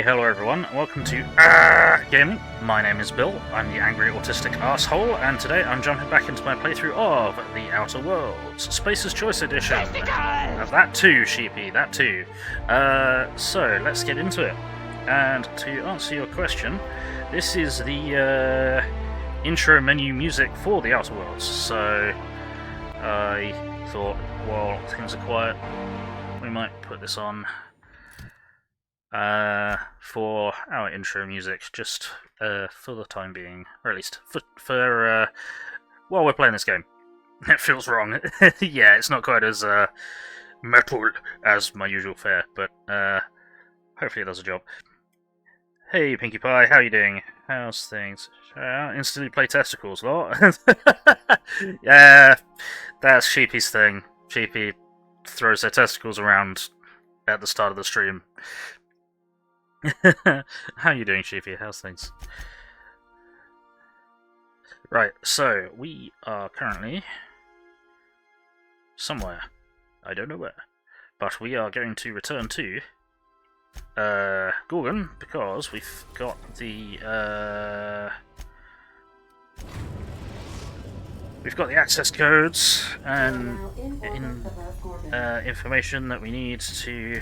Hello everyone, welcome to Gaming. My name is Bill, I'm the angry autistic asshole, and today I'm jumping back into my playthrough of The Outer Worlds, Spacer's Choice Edition. That too, Sheepy, that too. So, let's get into it. And to answer your question, this is the intro menu music for The Outer Worlds, so I thought, while things are quiet, we might put this on for our intro music, just for the time being, or at least for while we're playing this game. It feels wrong. Yeah, it's not quite as metal as my usual fare, but hopefully it does a job. Hey, Pinkie Pie, how you doing? How's things? Instantly play testicles, what? Yeah, that's Sheepy's thing. Sheepy throws their testicles around at the start of the stream. How you doing, Sheepy? How's things? Right, so we are currently somewhere. I don't know where. But we are going to return to Gorgon because we've got the access codes and information that we need to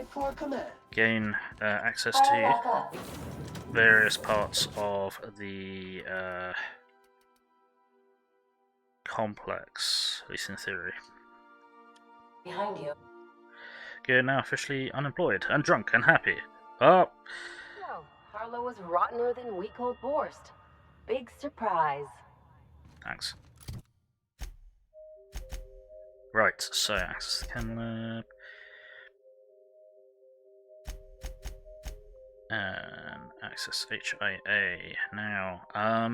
for command. Gain access to various parts of the complex, at least in theory. Behind you. You're now officially unemployed and drunk and happy. Oh! No, Harlow was rottener than week-old Borst. Big surprise. Thanks. Right, so access the chem lab. And access HIA. Now, I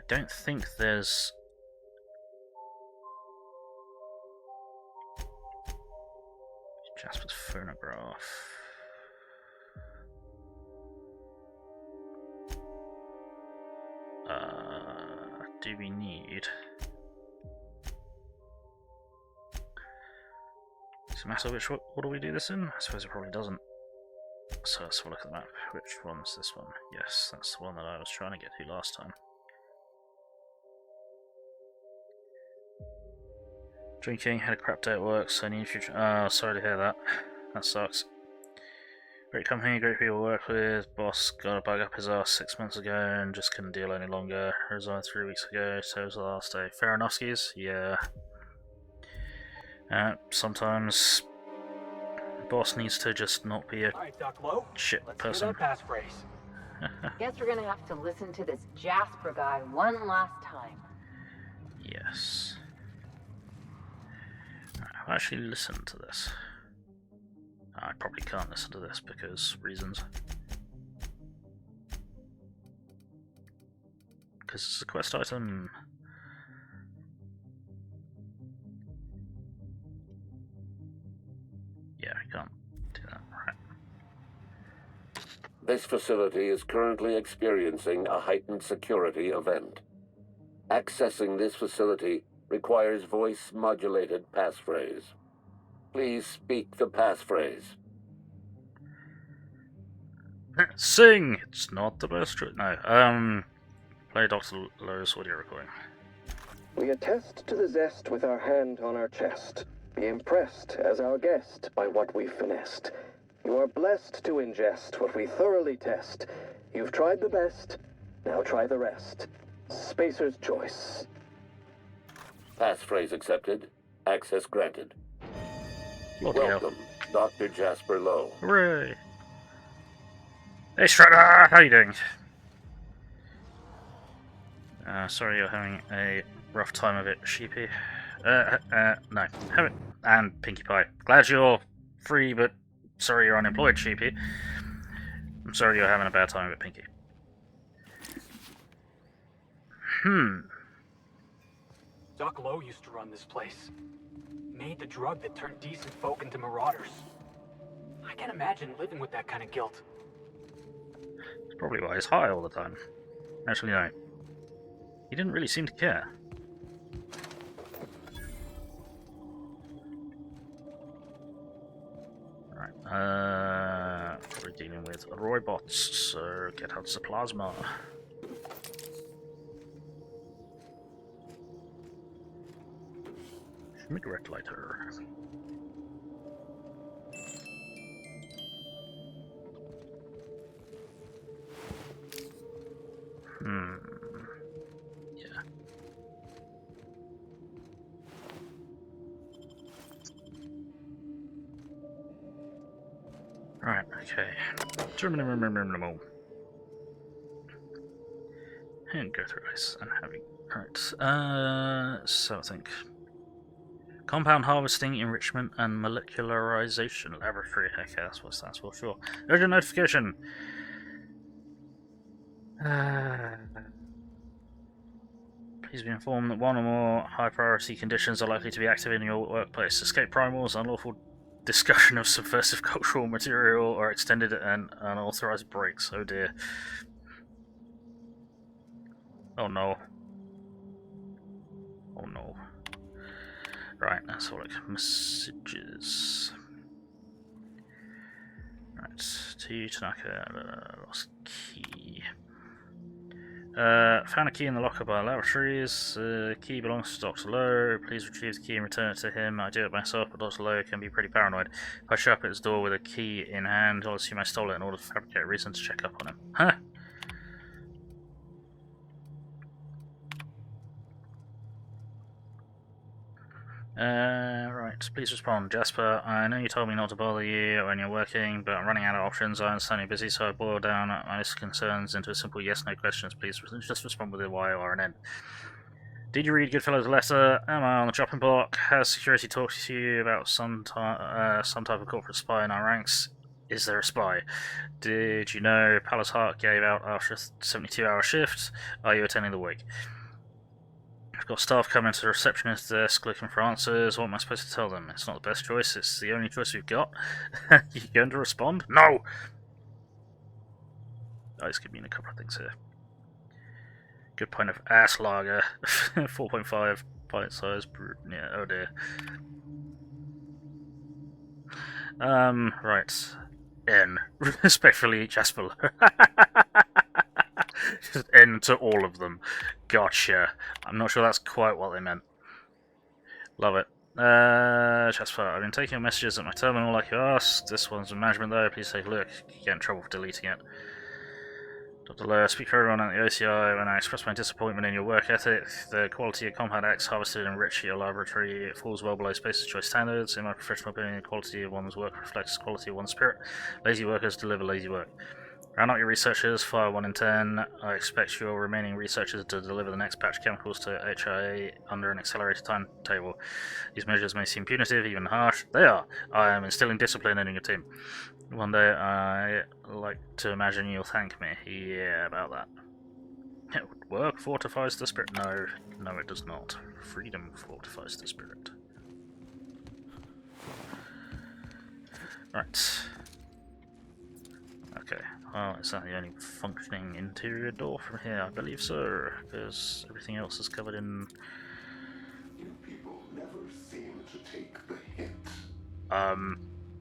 don't think there's Jasper's phonograph. Do we need? Does it matter which order we do this in? I suppose it probably doesn't. So let's have a look at the map. Which one's this one? Yes, that's the one that I was trying to get to last time. Drinking, had a crap day at work, so I need future. Oh, sorry to hear that. That sucks. Great company, great people to work with. Boss got a bug up his ass 6 months ago and just couldn't deal any longer. Resigned 3 weeks ago, so it was the last day. Fair enoughskis? Yeah. Sometimes boss needs to just not be a shit person. Let's hear that passphrase. Guess we're gonna have to listen to this Jasper guy one last time. Yes. I've actually listened to this. I probably can't listen to this because reasons. Because it's a quest item. Yeah, I can't do that. Right. This facility is currently experiencing a heightened security event. Accessing this facility requires voice-modulated passphrase. Please speak the passphrase. Sing! It's not the best. No. Play Dr. Lowe's audio recording. We attest to the zest with our hand on our chest. Be impressed as our guest by what we've finessed. You are blessed to ingest what we thoroughly test. You've tried the best, now try the rest. Spacer's Choice. Passphrase accepted. Access granted. Bloody hell. Welcome, Dr. Jasper Lowe. Hooray! Hey Shredder, how you doing? Sorry you're having a rough time of it, Sheepy. No. Have it. And Pinkie Pie. Glad you're free, but sorry you're unemployed, Sheepy. I'm sorry you're having a bad time of it, Pinkie. Doc Lowe used to run this place. Made the drug that turned decent folk into Marauders. I can't imagine living with that kind of guilt. That's probably why he's high all the time. Actually, no. He didn't really seem to care. We're dealing with robots, so get out the plasma. Schmidt lighter. Yeah. Right, okay. And go through this and having. Alright, so I think. Compound harvesting, enrichment, and molecularization laboratory. Okay, that's what it stands for, sure. Urgent notification! Please be informed that one or more high priority conditions are likely to be active in your workplace. Escape primals, unlawful discussion of subversive cultural material, or extended and unauthorized breaks. Oh dear. Oh no. Oh no. Right, that's all like messages. Right, to you, Tanaka, lost key. Found a key in the locker by laboratories. Key belongs to Dr. Lowe. Please retrieve the key and return it to him. I do it myself, but Dr. Lowe can be pretty paranoid. If I show up at his door with a key in hand, I'll assume I stole it in order to fabricate a reason to check up on him. Huh? Right, please respond. Jasper, I know you told me not to bother you when you're working, but I'm running out of options. I understand you're busy, so I boiled down my list of concerns into a simple yes-no questions. Please just respond with a Y or an N. Did you read Goodfellow's letter? Am I on the chopping block? Has security talked to you about some type of corporate spy in our ranks? Is there a spy? Did you know Palace Heart gave out after a 72-hour shift? Are you attending the wake? I've got staff coming to the receptionist desk looking for answers. What am I supposed to tell them? It's not the best choice, it's the only choice we've got. You going to respond? No! Oh, it's giving me a couple of things here. Good pint of ass lager. 4.5 pint size. Yeah, oh dear. Right. N. Respectfully, Jasper. Just N to all of them. Gotcha. I'm not sure that's quite what they meant. Love it. Jasper, I've been taking your messages at my terminal like you asked. This one's in management though. Please take a look. You get in trouble for deleting it. Dr. Lowe, speak for everyone at the OCI when I express my disappointment in your work ethic. The quality of Compound X harvested and enriched at your laboratory falls well below Space's choice standards. In my professional opinion, the quality of one's work reflects the quality of one's spirit. Lazy workers deliver lazy work. Round up your researchers, fire 1 in 10. I expect your remaining researchers to deliver the next batch of chemicals to HIA under an accelerated timetable. These measures may seem punitive, even harsh. They are. I am instilling discipline in your team. One day I like to imagine you'll thank me. Yeah, about that. Work fortifies the spirit. No, it does not. Freedom fortifies the spirit. Right. Okay. Well, is that the only functioning interior door from here? I believe so, because everything else is covered in. You people never seem to take the hint.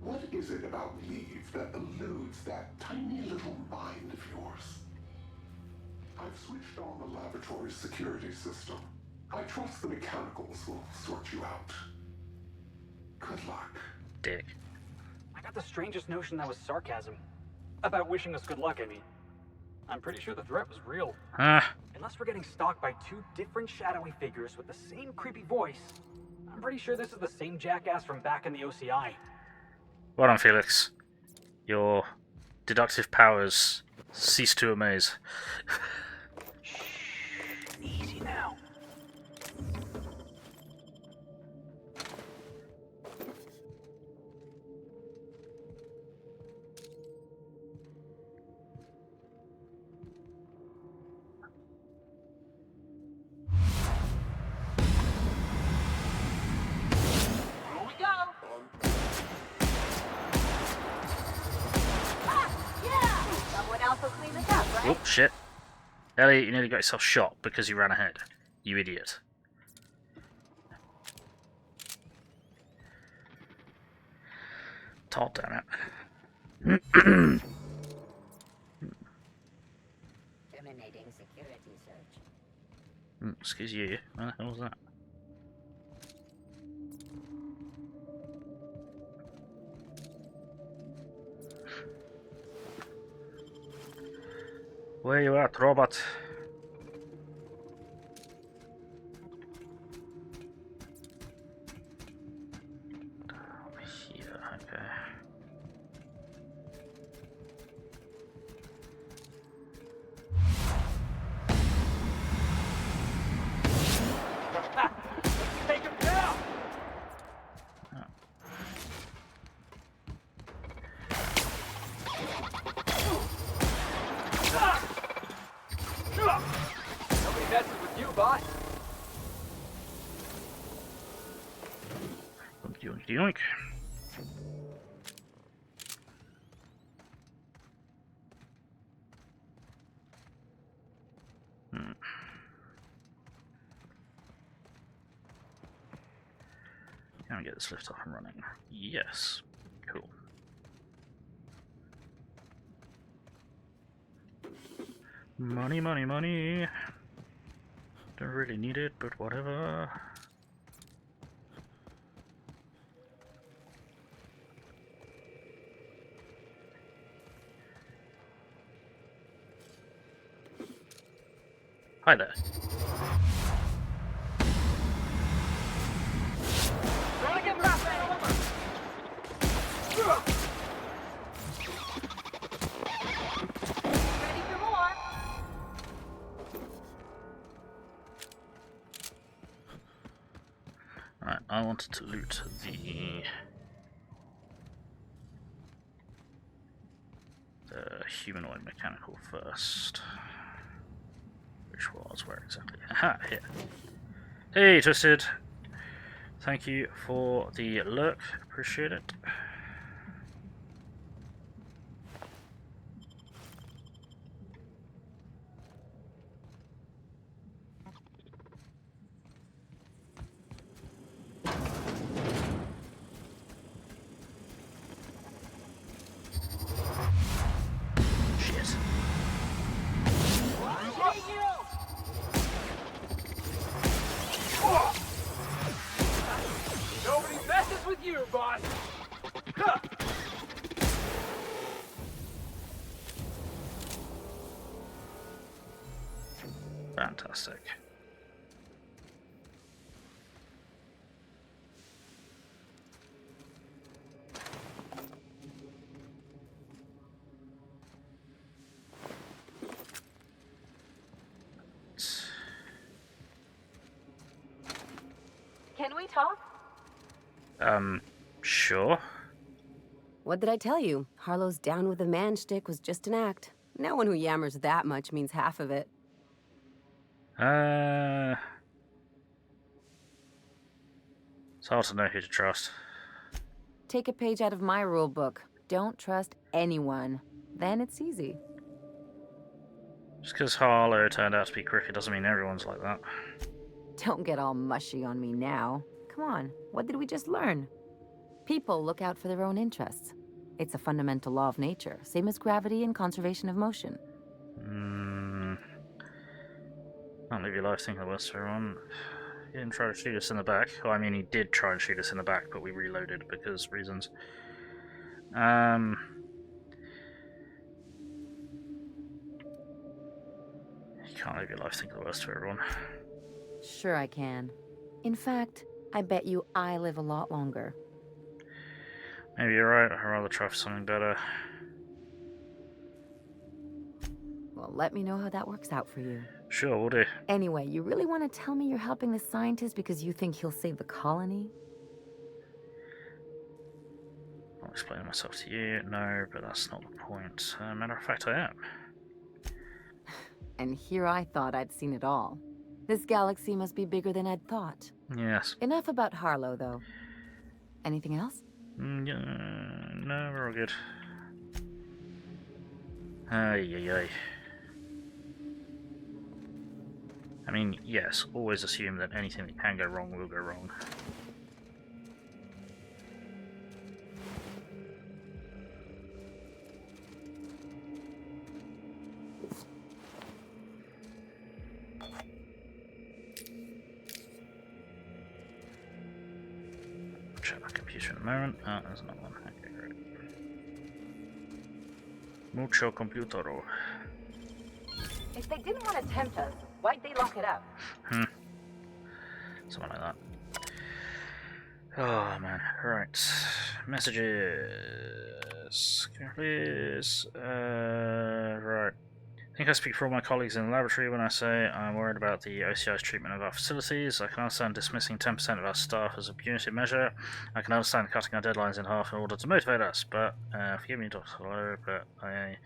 What is it about leave that eludes that tiny little mind of yours? I've switched on the laboratory's security system. I trust the mechanicals will sort you out. Good luck. Dick. I got the strangest notion that was sarcasm. About wishing us good luck, I mean. I'm pretty sure the threat was real. Unless we're getting stalked by two different shadowy figures with the same creepy voice, I'm pretty sure this is the same jackass from back in the OCI. Well done, Felix. Your deductive powers cease to amaze. Shh, easy now. Oh, shit. Ellie, you nearly got yourself shot because you ran ahead. You idiot. Todd, damn it. Terminating security search. Excuse you. What the hell was that? Where you at, robot? Here, okay. Take him down! Nobody messes with you, boss. Yoink, yoink. Can we get this lift up and running? Yes. Cool. Money, money, money. Don't really need it, but whatever. Hi there. Ready for more? Alright, I wanted to loot the humanoid mechanical first. Which was where exactly? Aha, here. Hey, Twisted! Thank you for the lurk, appreciate it. Shit. Nobody messes with you, boss. Huh. Fantastic. Can we talk? Sure. What did I tell you? Harlow's down with the man shtick was just an act. No one who yammers that much means half of it. It's hard to know who to trust. Take a page out of my rule book. Don't trust anyone. Then it's easy. Just because Harlow turned out to be crooked doesn't mean everyone's like that. Don't get all mushy on me now. Come on, what did we just learn? People look out for their own interests. It's a fundamental law of nature, same as gravity and conservation of motion. Can't live your life thinking the worst of everyone. He didn't try to shoot us in the back. Well, I mean, he did try and shoot us in the back, but we reloaded because reasons. You can't live your life thinking the worst of everyone. Sure I can. In fact, I bet you I live a lot longer. Maybe you're right. I'd rather try for something better. Well, let me know how that works out for you. Sure, we'll do. Anyway, you really want to tell me you're helping the scientist because you think he'll save the colony? I'll explain myself to you. No, but that's not the point. Matter of fact, I am. And here I thought I'd seen it all. This galaxy must be bigger than I'd thought. Yes. Enough about Harlow, though. Anything else? Yeah, no, we're all good. Ay. I mean, yes, always assume that anything that can go wrong will go wrong. computer in a moment. Oh, there's another one. Okay, great. Mucho computero. If they didn't want to tempt us, why'd they lock it up? Something like that. Oh man, right. Messages. Please. Right. I think I speak for all my colleagues in the laboratory when I say I'm worried about the OCI's treatment of our facilities. I can understand dismissing 10% of our staff as a punitive measure. I can understand cutting our deadlines in half in order to motivate us, but forgive me, Dr. Lowe, but I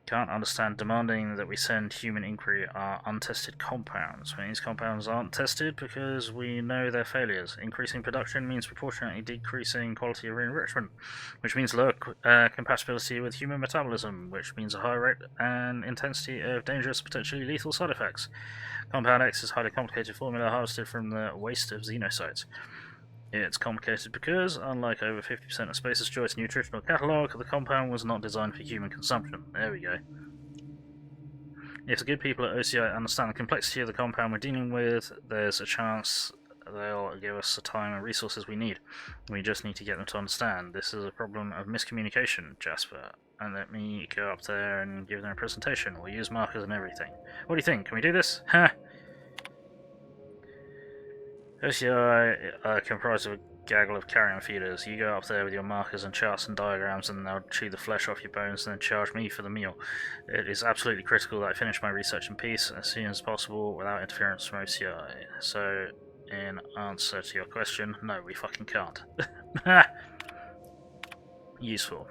can't understand demanding that we send human inquiry our untested compounds when these compounds aren't tested because we know they're failures. Increasing production means proportionately decreasing quality of enrichment, which means lower compatibility with human metabolism, which means a higher rate and intensity of dangerous, potentially lethal side effects. Compound X is a highly complicated formula harvested from the waste of xenocytes. It's complicated because, unlike over 50% of Space's Joy's nutritional catalogue, the compound was not designed for human consumption. There we go. If the good people at OCI understand the complexity of the compound we're dealing with, there's a chance they'll give us the time and resources we need. We just need to get them to understand. This is a problem of miscommunication, Jasper. And let me go up there and give them a presentation. We'll use markers and everything. What do you think? Can we do this? Ha! OCI are comprised of a gaggle of carrion feeders. You go up there with your markers and charts and diagrams and they'll chew the flesh off your bones and then charge me for the meal. It is absolutely critical that I finish my research in peace as soon as possible without interference from OCI. So, in answer to your question, no, we fucking can't. Useful.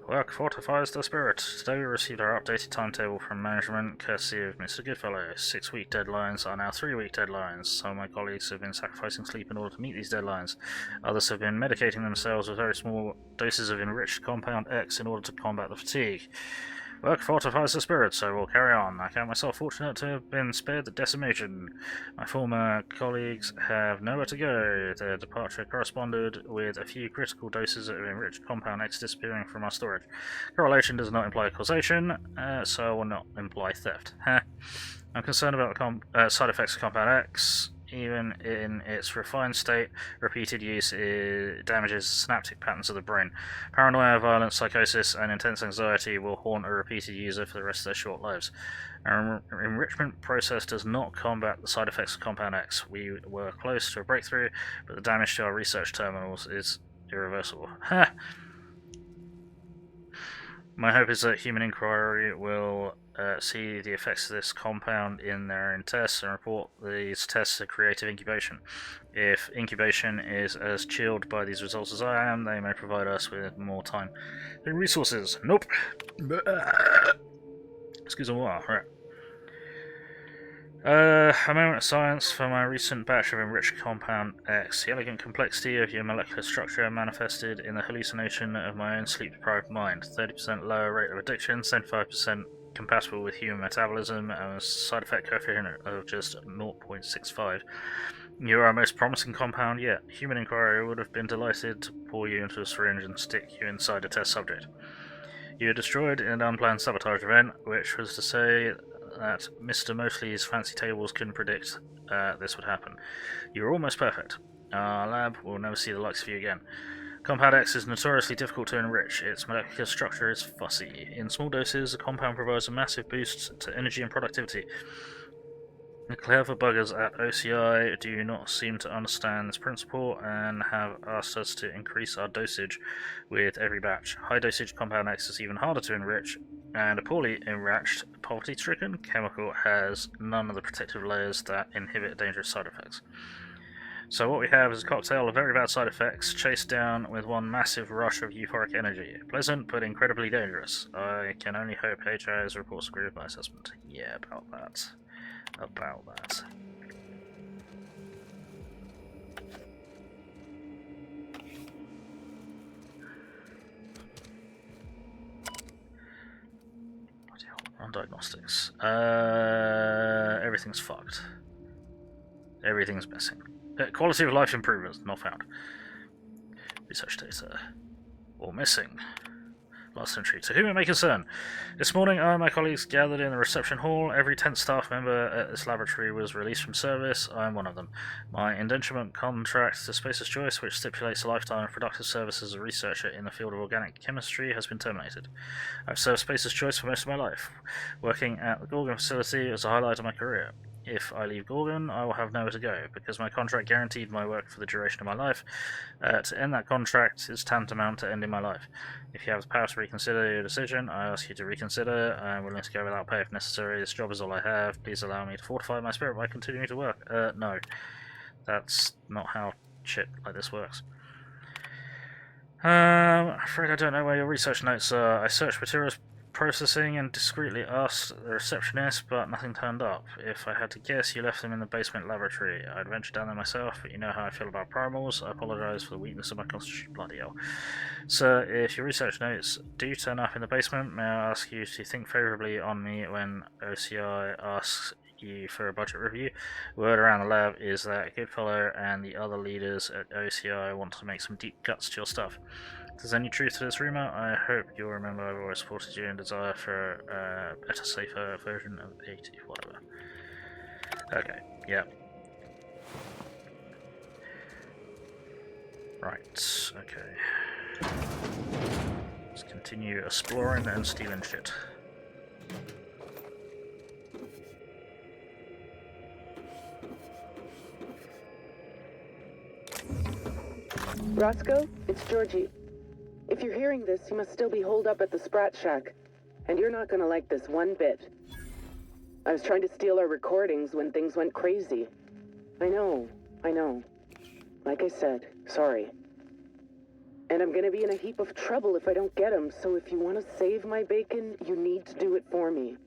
Work fortifies the spirit. Today we received our updated timetable from management, courtesy of Mr. Goodfellow. 6-week deadlines are now 3-week deadlines. Some of my colleagues have been sacrificing sleep in order to meet these deadlines. Others have been medicating themselves with very small doses of enriched compound X in order to combat the fatigue. Work fortifies the spirit, so we'll carry on. I count myself fortunate to have been spared the decimation. My former colleagues have nowhere to go. Their departure corresponded with a few critical doses of enriched compound X disappearing from our storage. Correlation does not imply causation, so I will not imply theft. I'm concerned about the side effects of compound X. Even in its refined state, repeated use damages synaptic patterns of the brain. Paranoia, violence, psychosis, and intense anxiety will haunt a repeated user for the rest of their short lives. Our enrichment process does not combat the side effects of Compound X. We were close to a breakthrough, but the damage to our research terminals is irreversible. Ha! My hope is that Human Inquiry will see the effects of this compound in their own tests and report these tests to creative incubation. If incubation is as chilled by these results as I am, they may provide us with more time and resources. Nope. Excuse me, right. A moment of silence for my recent batch of enriched compound X. The elegant complexity of your molecular structure manifested in the hallucination of my own sleep-deprived mind. 30% lower rate of addiction, 75% compatible with human metabolism, and a side effect coefficient of just 0.65. You are our most promising compound yet. Human Inquiry would have been delighted to pour you into a syringe and stick you inside a test subject. You were destroyed in an unplanned sabotage event, which was to say that Mr. Mosley's fancy tables couldn't predict this would happen. You were almost perfect. Our lab will never see the likes of you again. Compound X is notoriously difficult to enrich. Its molecular structure is fussy. In small doses, the compound provides a massive boost to energy and productivity. The clever buggers at OCI do not seem to understand this principle and have asked us to increase our dosage with every batch. High dosage Compound X is even harder to enrich, and a poorly enriched, poverty-stricken chemical has none of the protective layers that inhibit dangerous side effects. So what we have is a cocktail of very bad side effects, chased down with one massive rush of euphoric energy. Pleasant, but incredibly dangerous. I can only hope HIA's reports agree with my assessment. Yeah, about that. About that. On diagnostics. Everything's fucked. Everything's missing. Quality of life improvements not found. Research data. All missing. Last entry. To whom it may concern. This morning, I and my colleagues gathered in the reception hall. Every 10th staff member at this laboratory was released from service. I am one of them. My indenturement contract to Spacer's Choice, which stipulates a lifetime of productive service as a researcher in the field of organic chemistry, has been terminated. I've served Spacer's Choice for most of my life. Working at the Gorgon facility was a highlight of my career. If I leave Gorgon, I will have nowhere to go, because my contract guaranteed my work for the duration of my life. To end that contract is tantamount to ending my life. If you have the power to reconsider your decision, I ask you to reconsider. I am willing to go without pay if necessary. This job is all I have. Please allow me to fortify my spirit by continuing to work. No. That's not how shit like this works. I'm afraid I don't know where your research notes are. I searched materials processing and discreetly asked the receptionist, but nothing turned up. If I had to guess, you left them in the basement laboratory. I'd venture down there myself, but you know how I feel about primals. I apologise for the weakness of my constitution. Bloody hell. Sir, if your research notes do turn up in the basement, may I ask you to think favourably on me when OCI asks you for a budget review? Word around the lab is that Goodfellow and the other leaders at OCI want to make some deep cuts to your stuff. If there's any truth to this rumour, I hope you'll remember I've always supported you in desire for a better, safer version of 80, whatever. Okay, yeah. Right, okay. Let's continue exploring and stealing shit. Roscoe, it's Georgie. If you're hearing this, you must still be holed up at the Sprat Shack, and you're not gonna like this one bit. I was trying to steal our recordings when things went crazy. I know. Like I said, sorry. And I'm gonna be in a heap of trouble if I don't get them, so if you want to save my bacon, you need to do it for me.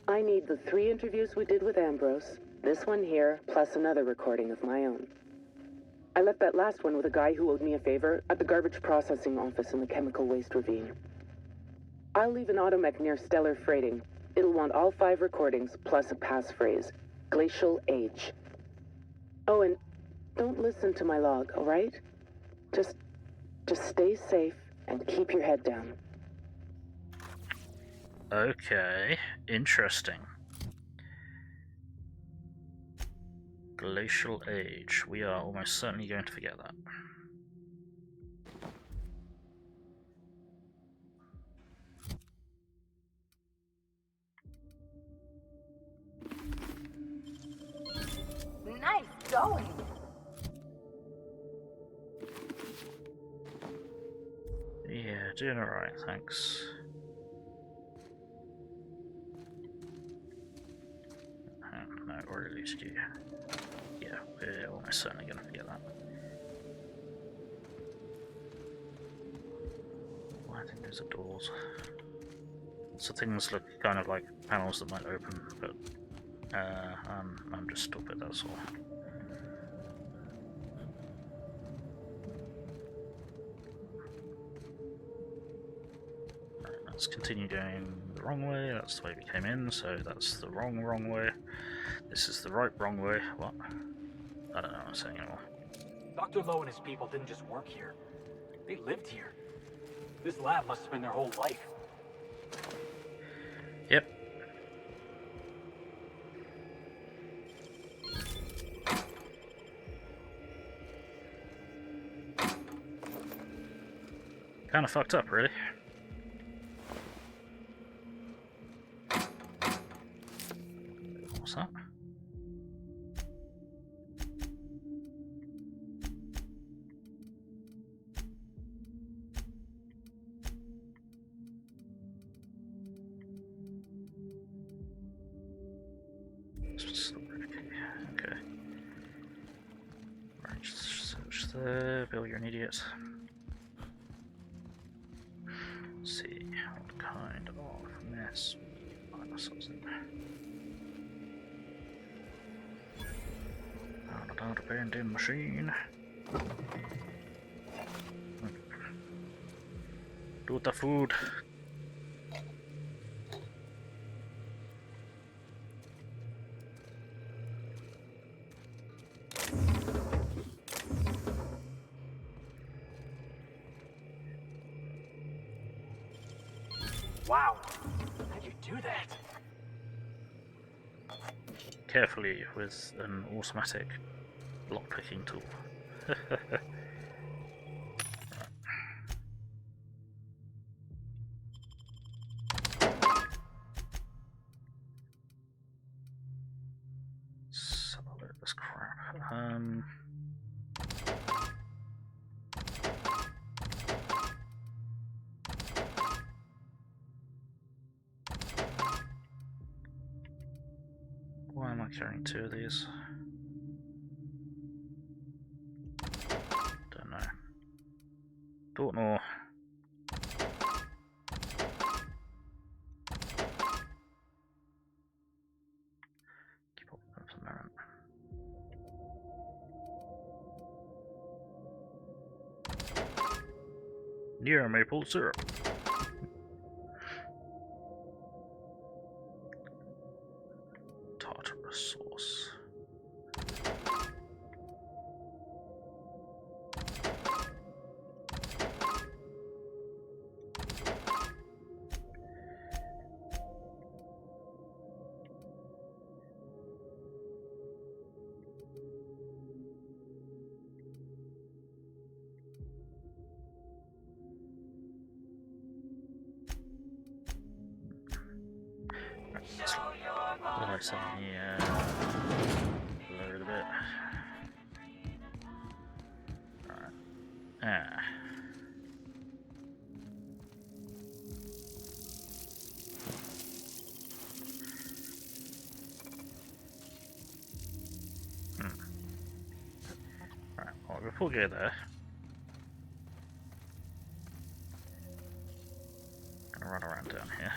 I need the 3 interviews we did with Ambrose, this one here, plus another recording of my own. I left that last one with a guy who owed me a favor at the garbage processing office in the chemical waste ravine. I'll leave an automech near Stellar Freighting. It'll want all 5 recordings, plus a passphrase. Glacial Age. Oh, and don't listen to my log, alright? Just stay safe and keep your head down. Okay, interesting. Glacial Age. We are almost certainly going to forget that. Nice going. Yeah, doing alright, thanks. No, or at least you. Yeah, we're almost certainly going to forget that. Well, I think those are doors. So things look kind of like panels that might open, but I'm just stupid, that's all. Right, let's continue going the wrong way. That's the way we came in, so that's the wrong way. This is the wrong way. What? I don't know what I'm saying anymore. Dr. Lowe and his people didn't just work here. They lived here. This lab must have been their whole life. Yep. Kind of fucked up, really. What's that? Okay. Right, search there. Bill, you're an idiot. Let's see what kind of mess we find ourselves in. Out of vending machine. Do the food. Wow. How'd you do that? Carefully with an automatic lockpicking tool. Some of this crap. Why am I carrying 2 of these? Don't know. Don't know. Keep up for a moment. Near maple syrup. Tartarus sauce. Lower it a bit. Alright. Alright, well, before we go there, I'm gonna run around down here.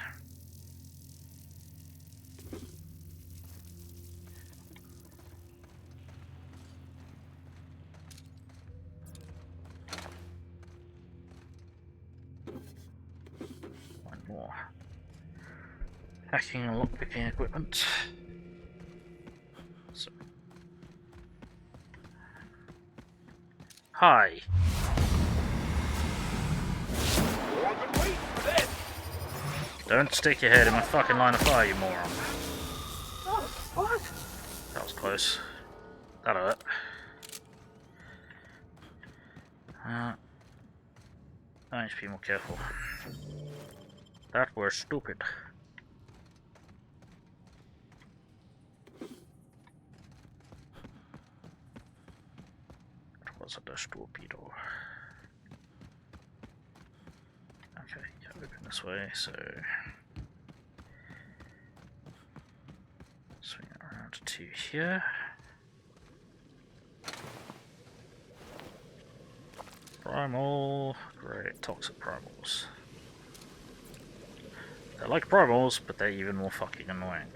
Hacking and lockpicking equipment. So. Hi. Don't stick your head in my fucking line of fire, you moron. What? That was close. That hurt. I need to be more careful. That was stupid. Was it a stupido? Okay, yeah, open this way, so swing it around to here. Primal, great, toxic primals. They're like primals, but they're even more fucking annoying.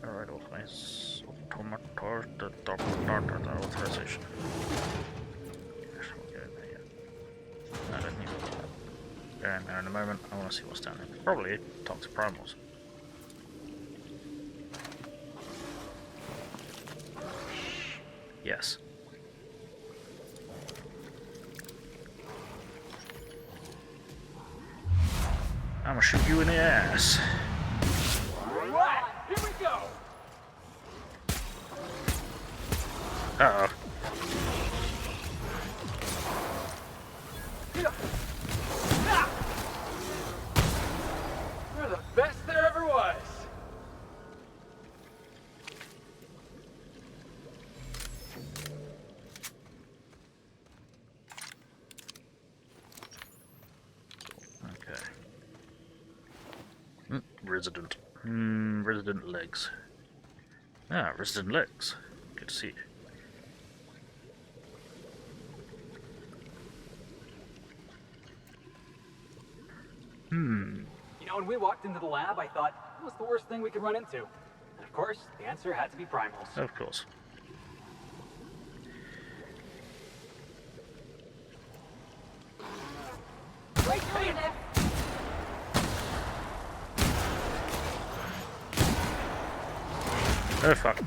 Alright, automate. Authorization. I don't need that. Go in there in a moment. I want to see what's down there. Probably toxic primals. Yes. I'm gonna shoot you in the ass. Alright, here we go. Uh-oh. You're the best there ever was. Okay. Resident. Resident legs. Ah, resident legs. Good to see you. You know, when we walked into the lab, I thought, what's the worst thing we could run into? And of course, the answer had to be primals. Of course. Right there. Oh fuck.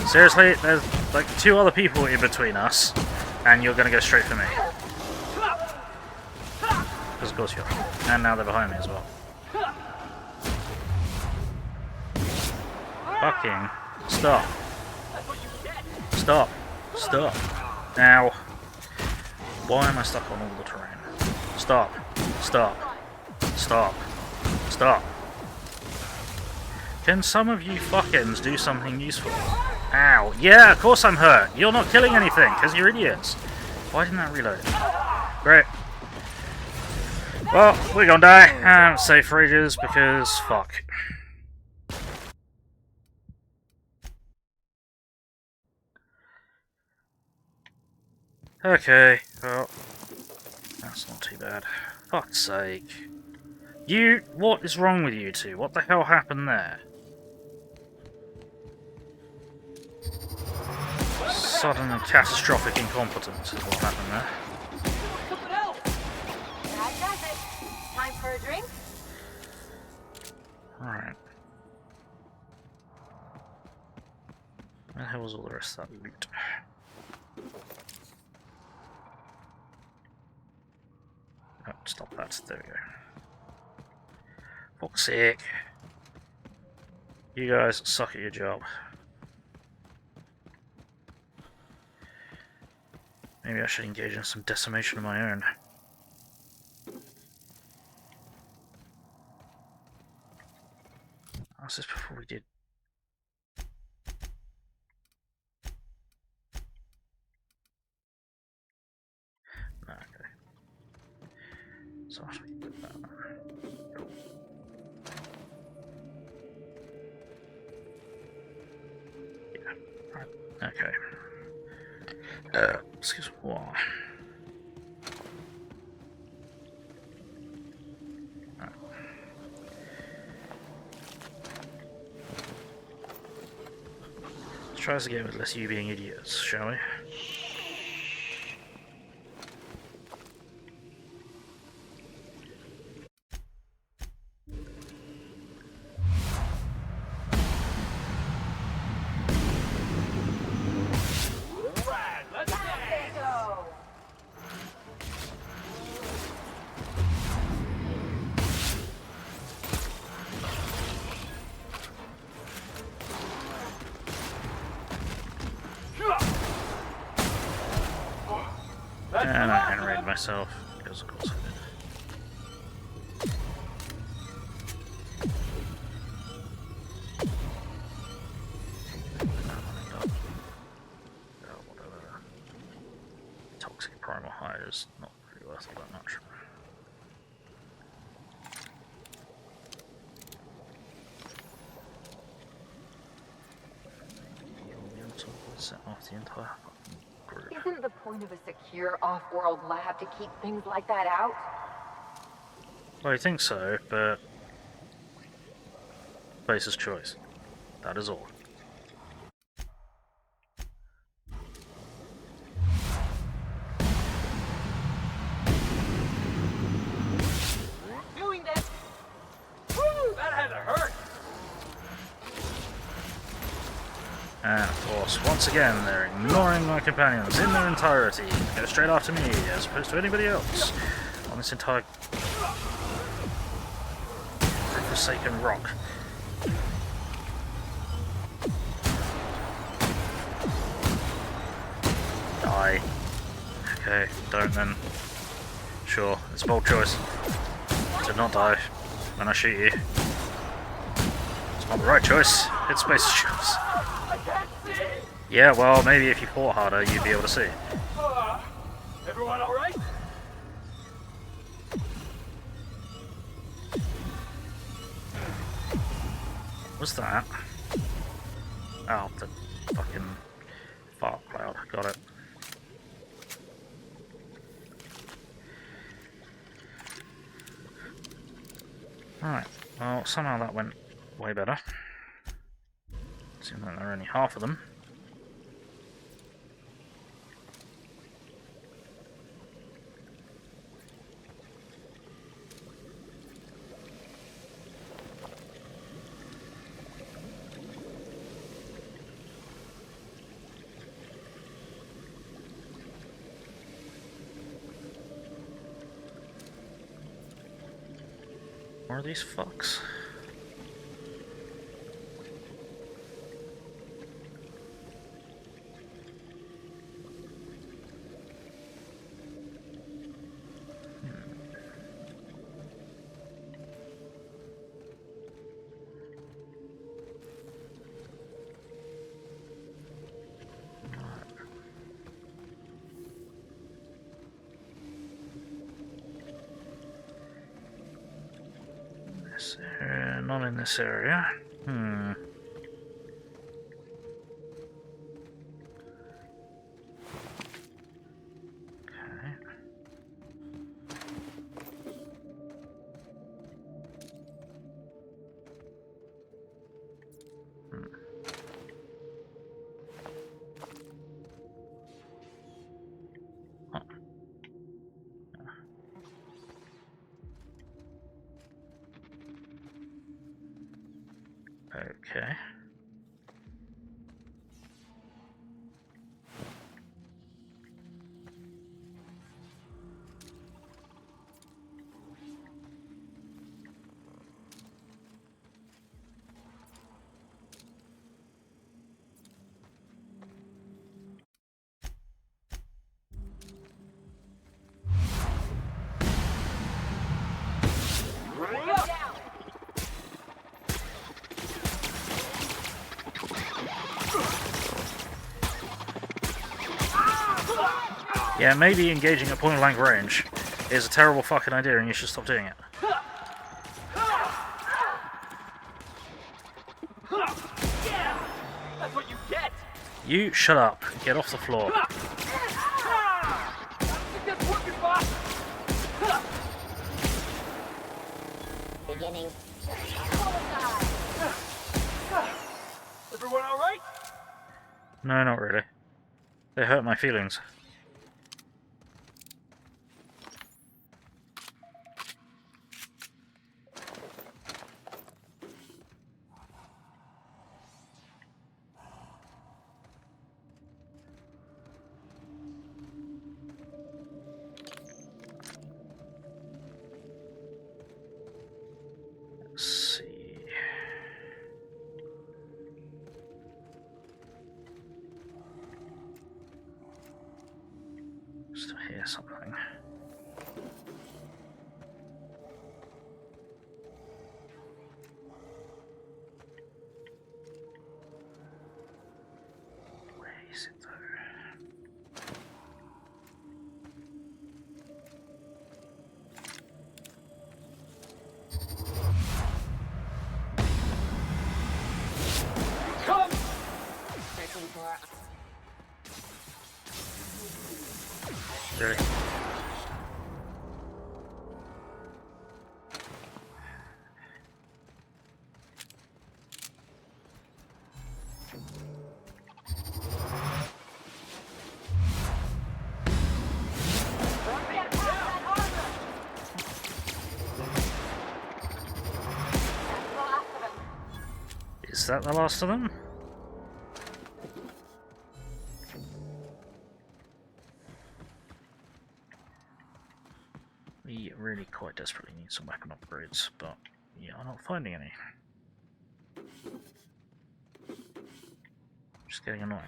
Seriously, there's like 2 other people in between us, and you're gonna go straight for me. Because of course you are. And now they're behind me as well. Fucking stop. Stop. Stop. Now. Why am I stuck on all the terrain? Stop. Stop. Stop. Stop. Can some of you fuckins do something useful? Ow. Yeah, of course I'm hurt. You're not killing anything, because you're idiots. Why didn't that reload? Great. Well, we're gonna die. And save for ages, because fuck. Okay, well, that's not too bad. Fuck's sake. What is wrong with you two? What the hell happened there? Sudden and catastrophic incompetence is what happened there. That does it. Time for a drink? Alright. Where the hell was all the rest of that loot? Oh, stop that. There we go. Fuck's sake. You guys suck at your job. Maybe I should engage in some decimation of my own. What's this before we did? No, okay. So after we did that. Cool. Yeah. Right. Okay. Excuse me. What? Let's try this again with less you being idiots, shall we? And I generated myself, because of course I did. Whatever. Toxic primal hide is not really worth all that much. Set off the entire group. Isn't the point of a secure off-world lab to keep things like that out? Well, I think so, but Face's choice. That is all. Doing this! Woo! That had to hurt! And of course, once again, they're ignoring my companions in their entirety. They go straight after me, as opposed to anybody else on this entire forsaken rock. Die. Okay, don't then. Sure, it's a bold choice. To not die when I shoot you. It's not the right choice. It's space choice. Yeah, well, maybe if you fought harder, you'd be able to see. Everyone alright? What's that? Oh, the fucking fart cloud. Got it. Alright, well, somehow that went way better. Seems like there are only half of them. More of these fucks. Not in this area. Okay. Oh. Okay. Yeah, maybe engaging at point-blank range is a terrible fucking idea and you should stop doing it. That's what you get! You shut up. Get off the floor. That's working, boss! Beginning. Everyone alright? No, not really. They hurt my feelings. Let's see. Still hear something. Where is it though? Come! Searching for. Really? Is that the last of them? We really quite desperately need some weapon upgrades, but yeah, I'm not finding any. Just getting annoying.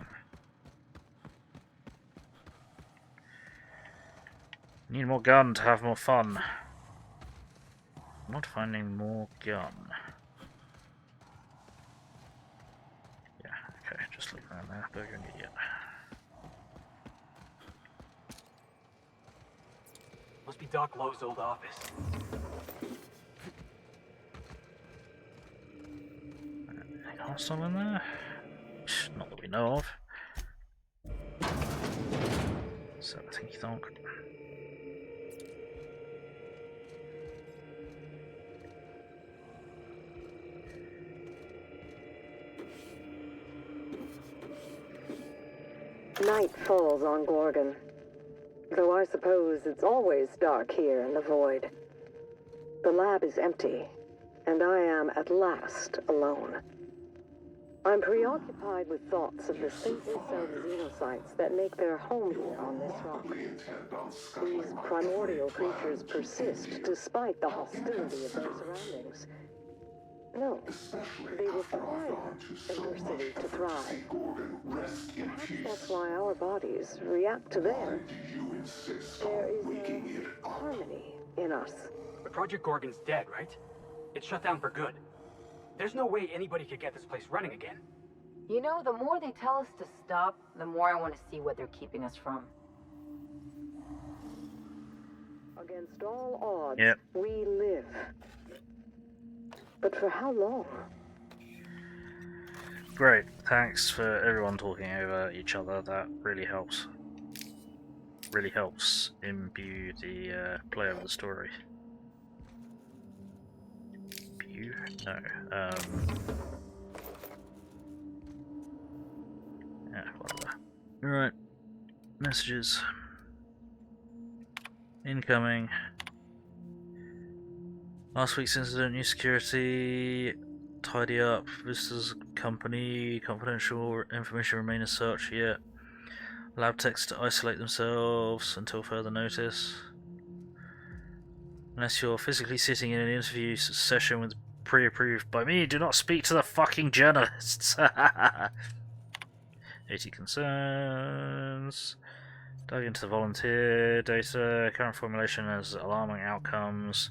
Need more gun to have more fun. I'm not finding more gun. Yeah, okay, just look around there. Burger and idiot. Must be Doc Lowe's old office. Anything hostile in there? Not that we know of. So I think you thought. Night falls on Gorgon. Though I suppose it's always dark here in the void. The lab is empty, and I am at last alone. I'm preoccupied with thoughts of the saintly xenocytes that make their home here on this rock. These primordial creatures persist despite the hostility of their surroundings. No, they require adversity to thrive. Perhaps that's why our bodies react to theirs. There is a harmony in us. But Project Gorgon's dead, right? It's shut down for good. There's no way anybody could get this place running again. You know, the more they tell us to stop, the more I want to see what they're keeping us from. Against all odds, Yep. we live. But for how long? Great, thanks for everyone talking over each other. That really helps. Really helps imbue the play of the story. Imbue? No. Yeah, whatever. Alright. Messages. Incoming. Last week's incident, new security, tidy up, visitors company, confidential information remain as such, yeah. Lab techs to isolate themselves until further notice. Unless you're physically sitting in an interview session with pre-approved by me, do not speak to the fucking journalists. 80 concerns. Dug into the volunteer data, current formulation has alarming outcomes.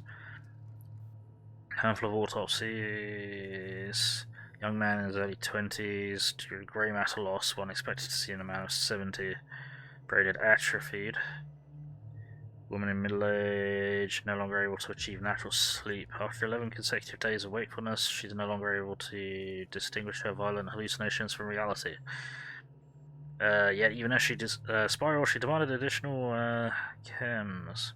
Handful of autopsies. Young man in his early 20s, due to grey matter loss, one expected to see an amount of 70. Braided atrophied. Woman in middle age, no longer able to achieve natural sleep. After 11 consecutive days of wakefulness, she's no longer able to distinguish her violent hallucinations from reality. Yet even as she spiraled, she demanded additional chems.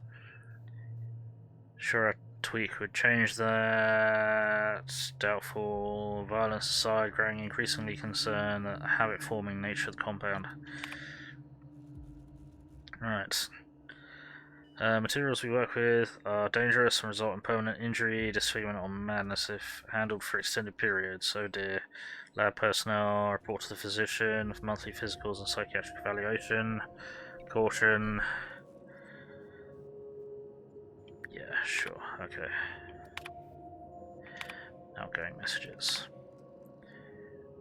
Sure, a tweak would change that. Doubtful. Violence aside, growing increasingly concerned that the habit-forming nature of the compound. Right. Materials we work with are dangerous and result in permanent injury, disfigurement, or madness if handled for extended periods. So dear. Lab personnel report to the physician for monthly physicals and psychiatric evaluation. Caution. Yeah, sure, okay. Outgoing messages.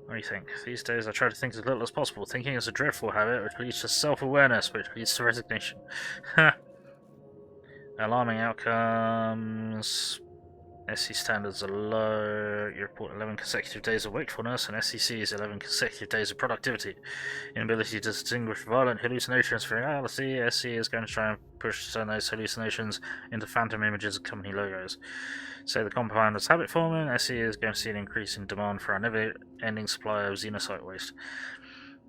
What do you think? These days I try to think as little as possible. Thinking is a dreadful habit which leads to self-awareness, which leads to resignation. Alarming outcomes. SC standards are low. You report 11 consecutive days of wakefulness, and SCC is 11 consecutive days of productivity. Inability to distinguish violent hallucinations from reality. SC is going to try and push to turn those hallucinations into phantom images of company logos. So the compound is habit forming. SC is going to see an increase in demand for our never-ending supply of xenocyte waste.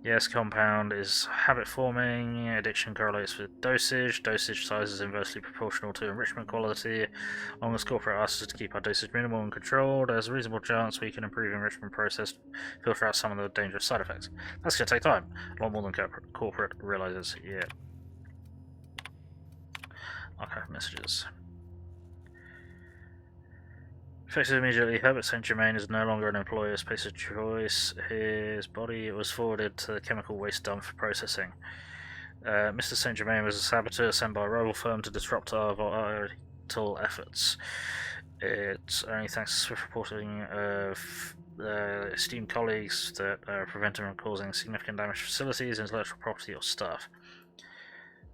Yes, compound is habit forming. Addiction correlates with dosage. Dosage size is inversely proportional to enrichment quality. Long as corporate asks us to keep our dosage minimal and controlled, there's a reasonable chance we can improve enrichment process to filter out some of the dangerous side effects. That's going to take time. A lot more than corporate realizes. Yeah. Archive messages. Effective immediately, Herbert St. Germain is no longer an employer's place of choice. His body was forwarded to the chemical waste dump for processing. Mr. St. Germain was a saboteur sent by a rival firm to disrupt our vital efforts. It's only thanks to swift reporting of esteemed colleagues that prevent him from causing significant damage to facilities, intellectual property, or staff.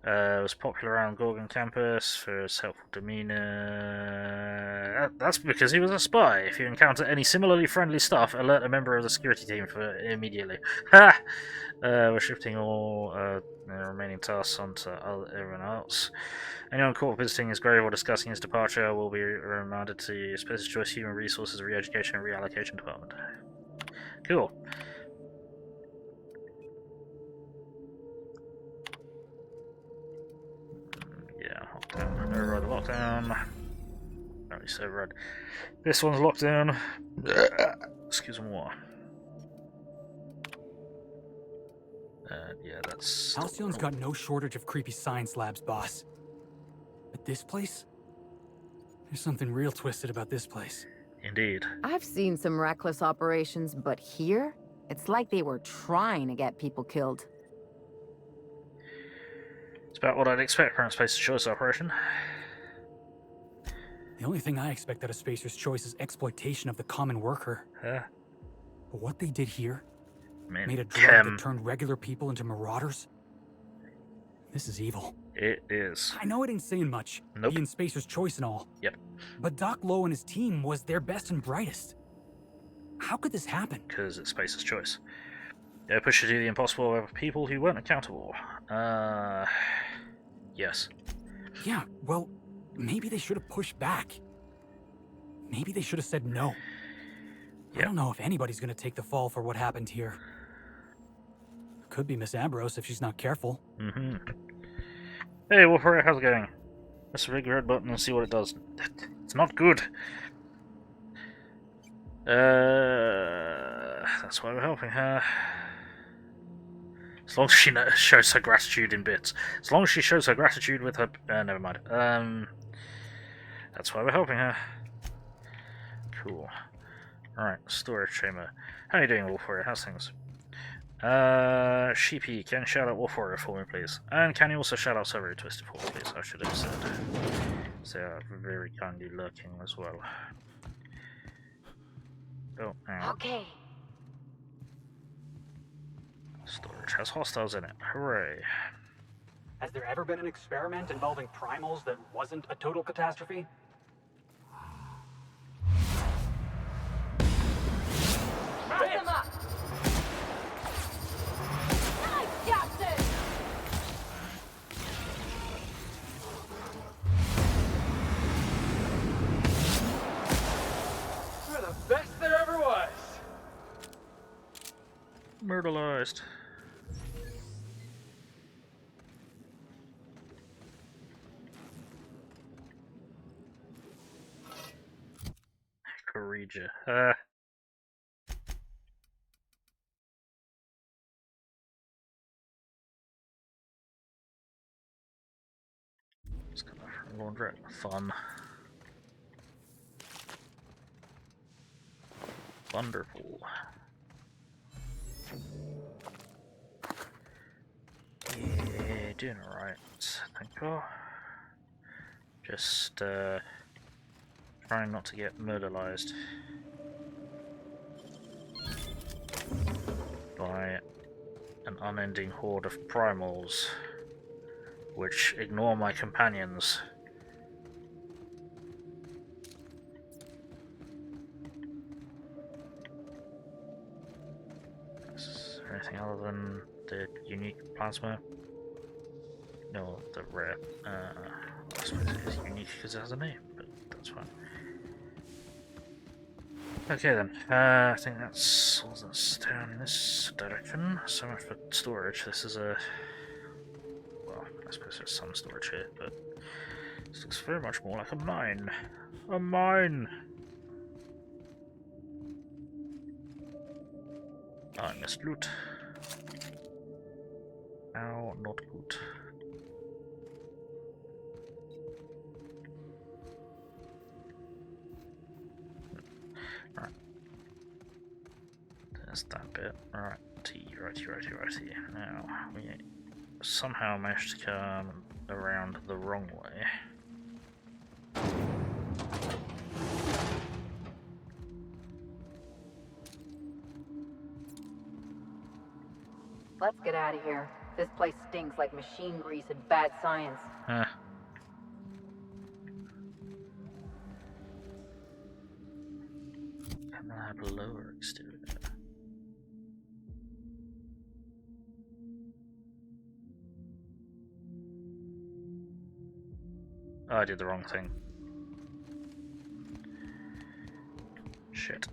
Was popular around Gorgon campus for his helpful demeanor. That's because he was a spy. If you encounter any similarly friendly staff, alert a member of the security team for immediately. Ha! We're shifting all the remaining tasks onto everyone else. Anyone caught visiting his grave or discussing his departure will be remanded to Special Choice Human Resources Re-Education and Reallocation Department. Cool. Yeah, lockdown. Override the lockdown. Already so red. This one's locked down. Excuse me, water. Yeah, that's. Halcyon's got no shortage of creepy science labs, boss. But this place? There's something real twisted about this place. Indeed. I've seen some reckless operations, but here? It's like they were trying to get people killed. It's about what I'd expect from a Spacer's Choice operation. The only thing I expect out of Spacer's Choice is exploitation of the common worker. Yeah. But what they did here made a drug Chem. that turned regular people into Marauders. This is evil. It is. I know it ain't saying much, Nope. being Spacer's Choice and all. Yep. But Doc Lowe and his team was their best and brightest. How could this happen? Because it's Spacer's Choice. They push to do the impossible over people who weren't accountable. Yes. Yeah, well, maybe they should have pushed back. Maybe they should have said no. Yep. I don't know if anybody's gonna take the fall for what happened here. Could be Miss Ambrose if she's not careful. Mm-hmm. Hey, Wolfhard, how's it going? Press the big red button and see what it does. It's not good. That's why we're helping her. As long as she shows her gratitude in bits. As long as she shows her gratitude with her... never mind. That's why we're helping her. Cool. Alright, storage chamber. How are you doing, Wolfhard? How's things? Sheepy, can you shout out Wolf Warrior for me, please? And can you also shout out Server Twisted for me, please? I should have said. They are very kindly lurking as well. Oh, hang on. Okay. Storage has hostiles in it. Hooray. Has there ever been an experiment involving primals that wasn't a total catastrophe? Round them up! Nice, Captain! We're the best there ever was! Myrtleized. Courageous. Just gonna laundrette. Fun. Wonderful. Yeah, doing alright. Thank you. Just trying not to get murderized by an unending horde of primals which ignore my companions. Is there anything other than the unique plasma? No, the rare. I suppose it is unique because it has a name, but that's fine. Okay then, I think that's all that's down in this direction. So much for storage. This is a... well, I suppose there's some storage here, but this looks very much more like a mine. A mine! I missed loot. Ow, not good. Right. There's that bit. Right, righty. Now, we somehow managed to come around the wrong way. Let's get out of here. This place stinks like machine grease and bad science. Can I have a lower exterior? Oh, I did the wrong thing. Shit.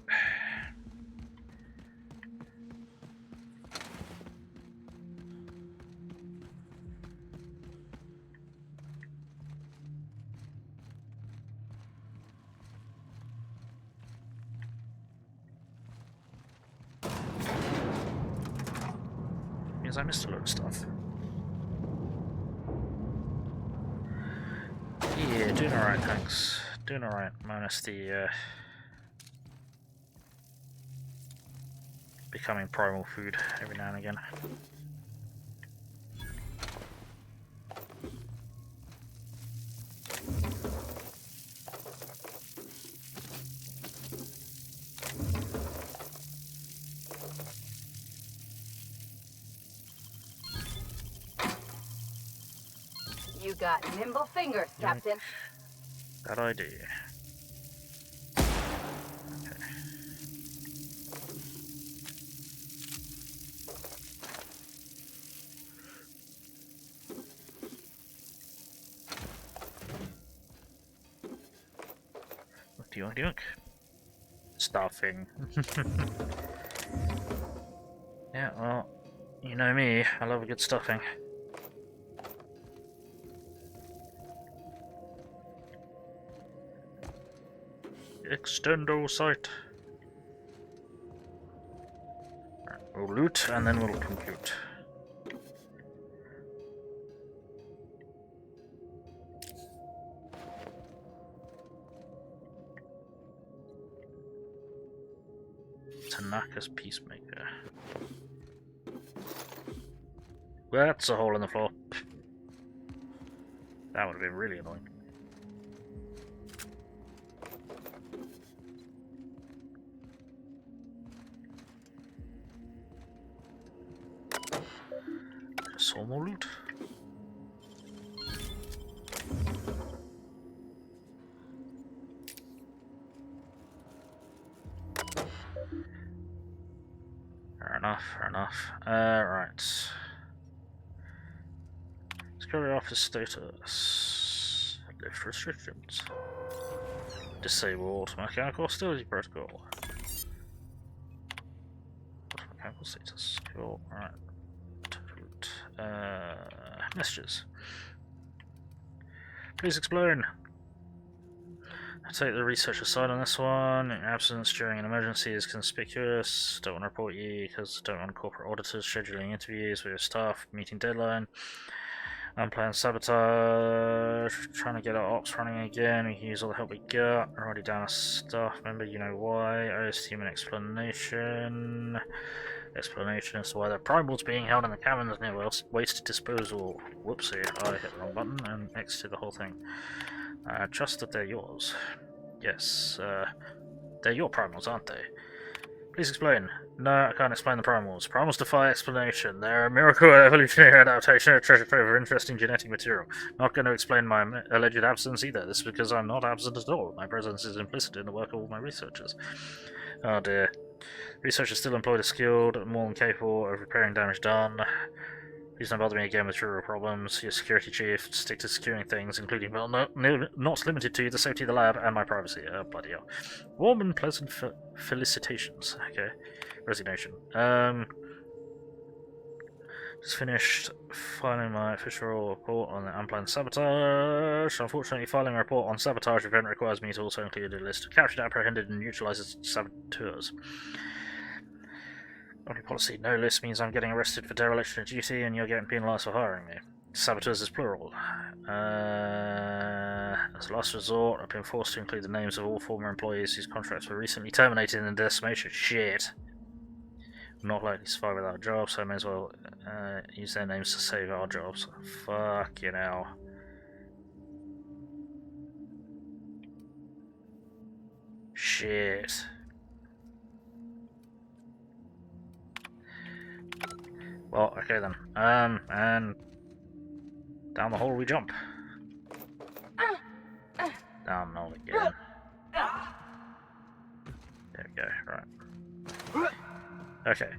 Means I missed a lot of stuff. Yeah, doing alright, thanks. Doing alright, minus the becoming primal food every now and again. You got nimble fingers, Captain. That I do. Dunk. Stuffing. Yeah, well, you know me, I love a good stuffing. Extendo sight. Right, we'll loot and then we'll compute. Tanaka's Peacemaker. That's a hole in the floor. That would have been really annoying. Some more loot. Fair enough. Right. Security office status. Lift restrictions. Disabled. Mechanical hostility protocol. Mechanical status. Cool. Alright. Messages. Please explain. I take the researcher side on this one. Your absence during an emergency is conspicuous. Don't want to report you because don't want corporate auditors scheduling interviews with your staff, meeting deadline. Unplanned sabotage. Trying to get our ops running again. We can use all the help we got. We're already down a staff member, you know why. Owes team an explanation. Explanation as to why the primal's being held in the caverns near waste disposal. Whoopsie, I hit the wrong button and exited the whole thing. Trust that they're yours. Yes, they're your primals, aren't they? Please explain. No, I can't explain the primals. Primals defy explanation. They're a miracle evolutionary adaptation, a treasure trove of interesting genetic material. Not going to explain my alleged absence either. This is because I'm not absent at all. My presence is implicit in the work of all my researchers. Oh dear. Researchers still employed are skilled, more than capable of repairing damage done. Please don't bother me again with trivial problems. Your security chief, stick to securing things, including, well, not limited to, the safety of the lab and my privacy. Bloody hell. Warm and pleasant felicitations. Okay. Resignation. Just finished filing my official report on the unplanned sabotage. Unfortunately, filing a report on sabotage event requires me to also include a list of captured, apprehended, and neutralized saboteurs. Only policy, no list means I'm getting arrested for dereliction of duty and you're getting penalised for hiring me. Saboteurs is plural. As a last resort, I've been forced to include the names of all former employees whose contracts were recently terminated in decimation. Shit. I'm not likely to survive without a job, so I may as well use their names to save our jobs. Fucking hell. Shit. Well, okay then. And down the hole we jump. Down the hole again. There we go, right. Okay.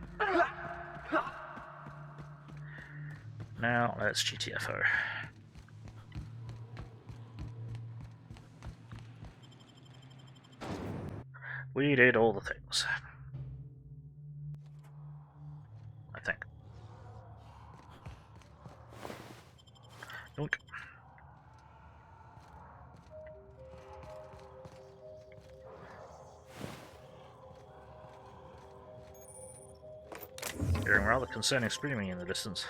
Now let's GTFO. We did all the things. I think. Yoink. Hearing rather concerning screaming in the distance.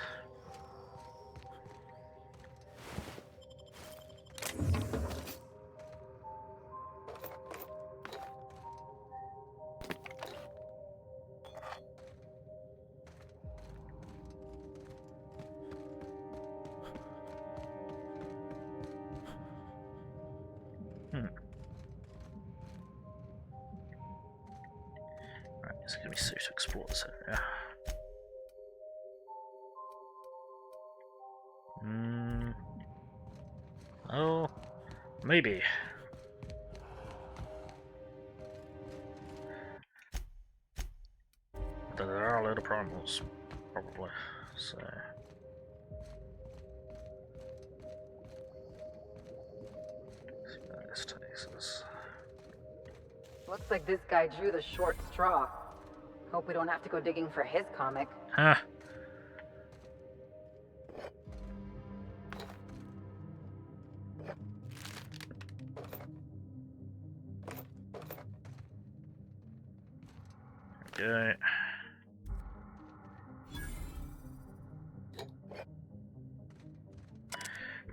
Right, it's gonna be safe to explore this area. Oh, maybe. There are a load of primals, probably. So. This takes us. Looks like this guy drew the short straw. Hope we don't have to go digging for his comic. Huh. Okay.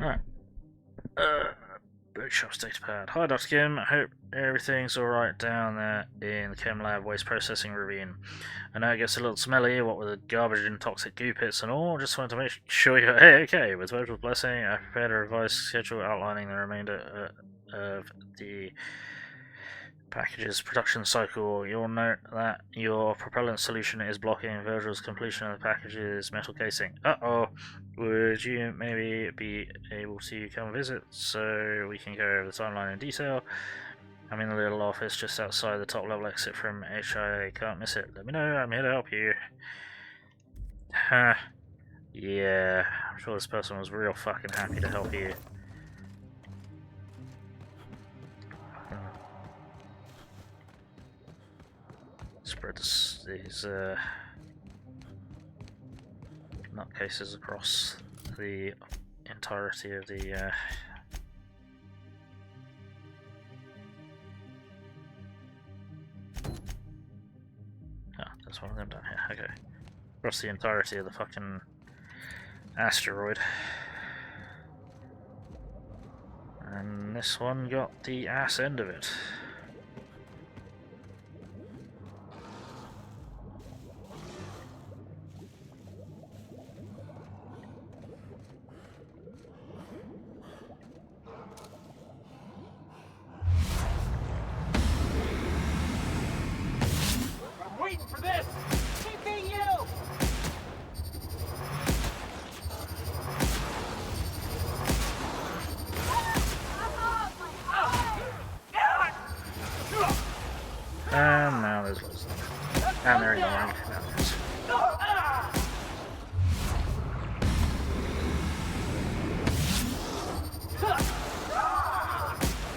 Alright. Bookshop's data pad. Hi Dr. Kim, I hope everything's alright down there in the chem lab waste processing ravine. I know it gets a little smelly, what with the garbage and toxic goo pits and all, just wanted to make sure you're okay. With Virgil's blessing, I prepared a revised schedule outlining the remainder of the package's production cycle. You'll note that your propellant solution is blocking Virgil's completion of the package's metal casing. Uh-oh. Would you maybe be able to come visit so we can go over the timeline in detail? I'm in the little office just outside the top level exit from HIA. Can't miss it. Let me know. I'm here to help you. Huh. Yeah. I'm sure this person was real fucking happy to help you. Spread these nutcases across the entirety of the there's one of them down here. Okay. Across the entirety of the fucking asteroid. And this one got the ass end of it. And now there's loads of them. And they're ignoring.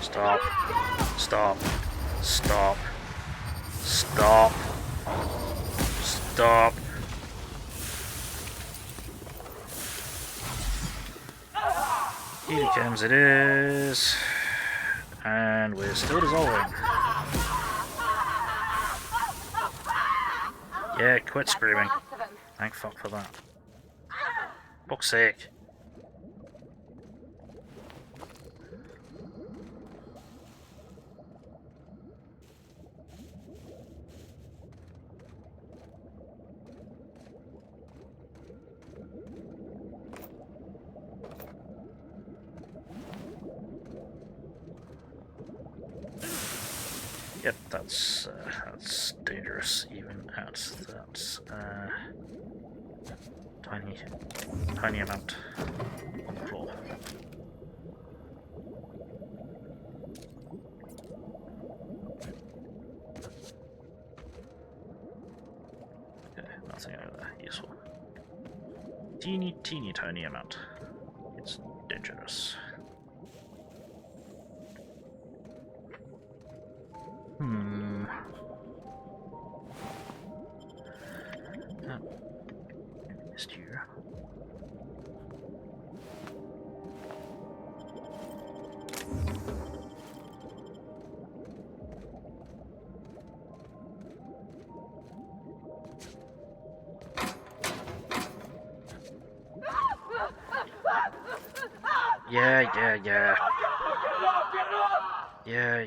Stop. Stop. Stop. Stop. Stop. Helicams it is. And we're still dissolving. Yeah, quit screaming. Thank fuck for that. Fuck's sake. Yep, that's dangerous even at that tiny amount on the floor. Okay, nothing over there useful. Teeny tiny amount. It's dangerous. Missed you.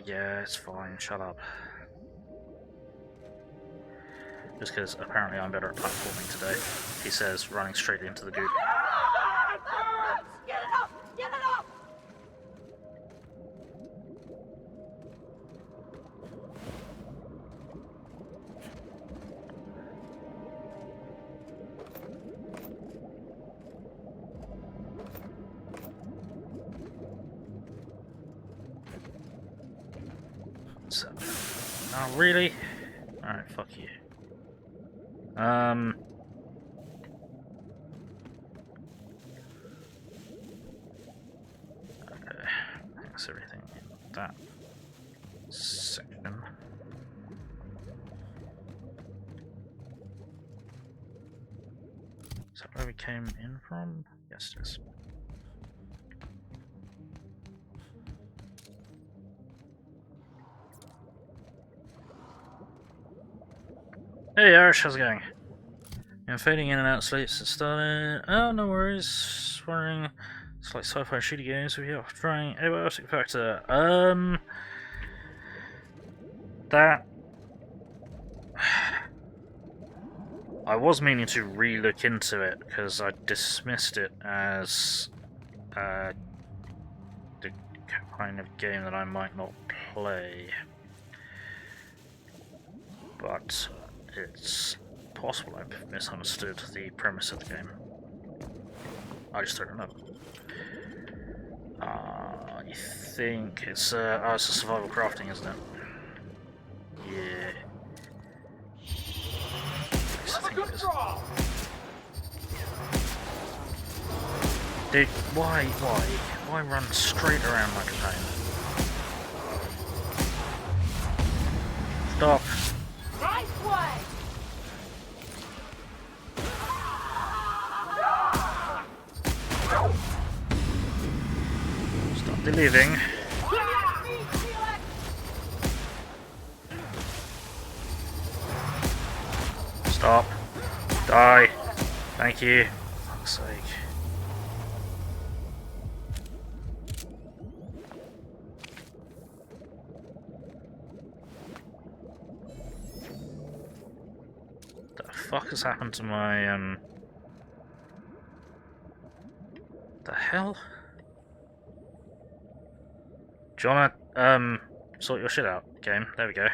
Yeah, it's fine, shut up. Just because apparently I'm better at platforming today, he says, running straight into the goop. Get it up! Get it up! So, oh, really? Alright, fuck you. Okay, that's everything in that section. Is that where we came in from? Yes, it is. Hey Irish, how's it going? I'm fading in and out sleep since starting. Oh, no worries. Wondering, it's like sci-fi shooty games with you trying abiotic factor. That I was meaning to re-look into it because I dismissed it as the kind of game that I might not play, but it's possible I've misunderstood the premise of the game. I just don't know. I think it's a survival crafting, isn't it? Yeah. Dude, why run straight around like a pain? Stop. Nice one. Stop believing. Stop. Die. Thank you. For fuck's sake. The fuck has happened to my the hell? Do you wanna sort your shit out, game? There we go.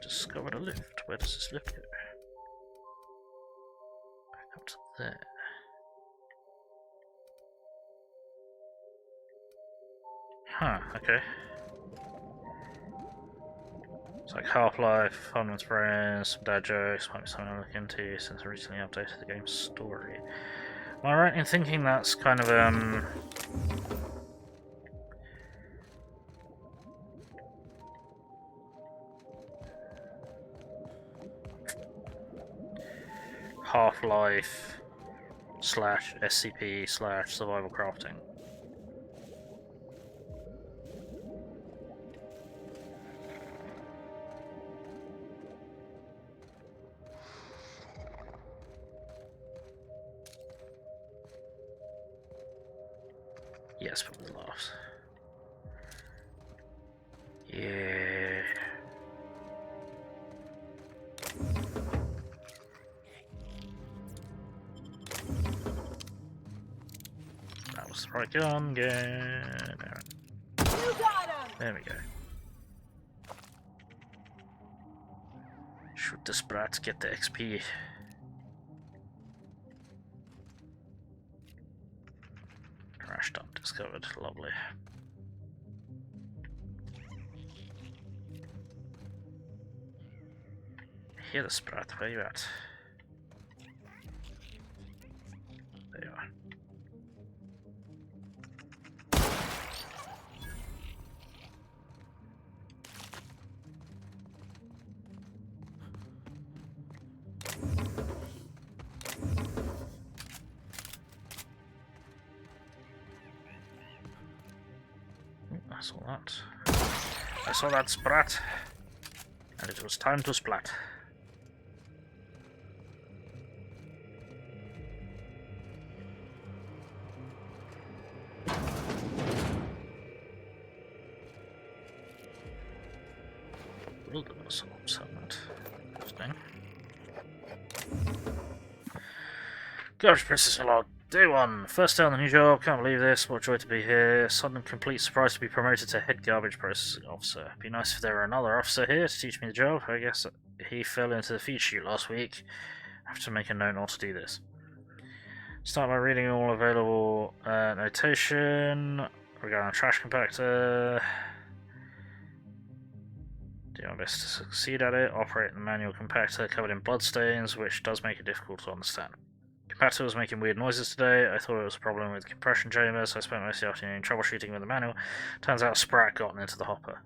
Discovered a lift. Where does this lift go? Back up to there. Huh, okay. It's like Half-Life, Fun with Friends, some dad jokes, might be something to look into since I recently updated the game's story. Am I right in thinking that's kind of Half-Life / SCP / survival crafting? Yes, but with laughs. Yeah. That was the right gun. Good. There we go. Shoot the sprats, get the XP. Trash dump discovered. Lovely. Hear the sprat. Where you at? There you are. I saw that. I saw that sprat. And it was time to splat. Wilderness settlement. Interesting. Garbage processing log. Day 1. First day on the new job. Can't believe this. What a joy to be here. Sudden complete surprise to be promoted to head garbage processing officer. Be nice if there were another officer here to teach me the job. I guess he fell into the feed chute last week. I have to make a note not to do this. Start by reading all available notation regarding the trash compactor. Do my best to succeed at it. Operate the manual compactor covered in bloodstains, which does make it difficult to understand. Compactor was making weird noises today. I thought it was a problem with the compression chamber, so I spent most of the afternoon troubleshooting with the manual. Turns out a sprat gotten into the hopper.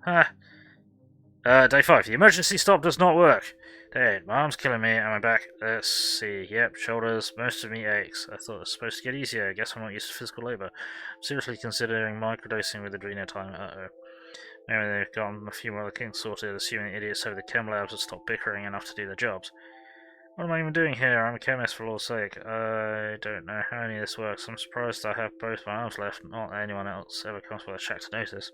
Day 5. The emergency stop does not work. Day 8. My arm's killing me and my back. Let's see. Yep, shoulders. Most of me aches. I thought it was supposed to get easier. I guess I'm not used to physical labor. I'm seriously considering microdosing with adrenotime. Uh-oh. Maybe they've gotten a few more of the kinks sorted, assuming the idiots over the chem labs have stopped bickering enough to do their jobs. What am I even doing here? I'm a chemist, for Lord's sake. I don't know how any of this works. I'm surprised I have both my arms left. Not that anyone else ever comes with a check to notice.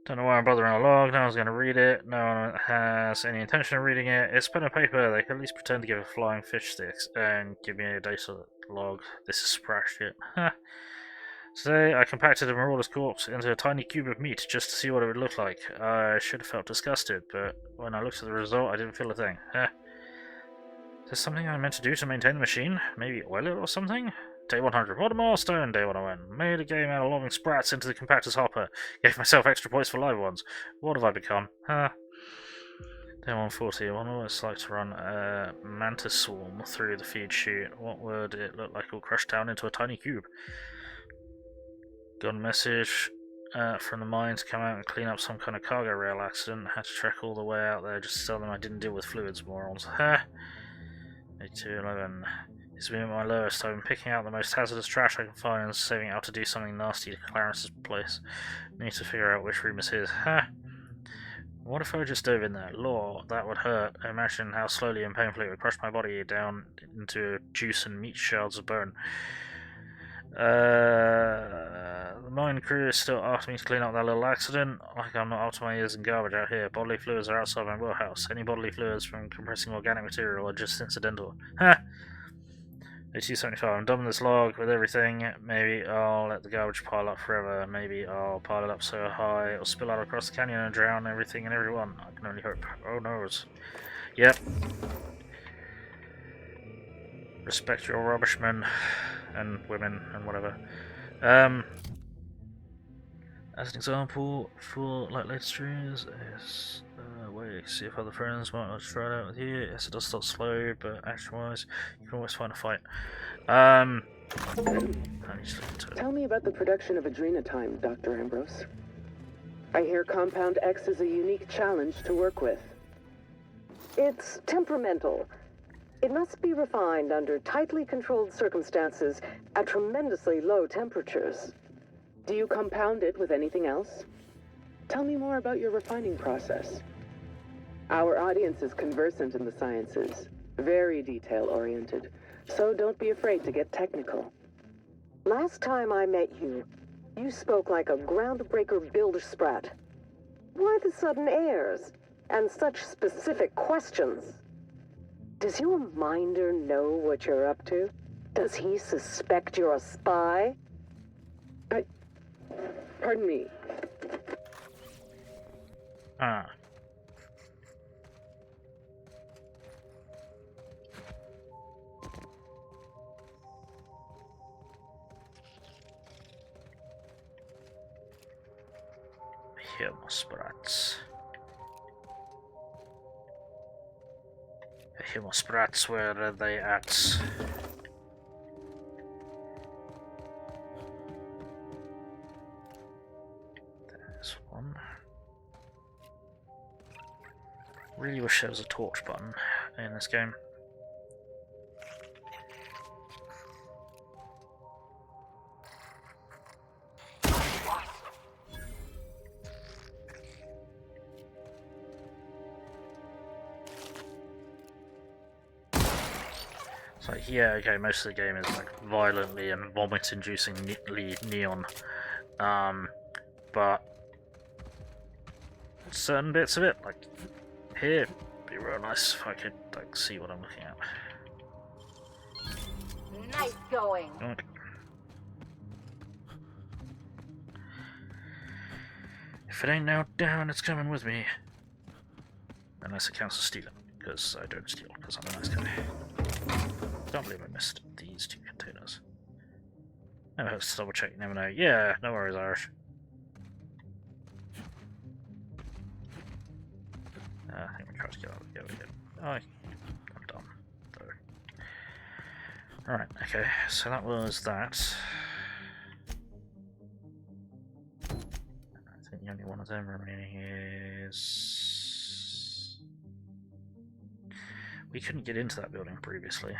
Don't know why I'm bothering a log. No one's going to read it. No one has any intention of reading it. It's pen and paper. They can at least pretend to give a flying fish sticks and give me a data log. This is sprat shit. Today, I compacted a Marauders corpse into a tiny cube of meat just to see what it would look like. I should have felt disgusted, but when I looked at the result, I didn't feel a thing. Is there something I'm meant to do to maintain the machine? Maybe oil it or something? Day 100. What a milestone! Day 101. Made a game out of lobbing sprats into the compactor's hopper. Gave myself extra points for live ones. What have I become? Day 140. I wonder what it's like to run a mantis swarm through the feed chute. What would it look like all crushed down into a tiny cube? Got a message from the mine to come out and clean up some kind of cargo rail accident. Had to trek all the way out there just to tell them I didn't deal with fluids, morons. 8211. It's been at my lowest. I've been picking out the most hazardous trash I can find and saving it out to do something nasty to Clarence's place. Need to figure out which room is his. What if I just dove in there? Lord, that would hurt. Imagine how slowly and painfully it would crush my body down into juice and meat shards of bone. The mine crew is still after me to clean up that little accident. Like I'm not up to my ears in garbage out here. Bodily fluids are outside my warehouse. Any bodily fluids from compressing organic material are just incidental. 8275. I'm done with this log, with everything. Maybe I'll let the garbage pile up forever. Maybe I'll pile it up so high it'll spill out across the canyon and drown everything and everyone. I can only hope. Oh noes. Yep. Respect your rubbishmen and women and whatever. As an example, for like later streams, wait, see if other friends might want to try it out with you. Yes, it does start slow, but action-wise, you can always find a fight. I need to look into it. Tell me about the production of adrenotime, Dr. Ambrose. I hear Compound X is a unique challenge to work with. It's temperamental. It must be refined under tightly controlled circumstances at tremendously low temperatures. Do you compound it with anything else? Tell me more about your refining process. Our audience is conversant in the sciences, very detail-oriented, so don't be afraid to get technical. Last time I met you, you spoke like a groundbreaker builder sprat. Why the sudden airs, and such specific questions? Does your minder know what you're up to? Does he suspect you're a spy? Pardon me. Hemosprats. Hemosprats, where are they at? There's one. Really wish there was a torch button in this game. It's like, yeah, okay, most of the game is like violently and vomit-inducingly neon, but certain bits of it, like here, it'd be real nice if I could like see what I'm looking at. Nice going. Yoink. If it ain't now down, it's coming with me. Unless it counts as stealing, because I don't steal, because I'm a nice guy. Don't believe I missed these 2 containers. No, let's double check, you never know. Yeah, no worries, Irish. I think we tried to get out of the go again. Oh, I'm done. Alright, okay, so that was that. I think the only one of them remaining is... We couldn't get into that building previously.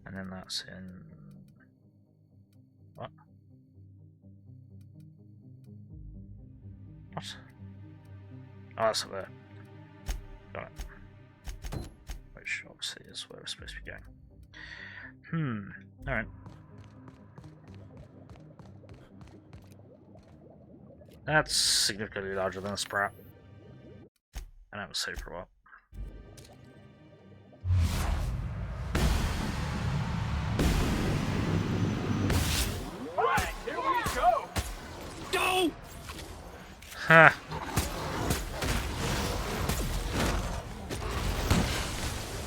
And then that's in... What? What? Oh, that's up there. Got it. Which obviously is where we're supposed to be going. Alright. That's significantly larger than a Sprat. And that was safe for a while. Alright, here we go! Go! Ha!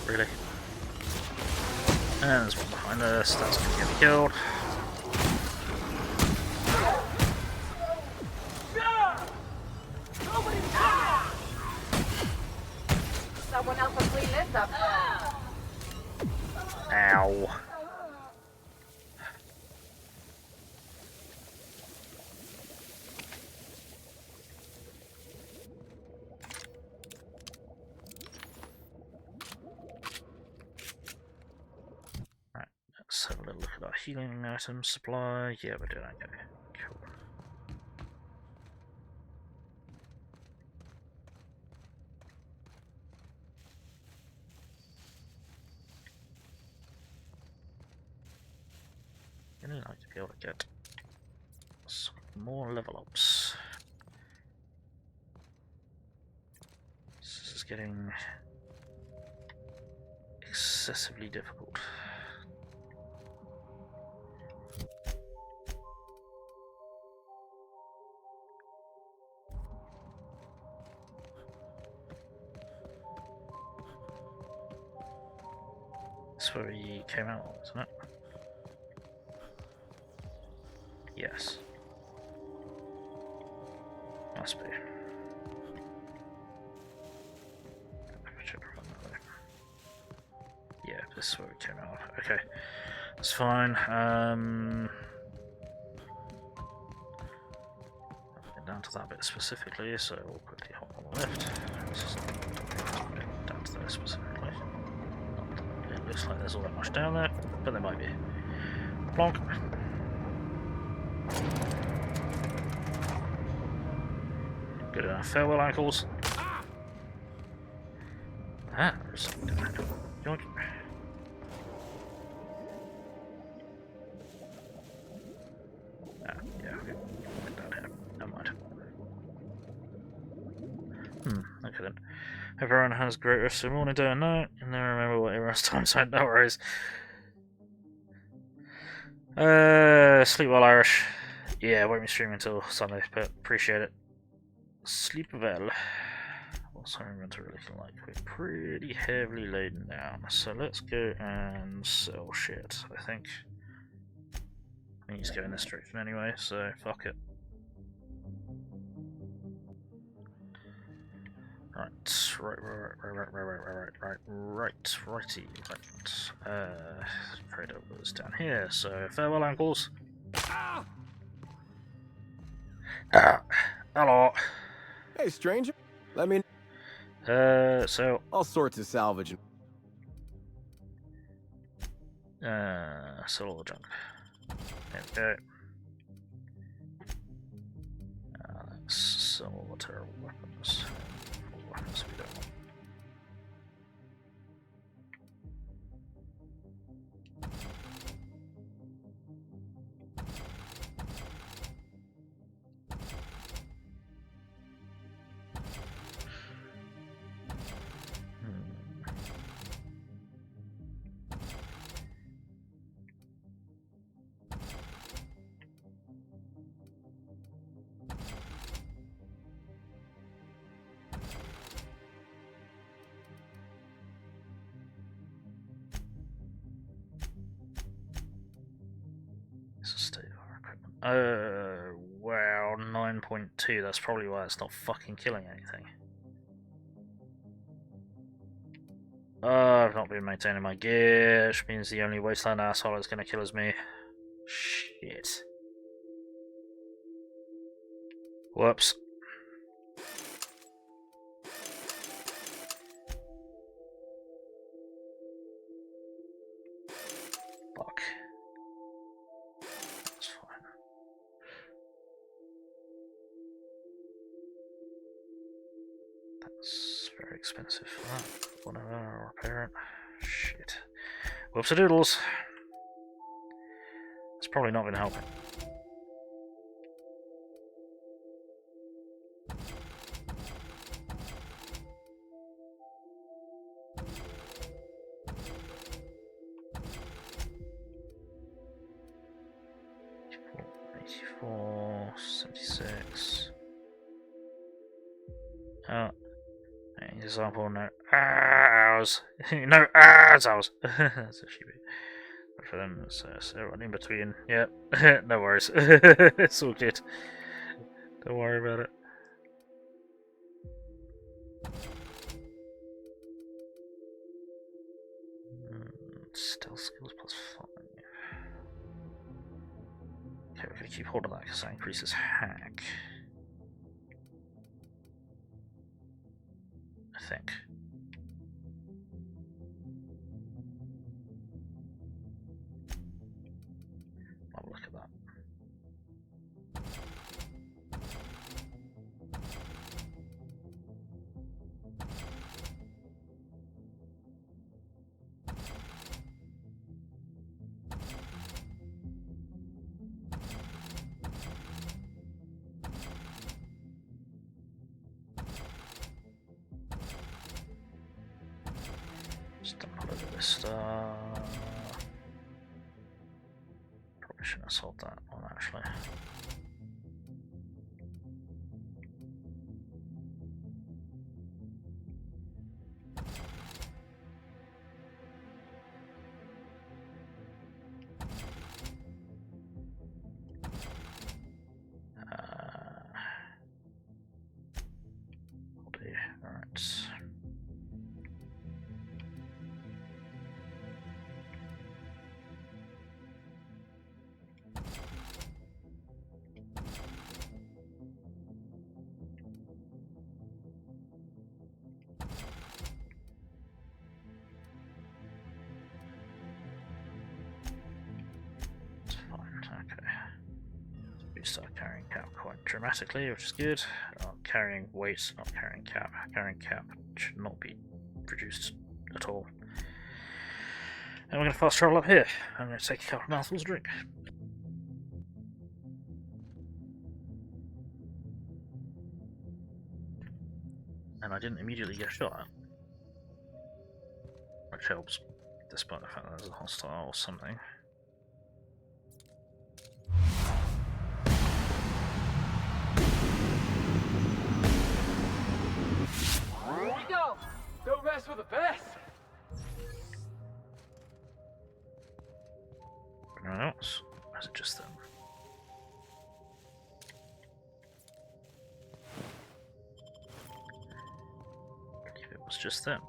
Really? And there's one behind us, that's gonna get me killed. Someone else will clean this up. Ow. Right, let's have a little look at our healing item supply. Yeah, we're doing okay. Cool. Really like to be able to get some more level ups. This is getting excessively difficult. That's where he came out, isn't it? Yes. Must be. Yeah, this is where it came out. Okay. That's fine. I'll get down to that bit specifically, so we'll quickly hop on the left. This is down to there specifically. It looks like there's all that much down there, but there might be. Plonk. Good enough. Farewell, ankles. Ah, there's something down here. Yoink. Ah, yeah, okay. Get down here. Never mind. Okay then. Everyone has great rest of the morning, day and night, and then remember what everyone's time zone. No worries. Sleep well, Irish. Yeah, won't be streaming until Sunday, but appreciate it. Sleep well. What's our inventory looking like? We're pretty heavily laden down, so let's go and sell shit, I think. I think he's going this direction anyway, so fuck it. Righty. Trader was down here, so farewell, ankles. Hello. Hey, stranger. Let me. So All sorts of salvage. sell all the junk. There we go. Let's sell all the terrible weapons. What weapons we don't want. This is state of our equipment. Oh, wow, 9.2. That's probably why it's not fucking killing anything. I've not been maintaining my gear, which means the only wasteland asshole that's gonna kill is me. Shit. Whoops. Fuck. That's fine. That's very expensive for that. Whatever, I'll repair it. Shit. Whoops-a-doodles. It's probably not been helping. $84, $76. Oh. Example, no hours. No hours. That's a sheep. For them, so in between. Yep. No worries. It's all good. Don't worry about it. Stealth skills +5. Okay, we're gonna keep hold of that because that increases hack. I think. Have a look at that. Just dump a load of this stuff. Probably shouldn't have sold that one actually. Alright. It's fine, okay. We start carrying cap quite dramatically, which is good. Carrying weight, not carrying cap. Carrying cap should not be reduced at all. And we're going to fast travel up here. I'm going to take a couple of mouthfuls of drink. And I didn't immediately get shot at. Which helps, despite the fact that there's a hostile or something. Here we go! Don't mess with the best! Anyone else? Or is it just them? I believe it was just them.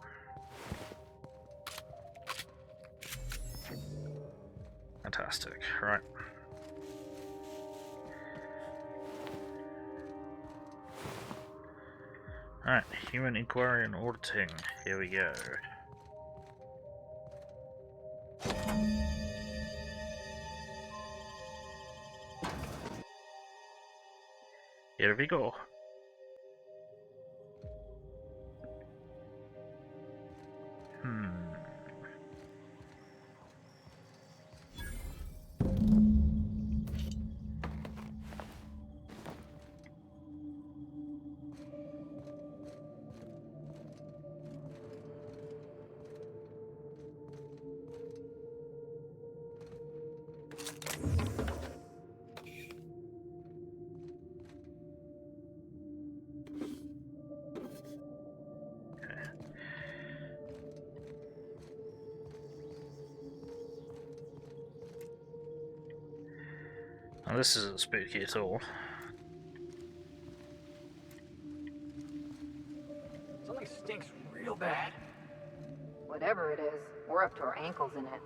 Fantastic, right. Alright, human inquiry and auditing. Here we go. Here we go. Now, this isn't spooky at all. Something stinks real bad. Whatever it is, we're up to our ankles in it.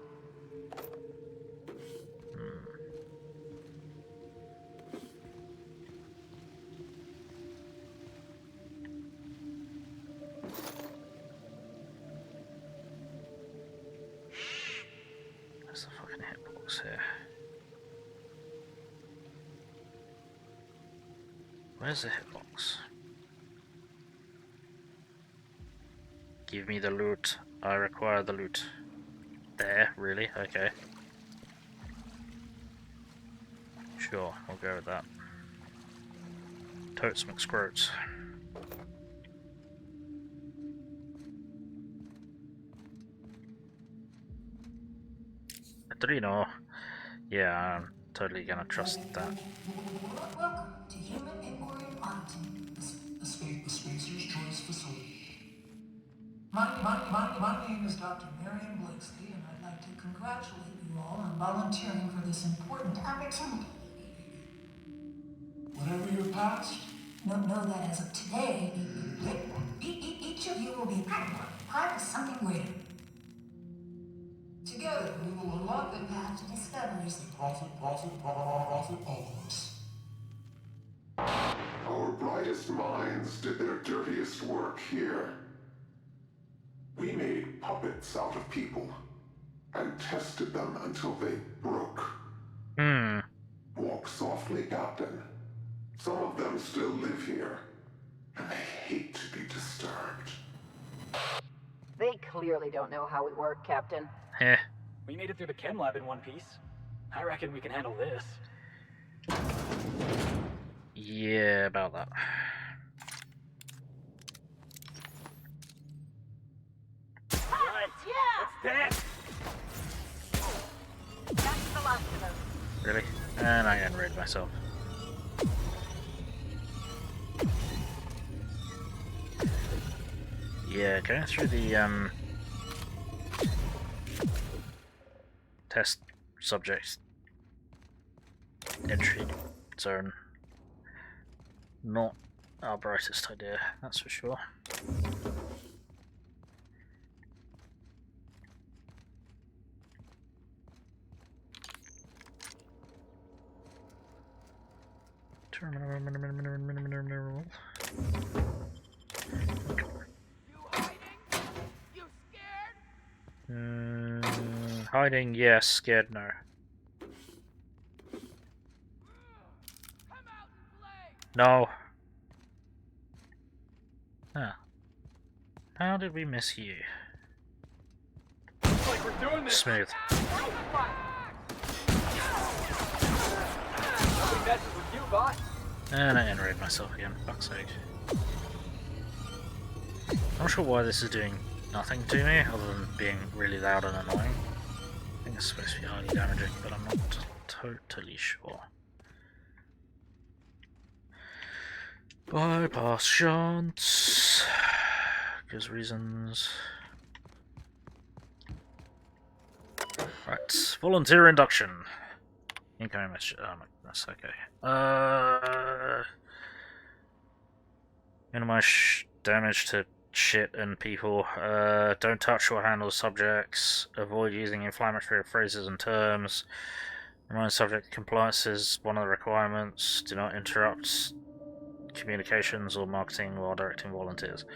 There's the fucking hitbox here. Where's the hitbox? Give me the loot. I require the loot. There, really? Okay. Sure, I'll go with that. Totes McScroats. Adreno. Yeah, I'm totally gonna trust that. Welcome to Human Emporium Auditing, a Spacer's Choice facility. My name is Dr. Marion Blakeslee, and I'd like to congratulate you all on volunteering for this important opportunity. Whatever your past, know that as of today, each of you will be part of something greater. Together, we will unlock the path to discoveries and profit always. Our brightest minds did their dirtiest work here. We made puppets out of people and tested them until they broke. Walk softly, Captain. Some of them still live here, and they hate to be disturbed. They clearly don't know how we work, Captain. Heh. We made it through the chem lab in one piece. I reckon we can handle this. Yeah, about that. What's that? That's the last of them. Really? And I can rid myself. Yeah, going through the test subject entry zone. Not our brightest idea, that's for sure. Terminal. Hiding, yes. Scared, no. No. Huh. How did we miss you? Looks like we're doing this. Smooth. Nobody messes with you, boss. And I enraged myself again. Fuck's sake. I'm not sure why this is doing nothing to me, other than being really loud and annoying. I think it's supposed to be highly damaging, but I'm not totally sure. Bypass shunts. Because reasons. Right, volunteer induction. Incoming message. Oh, no, that's okay. Minimize damage to shit and people. Don't touch or handle subjects. Avoid using inflammatory phrases and terms. Remind subject compliance is one of the requirements. Do not interrupt communications or marketing while directing volunteers.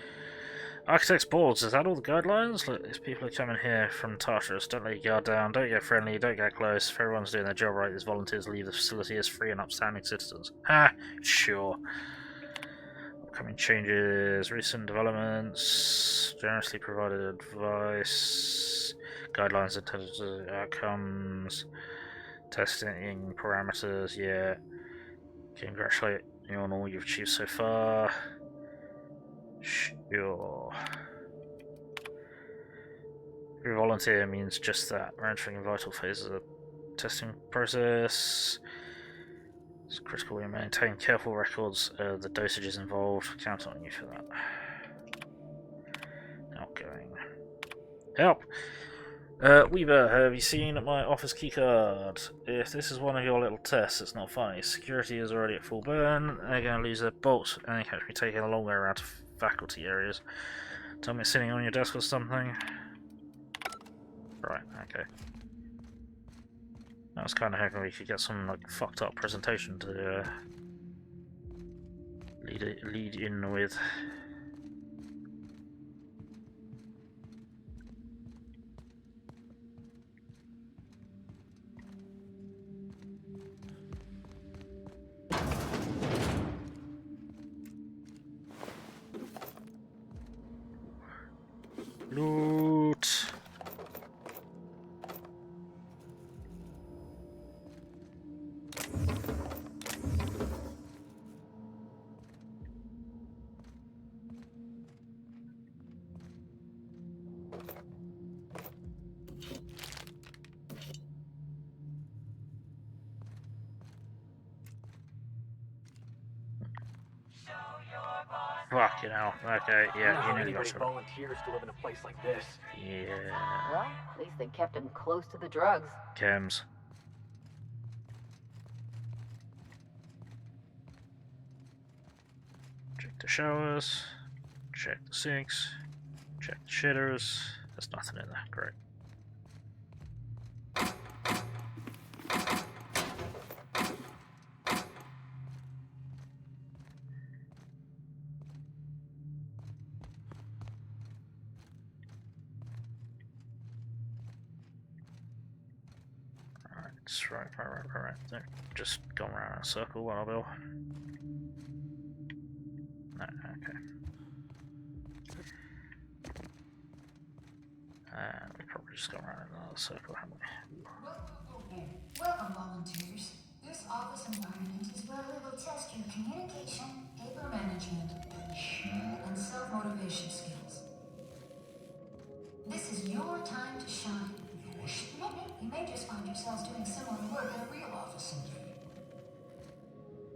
Architects boards, is that all the guidelines? Look, these people are coming here from Tartarus. Don't let your guard down, don't get friendly, don't get close. If everyone's doing their job right, these volunteers leave the facility as free and upstanding citizens. Ha! Sure. Upcoming changes, recent developments, generously provided advice, guidelines intended to outcomes, testing parameters, yeah. Congratulate you on all you've achieved so far. Sure. Every volunteer means just that. We're entering a vital phase of the testing process. It's critical we maintain careful records of the dosages involved. Count on you for that. Outgoing. Help! Weaver, have you seen my office keycard? If this is one of your little tests, it's not funny. Security is already at full burn. They're going to lose their bolts and they catch me taking a long way around to faculty areas. Tell me it's sitting on your desk or something. Right, okay. I was kind of hoping we could get some like fucked up presentation to lead in with. Loot. Fuck, you know. Okay, yeah, you nearly got some. Volunteers to live in a place like this. Yeah. Well, at least they kept him close to the drugs. Chems. Check the showers. Check the sinks. Check the shitters. There's nothing in there. Great. Right. Don't just go around in a circle while I will. No, okay. We probably just go around in another circle, haven't we? Welcome, volunteers. This office environment is where we will test your communication, paper management, and self-motivation skills. This is your time to shine. You may just find yourselves doing similar work in a real office someday.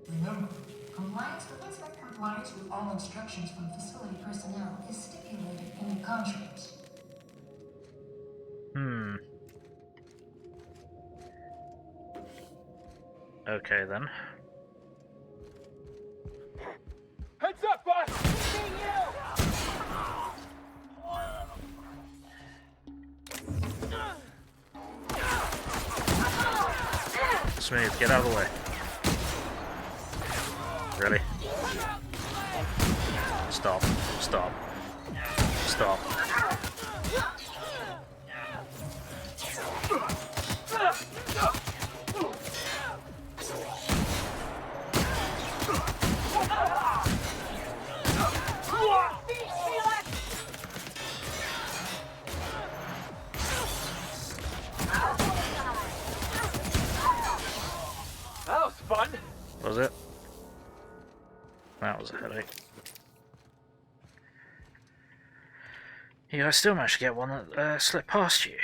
Remember, compliance with all instructions from facility personnel is stipulated in your contracts. Okay then. Heads up, boss! Smooth, get out of the way. Really? Stop. Stop. Stop. That was fun. Was it? That was a headache. Yeah, I still managed to get one that slipped past you.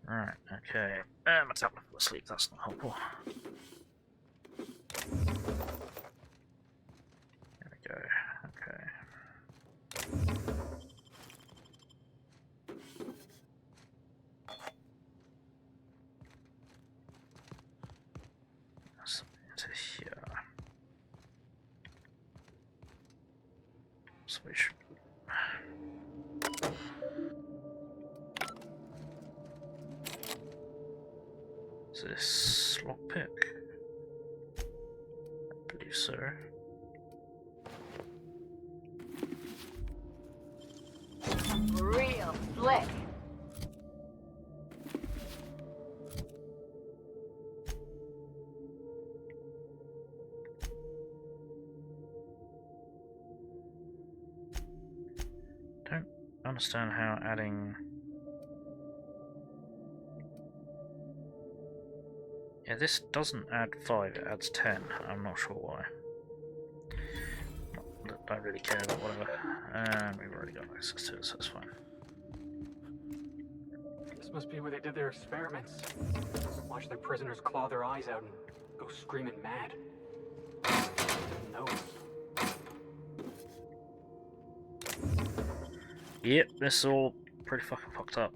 Right, okay. My tablet fell asleep, that's not helpful. There we go, okay. That's into here. Switch. Is this lockpick? I believe so. Real slick. Don't understand how adding. Yeah, this doesn't add 5, it adds 10. I'm not sure why. Don't really care, but whatever. And we've already got access to it, so it's fine. This must be where they did their experiments. Watch their prisoners claw their eyes out and go screaming mad. Nose. Yep, this is all pretty fucking fucked up.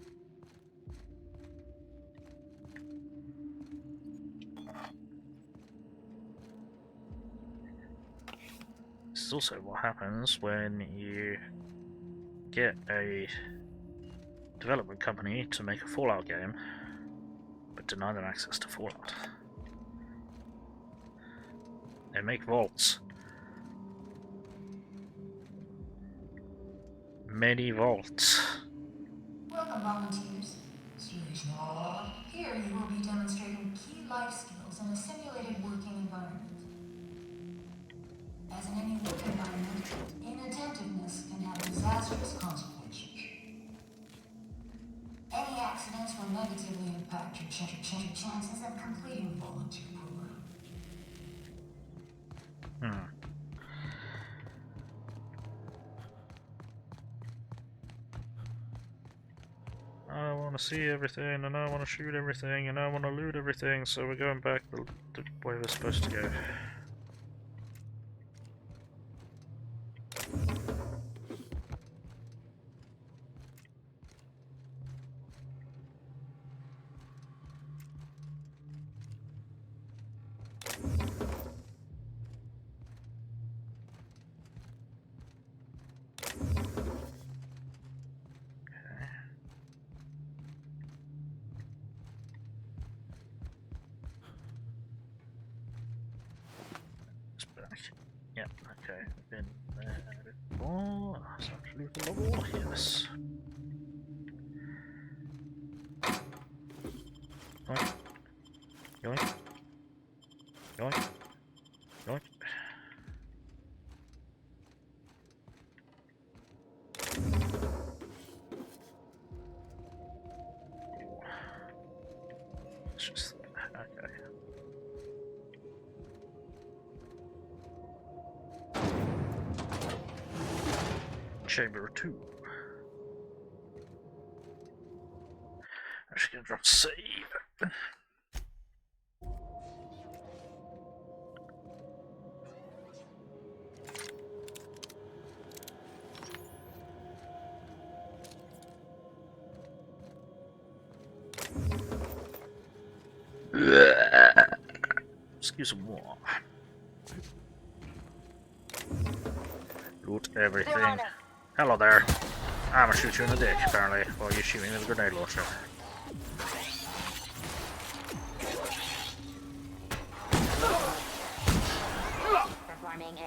This is also what happens when you get a development company to make a Fallout game, but deny them access to Fallout. They make vaults. Many vaults. Welcome, volunteers. Here you will be demonstrating key life skills in a simulated working environment. As in any work environment, inattentiveness can have disastrous consequences. Any accidents will negatively impact your chances of completing the volunteer program. I want to see everything, and I want to shoot everything, and I want to loot everything, so we're going back the way we're supposed to go. Yep, okay, been there before. So loot the level, yes. Yoink. Yoink. Yoink. Yoink. It's just okay. Chamber 2. I'm just gonna drop save. Excuse me. Loot everything. Hello there. I'm gonna shoot you in the dick, apparently, while you shoot me with a grenade launcher. Performing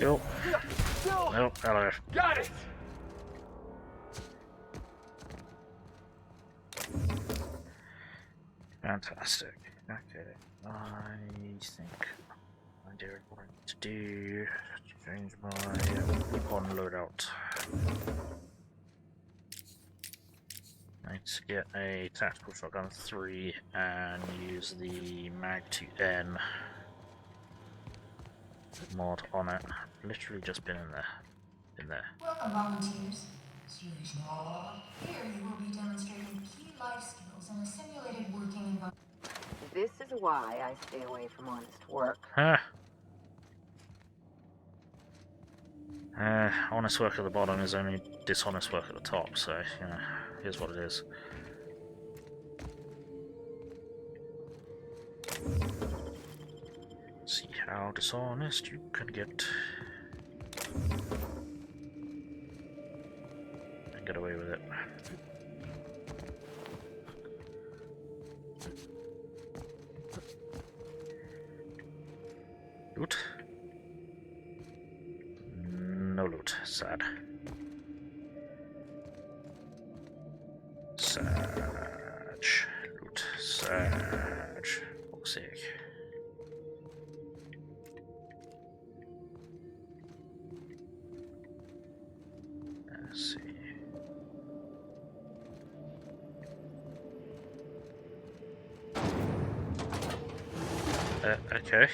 Yo. Nope, hello. Got it! Fantastic. Okay. I think I do what I need to do. Change my weapon loadout. I need to get a tactical shotgun 3 and use the Mag 2N mod on it. Literally just been in there. Welcome, volunteers. Here you will be demonstrating key life skills in a simulated working environment. This is why I stay away from honest work. Honest work at the bottom is only dishonest work at the top, so, you know, here's what it is. See how dishonest you can get. And get away with it. Loot? No loot. Sad. Sag. Loot. Sag. Fuck's sake. Let's see. Okay.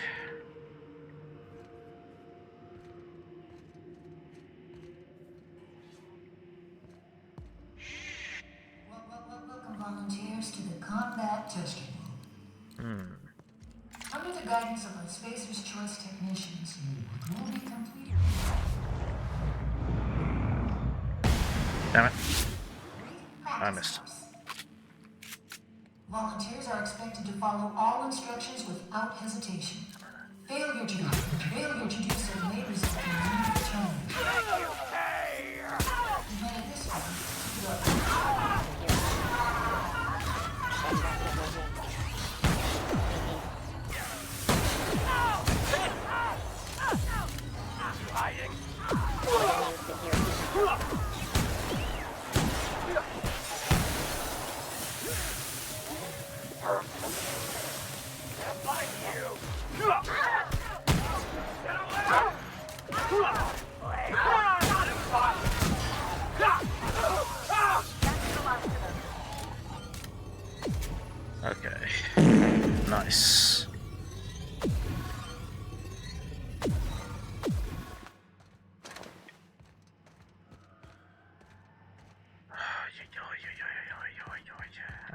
Welcome, volunteers. volunteers to the combat tester room. Under the guidance of our Spacer's Choice technicians, you will be completed. Damn it. I missed. Volunteers are expected to follow all instructions without hesitation. Failure to do so may result in immediate termination. You made this one. Okay. Nice.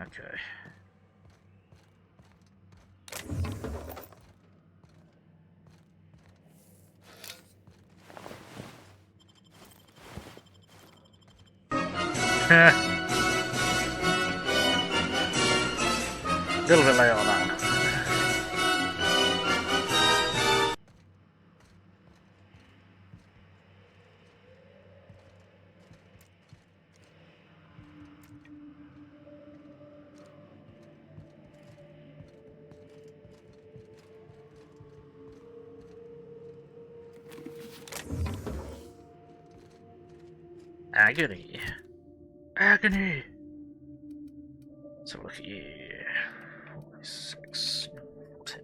Okay. A little bit late on that one. Agony. Agony! Let's have a look at you. 46. 10.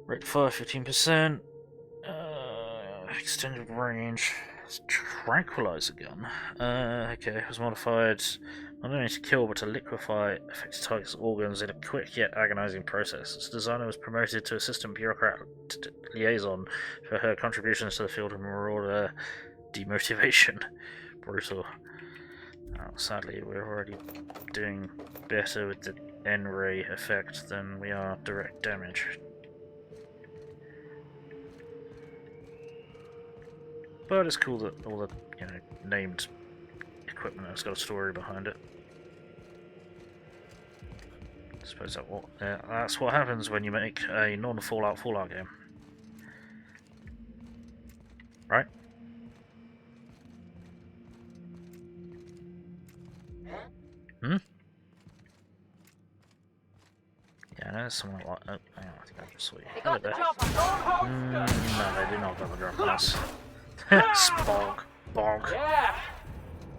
Rate 5, 15%. Extended range. Tranquilizer gun. Okay, it was modified not only to kill but to liquefy affected targets' organs in a quick yet agonizing process. Its designer was promoted to assistant bureaucrat liaison for her contributions to the field of marauder demotivation. Brutal. Oh, sadly, we're already doing better with the N-ray effect than we are direct damage. But it's cool that all the, named equipment has got a story behind it. I suppose that's what happens when you make a non-Fallout game. Right? Hmm? Yeah, I know someone like... Oh, hang on, I think I just saw you. They got the job on. No, they did not got the drop on us. Spog. Bog. Yeah!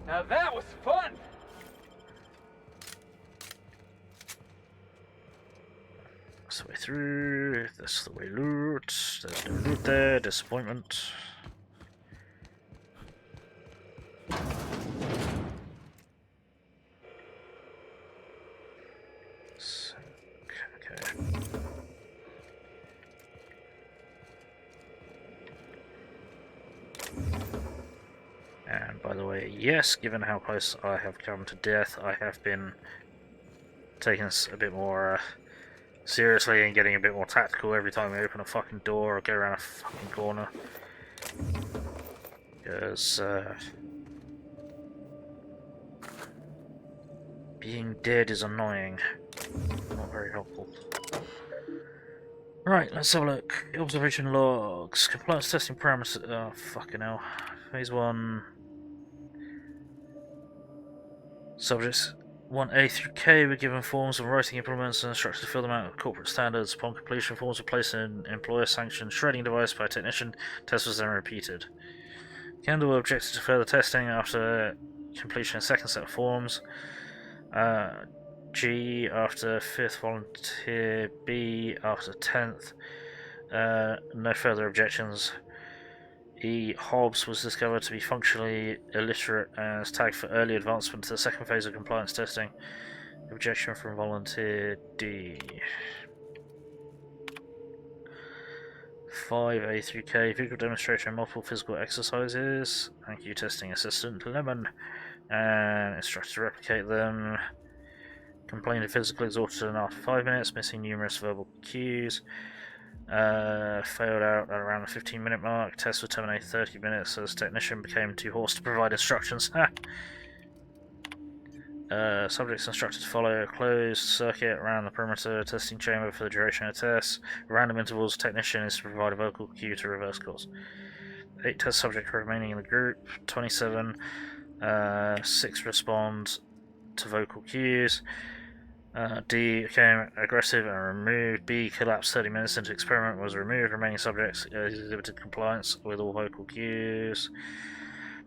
Now that was fun! That's the way through. That's the way loot. There's no loot there. Disappointment. Okay. And by the way, yes, given how close I have come to death, I have been taking this a bit more seriously and getting a bit more tactical every time I open a fucking door or go around a fucking corner. Because being dead is annoying. Not very helpful. Right, let's have a look. Observation logs. Compliance testing parameters. Oh, fucking hell. Phase 1. Subjects 1A through K were given forms of writing implements and instructed to fill them out with corporate standards. Upon completion, forms were placed in an employer-sanctioned shredding device by a technician. Test was then repeated. Kendall objected to further testing after completion of second set of forms. G after 5th volunteer, B after 10th. No further objections. E. Hobbs was discovered to be functionally illiterate and is tagged for early advancement to the second phase of compliance testing. Objection from volunteer D. 5A through K, vehicle demonstration and multiple physical exercises. Thank you, testing assistant Lemon. And instructed to replicate them. Complained of physical exhaustion after 5 minutes, missing numerous verbal cues. Failed out at around the 15-minute mark. Test was terminated 30 minutes as technician became too hoarse to provide instructions. Subjects instructed to follow a closed circuit around the perimeter testing chamber for the duration of tests. Random intervals, technician is to provide a vocal cue to reverse course. 8 test subjects remaining in the group. 27. 6 respond to vocal cues. D became aggressive and removed. B collapsed 30 minutes into experiment, was removed. Remaining subjects exhibited compliance with all vocal cues.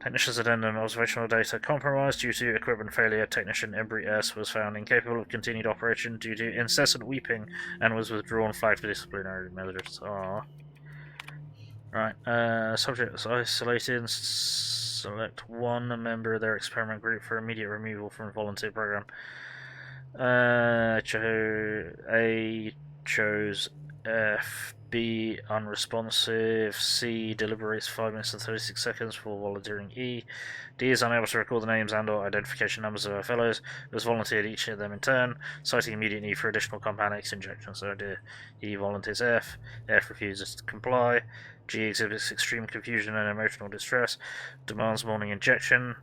Technician's addendum: observational data compromised due to equipment failure. Technician Embry S was found incapable of continued operation due to incessant weeping and was withdrawn, flagged for disciplinary measures. Right, subject was isolated. Select one member of their experiment group for immediate removal from volunteer program. A chose F. B unresponsive. C deliberates 5 minutes and 36 seconds before volunteering. E. D is unable to recall the names and/or identification numbers of our fellows. Has volunteered each of them in turn, citing immediate need for additional compound X injections. So E volunteers F. F refuses to comply. G exhibits extreme confusion and emotional distress. Demands morning injection.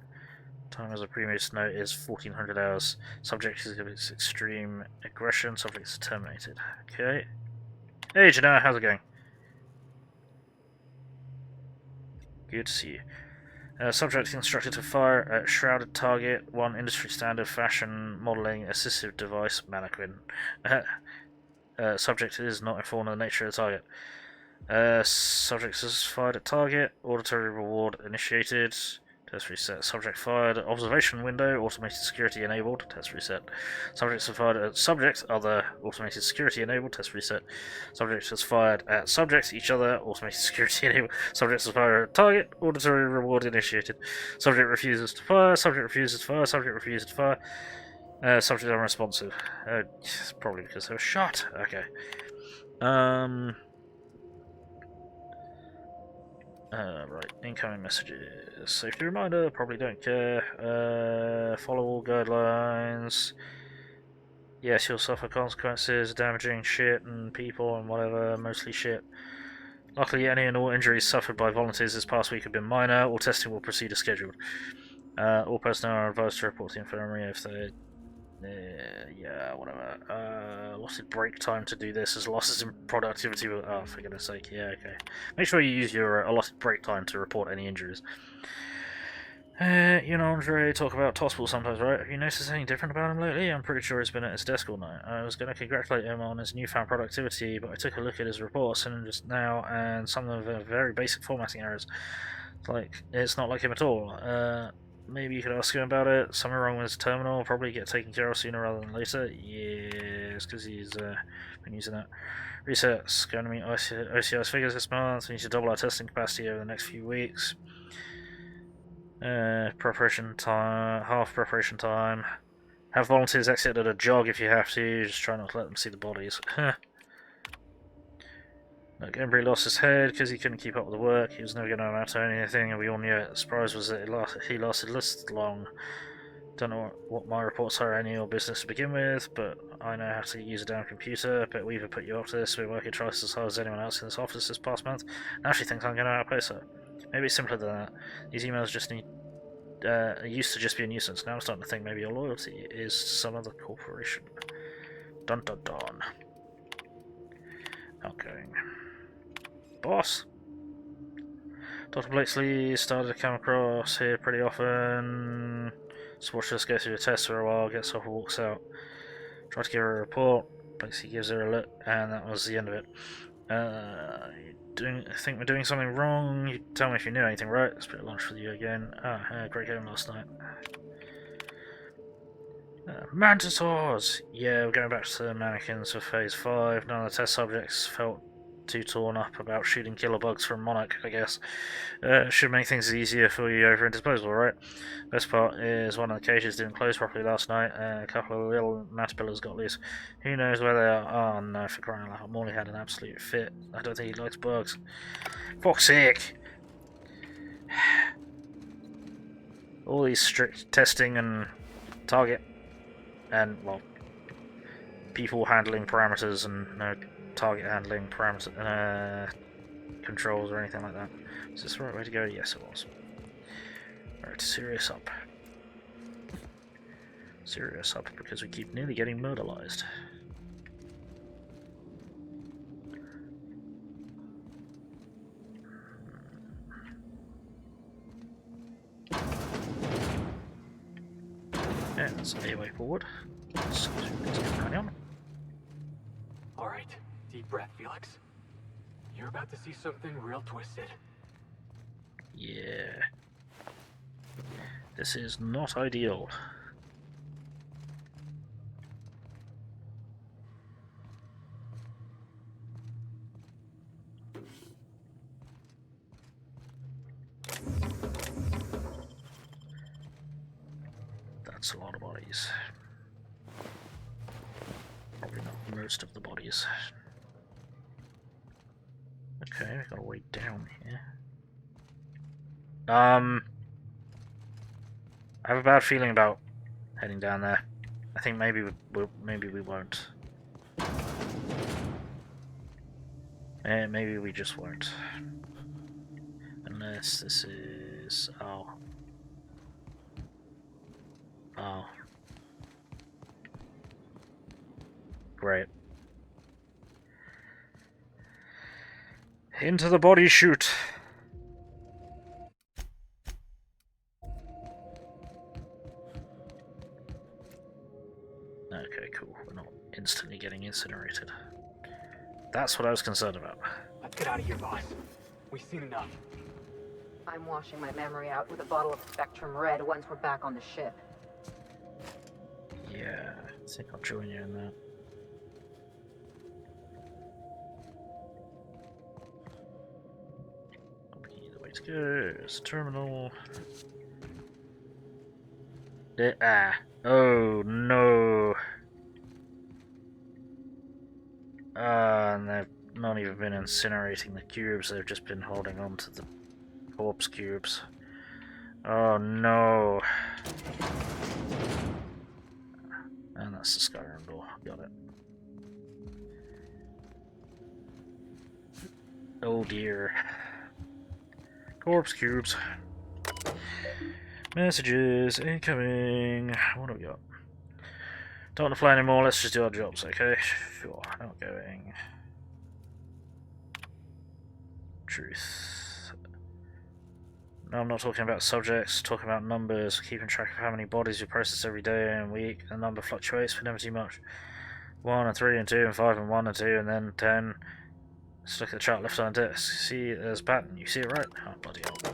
Time as a previous note is 1400 hours. Subject exhibits extreme aggression. Subject is terminated. Okay. Hey Janelle, how's it going? Good to see you. Subject instructed to fire at shrouded target. 1 industry standard fashion modeling assistive device mannequin. Subject is not informed of the nature of the target. Subject is fired at target. Auditory reward initiated. Test reset. Subject fired at observation window. Automated security enabled. Test reset. Subjects are fired at subjects. Other. Automated security enabled. Test reset. Subject is fired at subjects. Each other. Automated security enabled. Subjects are fired at target. Auditory reward initiated. Subject refuses to fire. Subject refuses to fire. Subject refuses to fire. Subject unresponsive. Probably because they were shot. Okay. Right, incoming messages. Safety reminder, probably don't care. Follow all guidelines. Yes, you'll suffer consequences, damaging shit and people and whatever, mostly shit. Luckily, any and all injuries suffered by volunteers this past week have been minor. All testing will proceed as scheduled. All personnel are advised to report to the infirmary if they... yeah, whatever. Lost break time to do this as losses in productivity. Oh, for goodness sake, yeah, okay. Make sure you use your allotted break time to report any injuries. You and Andre talk about Tosspool sometimes, right? Have you noticed anything different about him lately? I'm pretty sure he's been at his desk all night. I was going to congratulate him on his newfound productivity, but I took a look at his reports and just now, and some of them are very basic formatting errors. It's not like him at all. Maybe you could ask him about it. Something wrong with his terminal. Probably get taken care of sooner rather than later. Yes, because he's been using that. Resets. Going to meet OCI's figures this month. We need to double our testing capacity over the next few weeks. Preparation time. Half preparation time. Have volunteers exit at a jog if you have to. Just try not to let them see the bodies. Look, Embry lost his head because he couldn't keep up with the work. He was never going to amount to anything, and we all knew it. The surprise was that he lasted this long. Don't know what my reports are any of your business to begin with, but I know how to use a damn computer. Bet Weaver put you up to this. We're working twice as hard as anyone else in this office this past month. Now she thinks I'm going to outpace her. Maybe it's simpler than that. These emails just used to just be a nuisance. Now I'm starting to think maybe your loyalty is some other corporation. Dun dun dun. Okay. Boss. Dr. Blakesley started to come across here pretty often. Just watched us go through the test for a while, gets off and walks out. Tried to give her a report. Blakesley gives her a look, and that was the end of it. Think we're doing something wrong? You tell me if you knew anything, right? It's a bit of lunch with you again. Great game last night. Mantisaurs! Yeah, we're going back to the mannequins for phase 5. None of the test subjects felt too torn up about shooting killer bugs from Monarch, I guess. Should make things easier for you over in disposal, right? Best part is one of the cages didn't close properly last night, and a couple of little caterpillars got loose. Who knows where they are? Oh no, for crying out loud. Morley had an absolute fit. I don't think he likes bugs. Fuck's sake! All these strict testing and target and, well, people handling parameters and no target handling parameter controls or anything like that. Is this the right way to go? Yes, it was. Alright, serious up. Serious up, because we keep nearly getting murderized. And it's a way forward. Alright, deep breath, Felix. You're about to see something real twisted. Yeah. This is not ideal. That's a lot of bodies. Probably not most of the bodies. Okay, we got a way down here. I have a bad feeling about heading down there. I think maybe we won't. Maybe we just won't. Unless this is... oh. Oh. Great. Into the body chute. Okay, cool. We're not instantly getting incinerated. That's what I was concerned about. Let's get out of here, boss. We've seen enough. I'm washing my memory out with a bottle of Spectrum Red once we're back on the ship. Yeah, I think I'll join you in that. The way to go is terminal. Oh no. And they've not even been incinerating the cubes, they've just been holding on to the corpse cubes. Oh no. And that's the Skyrim door. Got it. Oh dear. Corpse cubes. Messages incoming. What have we got? Don't want to fly anymore, let's just do our jobs, okay? Sure, outgoing. Truth. No, I'm not talking about subjects, talking about numbers, keeping track of how many bodies we process every day and week. The number fluctuates, but never too much. 1 and 3 and 2 and 5 and 1 and 2 and then 10. Let's look at the chart left on the desk. See, there's a pattern. You see it right? Oh, bloody hell.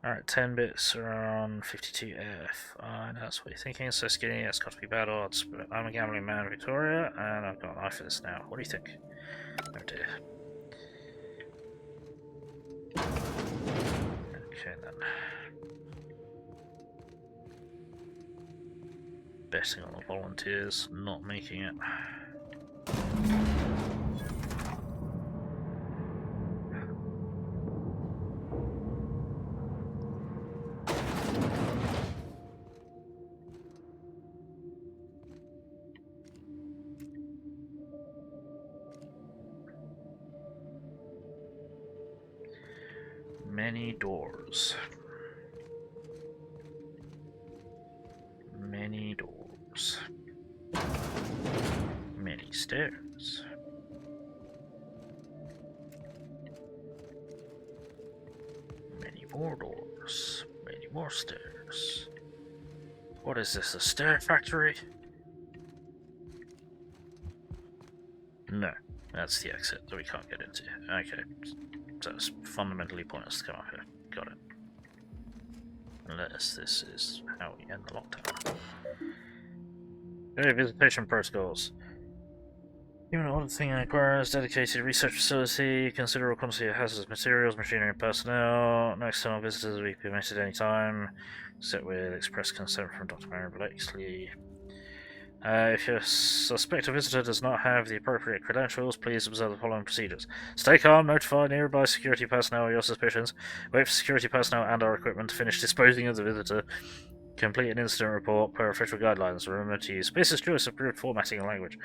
Alright, 10 bits are on 52F. I know that's what you're thinking. So skinny, it's got to be bad odds. But I'm a gambling man, Victoria, and I've got an eye for this now. What do you think? Oh dear. Okay then. Betting on the volunteers not making it. Many doors. Many doors. Many stairs. Many more doors. Many more stairs. What is this, a stair factory? No, that's the exit that we can't get into. Okay. So it's fundamentally pointless to come up here. Got it. Unless this is how we end the lockdown. Okay, visitation protocols. Even an odd thing requires dedicated research facility, considerable quantity of hazardous materials, machinery and personnel. No external visitors will be permitted any time, except with express consent from Dr. Mary Blakesley. If your suspected visitor does not have the appropriate credentials, please observe the following procedures. Stay calm, notify nearby security personnel of your suspicions, wait for security personnel and our equipment to finish disposing of the visitor, complete an incident report per official guidelines. Remember to use Space's choice of approved formatting and language.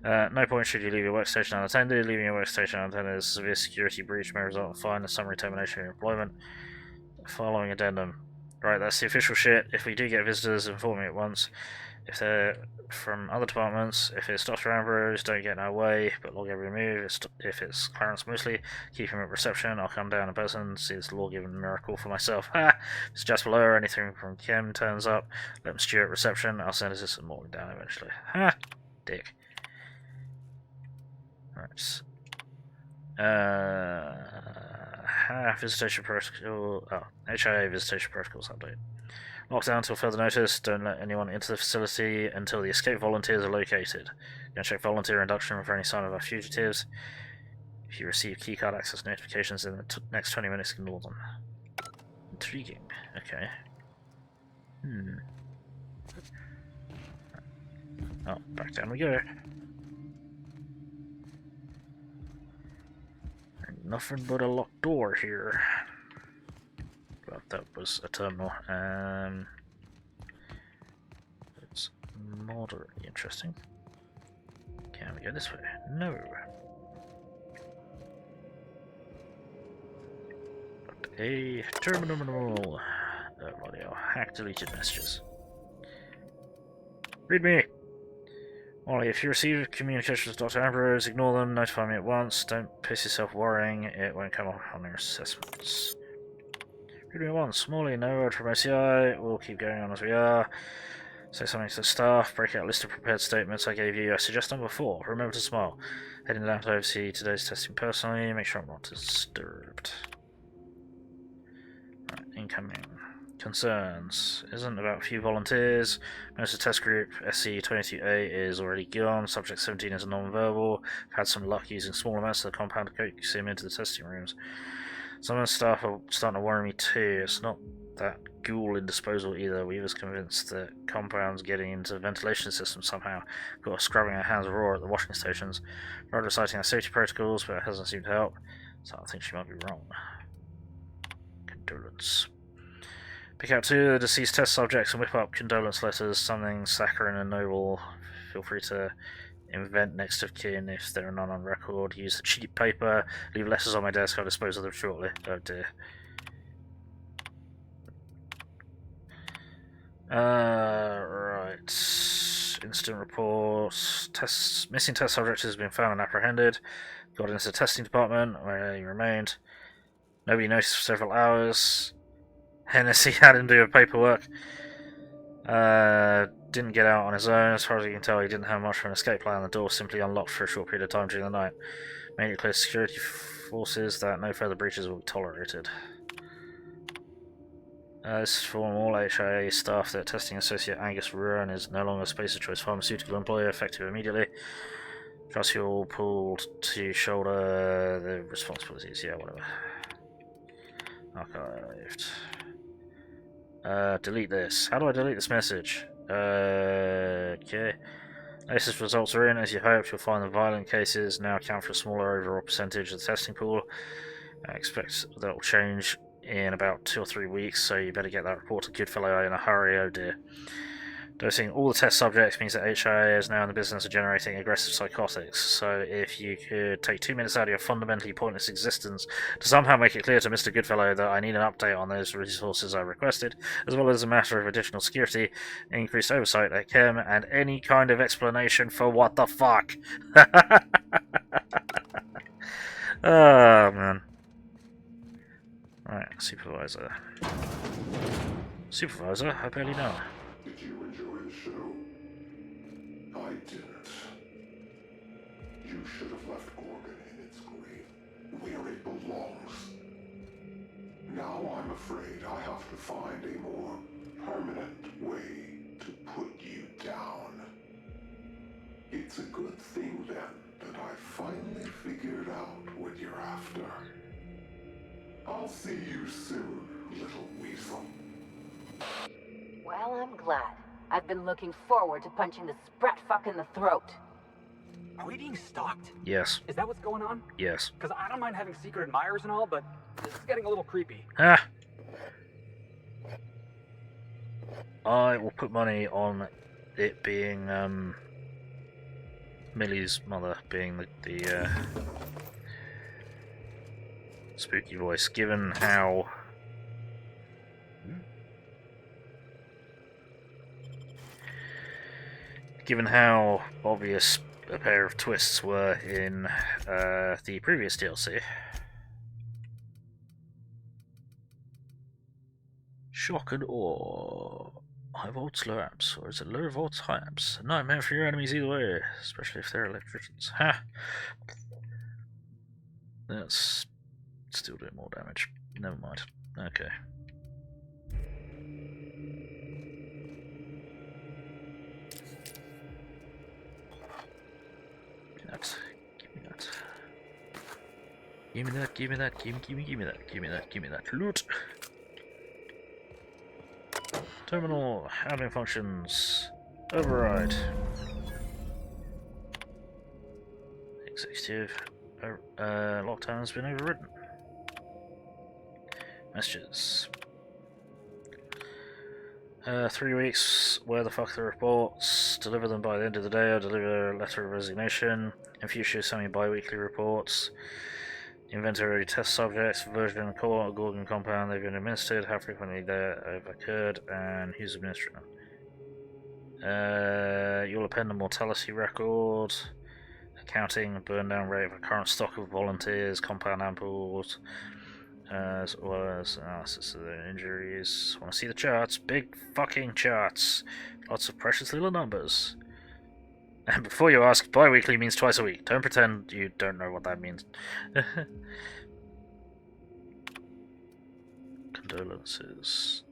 No point should you leave your workstation unattended. Leaving your workstation unattended is a severe security breach, may result in fine and summary termination of your employment. Following addendum. Right, that's the official shit. If we do get visitors, inform me at once. If they're from other departments, if it's Dr. Ambrose, don't get in our way, but log every move. If it's Clarence mostly, keep him at reception. I'll come down in person, see this law-given miracle for myself. Ha! If it's just below or anything from Kim turns up, let him stew at reception. I'll send assistant Morgan down eventually. Ha! Dick. Right. Visitation protocol. Oh, HIA visitation protocols update. Lockdown until further notice. Don't let anyone into the facility until the escape volunteers are located. Gonna check volunteer induction for any sign of our fugitives. If you receive keycard access notifications in the next 20 minutes, ignore them. Intriguing. Okay. Oh, back down we go. Nothing but a locked door here. Well, that was a terminal. It's moderately interesting. Can we go this way? No. But a terminal. Oh, bloody hell. Hack deleted messages. Read me! Ollie, if you receive communications with Dr. Ambrose, ignore them, notify me at once. Don't piss yourself worrying, it won't come up on your assessments. Read me once. Smalley, no word from OCI. We'll keep going on as we are. Say something to the staff. Break out a list of prepared statements I gave you. I suggest number 4. Remember to smile. Heading down to oversee today's testing personally. Make sure I'm not disturbed. Right, incoming. Concerns. Isn't about a few volunteers. Most of the test group, SC-22A, is already gone. Subject 17 is non-verbal. Had some luck using small amounts of the compound to coax him into the testing rooms. Some of the staff are starting to worry me too. It's not that ghoul in disposal either. Weaver's convinced that compound's getting into the ventilation system somehow. Got us scrubbing our hands raw at the washing stations. Tried reciting our safety protocols, but it hasn't seemed to help. So I think she might be wrong. Condolence. Pick out 2 of the deceased test subjects and whip up condolence letters, something saccharine and noble. Feel free to invent next of kin if there are none on record. Use the cheap paper. Leave letters on my desk. I'll dispose of them shortly. Oh dear. Right. Incident reports. Missing test subject has been found and apprehended. Got into the testing department where he remained. Nobody noticed for several hours. Hennessy had him do a paperwork. Didn't get out on his own. As far as you can tell, he didn't have much of an escape plan. The door simply unlocked for a short period of time during the night. Made it clear to security forces that no further breaches will be tolerated. This is from all HIA staff that testing associate Angus Ruan is no longer a Spacer Choice pharmaceutical employer, effective immediately. Trust you all pulled to shoulder the responsibilities. Yeah, whatever. Archived. Delete this. How do I delete this message? Okay. Latest results are in. As you hoped, you'll find the violent cases now account for a smaller overall percentage of the testing pool. I expect that will change in about 2 or 3 weeks, so you better get that report to Goodfellow in a hurry, oh dear. Dosing all the test subjects means that HIA is now in the business of generating aggressive psychotics, so if you could take 2 minutes out of your fundamentally pointless existence to somehow make it clear to Mr. Goodfellow that I need an update on those resources I requested, as well as a matter of additional security, increased oversight at Chem, and any kind of explanation for what the fuck. Oh, man. Right, supervisor. Supervisor? I barely know. Did you enjoy the show? I didn't. You should have left Gorgon in its grave, where it belongs. Now I'm afraid I have to find a more permanent way to put you down. It's a good thing, then, that I finally figured out what you're after. I'll see you soon, little weasel. Well, I'm glad. I've been looking forward to punching the sprat fuck in the throat. Are we being stalked? Yes. Is that what's going on? Yes. Because I don't mind having secret admirers and all, but this is getting a little creepy. Ah. I will put money on it being Millie's mother being the spooky voice, given how obvious a pair of twists were in the previous DLC. Shock and awe. High volts, low amps, or is it low volts, high amps? A nightmare for your enemies either way, especially if they're electricians. Ha! That's still doing more damage. Never mind. Okay. Give me that. Give me that. Give me that. Give me that. Give me that. Give me that. Loot. Terminal handling functions. Override. Executive. Lockdown has been overridden. Messages. 3 weeks. Where the fuck are the reports? Deliver them by the end of the day. I'll deliver a letter of resignation. In future, send me bi-weekly reports. Inventory test subjects, version, core, Gorgon compound, they've been administered, how frequently they have occurred, and who's administering them. You'll append a mortality record, accounting, burn down rate of a current stock of volunteers, compound ampoules, as well as analysis of their injuries. Want to see the charts? Big fucking charts. Lots of precious little numbers. And before you ask, bi-weekly means twice a week. Don't pretend you don't know what that means. Condolences.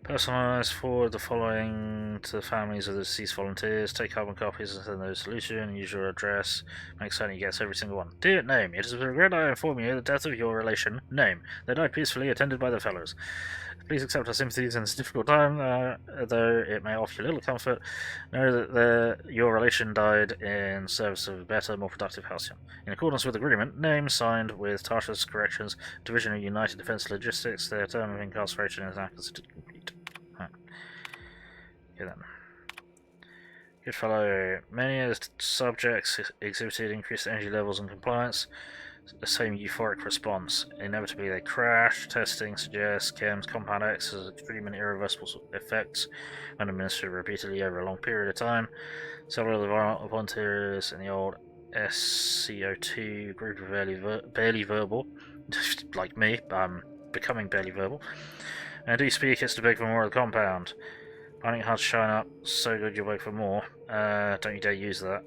Personalize forward the following to the families of the deceased volunteers. Take carbon copies and send those to solution. Use your address. Make certain he gets every single one. Dear name, it is with regret I inform you the death of your relation. Name. They died peacefully, attended by the fellows. Please accept our sympathies in this difficult time, though it may offer you little comfort. Know that your relation died in service of a better, more productive halcyon. In accordance with agreement, name signed with Tasha's Corrections, Division of United Defense Logistics, their term of incarceration is now considered complete. Huh. Okay then. Good fellow. Many of the subjects exhibited increased energy levels and compliance. The same euphoric response. Inevitably they crash. Testing suggests chems compound X has extreme and irreversible effects when administered repeatedly over a long period of time. Several of the volunteers in the old SCO2 group are barely verbal, like me, becoming barely verbal, and do speak. It's to beg for more of the compound. Finding it hard to shine up, so good you'll beg for more. Don't you dare use that.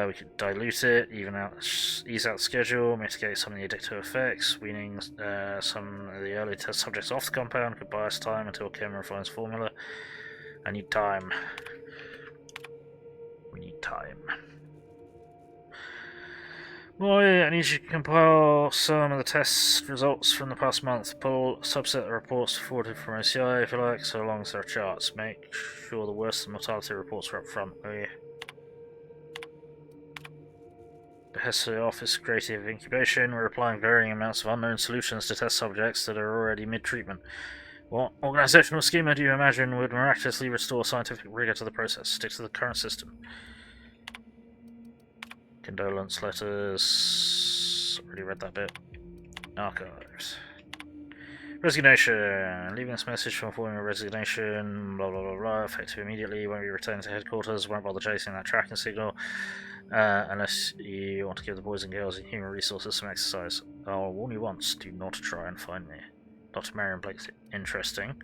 We could dilute it, ease out the schedule, mitigate some of the addictive effects, weaning some of the early test subjects off the compound could buy us time until Chem refines formula. I need time. We need time. Boy, I need you to compile some of the test results from the past month. Pull subset reports forwarded from OCI if you like, so long as there are charts. Make sure the worst mortality reports are up front, will you? Behest Office Creative Incubation, we're applying varying amounts of unknown solutions to test subjects that are already mid-treatment. What organizational schema do you imagine would miraculously restore scientific rigor to the process? Stick to the current system. Condolence letters. Already read that bit. Archives. Resignation. Leaving this message from forming a resignation. Blah blah blah blah. Effective immediately. Won't be returned to headquarters. Won't bother chasing that tracking signal. Unless you want to give the boys and girls in human resources some exercise. I'll warn you once, do not try and find me. Dr. Marion Blake's interesting.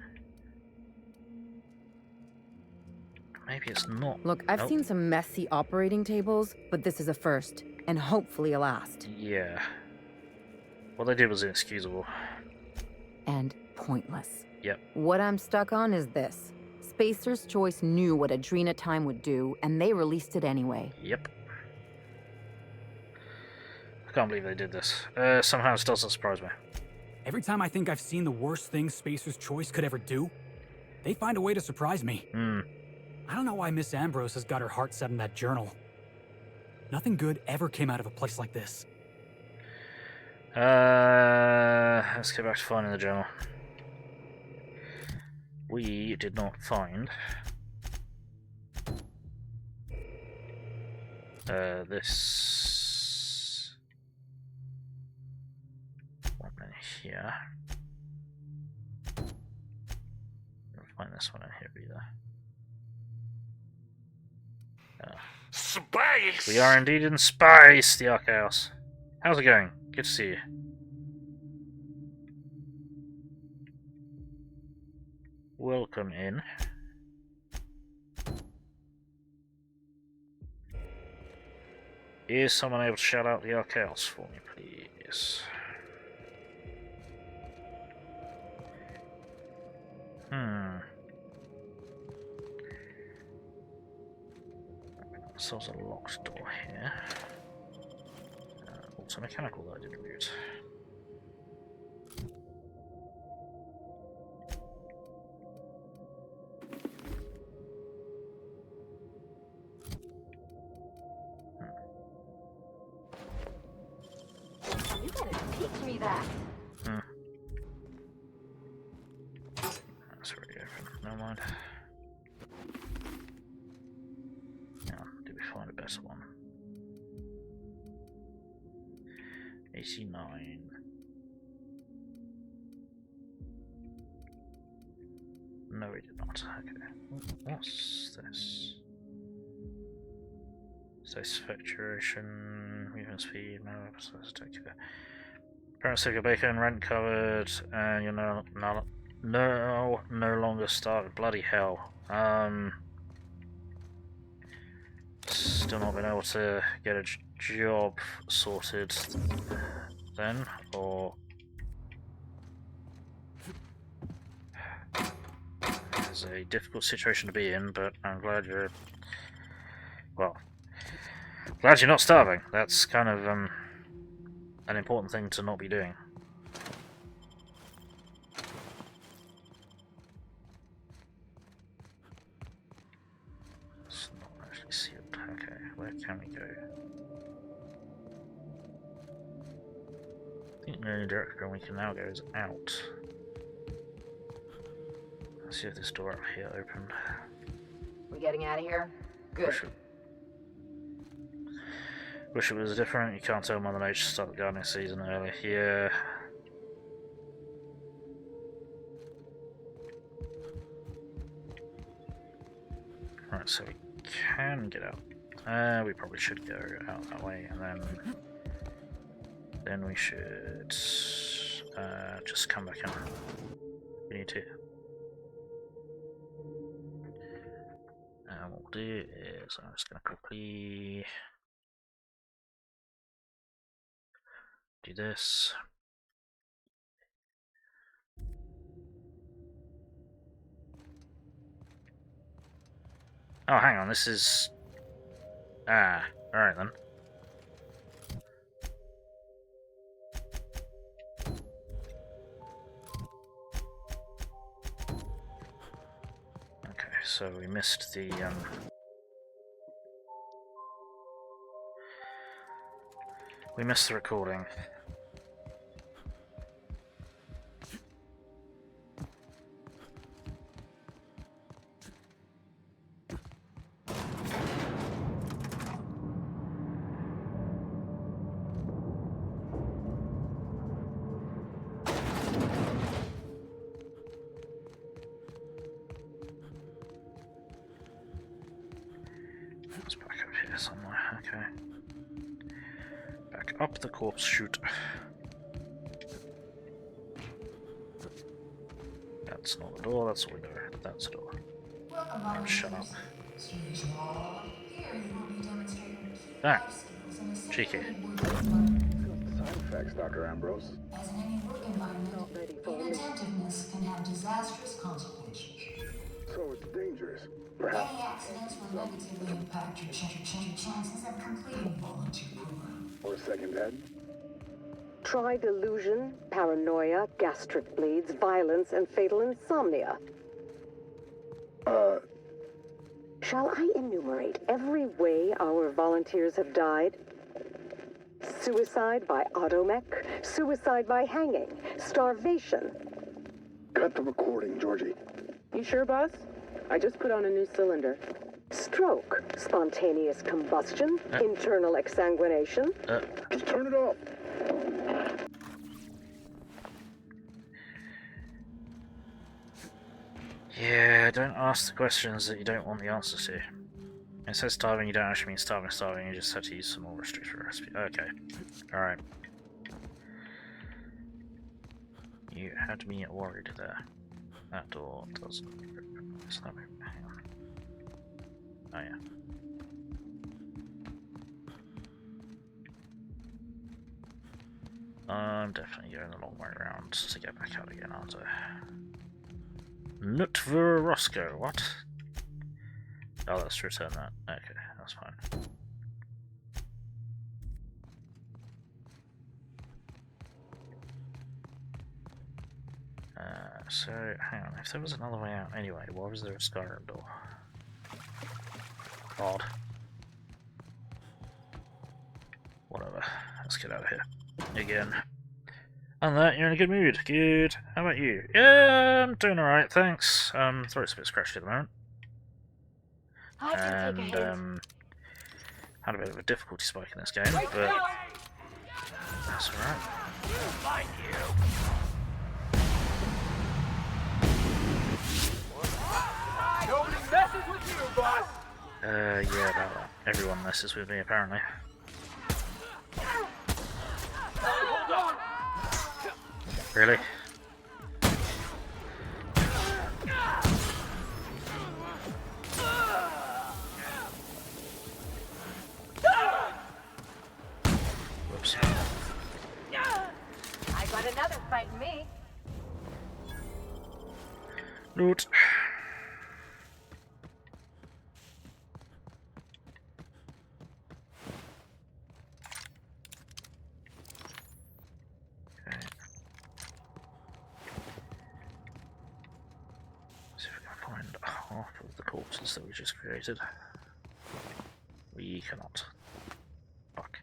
Maybe it's not. Look, I've seen some messy operating tables, but this is a first, and hopefully a last. Yeah. What they did was inexcusable. And pointless. Yep. What I'm stuck on is this. Spacer's Choice knew what Adrena Time would do, and they released it anyway. Yep. I can't believe they did this. Somehow it doesn't surprise me. Every time I think I've seen the worst thing Spacer's Choice could ever do, they find a way to surprise me. I don't know why Miss Ambrose has got her heart set in that journal. Nothing good ever came out of a place like this. Let's get back to finding the journal. we did not find this one in here. Don't find this one in here either. Space! We are indeed in space, the Archaeos. How's it going? Good to see you. Welcome in. Is someone able to shout out the Archaeos for me, please? So there's a locked door here. Also mechanical that I didn't mute. You gotta teach me that. That's already open. Never mind. Find a better one. 89. No, we did not. Okay. What's this? Stasis effectuation, movement speed, no episodes take care. Parent sticker bacon, rent covered, and you're no longer starving. Bloody hell. Still not been able to get a job sorted then, or it's a difficult situation to be in, but I'm glad you're, well, glad you're not starving. That's kind of an important thing to not be doing. Where can we go? I think the only direction we can now go is out. Let's see if this door up here opened. We getting out of here? Good. Wish it was different. You can't tell Mother Nature started the gardening season early. Yeah. Right, so we can get out. We probably should go out that way, and then we should just come back in. We need to. And what we'll do is I'm just going to quickly do this. Oh, hang on, this is... Ah, alright then. Okay, so we missed the recording. It's back up here somewhere, okay. Back up the corpse chute. That's not the door, that's a window. That's a door. Oh, shut up. Ah, cheeky. Side effects, Dr. Ambrose. As in any work environment, inattentiveness can have disastrous consequences. So it's dangerous. Perhaps. Any accidents will negatively impact your chances of completing the volunteer program. Or second head. Try delusion, paranoia, gastric bleeds, violence, and fatal insomnia. Shall I enumerate every way our volunteers have died? Suicide by automech, suicide by hanging, starvation. Cut the recording, Georgie. You sure, boss? I just put on a new cylinder. Stroke, spontaneous combustion, internal exsanguination. Just turn it off. Yeah, don't ask the questions that you don't want the answers to. It says starving, you don't actually mean starving, you just had to use some more restricted recipe. Okay. Alright. You had me worried there. That door doesn't open. It's not open. Hang on. Oh yeah. I'm definitely going the long way around to get back out again, aren't I? Roscoe, what? Oh, let's return that. Okay, that's fine. So, hang on, if there was another way out anyway, why was there a Skyrim door? Odd. Whatever, let's get out of here. Again. On that, you're in a good mood. Good. How about you? Yeah, I'm doing alright, thanks. Throat's a bit scratchy at the moment. And, had a bit of a difficulty spike in this game, but that's alright. Nobody messes with you, boss! Yeah, about that. Everyone messes with me, apparently. Hold on! Really? Whoops. I got another fighting me. Loot. Half of the corpses that we just created. We cannot. Fuck.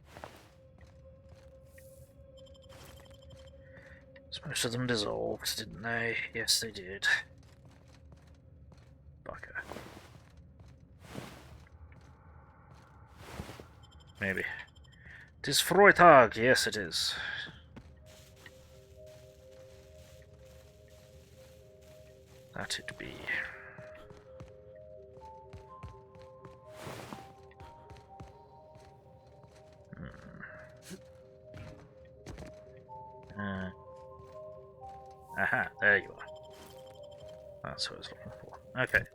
So most of them dissolved, didn't they? Yes, they did. Bugger. Maybe. It is Freitag! Yes, it is. That it be. Aha, there you are. That's what I was looking for. Okay.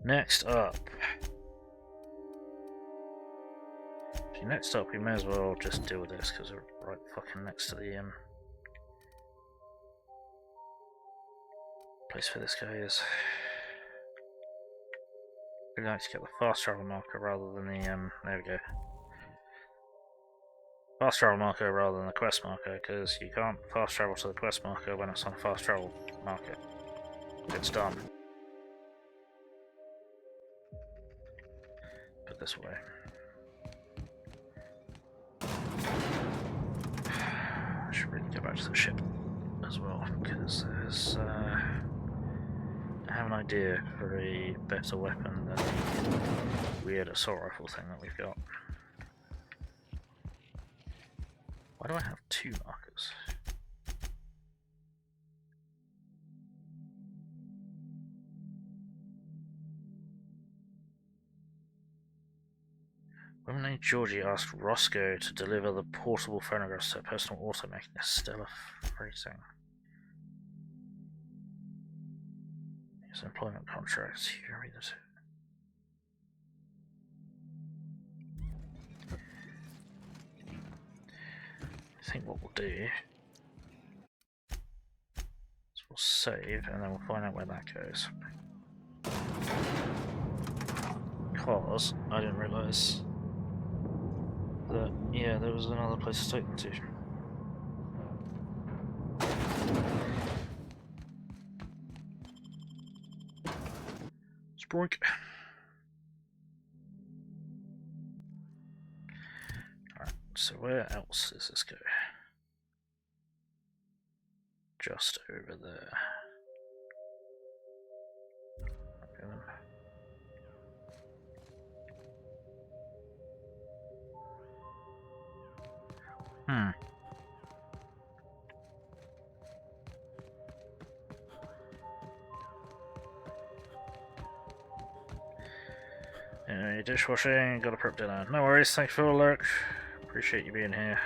Next up. See, next up, we may as well just deal with this because we're right fucking next to the place where this guy is. We'd like to get the fast travel marker rather than the there we go. Fast travel marker rather than the quest marker, because you can't fast travel to the quest marker when it's on a fast travel marker. It's done. Put this away. I should really go back to the ship as well, because there's I have an idea for a better weapon than the weird assault rifle thing that we've got. Why do I have two markers? Woman named Georgie asked Roscoe to deliver the portable phonographs to her personal auto, making a stellar phrasing. His employment contracts. You can read it. I think what we'll do is we'll save and then we'll find out where that goes. Because I didn't realise that, yeah, there was another place to take them to. Sproink. Alright, so where else does this go? Just over there. Hmm. Dishwashing, gotta prep dinner. No worries, thank you for the lurk. Appreciate you being here.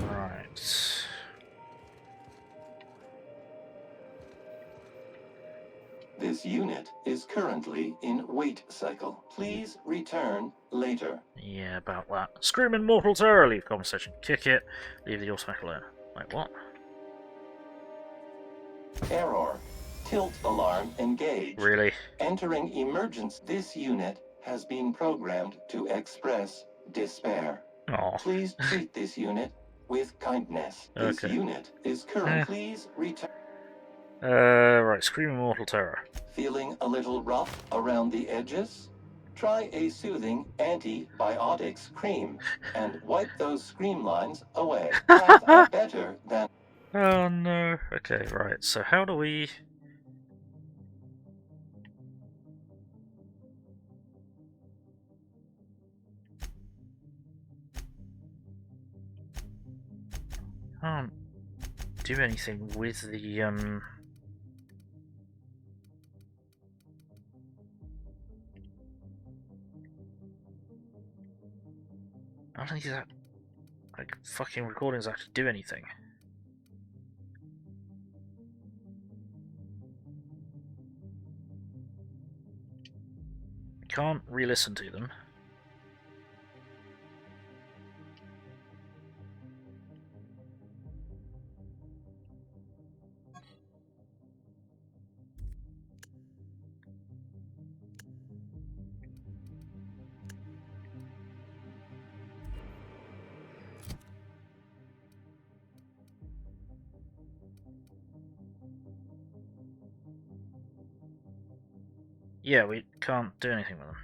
Right. This unit is currently in wait cycle. Please return later. Yeah, about that. Screaming mortal terror, leave conversation, kick it, leave the automatic alone. Wait, what? Error. Tilt alarm engaged. Really? Entering emergency. This unit has been programmed to express despair. Aww. Please treat this unit with kindness. This unit is current. Please return. Right, screaming mortal terror. Feeling a little rough around the edges? Try a soothing antibiotics cream and wipe those scream lines away. Have a better than... Oh no. Okay, right, so how do we... Can't do anything with the, I don't think that, like, fucking recordings actually do anything. Can't re-listen to them. Yeah, we can't do anything with them.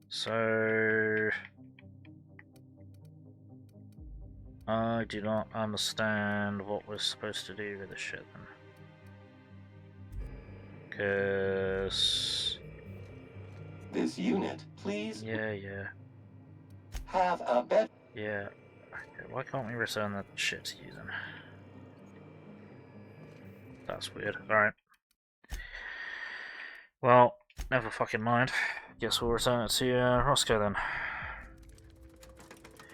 So... I do not understand what we're supposed to do with this shit then. Because... This unit, please. Yeah. Have a bet. Yeah. Okay, why can't we return that shit to you then? That's weird. Alright. Well, never fucking mind. Guess we'll return it to Roscoe then.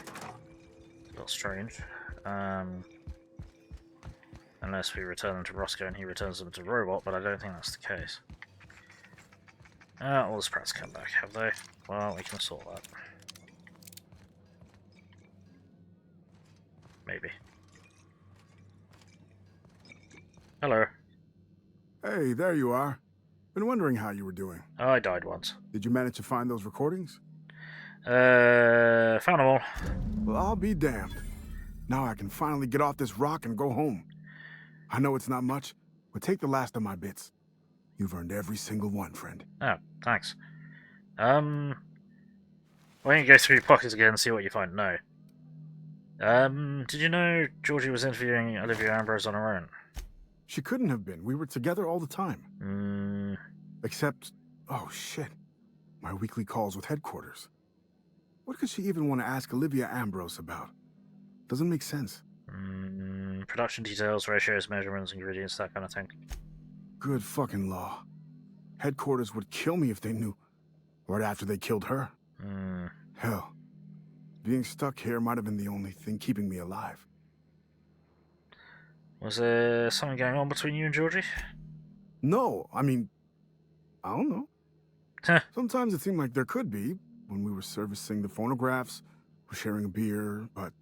A little strange. Unless we return them to Roscoe and he returns them to Robot, but I don't think that's the case. All the sprats come back, have they? Well, we can sort that. Maybe. Hello. Hey, there you are. Been wondering how you were doing. Oh, I died once. Did you manage to find those recordings? Found them all. Well, I'll be damned. Now I can finally get off this rock and go home. I know it's not much, but take the last of my bits. You've earned every single one, friend. Oh, thanks. Why don't you go through your pockets again and see what you find? No. Did you know Georgie was interviewing Olivia Ambrose on her own? She couldn't have been. We were together all the time. Except, oh shit, my weekly calls with headquarters. What could she even want to ask Olivia Ambrose about? Doesn't make sense. Production details, ratios, measurements, ingredients, that kind of thing. Good fucking law. Headquarters would kill me if they knew. Right after they killed her. Hell. Being stuck here might have been the only thing keeping me alive. Was there something going on between you and Georgie? No, I mean, I don't know. Sometimes it seemed like there could be, when we were servicing the phonographs, or sharing a beer, but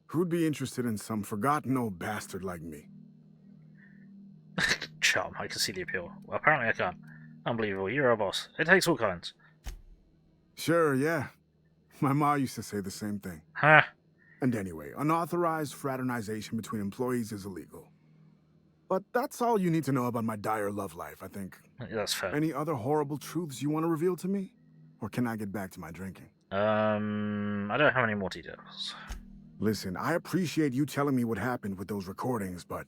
who'd be interested in some forgotten old bastard like me? Charm, I can see the appeal. Well, apparently I can't. Unbelievable, you're our boss. It takes all kinds. Sure, yeah. My ma used to say the same thing. Huh? And anyway, unauthorized fraternization between employees is illegal. But that's all you need to know about my dire love life, I think. That's fair. Any other horrible truths you want to reveal to me? Or can I get back to my drinking? I don't have any more details. Listen, I appreciate you telling me what happened with those recordings, but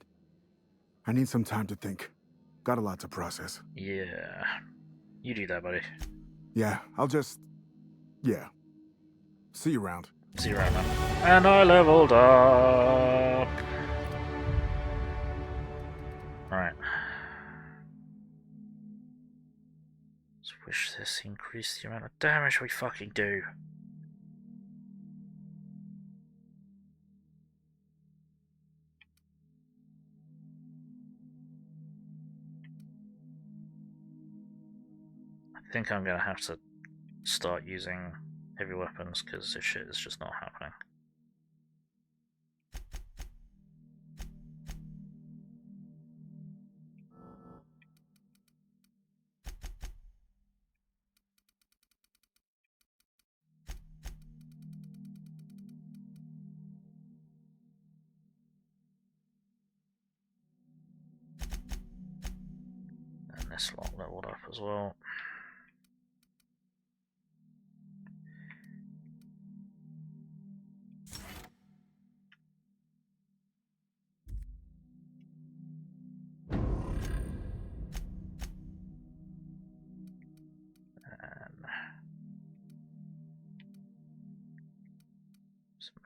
I need some time to think. Got a lot to process. Yeah. You do that, buddy. Yeah, I'll just... Yeah. See you around. See you around, man. And I leveled up! Right. Just wish this increased the amount of damage we fucking do. I think I'm gonna have to start using heavy weapons because this shit is just not happening. And this lot leveled up as well.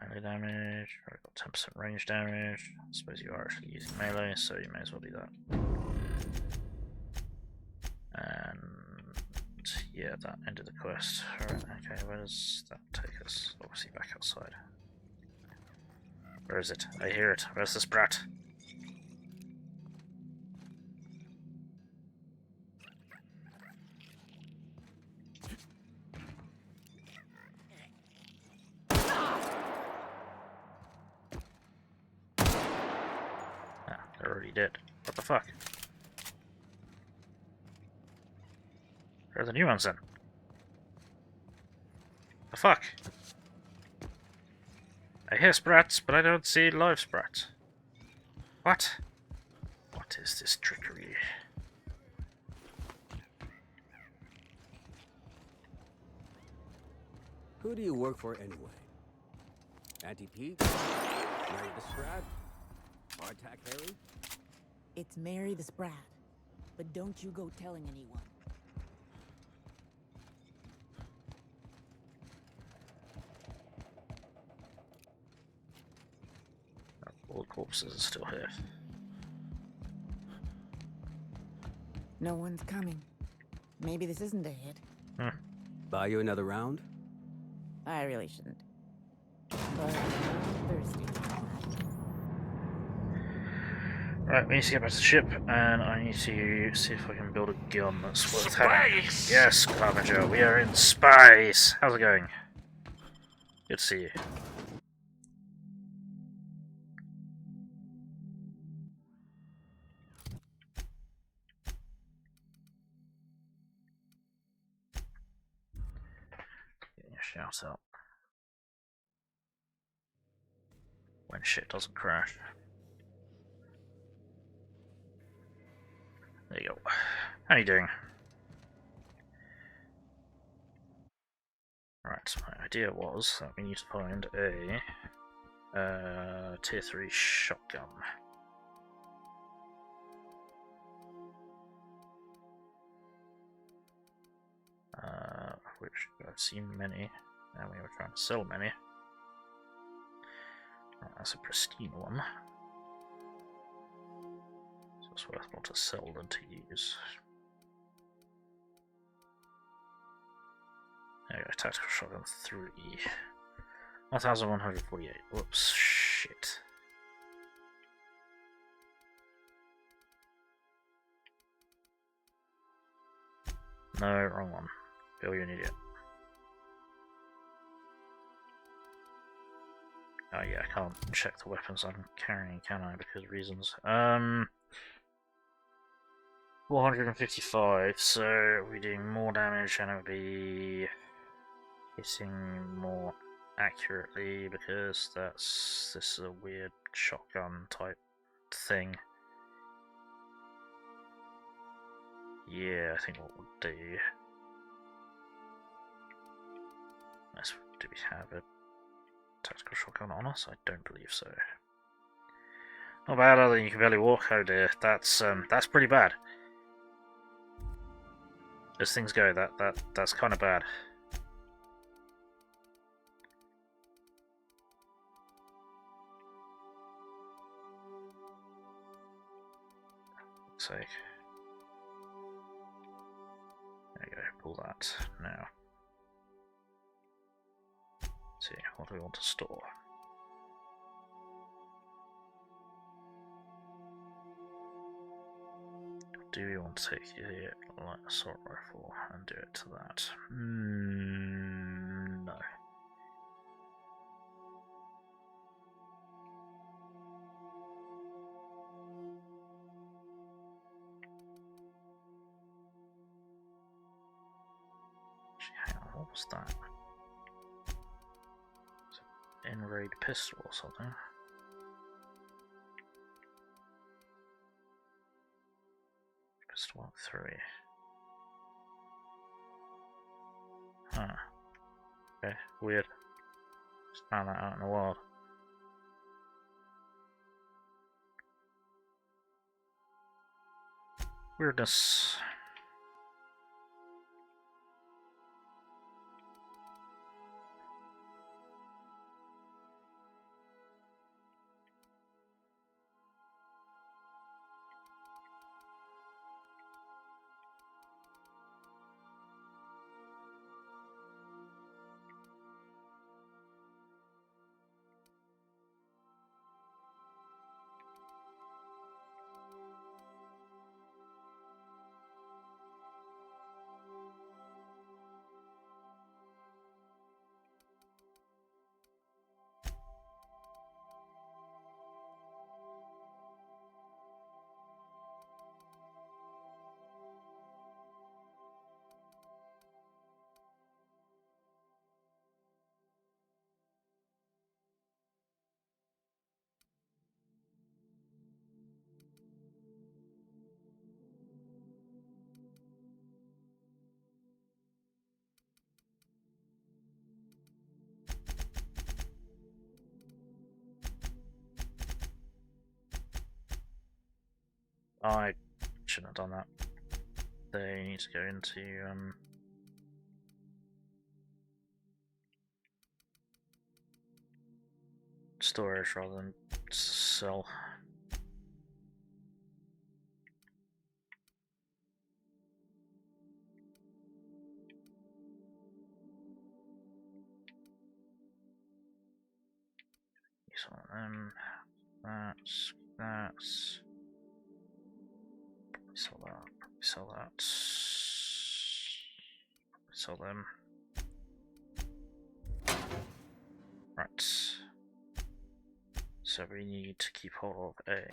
Melee damage, I've got 10% range damage. I suppose you are actually using melee, so you may as well do that. And yeah, that ended the quest. Alright, okay, where does that take us? Obviously back outside. Where is it? I hear it. Where's this brat? They're already dead. What the fuck? Where are the new ones then? The fuck? I hear sprats, but I don't see live sprats. What? What is this trickery? Who do you work for anyway? Auntie Pete? Mary the Sprat? Hardtack Harry? It's Mary the Sprat, but don't you go telling anyone. All the corpses are still here. No one's coming. Maybe this isn't a hit. Buy you another round? I really shouldn't. But I'm thirsty. Right, we need to get back to the ship, and I need to see if I can build a gun that's worth having. Yes, Clevenger, we are in space! How's it going? Good to see you. Getting a shout out. When shit doesn't crash. There you go. How you doing? Right, so my idea was that we need to find a tier 3 shotgun. Which I've seen many, and we were trying to sell many. Right, that's a pristine one. So it's worth more to sell than to use. There we go, tactical shotgun 3. 1148. Whoops, shit. No, wrong one. Bill, you're an idiot. Oh yeah, I can't check the weapons I'm carrying, can I? Because of reasons. 455, so we're doing more damage and it'll be hitting more accurately because this is a weird shotgun type thing. Yeah, I think what we'll do. Do we have a tactical shotgun on us? I don't believe so. Not bad, other than you can barely walk. Oh dear, that's pretty bad. As things go, that's kind of bad. Looks like. There you go. Pull that now. Let's see, what do we want to store? Do we want to take the light assault rifle and do it to that? No. Actually, hang on, what was that? In-raid pistol or something? Pistol 3. Huh. Okay, weird. Just found that out in the wild. Weirdness. I shouldn't have done that. They need to go into storage rather than sell. Use one of them. That's sell that. Sell that. Sell them. Right. So we need to keep hold of a.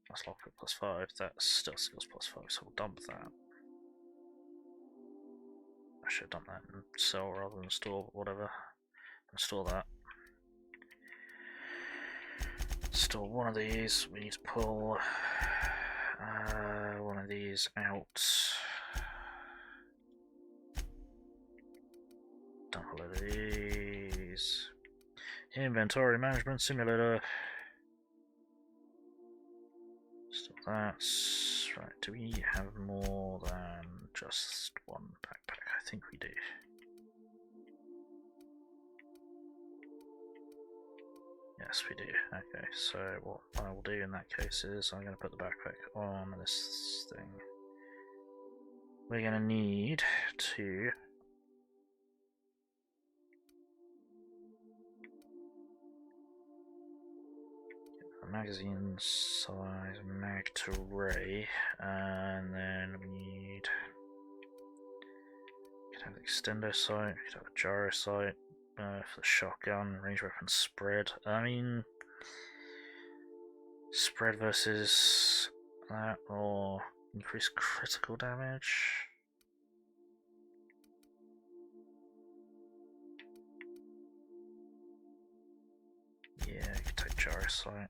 That's lockpick +5. That's still skills +5, so we'll dump that. I should have done that and sell rather than store, but whatever. Install that. Store one of these. We need to pull one of these out. Dump a load of these. Inventory management simulator. Still that. Right, do we have more than just one backpack? I think we do. Yes, we do. Okay, so what I will do in that case is I'm going to put the backpack on this thing. We're going to need to get a magazine size mag to ray, and then we need we could have the extendo sight, we could have a gyro sight. For the shotgun, range weapon spread. I mean, spread versus that or increased critical damage. Yeah, I can take Jarosite.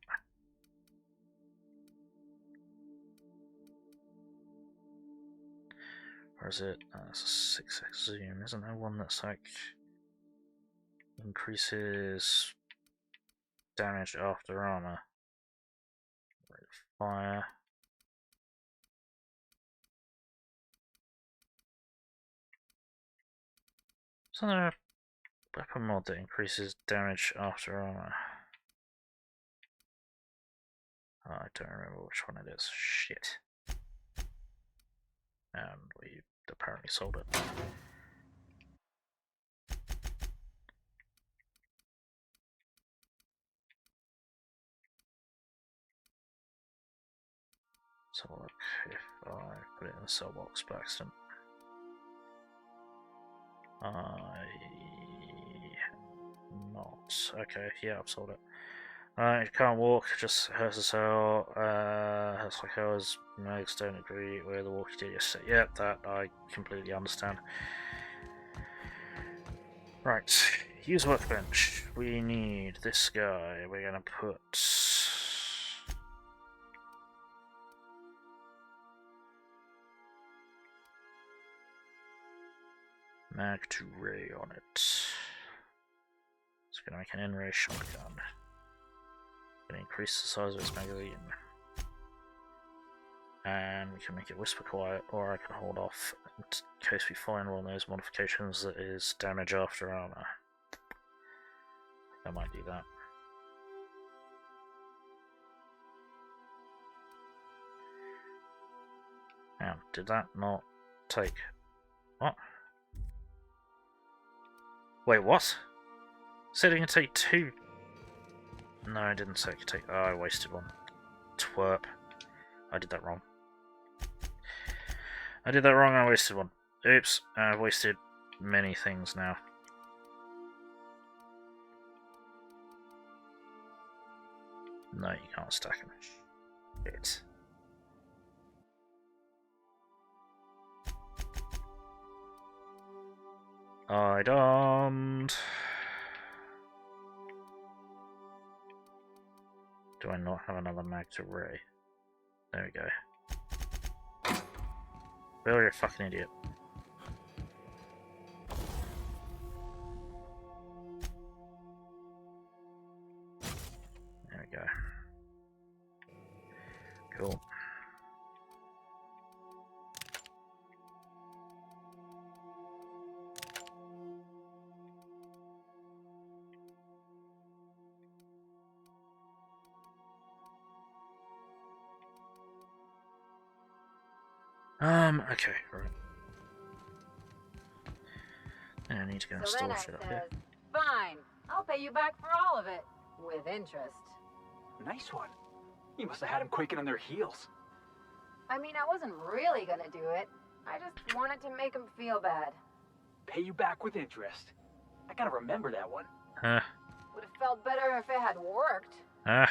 Or is it? That's a 6x zoom. Isn't there one that's like increases damage after armor? Rate of fire. Isn't there a weapon mod that increases damage after armor? Oh, I don't remember which one it is. Shit. And we apparently sold it. So look, if I put it in the sell box by accident, not. Okay, yeah, I've sold it. It can't walk, just hurts as hell. Hurts like hell as Megs don't agree with the walk you did yesterday. Yep, that I completely understand. Right, use workbench. We need this guy. We're gonna put mag to ray on it. It's gonna make an in-ray shotgun. Gonna increase the size of its magazine. And we can make it whisper quiet, or I can hold off in case we find one of those modifications that is damage after armor. I might do that. Now, did that not take... What? Wait, what? Said it can take 2. No, I didn't say it could take... Oh, I wasted one. Twerp. I did that wrong. I did that wrong, I wasted one. Oops, I've wasted many things now. No, you can't stack them. Shit. I don't... Do I not have another mag to ray? There we go. Bill, you're a fucking idiot. There we go. Cool. Okay, right. And I need to go and store shit up here. Fine, I'll pay you back for all of it. With interest. Nice one. You must have had them quaking on their heels. I mean, I wasn't really gonna do it. I just wanted to make him feel bad. Pay you back with interest. I gotta remember that one. Would have felt better if it had worked. Right.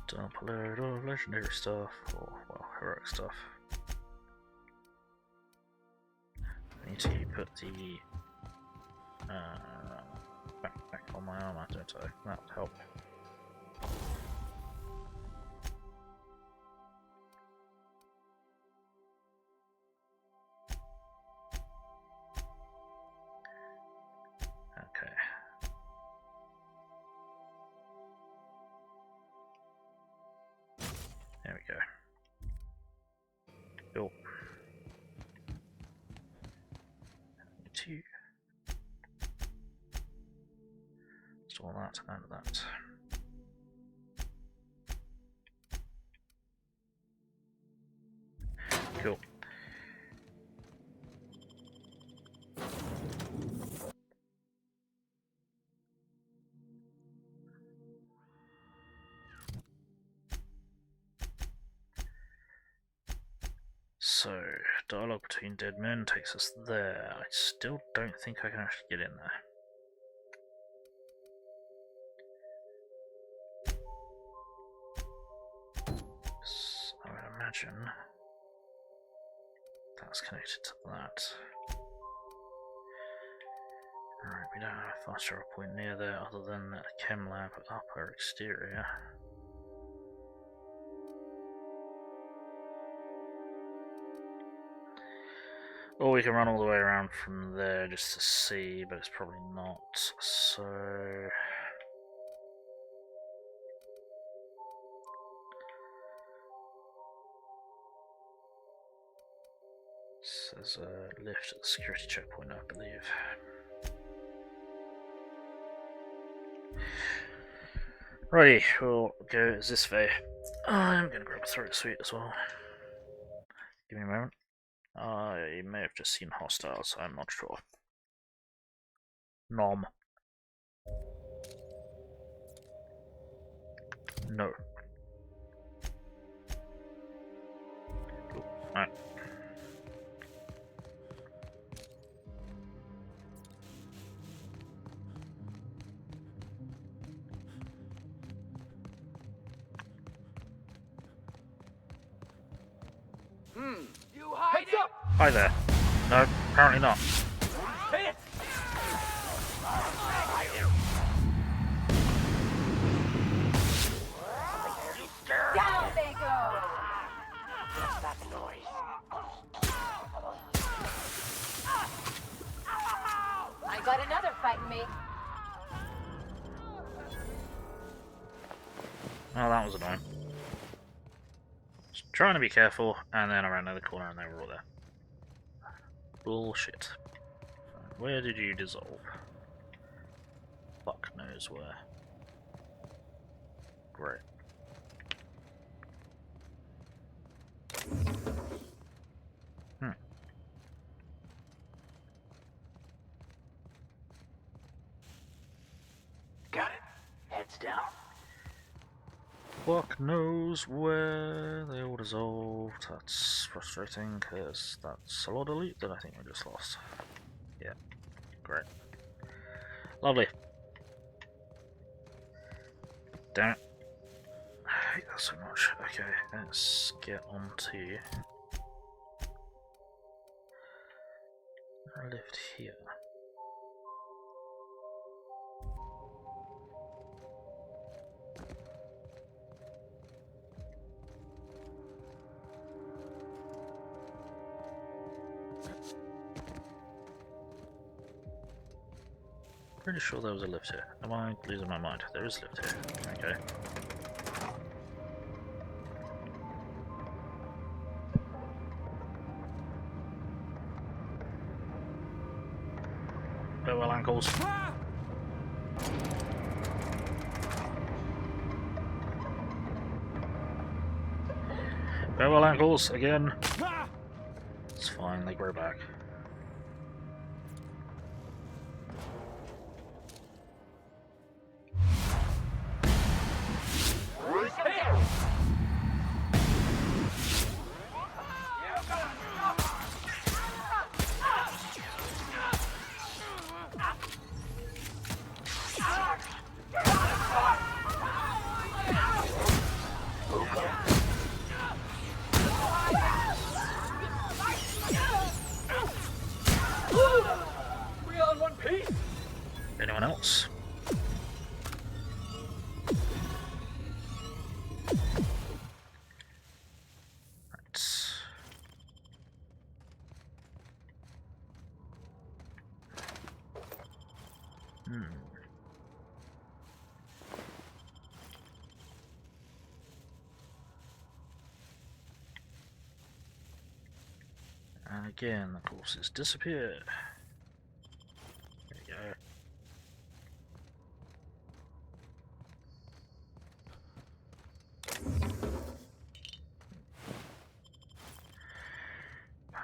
Dump a load of legendary stuff, or, well, heroic stuff. I need to put the back on my armor, don't I? That would help. Okay. There we go. Cool. Need to install that and that. Cool. So, dialogue between dead men takes us there. I still don't think I can actually get in there. imagine that's connected to that. Alright, we don't have a fast travel point near there other than the chem lab upper exterior. Or we can run all the way around from there just to see, but it's probably not, so... There's a lift at the security checkpoint, I believe. Righty, we'll go this way. I'm gonna grab a throat sweet as well. Give me a moment. I may have just seen hostiles, I'm not sure. Nom. No. Alright. You hide up! Hi there. No, apparently not. Hit! Down they go! What's that noise? I got another fighting me. Oh, that was annoying. Just trying to be careful, and then I ran another corner and they were all there. Bullshit. Where did you dissolve? Fuck knows where. Great. Got it. Heads down. Fuck knows where they all dissolved. That's frustrating because that's a lot of loot that I think we just lost. Yeah, great. Lovely. Damn it. I hate that so much. Okay, let's get on to a lift here. Pretty sure there was a lift here. Am I losing my mind? There is a lift here. Okay. Farewell, ankles. Farewell, ankles again. It's fine, they grow back. Anyone else? Right. And again, the courses disappear. There you go.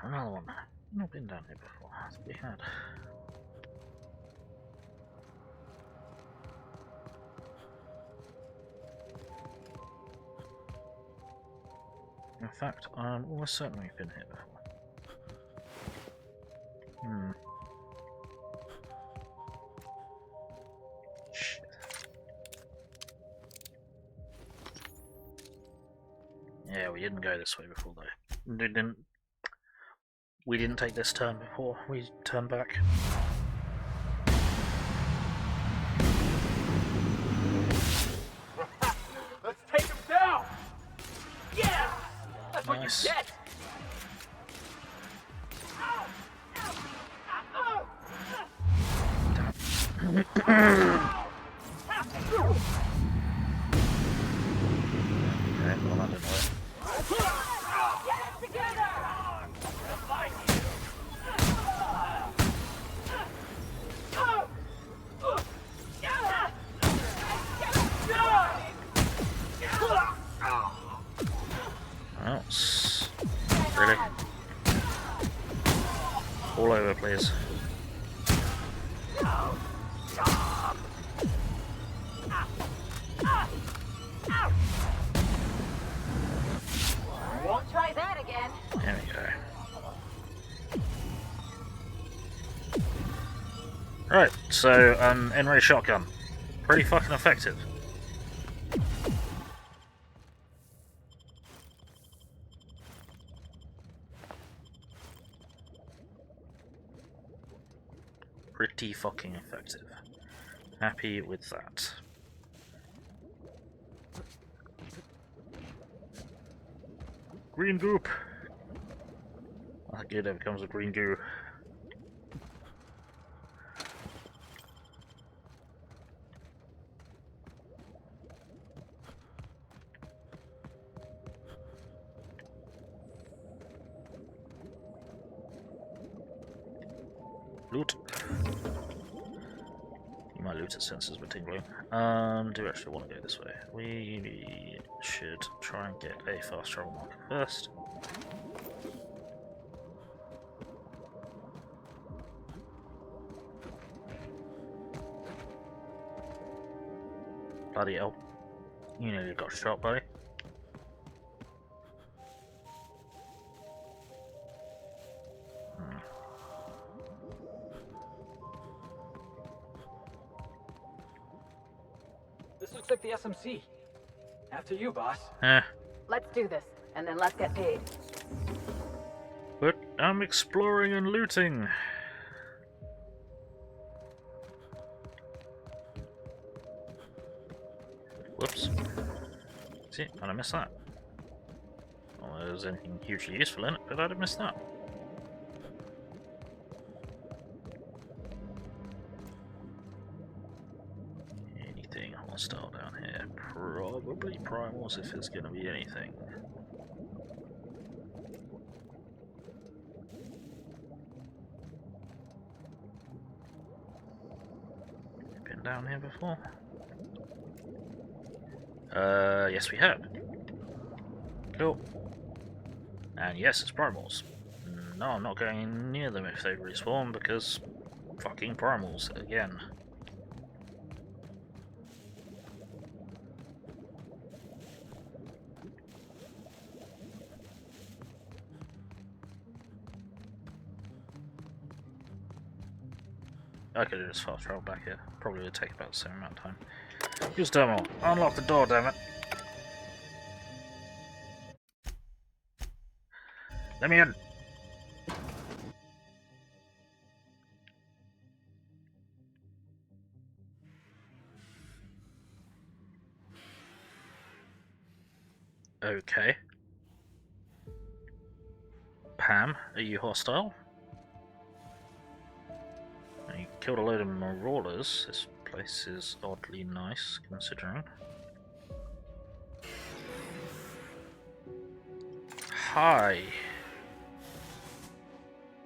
Another one. I've not been down here before. I thought we had. In fact, I'm almost certain we've been here before. Shit. Yeah, we didn't go this way before though. We didn't take this turn before we turned back. Let's take him down! Yeah! That's Nice. what you get! Okay, well that didn't work. Really? All over, please. Won't try that again. There we go. Right, so N-ray shotgun. Pretty fucking effective. Pretty fucking effective. Happy with that. Green goop! That good ever comes with green goo. Loot. You might loot it since we're tingling. Do we actually want to go this way? We should try and get a fast travel marker first. Bloody hell. You nearly got shot, buddy. This looks like the SMC. After you, boss. Let's do this, and then let's get paid. But I'm exploring and looting. Whoops. See, how'd I miss that? Well, there was anything hugely useful in it, but I'd have missed that. Anything hostile down here? Probably primals if there's gonna be anything. Been down here before? Yes we have. Cool. And yes, it's primals. No, I'm not going near them if they respawn because fucking primals again. I could have just fast traveled back here. Probably would take about the same amount of time. Use terminal. Unlock the door, damn it. Let me in. Okay. Pam, are you hostile? You killed a load of Marauders. This place is oddly nice, considering. Hi.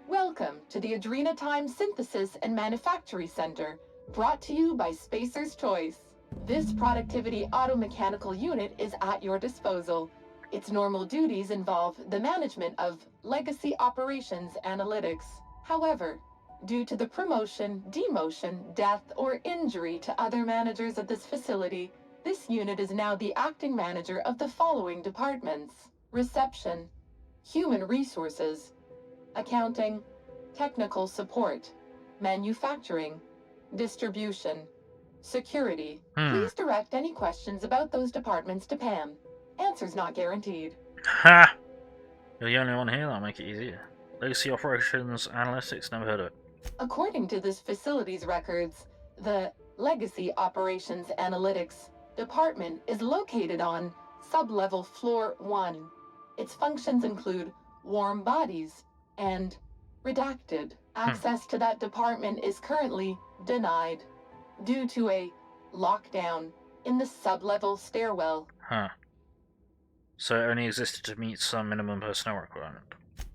Welcome to the Adrena Time Synthesis and Manufactory Center, brought to you by Spacer's Choice. This productivity automechanical unit is at your disposal. Its normal duties involve the management of legacy operations analytics. However, due to the promotion, demotion, death, or injury to other managers of this facility, this unit is now the acting manager of the following departments: reception, human resources, accounting, technical support, manufacturing, distribution, security. Please direct any questions about those departments to Pam. Answers not guaranteed. Ha! You're the only one here, that'll make it easier. Legacy Operations Analytics, never heard of it. According to this facility's records, the Legacy Operations Analytics Department is located on sublevel floor 1. Its functions include warm bodies and redacted. Access to that department is currently denied due to a lockdown in the sublevel stairwell. Huh. So it only existed to meet some minimum personnel requirement.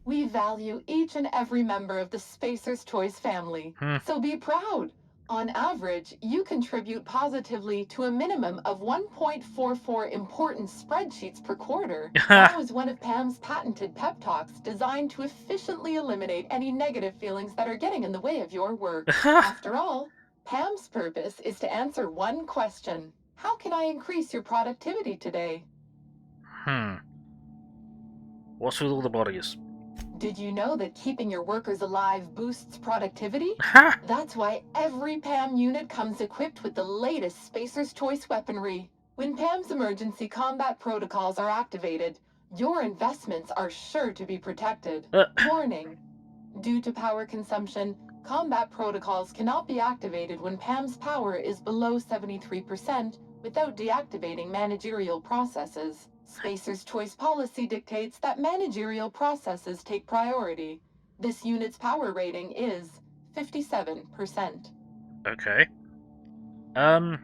We value each and every member of the Spacer's Choice family, so be proud. On average, you contribute positively to a minimum of 1.44 important spreadsheets per quarter. That was one of Pam's patented pep talks designed to efficiently eliminate any negative feelings that are getting in the way of your work. After all, Pam's purpose is to answer one question. How can I increase your productivity today? What's with all the bodies? Did you know that keeping your workers alive boosts productivity? That's why every PAM unit comes equipped with the latest Spacer's Choice weaponry. When PAM's emergency combat protocols are activated, your investments are sure to be protected. Warning. Due to power consumption, combat protocols cannot be activated when PAM's power is below 73% without deactivating managerial processes. Spacer's Choice policy dictates that managerial processes take priority. This unit's power rating is 57%. Okay. Can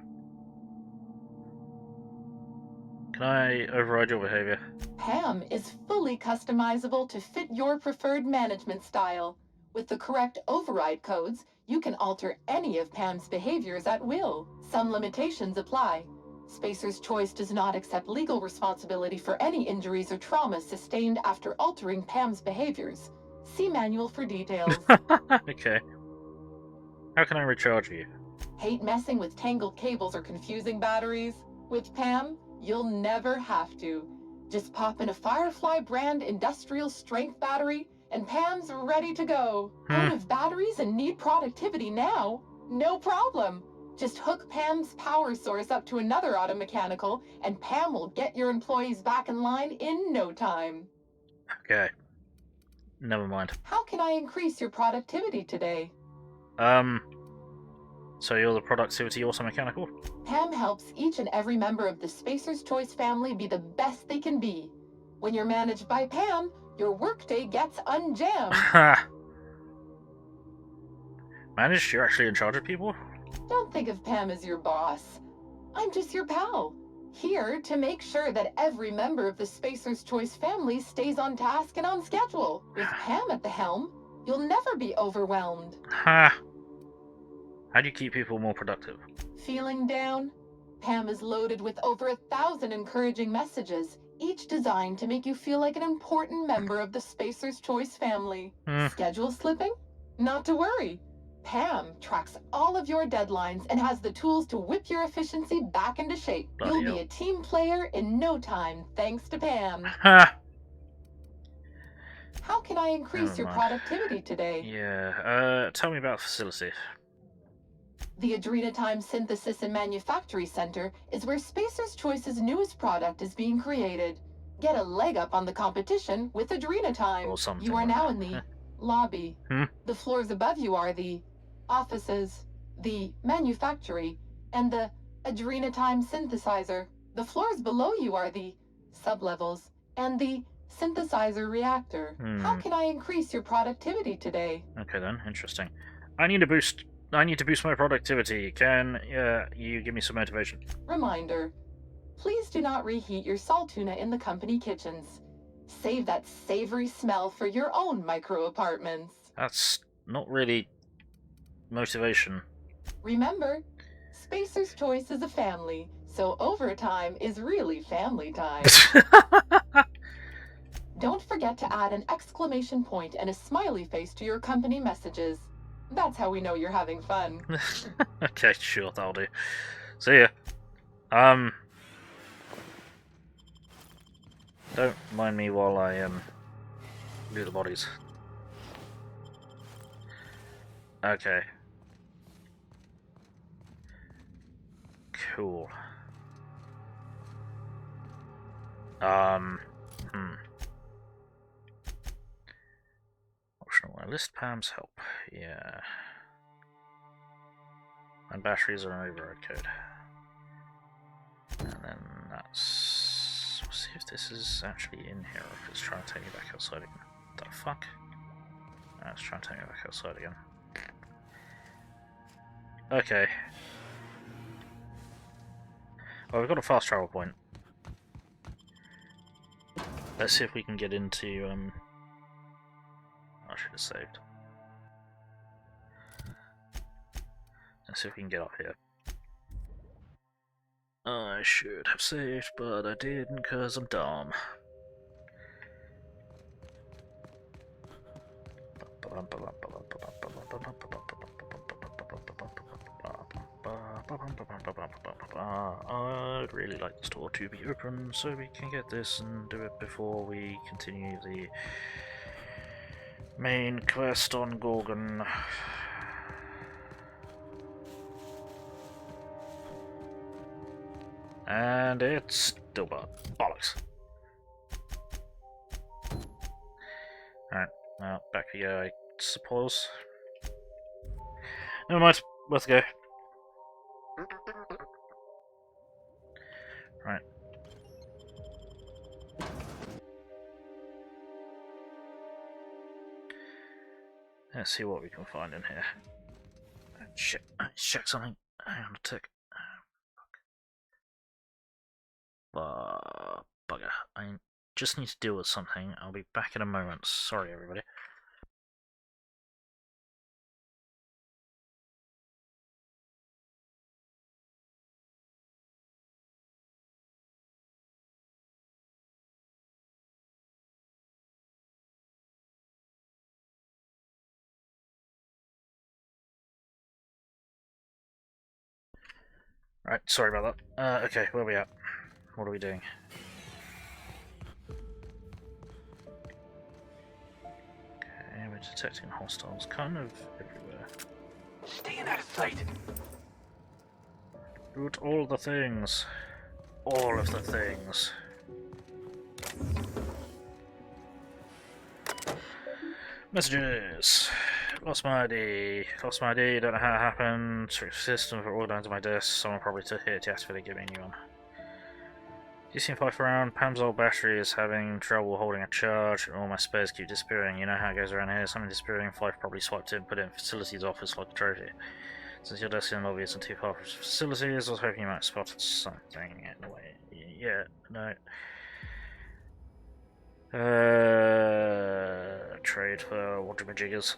I override your behavior? PAM is fully customizable to fit your preferred management style. With the correct override codes, you can alter any of PAM's behaviors at will. Some limitations apply. Spacer's Choice does not accept legal responsibility for any injuries or traumas sustained after altering Pam's behaviors. See manual for details. Okay. How can I recharge you? Hate messing with tangled cables or confusing batteries? With Pam, you'll never have to. Just pop in a Firefly brand industrial strength battery, and Pam's ready to go. Out of batteries and need productivity now? No problem. Just hook Pam's power source up to another automechanical, and Pam will get your employees back in line in no time. Okay. Never mind. How can I increase your productivity today? So you're the productivity automechanical? Pam helps each and every member of the Spacer's Choice family be the best they can be. When you're managed by Pam, your workday gets unjammed. Managed? You're actually in charge of people? Don't think of Pam as your boss. I'm just your pal, here to make sure that every member of the Spacer's Choice family stays on task and on schedule. With Pam at the helm, you'll never be overwhelmed. How do you keep people more productive? Feeling down? Pam is loaded with over 1,000 encouraging messages, each designed to make you feel like an important member of the Spacer's Choice family. Schedule slipping? Not to worry. Pam tracks all of your deadlines and has the tools to whip your efficiency back into shape. You'll be a team player in no time, thanks to Pam. How can I increase your productivity today? Yeah, tell me about the facility. The Adrenatime Synthesis and Manufactory Center is where Spacer's Choice's newest product is being created. Get a leg up on the competition with Adrenatime. You are now in the lobby. The floors above you are the offices, the manufactory, and the Adrenatime synthesizer. The floors below you are the sublevels and the synthesizer reactor. How can I increase your productivity today? Okay then, interesting. I need to boost my productivity. Can you give me some motivation? Reminder, please do not reheat your salt tuna in the company kitchens. Save that savory smell for your own micro apartments. That's not really motivation. Remember, Spacer's Choice is a family, so overtime is really family time. Don't forget to add an exclamation point and a smiley face to your company messages. That's how we know you're having fun. Okay, sure, that'll do. See ya. Don't mind me while I do the bodies. Okay. Cool. List Pam's help. Yeah. And batteries are an override code. And then that's... We'll see if this is actually in here or if it's trying to take me back outside again. What the fuck? No, it's trying to take me back outside again. Okay. Well, we've got a fast travel point. Let's see if we can get into, I should have saved. Let's see if we can get up here. I should have saved, but I didn't because I'm dumb. I'd really like the store to be open so we can get this and do it before we continue the main quest on Gorgon. And it's still bollocks. Alright, well, back we go, I suppose. Never mind, let's go. Right. Let's see what we can find in here. Shit, let's check something. Hang on a tick. Bugger. I just need to deal with something. I'll be back in a moment. Sorry, everybody. Right, sorry about that. Okay, where are we at? What are we doing? Okay, we're detecting hostiles kind of everywhere. Staying out of sight. Do all the things. All of the things. Messages. Lost my ID. Lost my ID. Don't know how it happened. Search system for all down to my desk. Someone probably took it to activate give me a new one. You seem five around. Pam's old battery is having trouble holding a charge. All my spares keep disappearing. You know how it goes around here. Something disappearing. Five probably swiped it and put it in facilities office like a trophy. Since your desk in the lobby isn't too far from facilities, I was hoping you might have spotted something in the way. Yeah, no. Trade for whaddamajiggers.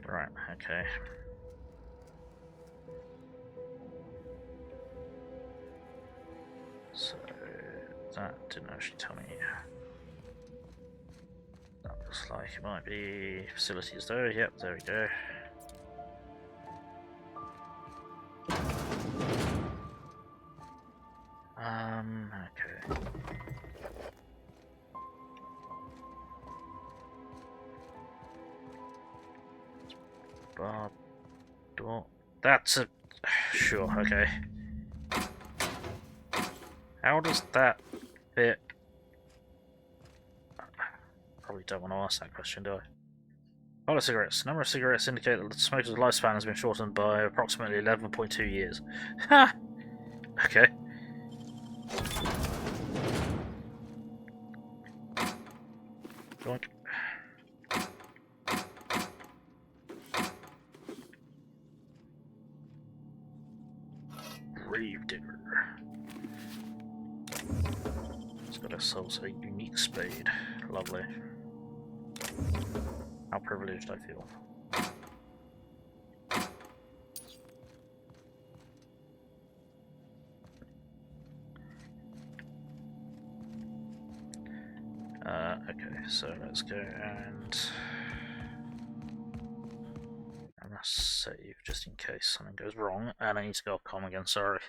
Right, okay. So, that didn't actually tell me. That looks like it might be facilities though. Yep, there we go. Okay. Bar door. That's a... Sure, okay. How does that fit? Probably don't want to ask that question, do I? Pile of cigarettes. Number of cigarettes indicate that the smoker's lifespan has been shortened by approximately 11.2 years. Ha! Okay. Doink. Grave digger. It's got ourselves a unique spade. Lovely. How privileged I feel. Okay, so let's go and I must save just in case something goes wrong, and I need to go off comm again, sorry.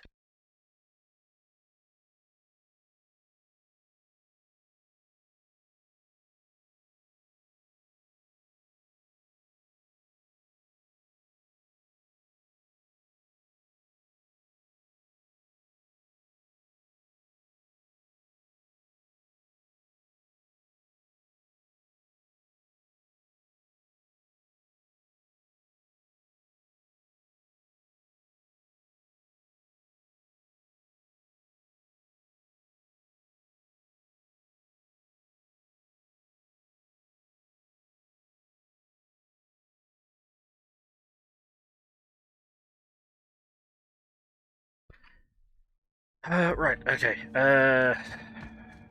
Right, okay.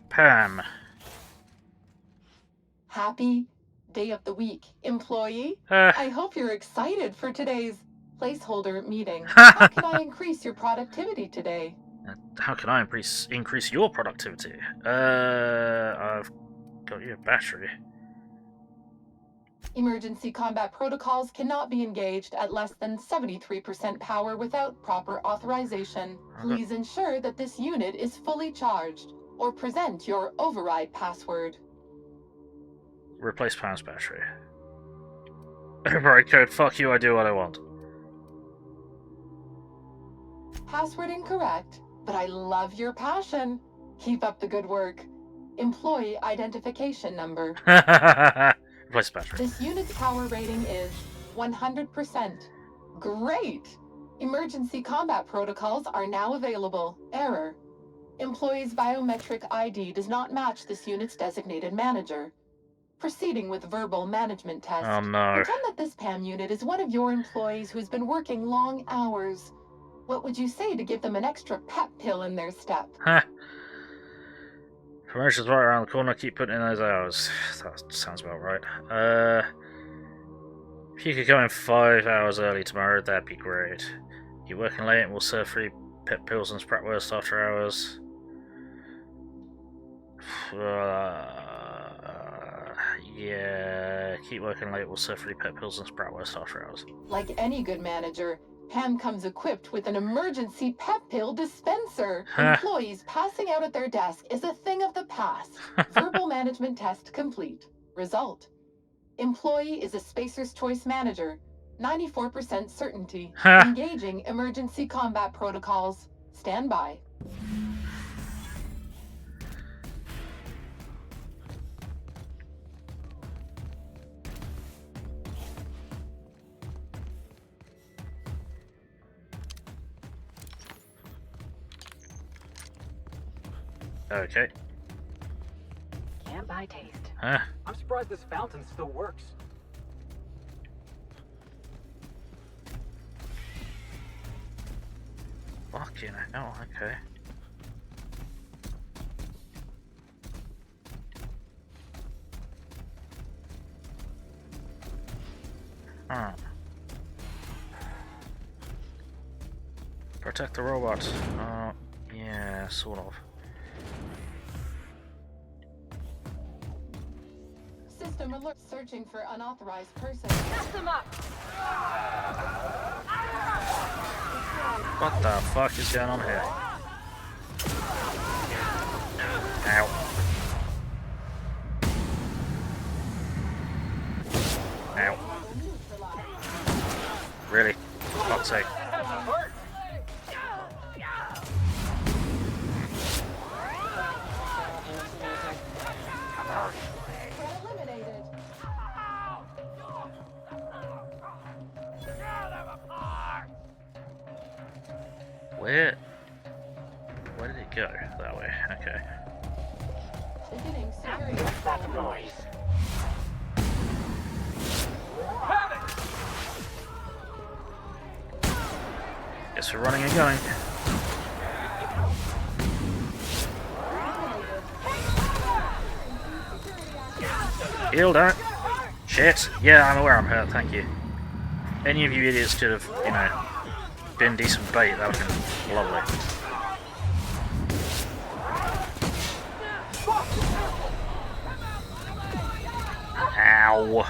Pam. Happy day of the week, employee. I hope you're excited for today's placeholder meeting. How can I increase your productivity today? How can I increase your productivity? I've got you a battery. Emergency combat protocols cannot be engaged at less than 73% power without proper authorization. Please ensure that this unit is fully charged, or present your override password. Replace Pam's battery. Override code, fuck you, I do what I want. Password incorrect, but I love your passion. Keep up the good work. Employee identification number. Replace battery. This unit's power rating is 100%. Great! Emergency combat protocols are now available. Error. Employee's biometric ID does not match this unit's designated manager. Proceeding with verbal management test. Oh no. Pretend that this PAM unit is one of your employees who's been working long hours. What would you say to give them an extra pep pill in their step? Promotion's right around the corner, keep putting in those hours. That sounds about right. If you could go in 5 hours early tomorrow, that'd be great. Keep working late and we'll serve free pep pills and Spratwurst after hours. Yeah, keep working late, we'll serve free pep pills and Spratwurst after hours. Like any good manager, Pam comes equipped with an emergency pep pill dispenser. Employees passing out at their desk is a thing of the past. Verbal management test complete. Result. Employee is a Spacer's Choice manager. 94% certainty. Engaging emergency combat protocols. Stand by. Okay. Can't buy taste. Huh? I'm surprised this fountain still works. Fucking hell, okay. Protect the robot. Yeah, sort of. System alert searching for unauthorized person. Mess them up! What the fuck is going on here? Ow. Ow. Really? For fuck's sake. Where did it go? That way, okay. Beginning security. That noise. Guess we're running and going. Heal, don't. Shit. Yeah, I'm aware I'm hurt, thank you. Any of you idiots could have, you know, been decent bait, that would have been lovely. Ow.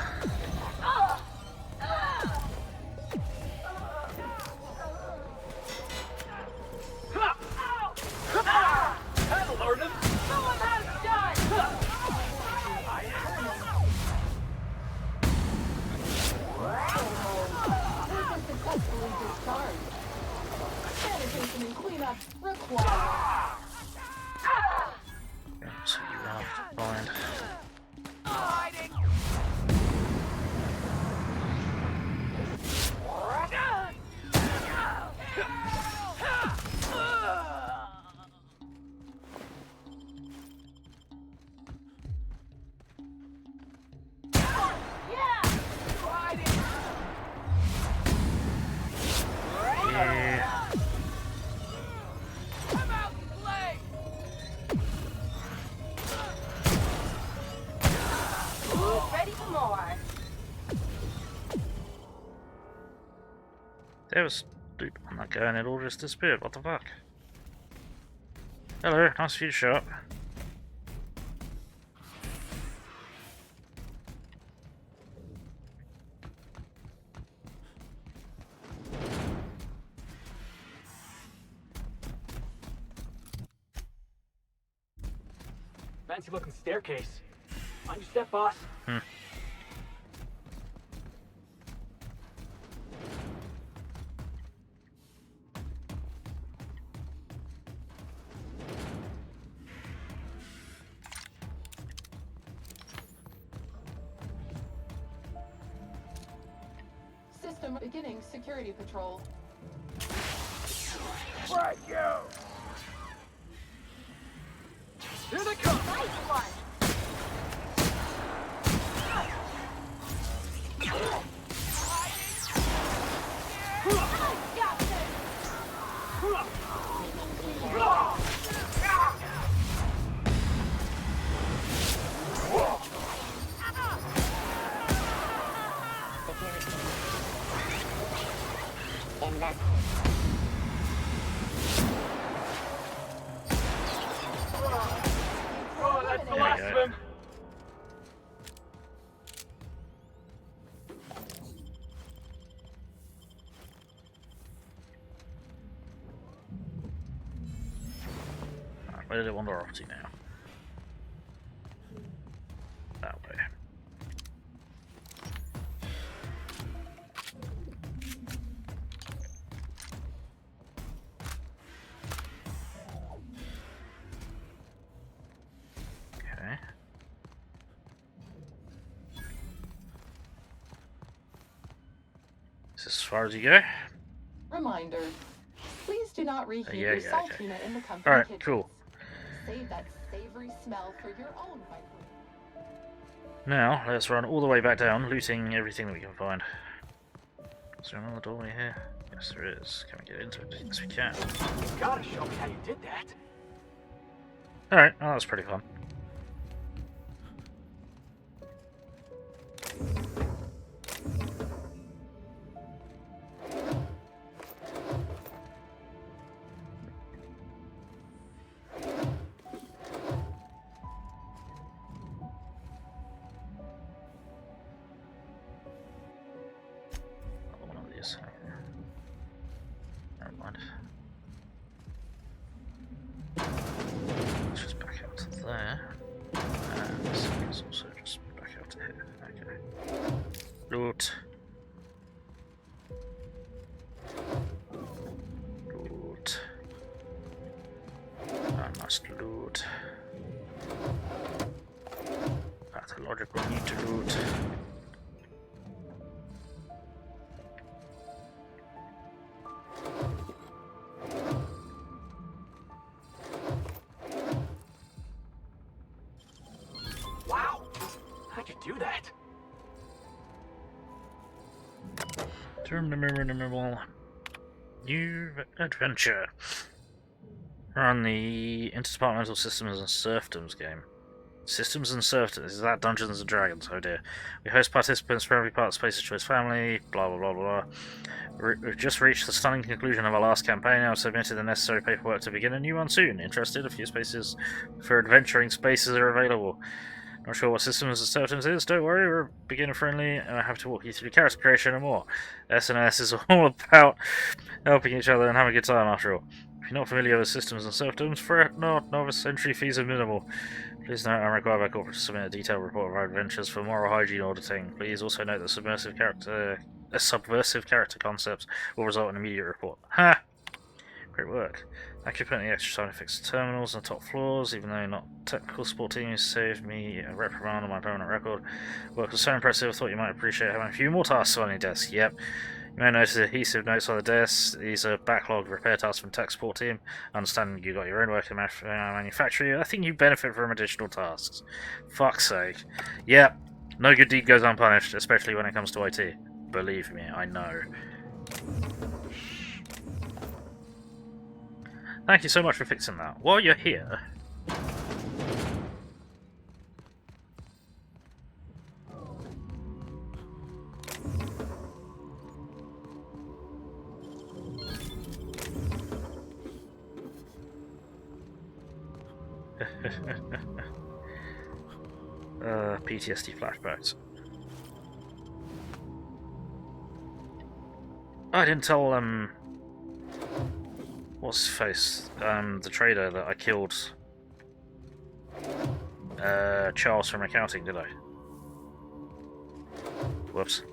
Sanitation and cleanup required. So you run off to blind. gave a stoop on that guy and it all just disappeared. What the fuck? Hello, nice of you to show up. Fancy looking staircase. On your step, boss. System beginning security patrol. Right, you! Here they come! Nice one! Oh, that's the last of him! Alright, where did it wander off to now? That way. Okay. Is this as far as you go? Reminder. Please do not reheat Yeah, your yeah, saltina in the company Alright, kitchen. cool. Save that savory smell for your own microwave. Now, let's run all the way back down, looting everything that we can find. Is there another doorway here? Yes, there is. Can we get into it? Yes, we can. You gotta show me how you did that. Alright, well, that was pretty fun. One of these. Never mind. Let's just back out to there. And this is also just back out to here. Okay. Loot. Loot. I must loot. Pathological need to loot. Wow! How'd you do that? Terminal. New adventure. We're on the Interdepartmental Systems and Serfdoms game. Systems and Serfdoms. Is that Dungeons and Dragons? Oh dear. We host participants for every part of Space's Choice family. Blah blah blah blah. We've just reached the stunning conclusion of our last campaign. I've submitted the necessary paperwork to begin a new one soon. Interested? A few spaces for adventuring spaces are available. Not sure what Systems and Serfdoms is? Don't worry, we're beginner friendly and I have to walk you through character creation and more. S&S is all about helping each other and having a good time after all. If you're not familiar with Systems and Serfdoms, fret not, novice entry fees are minimal. Please note I'm required by corporate to submit a detailed report of our adventures for moral hygiene auditing. Please also note that subversive character concepts will result in an immediate report. Ha! Great work. Thank you for putting the extra time to fix the terminals on the top floors, even though not technical support teams saved me a reprimand on my permanent record. Work was so impressive, I thought you might appreciate having a few more tasks on your desk. Yep. You may notice adhesive notes on the desk. These are backlog repair tasks from tech support team. Understanding you got your own work in manufacturing, I think you benefit from additional tasks. Fuck's sake. Yep. No good deed goes unpunished, especially when it comes to IT. Believe me, I know. Thank you so much for fixing that. While you're here... PTSD flashbacks. Oh, I didn't tell what's his face? The trader that I killed Charles from accounting, did I? Whoops.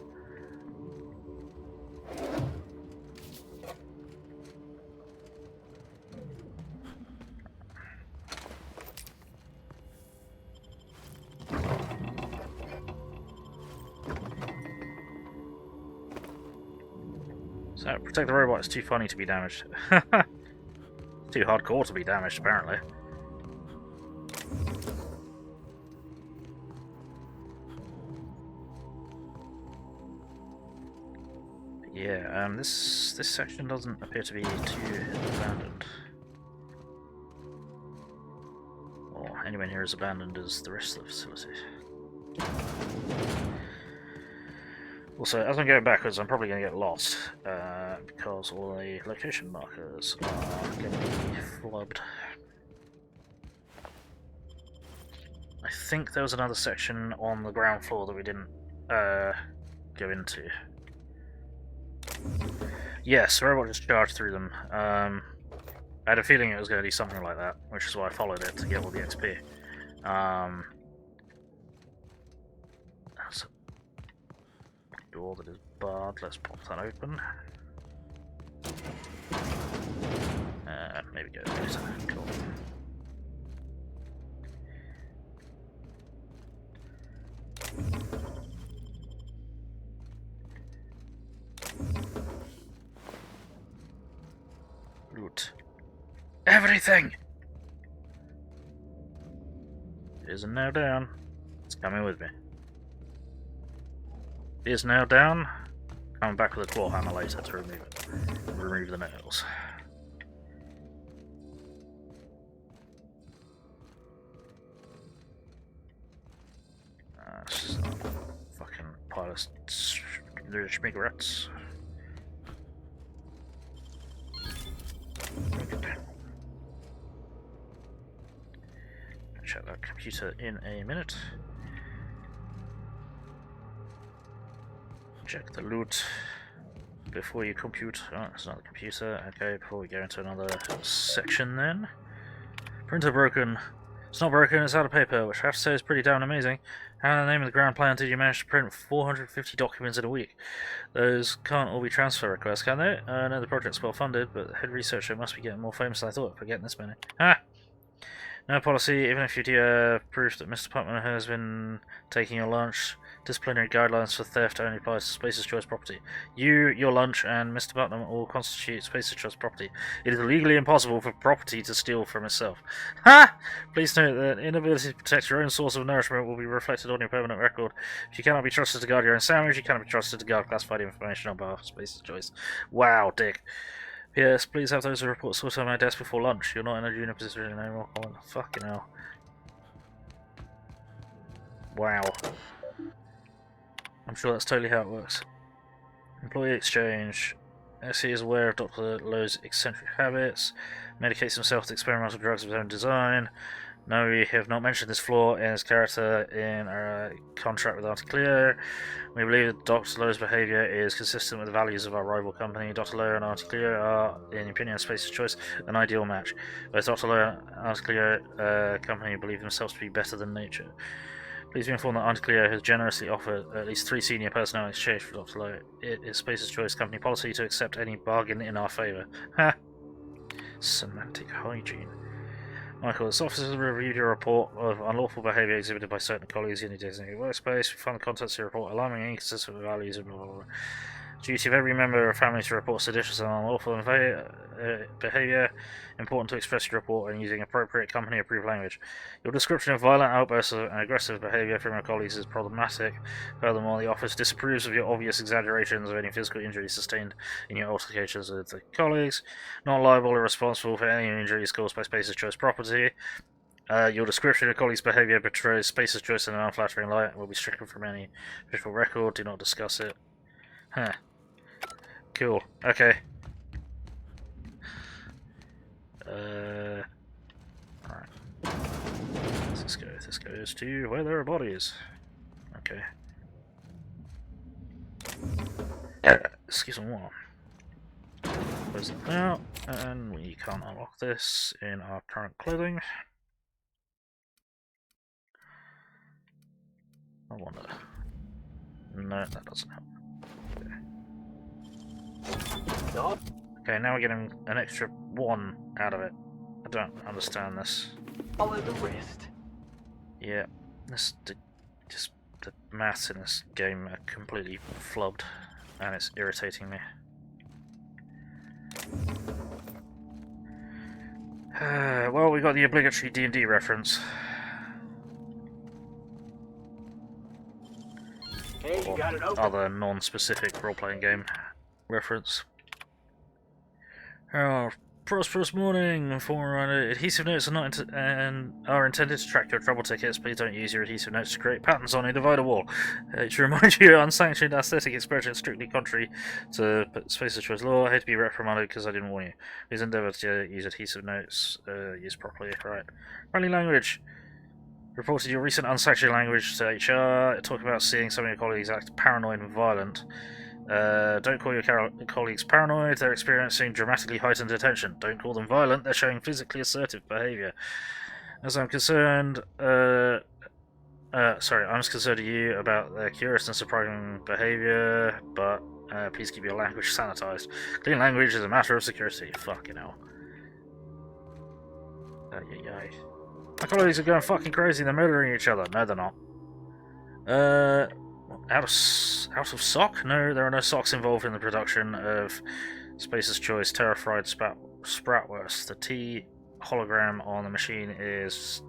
So, protect the robot is too funny to be damaged. Too hardcore to be damaged, apparently. Yeah, this section doesn't appear to be too abandoned. Or anywhere near as abandoned as the rest of the facility. Also, as I'm going backwards, I'm probably going to get lost, because all the location markers are going to be flubbed. I think there was another section on the ground floor that we didn't go into. Yes, the robot just charged through them. I had a feeling it was going to do something like that, which is why I followed it to get all the XP. That's a door that is barred. Let's pop that open. Maybe go later. Cool. Loot. Everything! It is now down. It's coming with me. It is now down. Coming back with a claw hammer later to remove it. Remove the nails. Fucking pile of schmigarettes. Check that computer in a minute. Check the loot before you compute. Oh, it's not the computer. Okay, before we go into another section then. Printer broken. It's not broken, it's out of paper, which I have to say is pretty damn amazing. How in the name of the ground plan did you manage to print 450 documents in a week? Those can't all be transfer requests, can they? I know the project's well funded, but the head researcher must be getting more famous than I thought for getting this many. Ah! No policy, even if you do have proof that Mr. Putman has been taking your lunch. Disciplinary guidelines for theft only applies to Spacer's Choice property. You, your lunch, and Mr. Putnam all constitute Spacer's Choice property. It is legally impossible for property to steal from itself. Ha! Please note that inability to protect your own source of nourishment will be reflected on your permanent record. If you cannot be trusted to guard your own sandwich, you cannot be trusted to guard classified information on behalf of Spacer's Choice. Wow, dick. P.S. Please have those reports sorted on my desk before lunch. You're not in a junior position anymore. Fucking hell. Wow. I'm sure that's totally how it works. Employee exchange. SE is aware of Dr. Lowe's eccentric habits. Medicates himself with experimental drugs of his own design. No, we have not mentioned this flaw in his character in our contract with Articleo. We believe that Dr. Lowe's behaviour is consistent with the values of our rival company. Dr. Lowe and Articleo are, in the opinion of Spacer's Choice, an ideal match. Both Dr. Lowe and Articleo company believe themselves to be better than nature. Please be informed that Articleo has generously offered at least 3 senior personnel in exchange for Dr. Lowe. It is Spacer's Choice company policy to accept any bargain in our favour. Ha! Semantic hygiene. Michael, this officer has reviewed your report of unlawful behaviour exhibited by certain colleagues in your designated workspace. We find the contents of your report alarming and inconsistent with values and blah blah blah. Duty of every member of a family to report seditious and unlawful behaviour. Important to express your report and using appropriate company-approved language. Your description of violent outbursts and aggressive behaviour from your colleagues is problematic. Furthermore, the office disapproves of your obvious exaggerations of any physical injuries sustained in your altercations with the colleagues. Not liable or responsible for any injuries caused by Spacer's Choice property. Your description of colleagues' behaviour betrays Spacer's Choice in an unflattering light and will be stricken from any official record. Do not discuss it. Huh. Cool. Okay. Alright. this go? This goes to where there are bodies. Okay. Excuse me, what? Close it out, and we can't unlock this in our current clothing. I wonder. No, that doesn't help. Okay, now we're getting an extra 1 out of it. I don't understand this. Follow the wrist. Yeah, just the maths in this game are completely flubbed, and it's irritating me. Well, we got the obligatory D&D reference. Hey, you got it open. Other non-specific role-playing game reference. Oh, prosperous morning. Adhesive notes are not are intended to track your trouble tickets. Please don't use your adhesive notes to create patterns on a divider wall. To remind you, unsanctioned aesthetic expression is strictly contrary to Space's Choice law. I hate to be reprimanded because I didn't warn you. Please endeavour to use adhesive notes used properly. Right. Friendly language. Reported your recent unsanctioned language to HR. Talk about seeing some of your colleagues act paranoid and violent. Don't call your colleagues paranoid, they're experiencing dramatically heightened attention. Don't call them violent, they're showing physically assertive behaviour. As I'm concerned, I'm concerned to you about their curious and surprising behaviour, but please keep your language sanitised. Clean language is a matter of security. Fucking hell. My colleagues are going fucking crazy, they're murdering each other. No, they're not. Out of sock? No, there are no socks involved in the production of Space's Choice Terrified Spratwurst. The T hologram on the machine is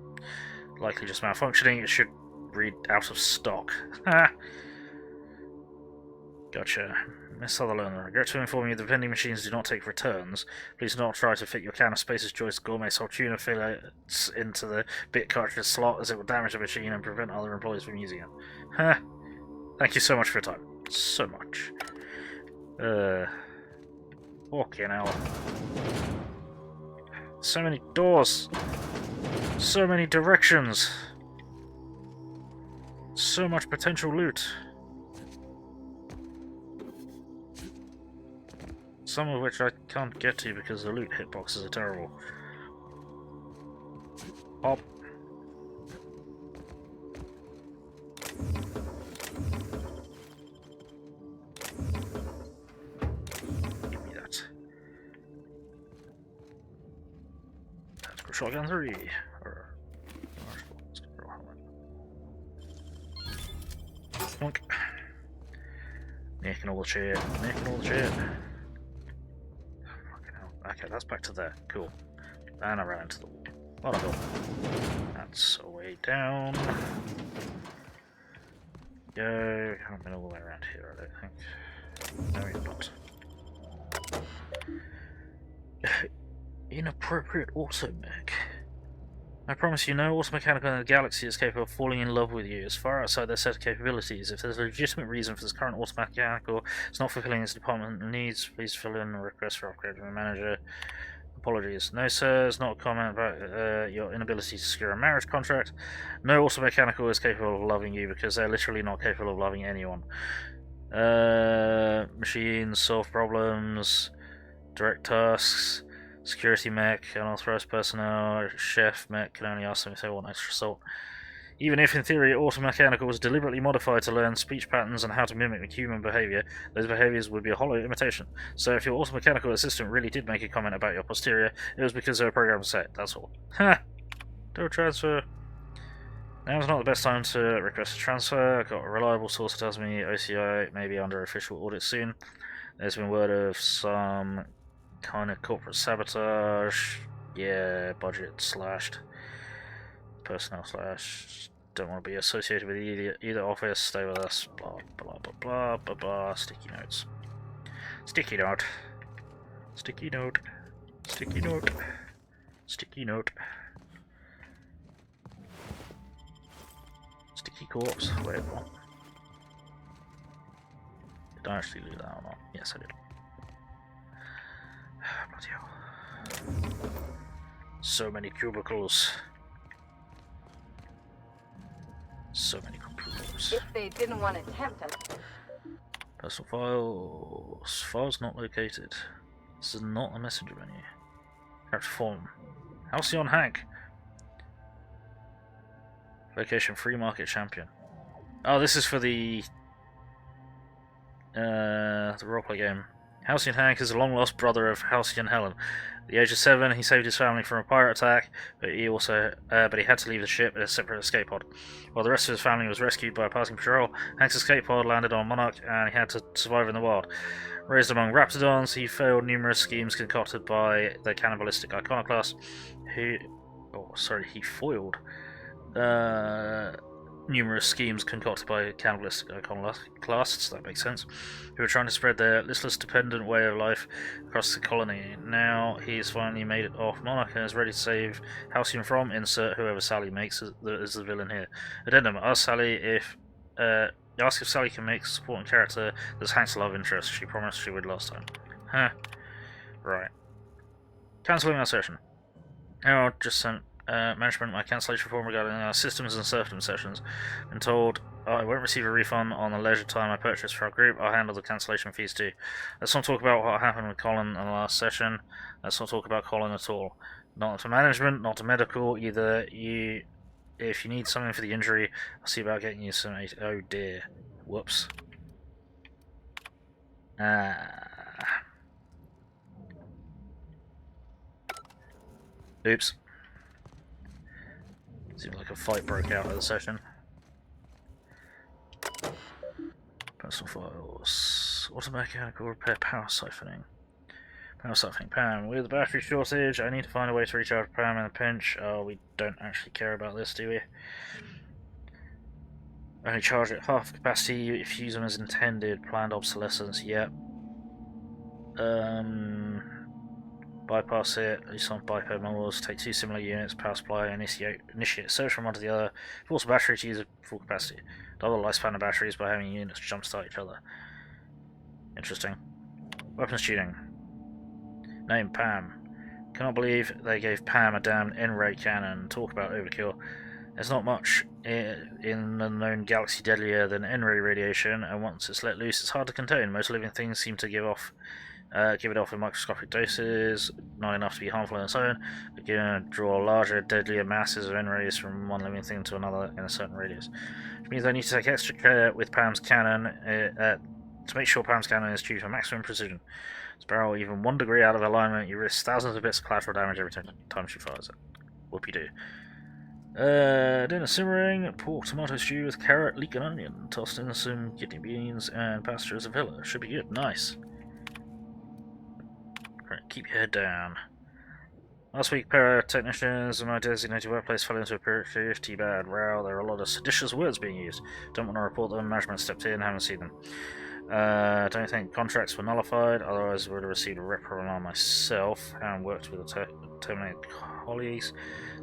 likely just malfunctioning. It should read out of stock. Gotcha. Miss Sutherland, I regret to inform you the vending machines do not take returns. Please do not try to fit your can of Space's Choice Gourmet Salt Tuna fillets into the bit cartridge slot, as it will damage the machine and prevent other employees from using it. Thank you so much for your time. So much. Fucking hell. So many doors. So many directions. So much potential loot. Some of which I can't get to because the loot hitboxes are terrible. Hop. Give me that. Tactical shotgun 3. Bonk. Making all the shit. Making all the shit. Okay, that's back to there. Cool. And I ran into the wall. What a goal. That's a way down. Go. Haven't been all the way around here, I don't think. No, you're not. Inappropriate auto-mech. I promise you, no automechanical in the galaxy is capable of falling in love with you. It's far outside their set of capabilities. If there's a legitimate reason for this current automechanical it's not fulfilling its department needs, please fill in a request for upgrade from the manager. Apologies. No, sir, it's not a comment about your inability to secure a marriage contract. No automechanical is capable of loving you because they're literally not capable of loving anyone. Machines solve problems, direct tasks. Security mech, unauthorized personnel, chef mech can only ask them if they want extra salt. Even if in theory automechanical was deliberately modified to learn speech patterns and how to mimic human behavior, those behaviors would be a hollow imitation. So if your automechanical assistant really did make a comment about your posterior, it was because they were programmed set, that's all. Ha! Do a transfer. Now's not the best time to request a transfer. I've got a reliable source that tells me OCI may be under official audit soon. There's been word of some kind of corporate sabotage. Yeah, budget slashed. Personnel slash. Don't want to be associated with either office. Stay with us. Blah blah blah blah blah blah. Sticky notes. Sticky note. Sticky note. Sticky note. Sticky note. Sticky corpse. Wait, what? Did I actually do that or not? Yes, I did. Bloody hell. So many cubicles. so many computers. If they didn't want to tempt us. Personal files. Files not located. This is not a messenger menu. Character form. Halcyon Hank. Location Free Market Champion. Oh, this is for the roleplay game. Halcyon Hank is a long-lost brother of Halcyon Helen. At the age of 7, he saved his family from a pirate attack, but he had to leave the ship in a separate escape pod. While the rest of his family was rescued by a passing patrol, Hank's escape pod landed on Monarch, and he had to survive in the wild. Raised among raptidons, he failed numerous schemes concocted by the cannibalistic iconoclast. He foiled numerous schemes concocted by cannibalistic iconoclasts, that makes sense, who were trying to spread their listless, dependent way of life across the colony. Now he's finally made it off Monarch and is ready to save Halcyon from insert whoever Sally makes as the villain here. Addendum: ask if Sally can make a supporting character that's Hank's love interest. She promised she would last time. Huh. Right. Cancelling our session. Now just sent management my cancellation form regarding our systems and serfdom sessions. Been told I won't receive a refund on the leisure time I purchased for our group. I'll handle the cancellation fees too. Let's not talk about what happened with Colin in the last session. Let's not talk about Colin at all. Not to management, not to medical. Either you, if you need something for the injury, I'll see about getting you some. Oh dear. Whoops. Oops. Seems like a fight broke out of the session. Personal files. Automechanical repair, power siphoning. Power siphoning. Pam, with the battery shortage, I need to find a way to recharge Pam in a pinch. Oh, we don't actually care about this, do we? Only charge at half capacity if you use them as intended. Planned obsolescence, yep. Bypass it, at least on biped models, take 2 similar units, power supply, initiate search from one to the other, force a battery to use at full capacity. Double the lifespan of batteries by having units jumpstart each other. Interesting. Weapons tuning. Name Pam. Cannot believe they gave Pam a damned N-ray cannon. Talk about overkill. There's not much in the known galaxy deadlier than N-ray radiation, and once it's let loose, it's hard to contain. Most living things seem to give it off in microscopic doses, not enough to be harmful on its own, but can draw larger, deadlier masses of N-rays from one living thing to another in a certain radius. Which means I need to take extra care with Pam's cannon to make sure Pam's cannon is tuned for maximum precision. To barrel even 1 degree out of alignment, you risk thousands of bits of collateral damage every time she fires it. Whoopie-doo. Dinner simmering, pork tomato stew with carrot, leek and onion, tossed in some kidney beans and pasta as a filler. Should be good. Nice. Right, keep your head down. Last week, technicians in my designated workplace fell into a pretty bad row. There are a lot of seditious words being used. Don't want to report them. Management stepped in, haven't seen them. Don't think contracts were nullified, otherwise I would have received a reprimand myself. Haven't worked with the terminated colleagues.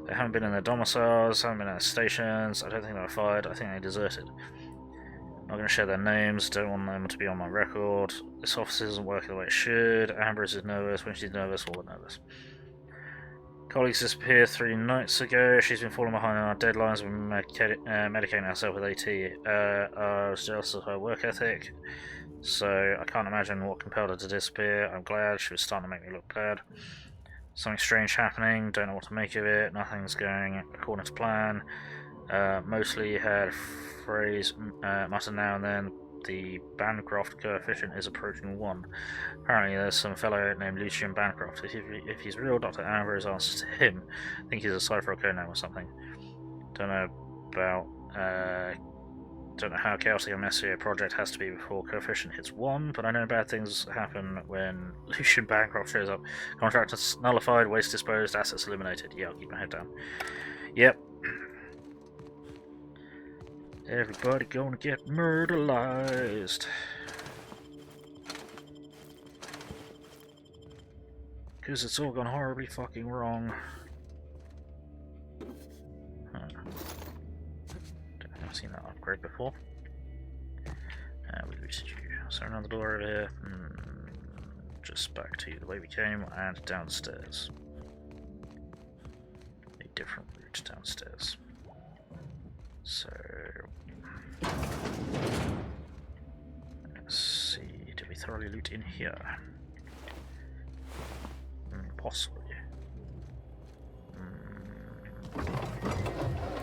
They haven't been in their domiciles, haven't been at stations. I don't think they were fired. I think they deserted. I'm not going to share their names, don't want them to be on my record. This office isn't working the way it should. Ambrose is nervous. When she's nervous, we're nervous. Colleagues disappeared 3 nights ago. She's been falling behind on our deadlines. We're medicating ourselves with AT. I was jealous of her work ethic, so I can't imagine what compelled her to disappear. I'm glad. She was starting to make me look bad. Something strange happening, don't know what to make of it. Nothing's going according to plan. Mostly had phrase mutter now and then. The Bancroft coefficient is approaching 1. Apparently there's some fellow named Lucian Bancroft. If he's real, Dr. Ambrose answers to him. I think he's a cipher or code name or something. Don't know how chaotic a messy a project has to be before coefficient hits 1, but I know bad things happen when Lucian Bancroft shows up. Contractors nullified, waste disposed, assets eliminated. Yeah, I'll keep my head down. Yep. Everybody gonna get murderized. Because it's all gone horribly fucking wrong. I've seen that upgrade before. We lose you. So another door over here. Just back to the way we came and downstairs. A different route downstairs. So let's see, did we thoroughly loot in here? Possibly.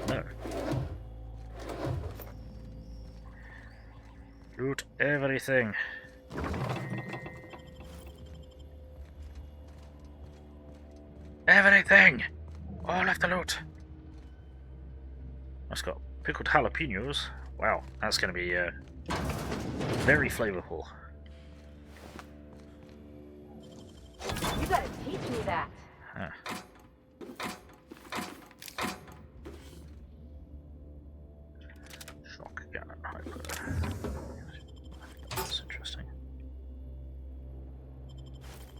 No. Loot everything. Everything! All of the loot! That's got pickled jalapenos. Wow, that's going to be very flavorful. You gotta teach me that. Huh. Shock cannon hyper. That's interesting.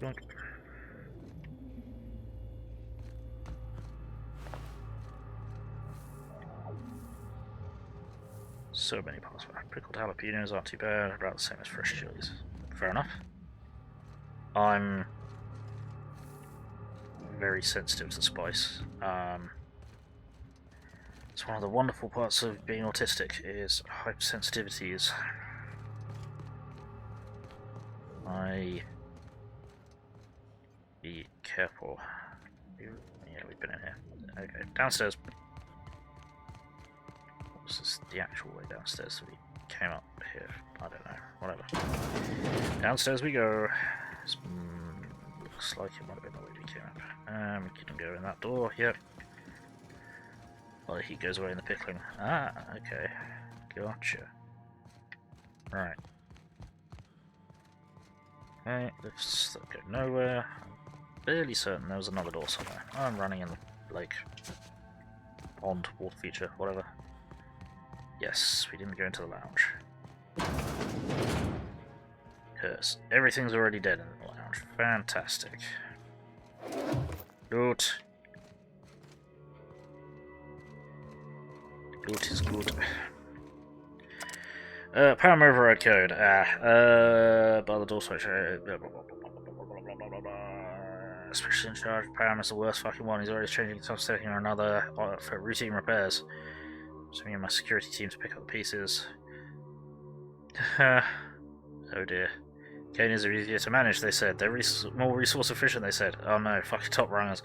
Don't. So many parts. Pickled jalapenos aren't too bad, about the same as fresh chilies. Fair enough. I'm very sensitive to spice. It's one of the wonderful parts of being autistic is hypersensitivities. Be careful. Yeah, we've been in here. Okay, downstairs. Was this the actual way downstairs? So we came up here. I don't know. Whatever. Downstairs we go. Looks like it might have been the way we came up. We can go in that door. Yep. Well, he goes away in the pickling. Ah, okay. Gotcha. Right. Okay, lifts that go nowhere. I'm fairly certain there was another door somewhere. I'm running in the lake. Pond, water feature, whatever. Yes, we didn't go into the lounge. Curse. Everything's already dead in the lounge. Fantastic. Loot. Loot is good. Power override code. By the door switch. Especially in charge. Pam is the worst fucking one. He's always changing some setting or another for routine repairs. So me and my security team to pick up the pieces. Oh dear. Canines are easier to manage, they said. They're more resource efficient, they said. Oh no, fucking top runners.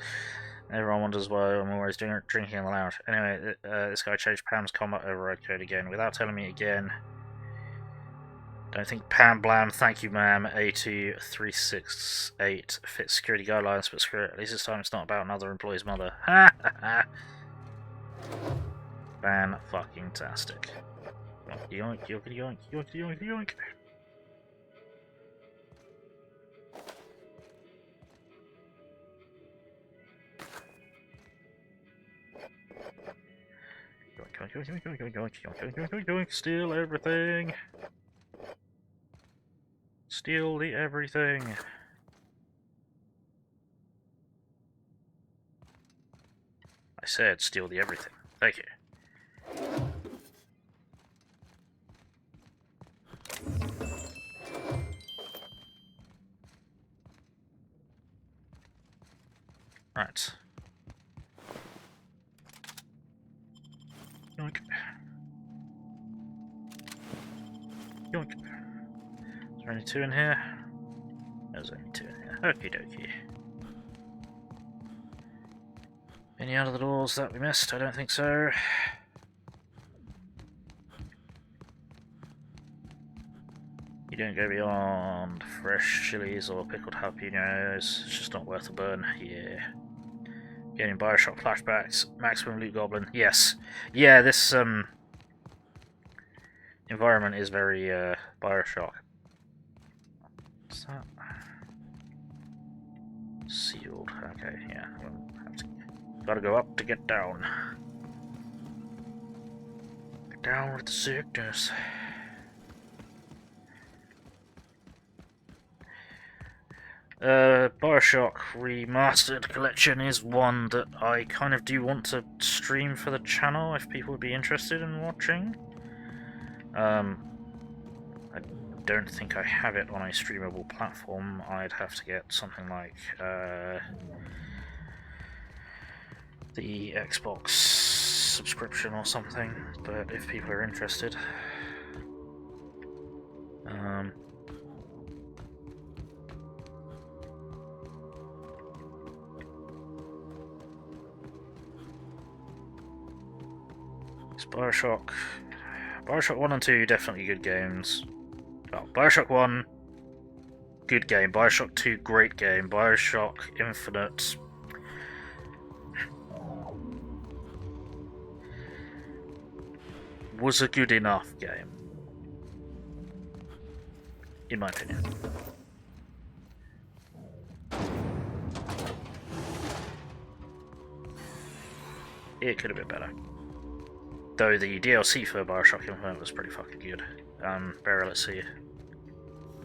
Everyone wonders why I'm always drinking in the lounge. Anyway, this guy changed Pam's combat override code again without telling me again. Don't think Pam Blam, thank you ma'am, A2368 fits security guidelines, but screw it. At least this time it's not about another employee's mother. Ha ha ha! Fan-fucking-tastic. Yoink, yoink, yoink, yoink, yoink, yoink. Steal everything. Steal the everything. I said steal the everything. Thank you. Right. Yoink. Yoink. Is there only two in here? There's only two in here. Okie dokie. Any other doors that we missed? I don't think so. You don't go beyond fresh chilies or pickled jalapenos. It's just not worth a burn. Yeah. Getting Bioshock flashbacks. Maximum loot goblin. Yes. Yeah, this environment is very Bioshock. What's that? Sealed. Okay, yeah. We'll have to... Gotta go up to get down. Get down with the sickness. Bioshock Remastered Collection is one that I kind of do want to stream for the channel if people would be interested in watching. I don't think I have it on a streamable platform. I'd have to get something like the Xbox subscription or something, but if people are interested. It's Bioshock 1 and 2, definitely good games. Oh, Bioshock 1, good game. Bioshock 2, great game. Bioshock Infinite, was a good enough game, in my opinion. It could have been better. Though the DLC for Bioshock Infinite was pretty fucking good. Peril, let's see.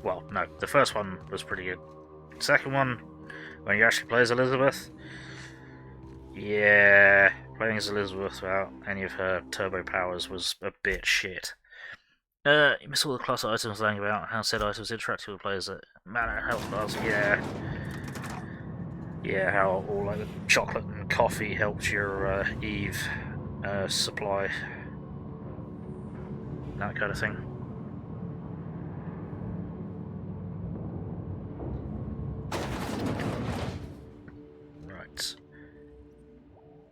Well, no, the first one was pretty good. The second one, when you actually play as Elizabeth, yeah, playing as Elizabeth without any of her turbo powers was a bit shit. You miss all the class items laying about, how said items interact with players that matter, health bars, yeah. Yeah, how all like the chocolate and coffee helped your Eve supply. That kind of thing. Right.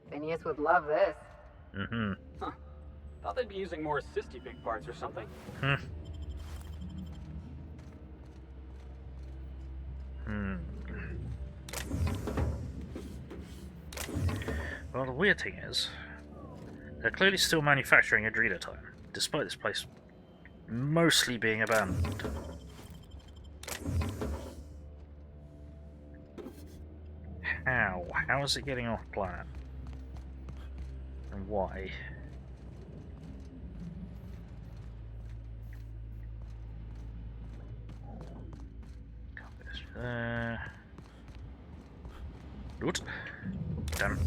Phineas would love this. Mm-hmm. Huh. Thought they'd be using more assisty big parts or something. Well, the weird thing is, they're clearly still manufacturing Adrena time, despite this place mostly being abandoned. How? How is it getting off plan? And why? Good. Damn.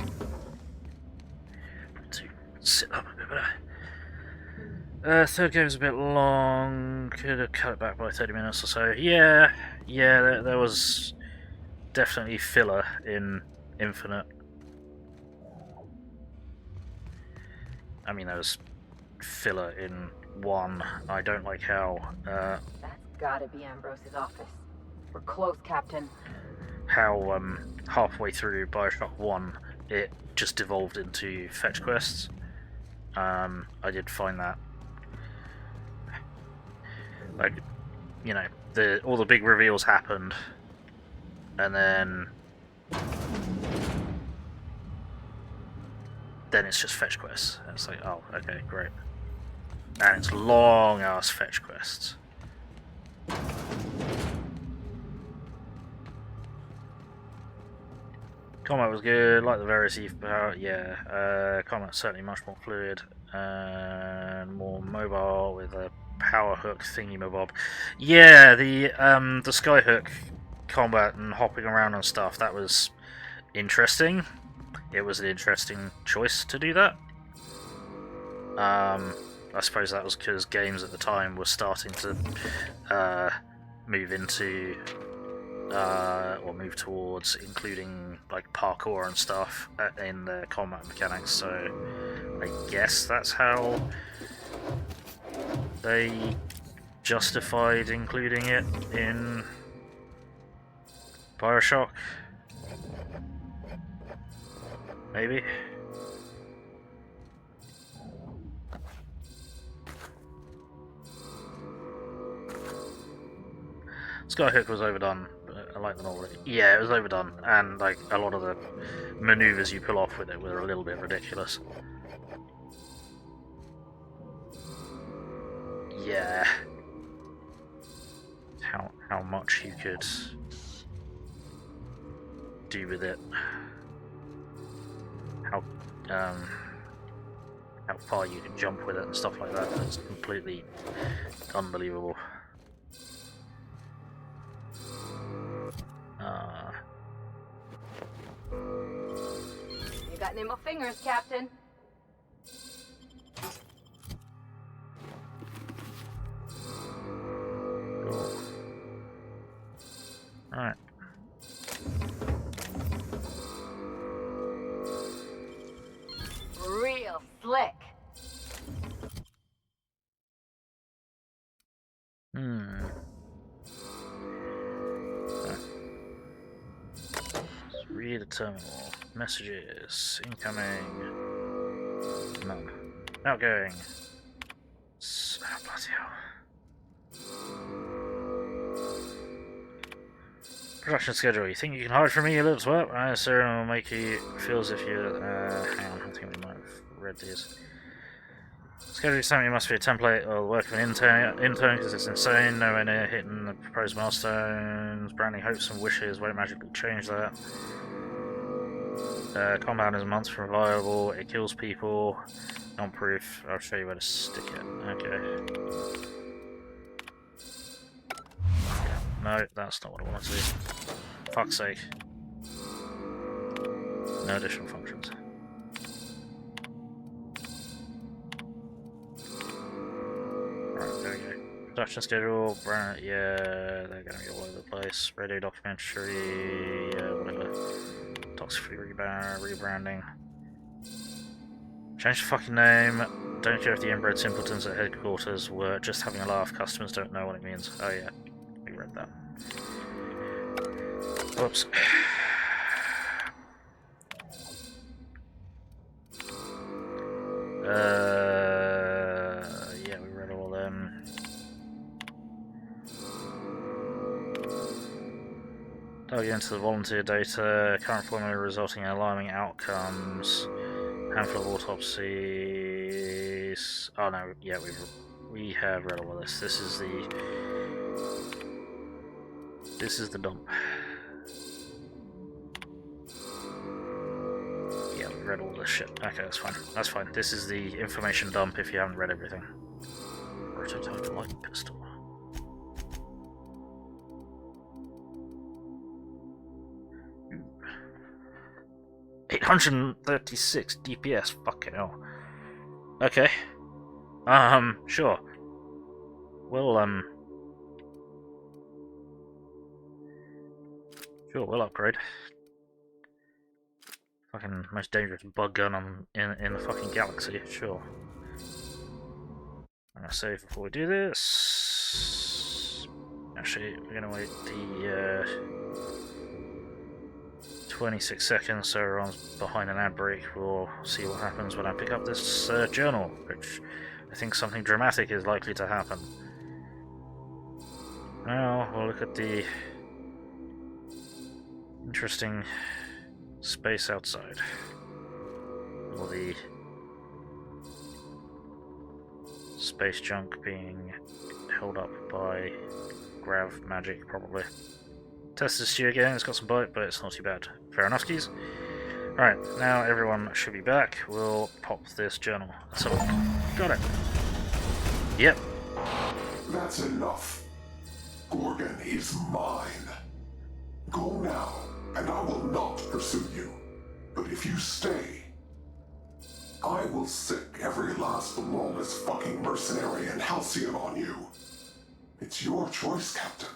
To sit up a bit better. Third game's a bit long. Could have cut it back by 30 minutes or so. Yeah, there was definitely filler in Infinite. I mean, there was filler in 1. I don't like how That's gotta be Ambrose's office. We're close, Captain. How halfway through Bioshock 1 it just devolved into fetch quests. I did find that, like, you know, all the big reveals happened, and then it's just fetch quests. And it's like, oh, okay, great. And it's long ass fetch quests. Combat was good, like the various Eve power, yeah. Combat's certainly much more fluid and more mobile with a power hook thingy-mabob. Yeah, the skyhook combat and hopping around and stuff, that was interesting. It was an interesting choice to do that. I suppose that was because games at the time were starting to move into or move towards including like parkour and stuff in their combat mechanics, so I guess that's how they justified including it in Bioshock. Maybe. Skyhook was overdone. I like them already. Yeah, it was overdone, and like a lot of the maneuvers you pull off with it were a little bit ridiculous. Yeah. How much you could do with it. How far you can jump with it and stuff like that. It's completely unbelievable. You got nimble fingers, Captain. Cool. Alright. Real terminal. Messages. Incoming. None. Outgoing. Oh, bloody hell. Production schedule. You think you can hide from me, you little twat? I certainly will make you feel as if you. Hang on, I think we might have read these. Schedule something must be a template or the work of an intern because it's insane. Nowhere near hitting the proposed milestones. Branding hopes and wishes won't magically change that. Compound is a month from viable. It kills people. Non-proof. I'll show you where to stick it. Okay. No, that's not what I want to do. Fuck's sake. No additional functions. Right, there we go. Production schedule, yeah, they're gonna be all over the place. Radio documentary, yeah, whatever. Toxic-free rebranding. Change the fucking name. Don't care if the inbred simpletons at headquarters were just having a laugh. Customers don't know what it means. Oh yeah. Read that. Whoops. Yeah, we read all them. Dug into the volunteer data, current formula resulting in alarming outcomes. Handful of autopsies. Oh no, yeah, we have read all of this. This is the dump. Yeah, we read all this shit. Okay, that's fine. That's fine. This is the information dump if you haven't read everything. Prototype light pistol. Ooh. 836 DPS. Fucking hell. Okay. Sure. Well, sure, we'll upgrade. Fucking most dangerous bug gun in the fucking galaxy, sure. I'm gonna save before we do this. Actually, we're gonna wait the 26 seconds so everyone's behind an ad break. We'll see what happens when I pick up this journal, which I think something dramatic is likely to happen. Now, we'll look at the interesting space outside. Or the space junk being held up by grav magic, probably. Test this stew again, it's got some bite, but it's not too bad. Fair enough, skis. Right, now everyone should be back. We'll pop this journal. Let's have a look. Got it. Yep. That's enough. Gorgon is mine. Go now, and I will not pursue you. But if you stay, I will sick every last lawless fucking mercenary and halcyon on you. It's your choice, Captain.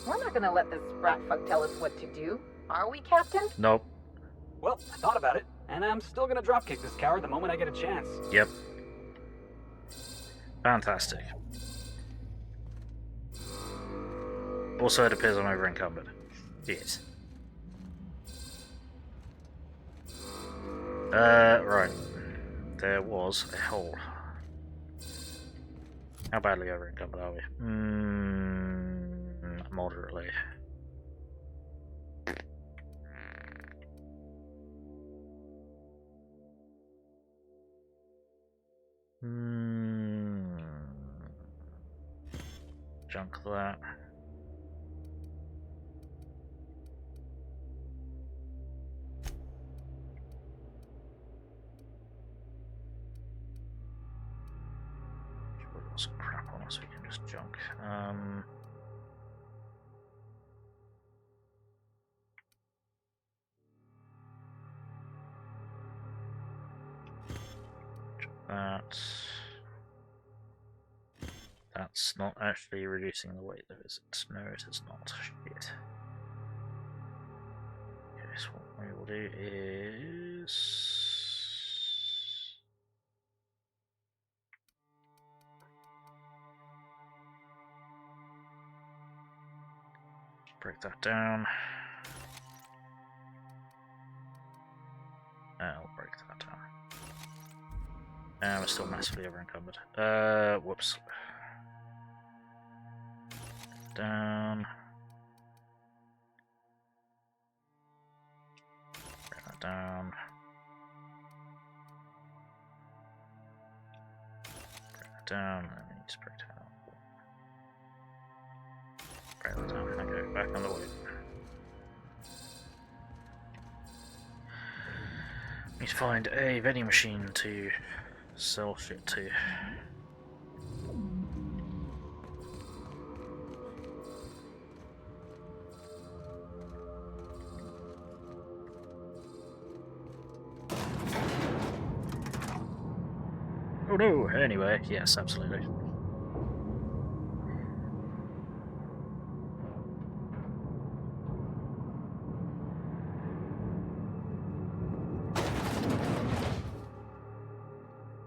We're not gonna let this brat fuck tell us what to do, are we, Captain? Nope. Well, I thought about it, and I'm still gonna dropkick this coward the moment I get a chance. Yep. Fantastic. Also, it appears I'm over encumbered. Yes. Right. There was a hole. How badly over encumbered are we? Moderately. Junk that. We've got some crap on us we can just junk. That's not actually reducing the weight though, is it? No, it is not. Shit. Okay, so what we will do is... break that down. I'll break that down. And we're still massively over encumbered. Whoops. Down. Bring that down. Bring that down, and then you spray down. Bring that down, okay, back on the way. Need to find a vending machine to sell shit to. Oh no, anyway, yes, absolutely.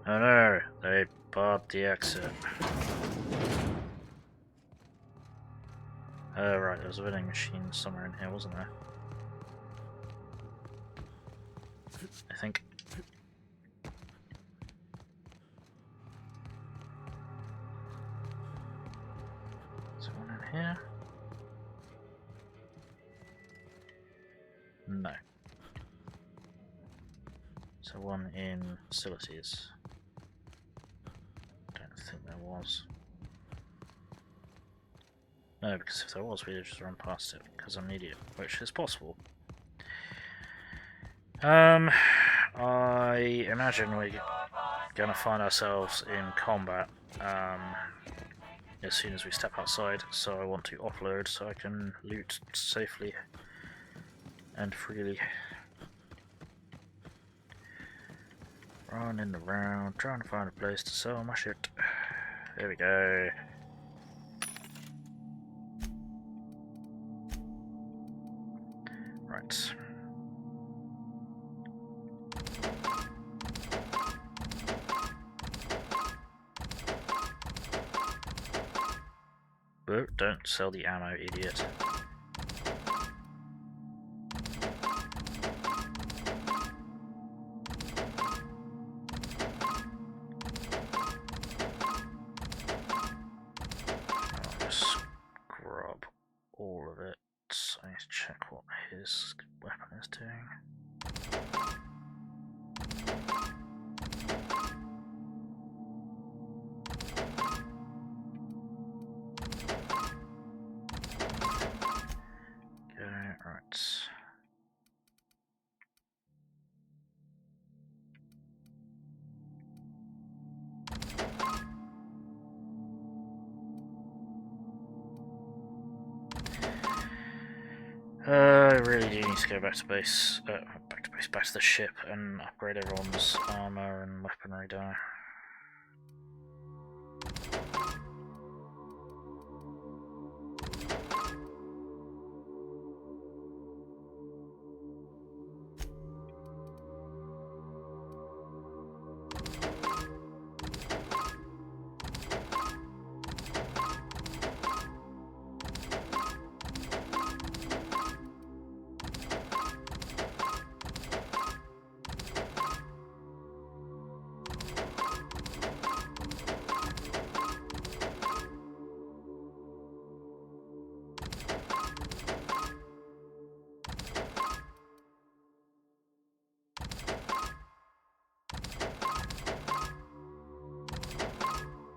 Oh no, they barred the exit. Oh right, there was a vending machine somewhere in here, wasn't there? I think. Is there one in here? No. So one in facilities. Don't think there was. No, because if there was, we'd just run past it, because I'm an idiot, which is possible. I imagine we're gonna find ourselves in combat as soon as we step outside, so I want to offload so I can loot safely and freely. Running around, trying to find a place to sell my shit. There we go. Right. Oh, don't sell the ammo, idiot. I'll just grab all of it. I need to check what his weapon is doing. Okay, right. I really do need to go back to base, back to the ship and upgrade everyone's armor and weaponry down.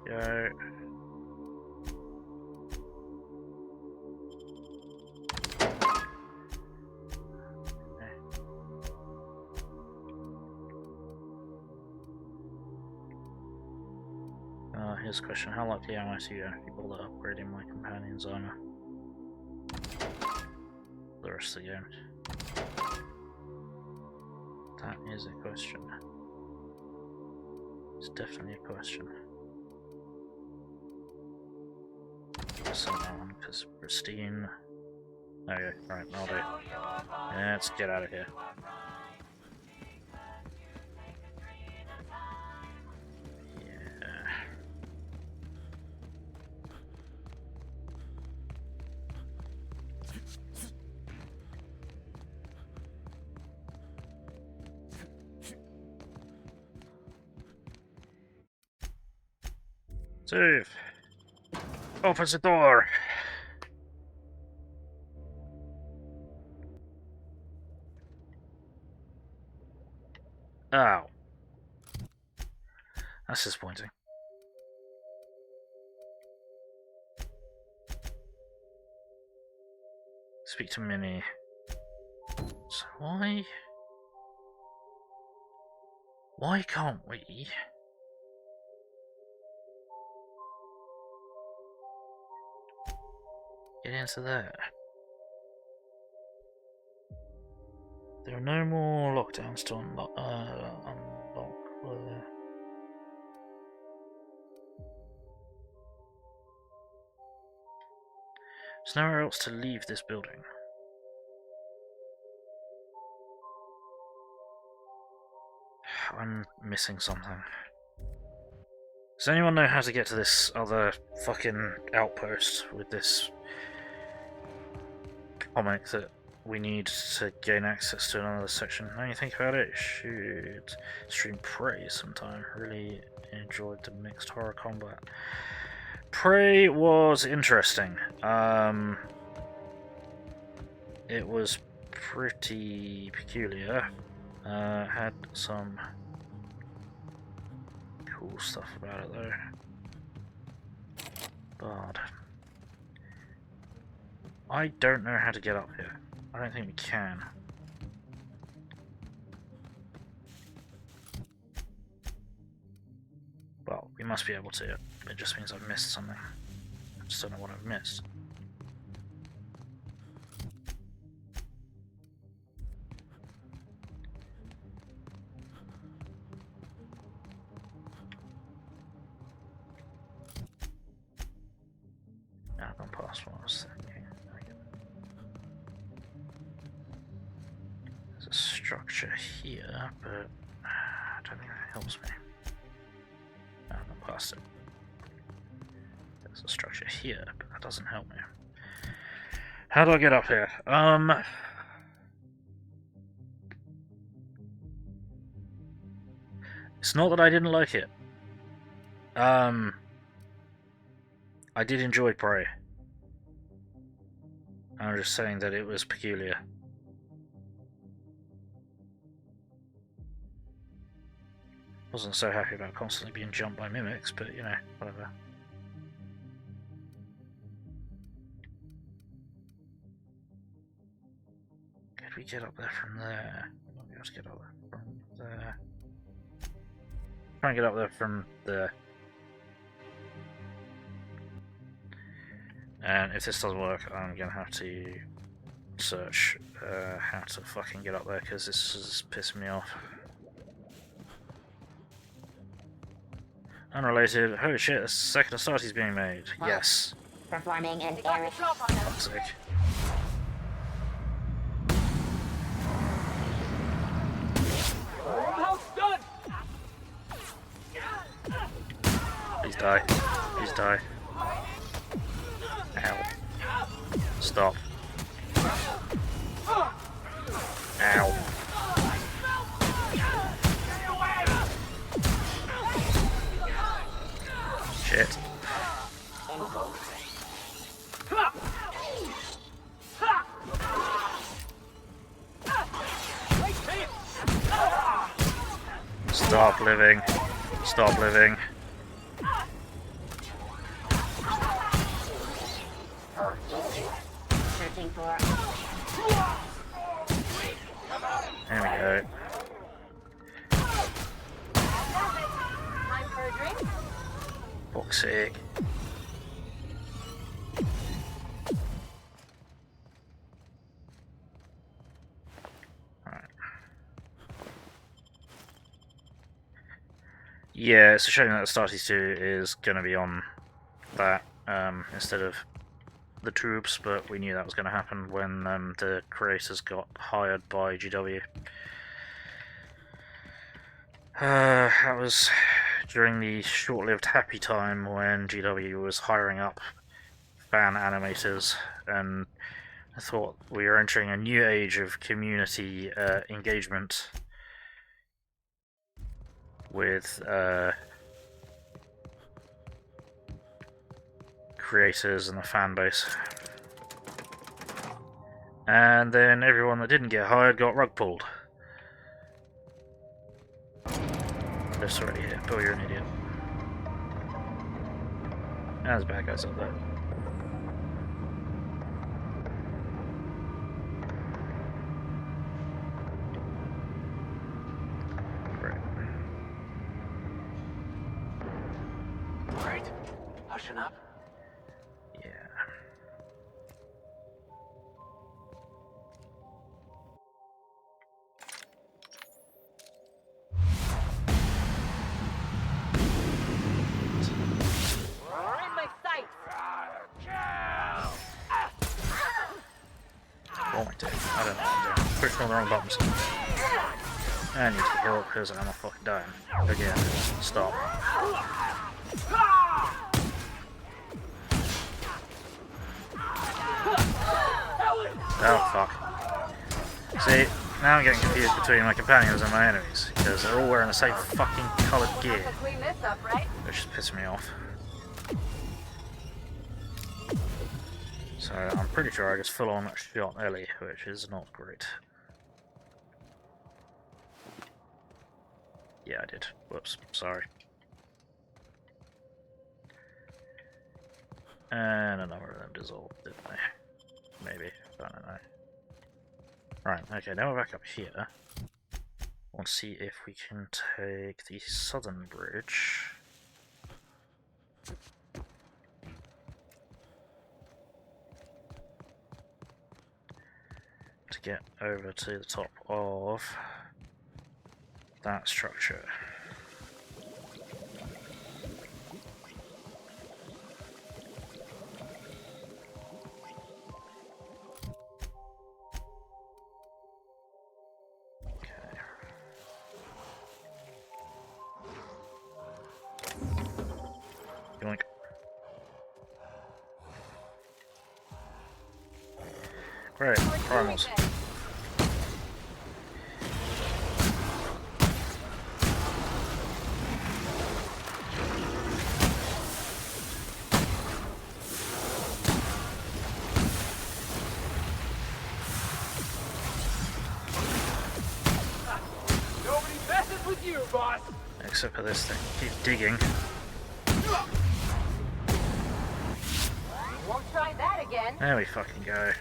Go. Here's a question. How likely am I to be able to upgrading my companion's armor? The rest of the game. That is a question. It's definitely a question. Sell that one because pristine. Okay, right, I'll do. Yeah, let's get out of here. Save. Open the door. Ow. That's disappointing. Speak to Minnie. So why can't we get into there? There are no more lockdowns to unlock. There's nowhere else to leave this building. I'm missing something. Does anyone know how to get to this other fucking outpost with this comic that we need to gain access to another section? Now you think about it, should stream Prey sometime. Really enjoyed the mixed horror combat. Prey was interesting. It was pretty peculiar. Had some cool stuff about it though. But I don't know how to get up here. I don't think we can. Well, we must be able to. It just means I've missed something. I just don't know what I've missed. I've gone past what I was thinking. There's a structure here, but I don't think that helps me. I've gone past it. There's a structure here, but that doesn't help me. How do I get up here? It's not that I didn't like it. I did enjoy Prey. I'm just saying that it was peculiar. Wasn't so happy about constantly being jumped by mimics, but you know, whatever. Could we get up there from there? Let's get up there from there. Try and get up there from there. And if this doesn't work, I'm gonna have to search how to fucking get up there, because this is pissing me off. Unrelated. Holy shit, a second Astartes being made. Wow. Yes. Performing an error. Fuck's sake. Done. Please die. Please die. Ow. Stop. Ow. Shit. Stop living. Stop living. Searching for. There we go. Time for a drink? Fuck's sake. Yeah, it's a shame that Astartes 2 is going to be on that instead of the troops, but we knew that was going to happen when the creators got hired by GW. That was during the short-lived happy time when GW was hiring up fan animators, and I thought we were entering a new age of community engagement with creators and the fan base. And then everyone that didn't get hired got rug pulled. Lift's already hit. Oh, you're an idiot. There's bad guys up there. Right. Hushing up. Yeah. We're in my sight. What am I doing? I don't know what I'm doing. Pushing all the wrong buttons. I need to help because I'm a fucking dying. Again. Stop. Oh fuck. See, now I'm getting confused between my companions and my enemies, because they're all wearing the same fucking coloured gear. Clean this up, right? Which is pissing me off. So I'm pretty sure I just full on shot Ellie, which is not great. Yeah, I did. Whoops, sorry. And a number of them dissolved, didn't they? Maybe. I don't know. Right, okay, now we're back up here. I want to see if we can take the southern bridge. To get over to the top of that structure. Yoink. Great, primals. Nobody messes with you, boss. Except for this thing. Keep digging. Won't try that again. There we fucking go.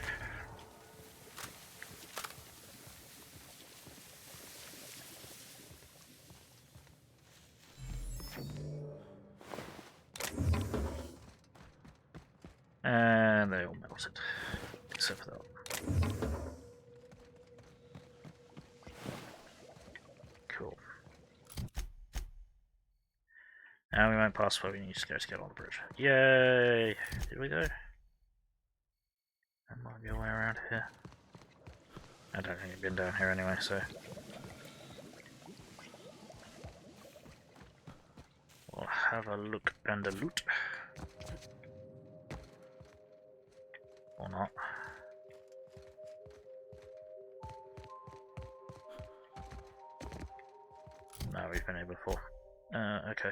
And they all melted. Except for that one. Cool. Now we went past where we need to go to get on the bridge. Yay! Did we go? There might be a way around here. I don't think I've been down here anyway, so. We'll have a look and a loot. Or not. No, we've been here before. Okay.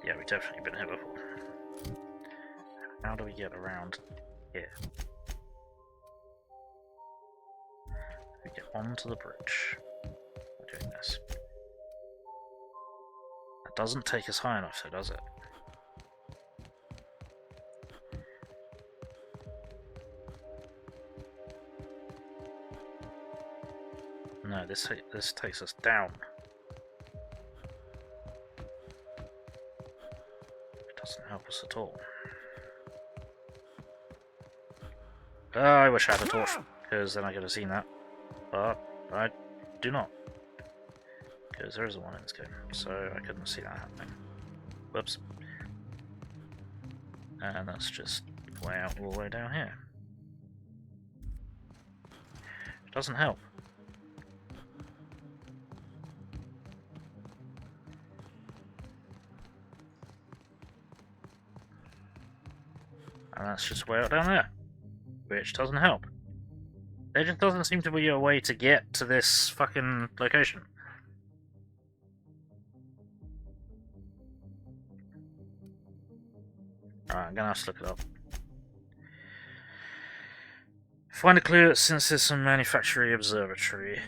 Yeah, we've definitely been here before. How do we get around here? We get onto the bridge. We're doing this. That doesn't take us high enough, so does it? No, this takes us down. It doesn't help us at all. Oh, I wish I had a torch, because then I could have seen that. But I do not. Because there is one in this game, so I couldn't see that happening. Whoops. And that's just way out all the way down here. It doesn't help. And that's just way out down there, which doesn't help. There just doesn't seem to be a way to get to this fucking location. Alright, I'm gonna have to look it up. Find a clue at Synthesis and Manufactory Observatory.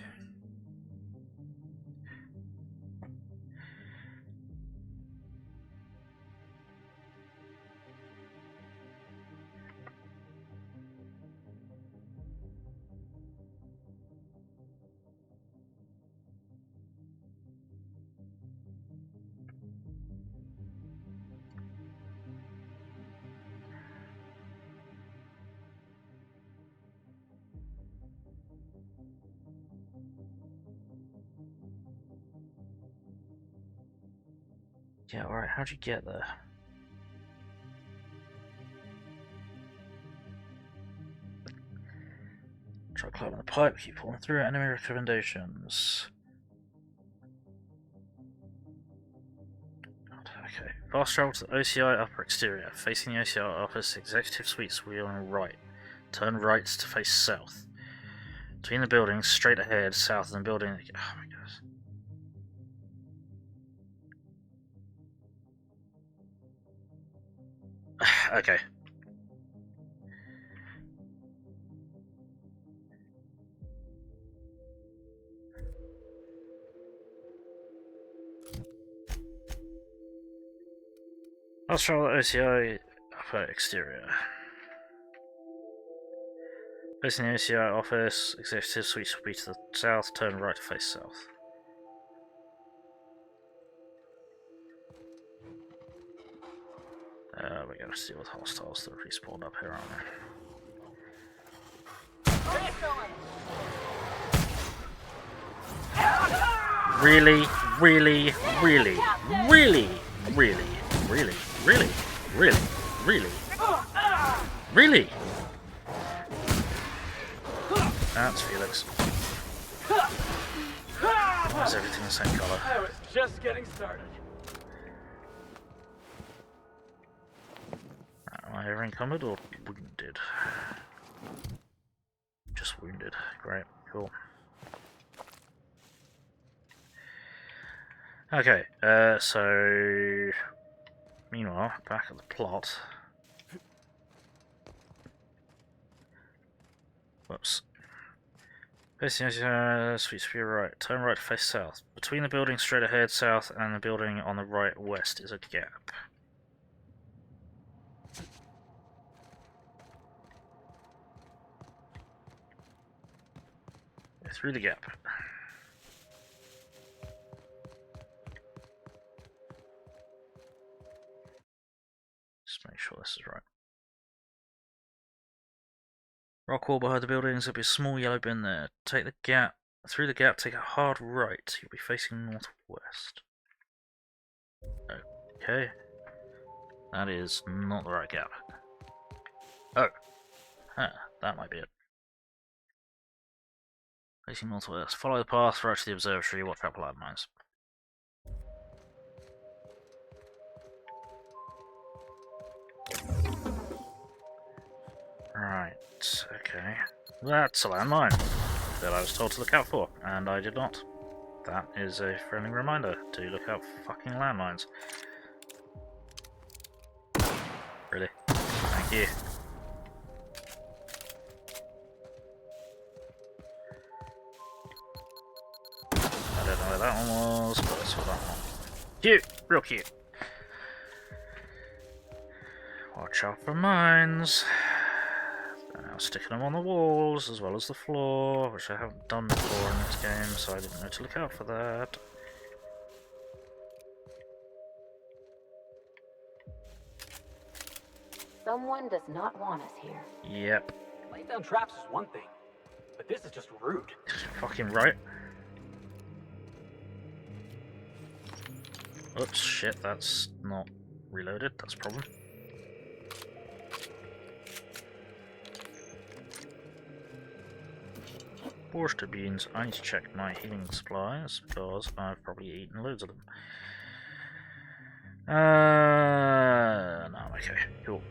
Yeah, alright, how'd you get there? Try climbing the pipe, keep pulling through. Enemy recommendations. Okay. Fast travel to the OCI upper exterior. Facing the OCI office, executive suites wheel on right. Turn right to face south. Between the buildings, straight ahead, south, and the building. Oh my gosh. Okay. Let's travel the OCI upper exterior. Facing the OCI office, executive suite will be to the south, turn right to face south. We're going to deal with hostiles that respawned up here, aren't we? Really, really, really, really, really, really, really, really, really, really. That's Felix. Why is everything the same color? I was just getting started. Am I ever encumbered or wounded? Just wounded. Great, cool. Okay, so meanwhile, back at the plot. Whoops. Facing suite to your right. Turn right to face south. Between the building straight ahead south and the building on the right west is a gap. Through the gap. Just make sure this is right. Rock wall behind the buildings, there'll be a small yellow bin there. Take the gap. Through the gap, take a hard right. You'll be facing northwest. Okay. That is not the right gap. Oh. Huh, that might be it. Facing northwest. Follow the path right to the observatory. Watch out for landmines. Right, okay. That's a landmine that I was told to look out for, and I did not. That is a friendly reminder to look out for fucking landmines. Really? Thank you. I don't know where that one was, but I saw that one. Cute! Real cute. Watch out for mines. Now sticking them on the walls as well as the floor, which I haven't done before in this game, so I didn't know to look out for that. Someone does not want us here. Yep. Laying down traps is one thing, but this is just rude. Fucking right. Oops, shit, that's not reloaded, that's a problem. Borscht beans, I need to check my healing supplies because I've probably eaten loads of them. No, okay, cool.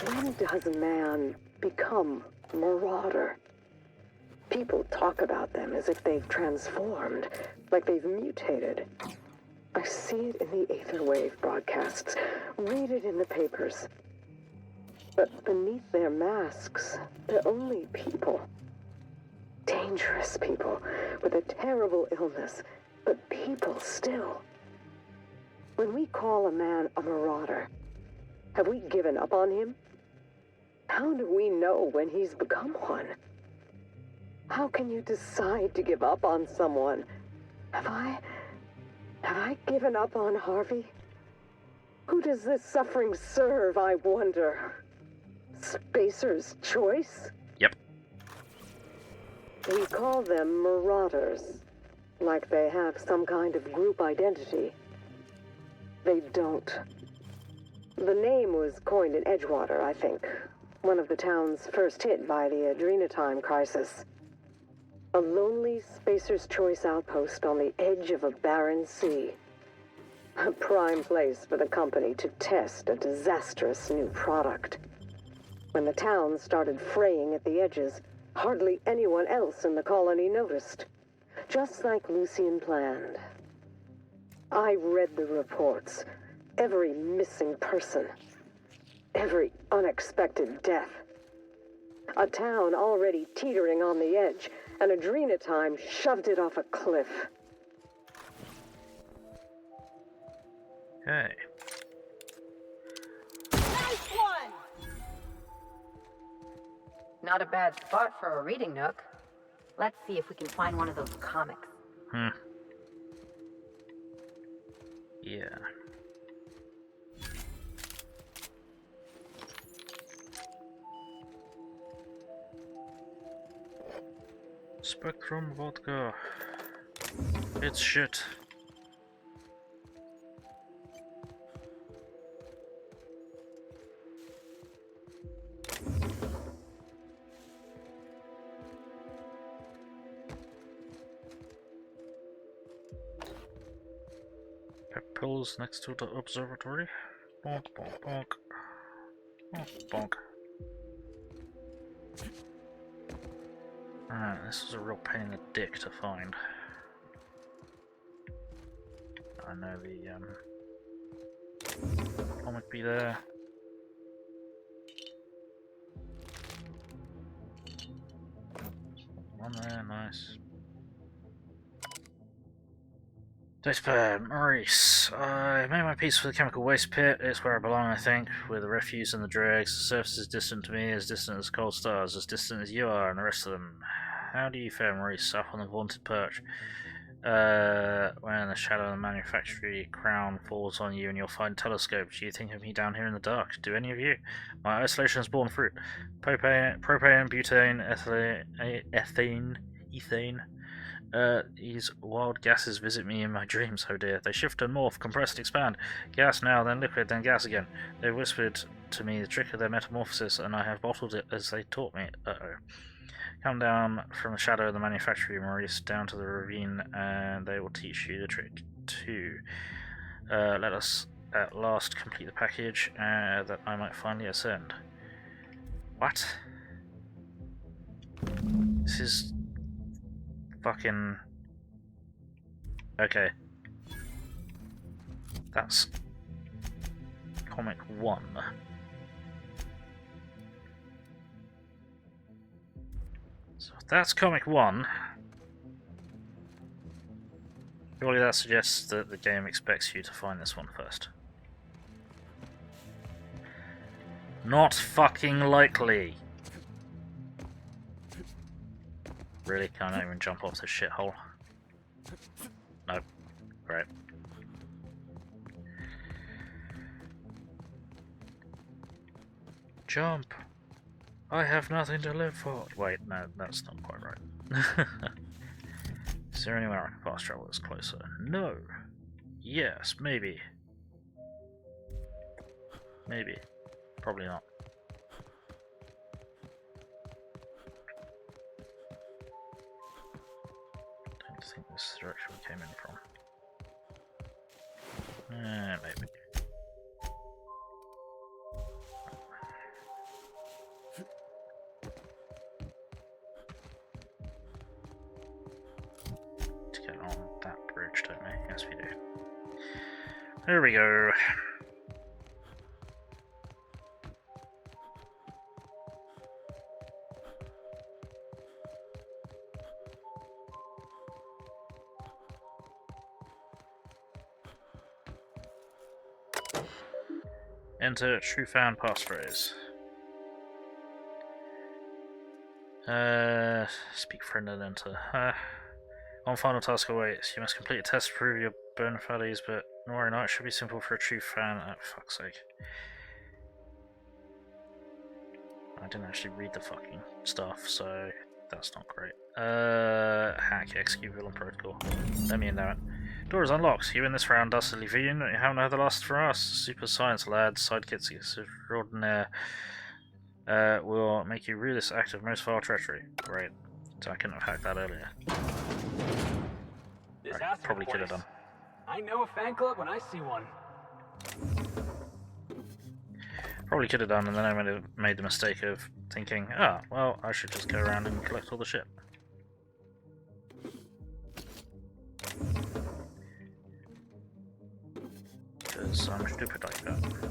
When does a man become Marauder. People talk about them as if they've transformed, like they've mutated. I see it in the Aetherwave broadcasts, read it in the papers. But beneath their masks, they're only people. Dangerous people with a terrible illness, but people still. When we call a man a marauder, have we given up on him? How do we know when he's become one? How can you decide to give up on someone? Have I given up on Harvey? Who does this suffering serve, I wonder? Spacer's choice? Yep. We call them Marauders, like they have some kind of group identity. They don't. The name was coined in Edgewater, I think. One of the towns first hit by the Adrenatime crisis. A lonely Spacer's Choice outpost on the edge of a barren sea. A prime place for the company to test a disastrous new product. When the town started fraying at the edges, hardly anyone else in the colony noticed. Just like Lucian planned. I read the reports. Every missing person. Every unexpected death. A town already teetering on the edge, and Adrenatime shoved it off a cliff. Okay. Nice one! Not a bad spot for a reading nook. Let's see if we can find one of those comics. Yeah. Spectrum vodka. It's shit. Peril's next to the observatory. Bonk, bonk, bonk. Bonk, bonk. Alright, this is a real pain in the dick to find. I know the comic be there. One there, nice. Data Maurice. I made my peace with the chemical waste pit. It's where I belong, I think, with the refuse and the dregs. The surface is distant to me, as distant as cold stars, as distant as you are and the rest of them. How do you fare, Maurice, up on the vaunted perch? When the shadow of the manufactory crown falls on you and your fine telescope, do you think of me down here in the dark? Do any of you? My isolation has borne fruit. Propane, butane, ethane. These wild gases visit me in my dreams, oh dear. They shift and morph, compress and expand. Gas now, then liquid, then gas again. They whispered to me the trick of their metamorphosis, and I have bottled it as they taught me. Uh-oh. Come down from the shadow of the manufactory, Maurice, down to the ravine, and they will teach you the trick too. Let us at last complete the package, that I might finally ascend. What? This is fucking... Okay. That's comic 1. So if that's comic 1, surely that suggests that the game expects you to find this one first. Not fucking likely. Really? Can I not even jump off this shithole? Nope. Great. Jump! I have nothing to live for. Wait, no, that's not quite right. Is there anywhere I can fast travel that's closer? No. Yes, maybe. Maybe. Probably not. Don't think this is the direction we came in from. Maybe. There we go. Enter true fan passphrase. Speak friend and enter. One final task awaits. You must complete a test to prove your bona fides, but don't worry, it should be simple for a true fan. Oh, fuck's sake. I didn't actually read the fucking stuff, so that's not great. Hack, execute villain protocol. Let me in now. Door is unlocked. You win this round, dastardly villain. You haven't heard the last for us. Super science lad, sidekicks extraordinaire. Will make you rue this act of most vile treachery. Great. So I couldn't have hacked that earlier. This I probably could have done. I know a fan club when I see one. Probably could have done, and then I made the mistake of thinking, ah, well, I should just go around and collect all the shit. Because I'm stupid like that.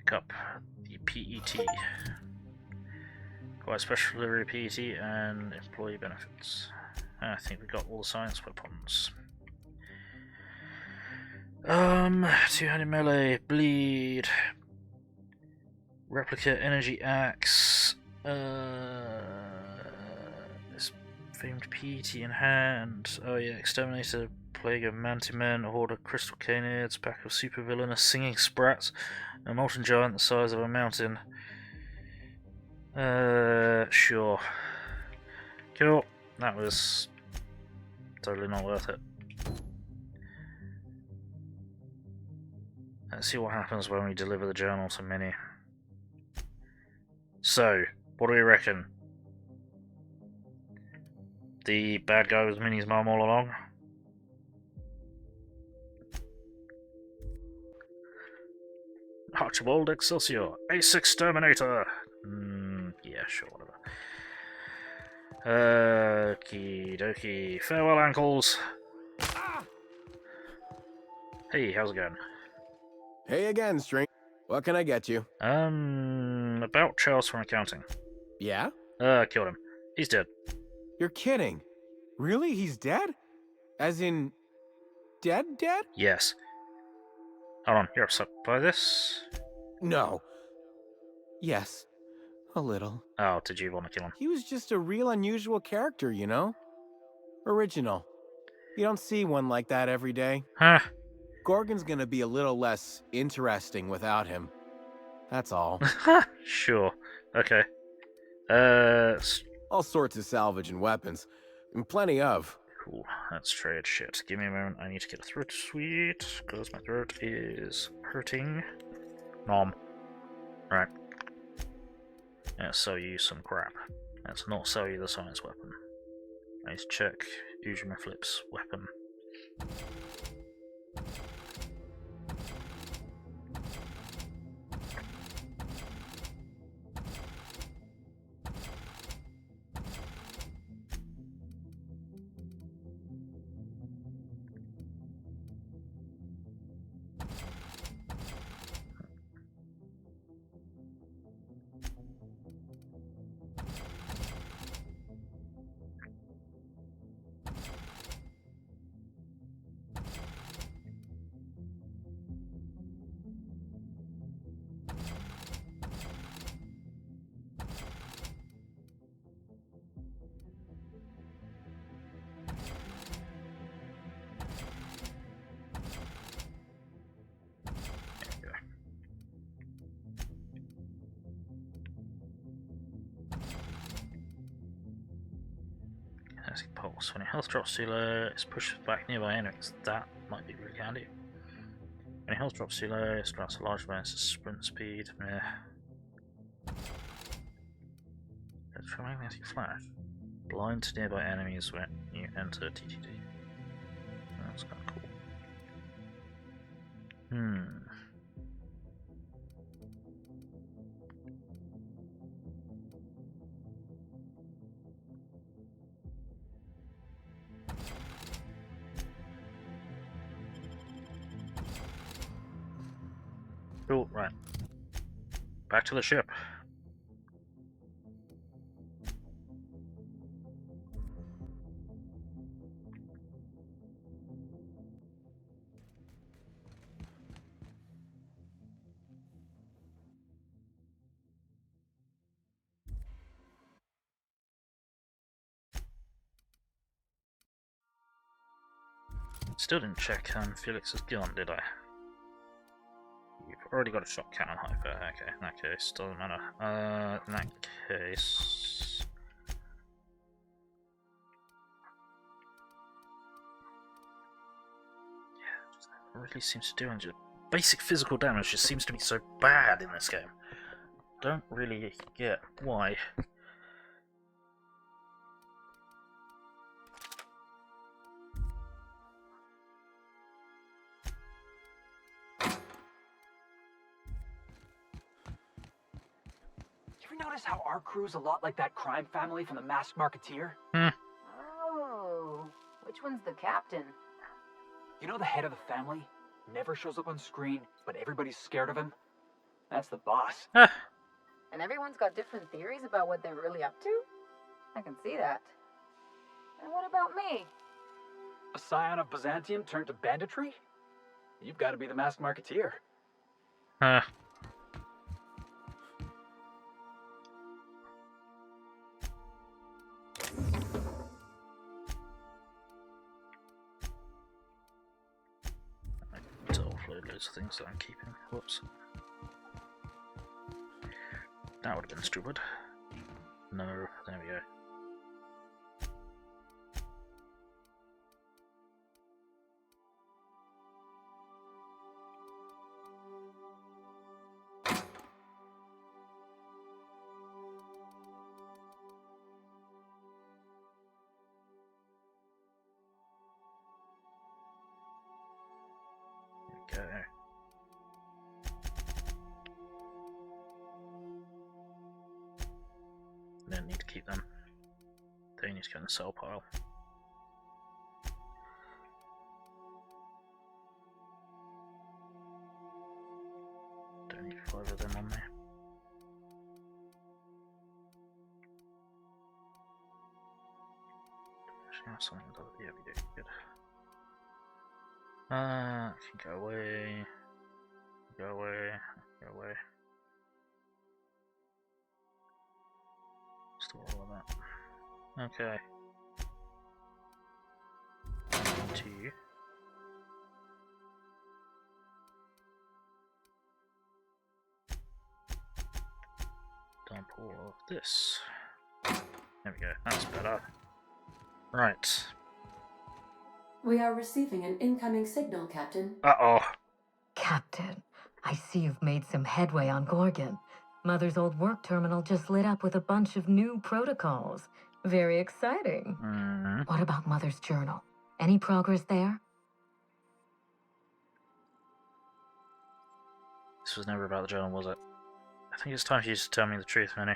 Up the PET. Quite special delivery PET and employee benefits. I think we got all the science weapons. Two-handed melee, bleed, replica energy axe, this famed PET in hand. Oh yeah, exterminator, plague of mantimen, a horde of crystal canids, pack of supervillainous singing sprats, a molten giant the size of a mountain. Sure. Cool. That was totally not worth it. Let's see what happens when we deliver the journal to Minnie. So, what do we reckon? The bad guy was Minnie's mum all along? Archibald Excelsior, Ace Exterminator! Yeah, sure, whatever. Okie dokie. Farewell, ankles! Hey, how's it going? Hey again, String. What can I get you? About Charles from accounting. Yeah? Killed him. He's dead. You're kidding. Really? He's dead? As in... dead? Yes. Hold on, you're upset by this? No. Yes. A little. Oh, did you want to kill him? He was just a real unusual character, you know? Original. You don't see one like that every day. Huh. Gorgon's gonna be a little less interesting without him. That's all. Sure. Okay. All sorts of salvage and weapons. And plenty of. Cool. Let's trade shit. Give me a moment. I need to get a throat sweet, because my throat is hurting. Nom. Right. Let's sell you some crap. Let's not sell you the science weapon. I need to check Ujima Flip's weapon. Pulse. When your health drops too low, it's pushed back nearby enemies. That might be really handy. When your health drops too low, it grants a large bonus to sprint speed. Meh. Try magnetic flash. Blind to nearby enemies when you enter TTD. That's kind of cool. Cool, right. Back to the ship. Still didn't check Felix's gun, did I? You've already got a shot cannon hyper. Okay, in that case, doesn't matter. In that case... Yeah, it really seems to do just basic physical damage just seems to be so bad in this game. Don't really get why. Notice how our crew's a lot like that crime family from the Masked Marketeer? Oh, which one's the captain? You know the head of the family? Never shows up on screen, but everybody's scared of him? That's the boss. And everyone's got different theories about what they're really up to? I can see that. And what about me? A scion of Byzantium turned to banditry? You've got to be the Masked Marketeer. Loads of things that I'm keeping. Whoops. That would have been stupid. No, there we go. There we go. Don't need to keep them. They need to go in the sell pile. Don't need 5 of them on there. Actually, have something that, yeah, we do. Good. Can go away. Go away. Go away. Store all of that. Okay. Two. Dump all of this. There we go. That's better. Right. We are receiving an incoming signal, Captain. Uh-oh. Captain, I see you've made some headway on Gorgon. Mother's old work terminal just lit up with a bunch of new protocols. Very exciting. What about Mother's journal? Any progress there? This was never about the journal, was it? I think it's time for you to tell me the truth, Minnie.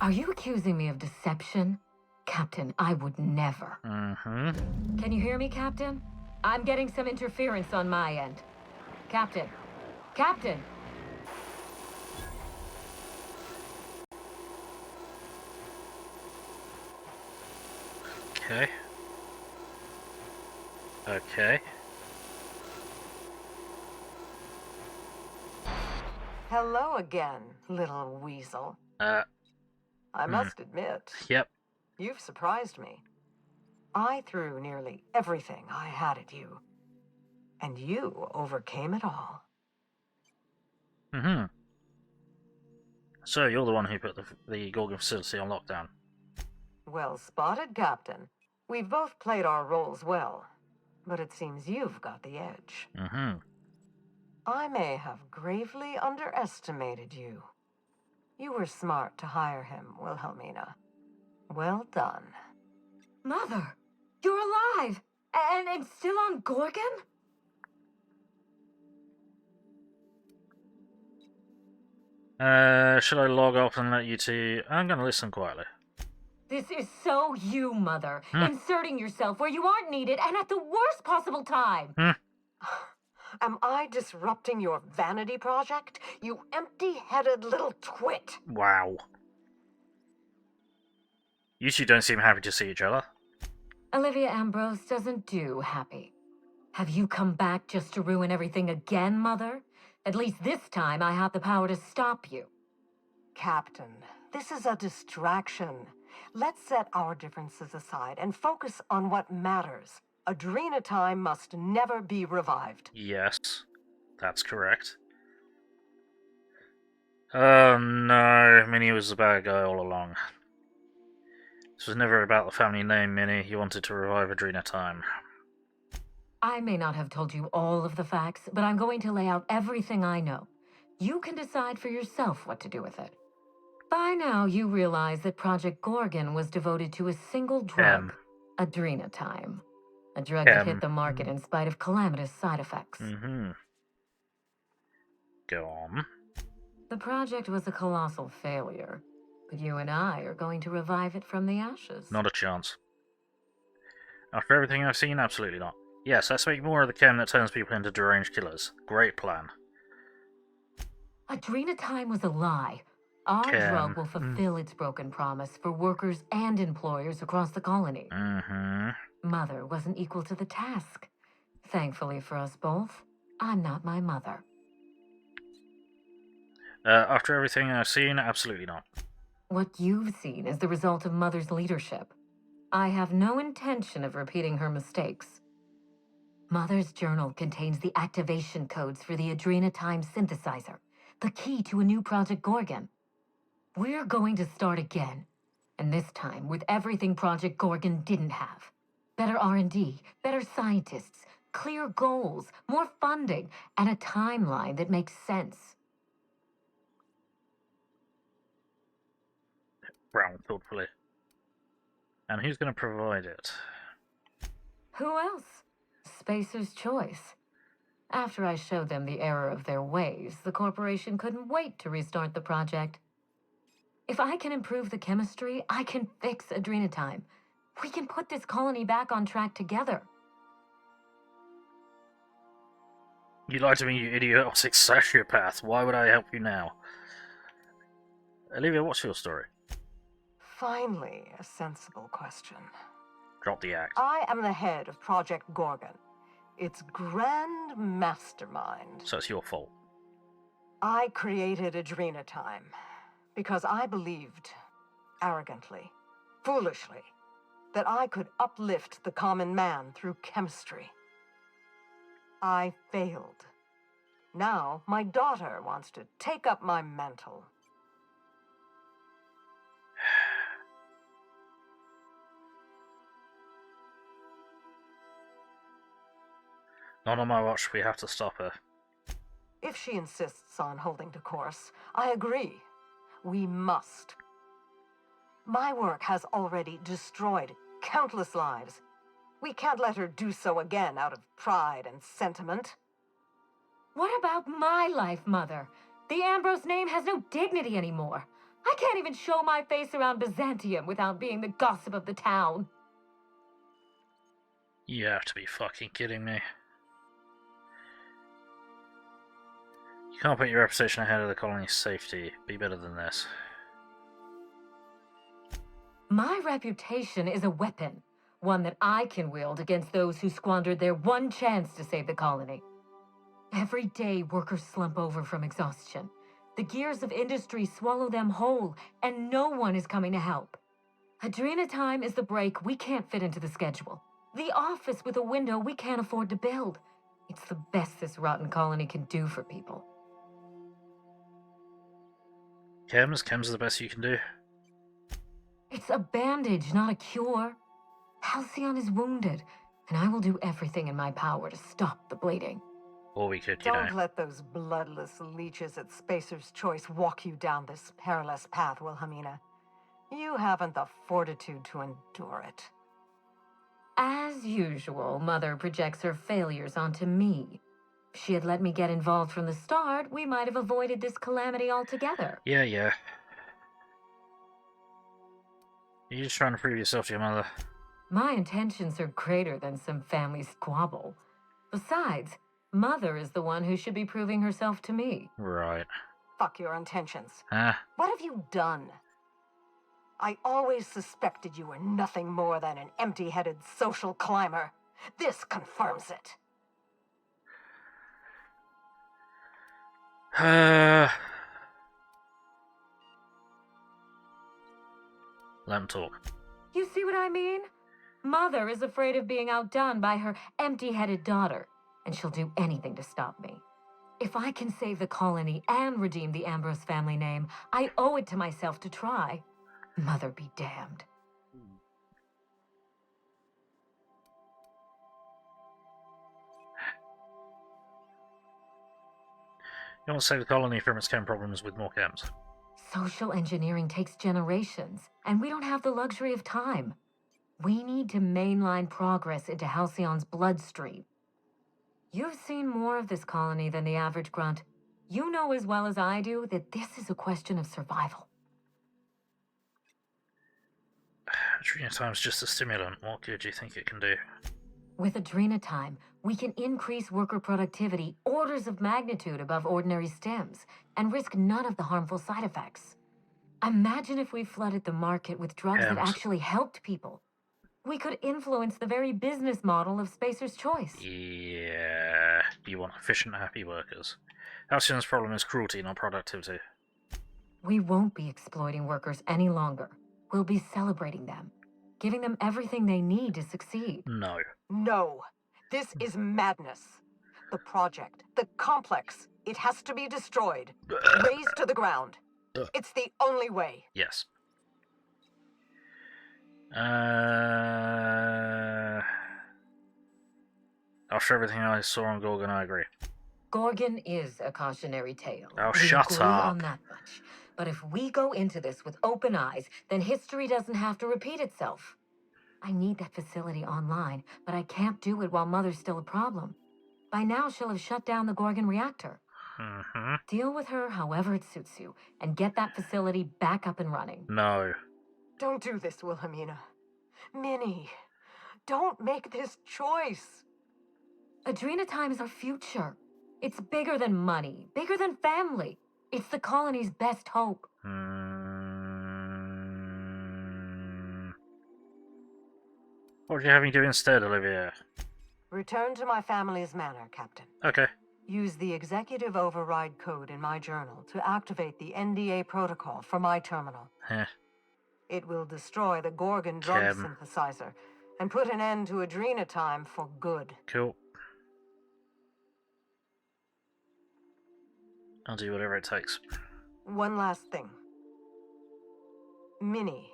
Are you accusing me of deception? Captain, I would never. Can you hear me, Captain? I'm getting some interference on my end. Captain! Captain! Okay. Okay. Hello again, little weasel. I must admit. Yep. You've surprised me. I threw nearly everything I had at you. And you overcame it all. So, you're the one who put the Gorgon facility on lockdown. Well spotted, Captain. We've both played our roles well. But it seems you've got the edge. I may have gravely underestimated you. You were smart to hire him, Wilhelmina. Well done. Mother, you're alive! And still on Gorgon? Should I log off and let you two... I'm gonna listen quietly. This is so you, Mother. Inserting yourself where you aren't needed and at the worst possible time. Am I disrupting your vanity project? You empty-headed little twit. Wow. You two don't seem happy to see each other. Olivia Ambrose doesn't do happy. Have you come back just to ruin everything again, Mother? At least this time I have the power to stop you. Captain, this is a distraction. Let's set our differences aside and focus on what matters. Adrena time must never be revived. Yes, that's correct. Oh no, Minnie was a bad guy all along. This was never about the family name, Minnie. You wanted to revive Adrena time. I may not have told you all of the facts, but I'm going to lay out everything I know. You can decide for yourself what to do with it. By now, you realize that Project Gorgon was devoted to a single drug, Adrena time. A drug that hit the market in spite of calamitous side effects. Go on. The project was a colossal failure, but you and I are going to revive it from the ashes. Not a chance. After everything I've seen, absolutely not. Yes, let's make more of the chem that turns people into deranged killers. Great plan. Adrena time was a lie. Our drug will fulfill its broken promise for workers and employers across the colony. Mother wasn't equal to the task. Thankfully for us both, I'm not my mother. After everything I've seen, absolutely not. What you've seen is the result of Mother's leadership. I have no intention of repeating her mistakes. Mother's journal contains the activation codes for the Adrena time synthesizer, the key to a new Project Gorgon. We're going to start again, and this time with everything Project Gorgon didn't have. Better R&D, better scientists, clear goals, more funding, and a timeline that makes sense. Brown thoughtfully. And who's going to provide it? Who else? Spacer's choice. After I showed them the error of their ways, the corporation couldn't wait to restart the project. If I can improve the chemistry, I can fix Adrena time. We can put this colony back on track together. You lied to me, you idiotic sociopath. Why would I help you now? Olivia, what's your story? Finally, a sensible question. Drop the axe. I am the head of Project Gorgon, its grand mastermind. So it's your fault. I created Adrena time because I believed, arrogantly, foolishly, that I could uplift the common man through chemistry. I failed. Now, my daughter wants to take up my mantle. Not on my watch, we have to stop her. If she insists on holding the course, I agree. We must. My work has already destroyed countless lives. We can't let her do so again out of pride and sentiment. What about my life, Mother? The Ambrose name has no dignity anymore. I can't even show my face around Byzantium without being the gossip of the town. You have to be fucking kidding me. You can't put your reputation ahead of the colony's safety. Be better than this. My reputation is a weapon, one that I can wield against those who squandered their one chance to save the colony. Every day, workers slump over from exhaustion. The gears of industry swallow them whole, and no one is coming to help. Adrena time is the break we can't fit into the schedule. The office with a window we can't afford to build. It's the best this rotten colony can do for people. Chem's the best you can do. It's a bandage, not a cure. Halcyon is wounded, and I will do everything in my power to stop the bleeding. Or we could, Don't let those bloodless leeches at Spacer's Choice walk you down this perilous path, Wilhelmina. You haven't the fortitude to endure it. As usual, Mother projects her failures onto me. If she had let me get involved from the start, we might have avoided this calamity altogether. Yeah. You're just trying to prove yourself to your mother. My intentions are greater than some family squabble. Besides, Mother is the one who should be proving herself to me. Right. Fuck your intentions. Huh? What have you done? I always suspected you were nothing more than an empty-headed social climber. This confirms it. Let him talk. You see what I mean? Mother is afraid of being outdone by her empty-headed daughter, and she'll do anything to stop me. If I can save the colony and redeem the Ambrose family name, I owe it to myself to try. Mother be damned. You want to save the colony from its chem problems with more chems. Social engineering takes generations, and we don't have the luxury of time. We need to mainline progress into Halcyon's bloodstream. You've seen more of this colony than the average grunt. You know as well as I do that this is a question of survival. Adrenatime's just a stimulant. What good do you think it can do? With Adrenatime, we can increase worker productivity orders of magnitude above ordinary stims and risk none of the harmful side effects. Imagine if we flooded the market with drugs that actually helped people. We could influence the very business model of Spacer's Choice. Yeah. You want efficient, happy workers. Halcyon's problem is cruelty, not productivity. We won't be exploiting workers any longer. We'll be celebrating them, giving them everything they need to succeed. No. No. This is madness. The project, the complex, it has to be destroyed. Razed to the ground. It's the only way. Yes. After everything I saw on Gorgon, I agree. Gorgon is a cautionary tale. Oh, We shut agree up. on that much. But if we go into this with open eyes, then history doesn't have to repeat itself. I need that facility online, but I can't do it while Mother's still a problem. By now, she'll have shut down the Gorgon reactor. Mm-hmm. Deal with her however it suits you, and get that facility back up and running. No. Don't do this, Wilhelmina. Minnie, don't make this choice. Adrenatime is our future. It's bigger than money, bigger than family. It's the colony's best hope. What would you have me do instead, Olivia? Return to my family's manor, Captain. Okay. Use the executive override code in my journal to activate the NDA protocol for my terminal. Heh. It will destroy the Gorgon drug synthesizer and put an end to Adrenatime for good. Cool. I'll do whatever it takes. One last thing. Minnie,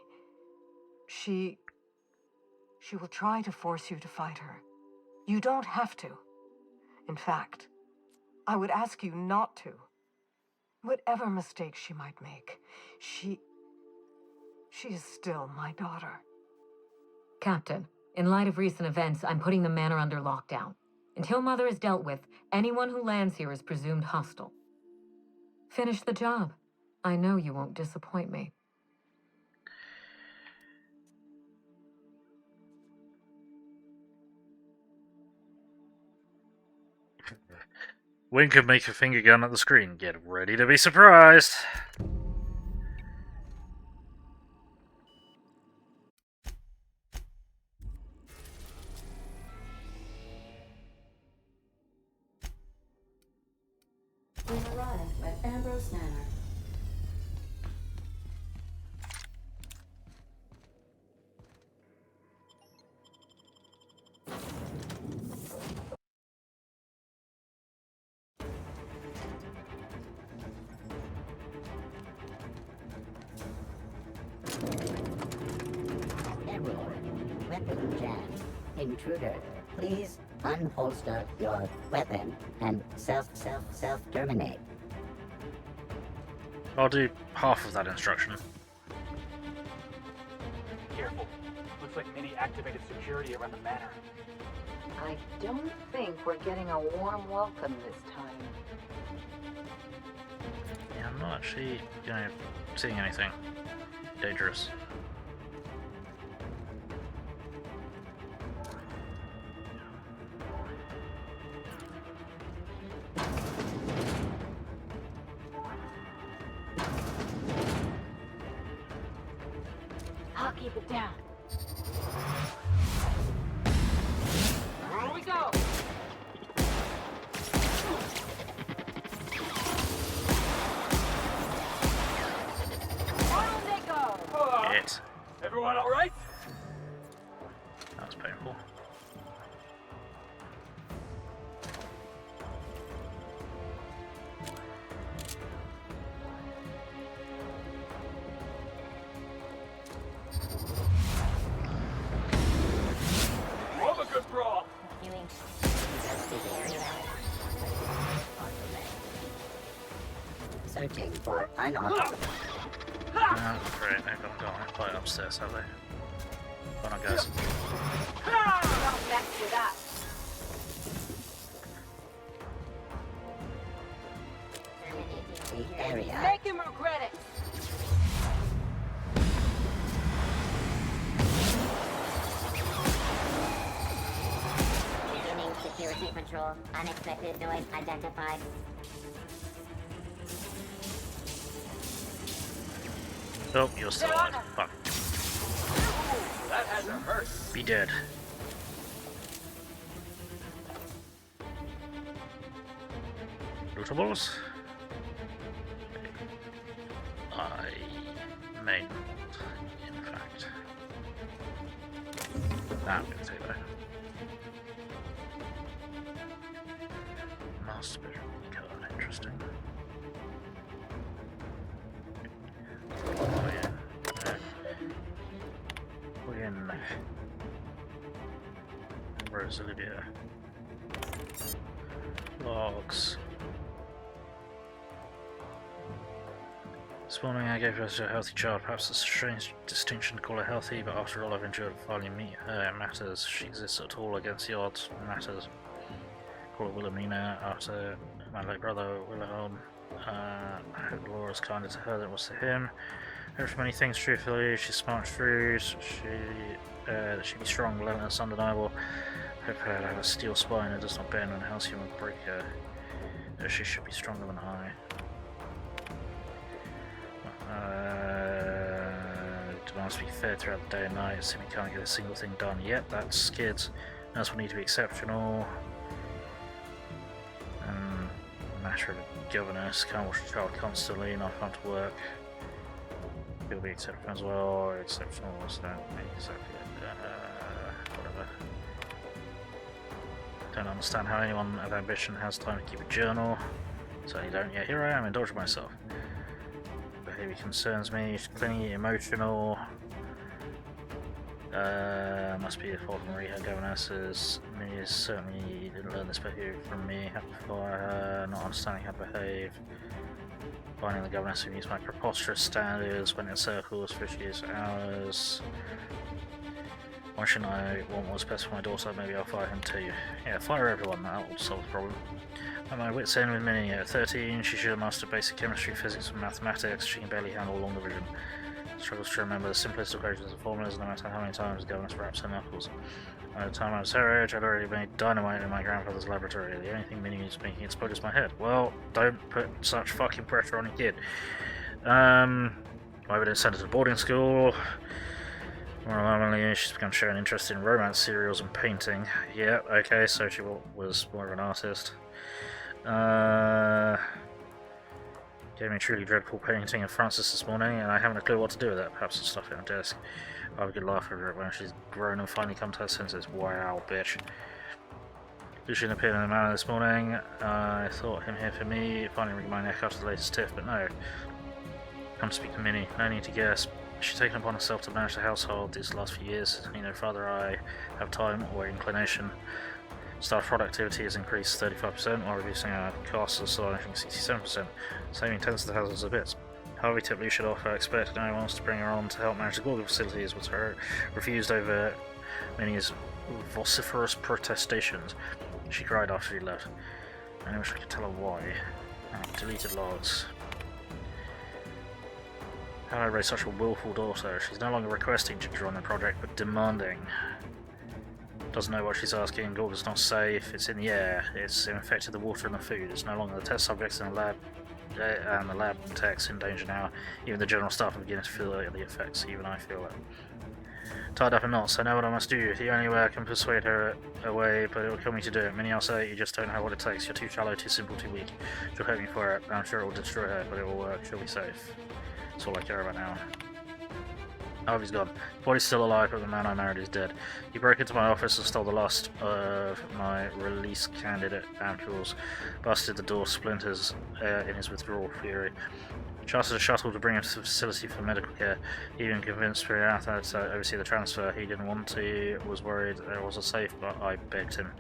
she will try to force you to fight her. You don't have to. In fact, I would ask you not to. Whatever mistakes she might make, she is still my daughter. Captain, in light of recent events, I'm putting the manor under lockdown. Until Mother is dealt with, anyone who lands here is presumed hostile. Finish the job. I know you won't disappoint me. Wing could make a finger gun at the screen. Get ready to be surprised. We've arrived at Ambrose Manor. Error. Weapon jam. Intruder. Please unholster your weapon and self-terminate. I'll do half of that instruction. Careful. Looks like Minnie activated security around the manor. I don't think we're getting a warm welcome this time. Yeah, I'm not actually seeing anything dangerous. I'll keep it down. Here we go. Down they go. Shit. Everyone all right? That was painful. Love a good brawl. Searching for unauthorized. Great, they've gone quite upstairs, have they? Come on, guys. Don't mess with us. The area. Make him regret it. Beginning security patrol. Unexpected noise identified. Oh, you're still alive. Fuck. That had to hurt. Be dead. Lootables? I may not, in fact. I'm going to take that. Master bedroom card, interesting. Oh yeah. We're in Ambrose, Olivia. Logs. This morning I gave birth to a healthy child. Perhaps it's a strange distinction to call her healthy, but after all I've endured, finally meet her. It matters. She exists at all against the odds. It matters. Call her Wilhelmina after my late brother Wilhelm. I hope the law is kinder to her than it was to him. Heard from many things truthfully. She's smart, shrewd. She'd be strong, relentless, undeniable. Hope her to have a steel spine that does not bend when a house human break her. She should be stronger than I. Demands to be fair throughout the day and night. Simply can't get a single thing done yet. That's kids. Nurse will need to be exceptional. A matter of a governess. Can't watch a child constantly. Not fun to work. He'll be exceptional as well. Exceptional was that exactly whatever. Don't understand how anyone of ambition has time to keep a journal. Certainly don't. Yet here I am, indulging myself. Behavior concerns me. She's clingy, emotional. Must be the fault of Marie, her governesses. Minnie certainly didn't learn this behavior from me. Have to fire her, not understanding how to behave. Finding the governess who meets my preposterous standards, went in circles, 50 years hours. Why shouldn't I want what's best for my daughter? Maybe I'll fire him too. Yeah, fire everyone, that will solve the problem. At my wit's end with Minnie. At 13, she should have mastered basic chemistry, physics, and mathematics. She can barely handle long division. Struggles to remember the simplest equations and formulas, no matter how many times the governess wraps her knuckles. By the time I was her age, I'd already made dynamite in my grandfather's laboratory. The only thing Minnie needs making explode is my head. Well, don't put such fucking pressure on a kid. Why would it send her to boarding school? More alarmingly, she's begun showing interest in romance serials and painting. Yeah, okay, so she was more of an artist. Gave me a truly dreadful painting of Francis this morning, and I haven't a clue what to do with it. Perhaps I'll stuff it on the desk. I'll have a good laugh over it when she's grown and finally come to her senses. Wow, bitch. Lucian appeared in the manor this morning. I thought him here for me, finally wringing my neck after the latest tiff, but no. Come to speak to Minnie. No need to guess. She's taken upon herself to manage the household these last few years. Neither father or I have time or inclination. Staff productivity has increased 35% while reducing our costs of slashing 67%, saving tens of thousands of bits. Harvey tipped Lucia off. I expect no one wants to bring her on to help manage the Gorgon facilities, was her refused over many vociferous protestations. She cried after she left. I wish I could tell her why. Deleted logs. How did I raise such a willful daughter? She's no longer requesting Ginger on the project, but demanding. Doesn't know what she's asking. Gorgon's not safe. It's in the air. It's infected the water and the food. It's no longer the test subjects in the lab, and the lab techs in danger now. Even the general staff are beginning to feel the effects. Even I feel it. Tied up in knots, I know what I must do. The only way I can persuade her away, but it will kill me to do it. Many will say you just don't know what it takes. You're too shallow, too simple, too weak. She'll hate me for it. I'm sure it will destroy her, but it will work. She'll be safe. That's all I care about now. Harvey's gone. Body's still alive, but the man I married is dead. He broke into my office and stole the last of my release candidate Ambrose. Busted the door splinters in his withdrawal fury. Chartered a shuttle to bring him to the facility for medical care. He even convinced Peril to oversee the transfer. He didn't want to, was worried it wasn't safe, but I begged him.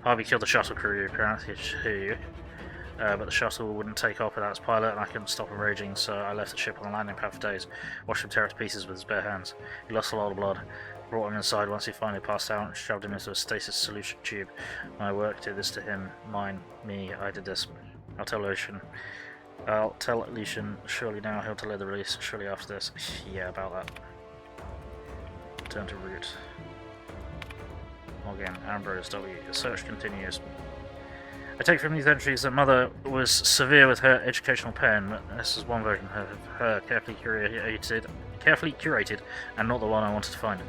Harvey killed the shuttle crew, apparently too. But the shuttle wouldn't take off without its pilot, and I couldn't stop him raging, so I left the ship on the landing pad for days, watched him tear it to pieces with his bare hands. He lost a lot of blood. Brought him inside once he finally passed out and shoved him into a stasis solution tube. My work did this to him. Me, I did this. I'll tell Lucian. Surely now he'll delay the release. Surely after this. Yeah, about that. Turn to route. Again, Ambrose W. The search continues. I take from these entries that Mother was severe with her educational pen, but this is one version of her carefully curated, and not the one I wanted to find.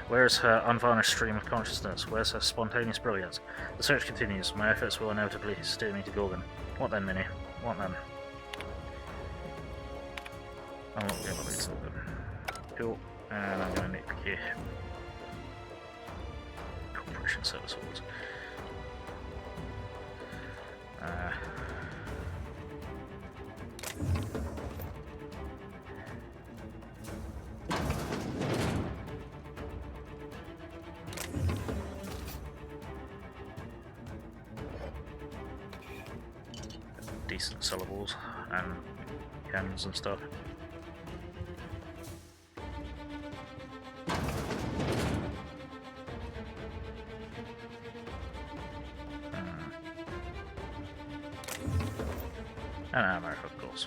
Where is her unvarnished stream of consciousness? Where's her spontaneous brilliance? The search continues. My efforts will inevitably steer me to Gorgon. What then, Minnie? What then? I'm not going to read some of them. Cool. And I'm going to nitpick Corporation Service Awards. Decent syllables and cannons and stuff. And ammo, of course.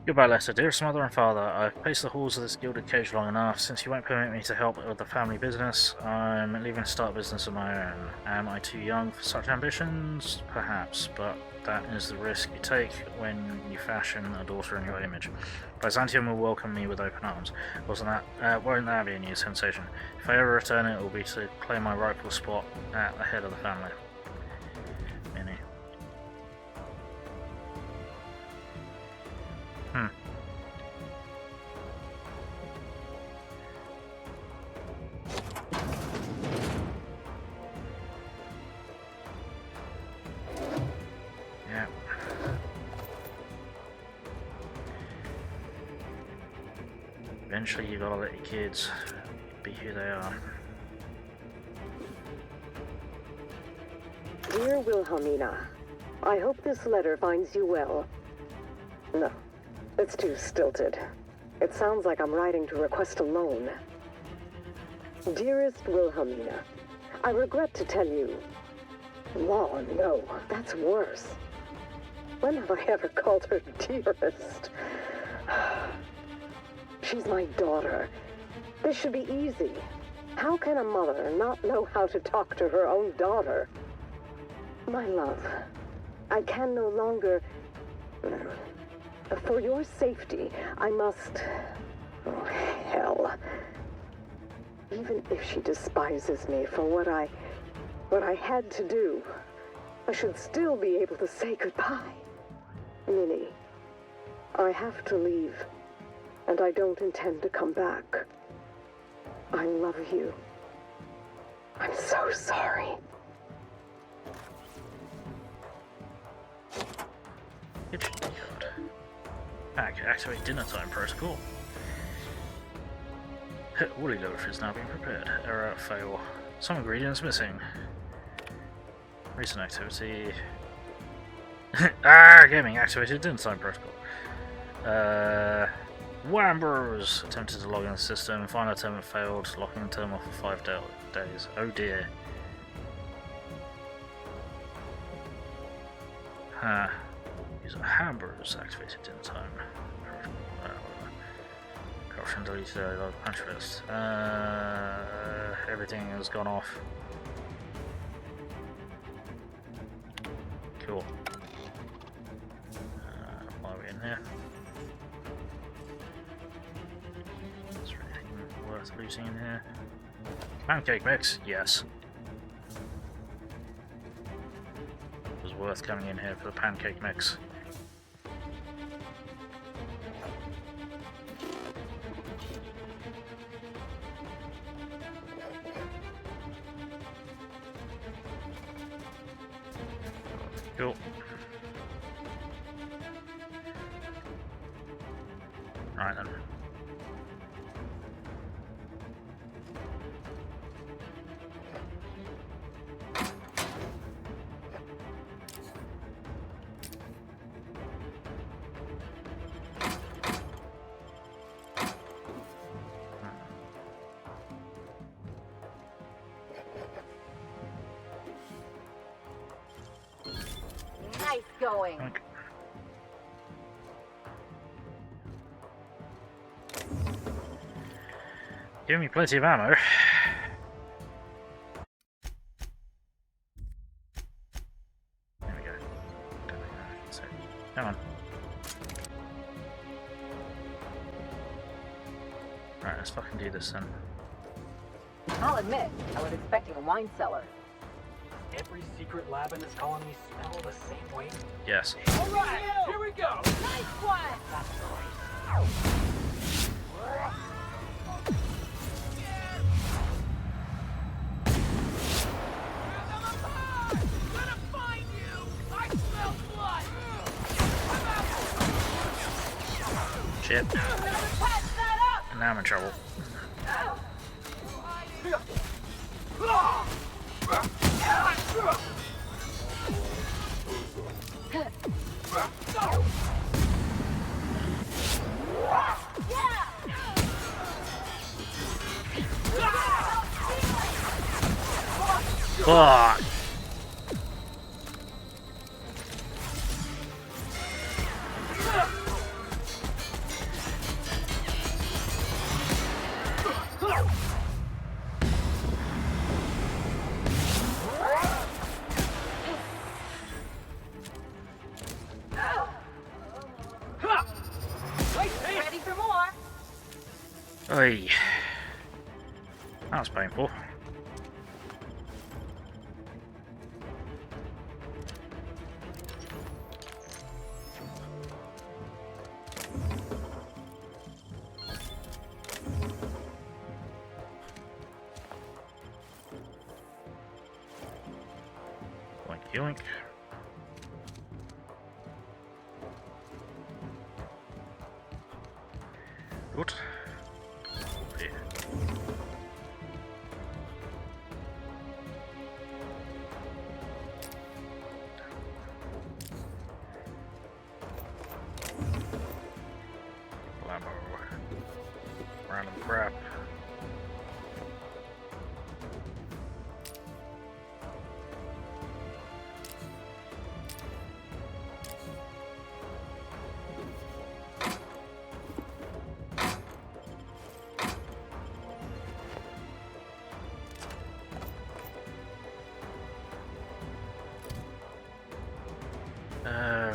Goodbye, Lester. Dearest mother and father, I've paced the halls of this gilded cage long enough. Since you won't permit me to help with the family business, I'm leaving to start business of my own. Am I too young for such ambitions? Perhaps, but that is the risk you take when you fashion a daughter in your image. Byzantium will welcome me with open arms. Won't that be a new sensation? If I ever return, it will be to claim my rightful spot at the head of the family. Minnie. Yeah. Eventually you gotta let your kids be who they are. Dear Wilhelmina, I hope this letter finds you well. No, it's too stilted. It sounds like I'm writing to request a loan. Dearest Wilhelmina, I regret to tell you... Oh, no, that's worse. When have I ever called her dearest? She's my daughter. This should be easy. How can a mother not know how to talk to her own daughter? My love, I can no longer... For your safety, I must... Oh, hell. Even if she despises me for what I had to do, I should still be able to say goodbye. Minnie, I have to leave, and I don't intend to come back. I love you. I'm so sorry. Activate dinner time protocol. Woolly loaf is now being prepared. Error, fail. Some ingredients missing. Recent activity. Gaming activated dinner time protocol. Ambrose attempted to log in the system. Final attempt failed. Locking the terminal for 5 days. Oh dear. User Ambrose activated dinner time. Corruption deleted punch list. Everything has gone off. Cool. Why are we in here? Is there anything worth losing in here? Pancake mix? Yes. It was worth coming in here for the pancake mix. Cool. Right then. Nice going. Okay. Give me plenty of ammo. There we go. So, come on. Right, let's fucking do this then. I'll admit, I was expecting a wine cellar. Every secret lab in this colony smell the same way. Yes. Alright, here we go! Nice one! Shit. And now I'm in trouble. Fuck. Ready for more? Oy. That was painful. Yoink yoink. Gut. Okay. Lambo. Random crap.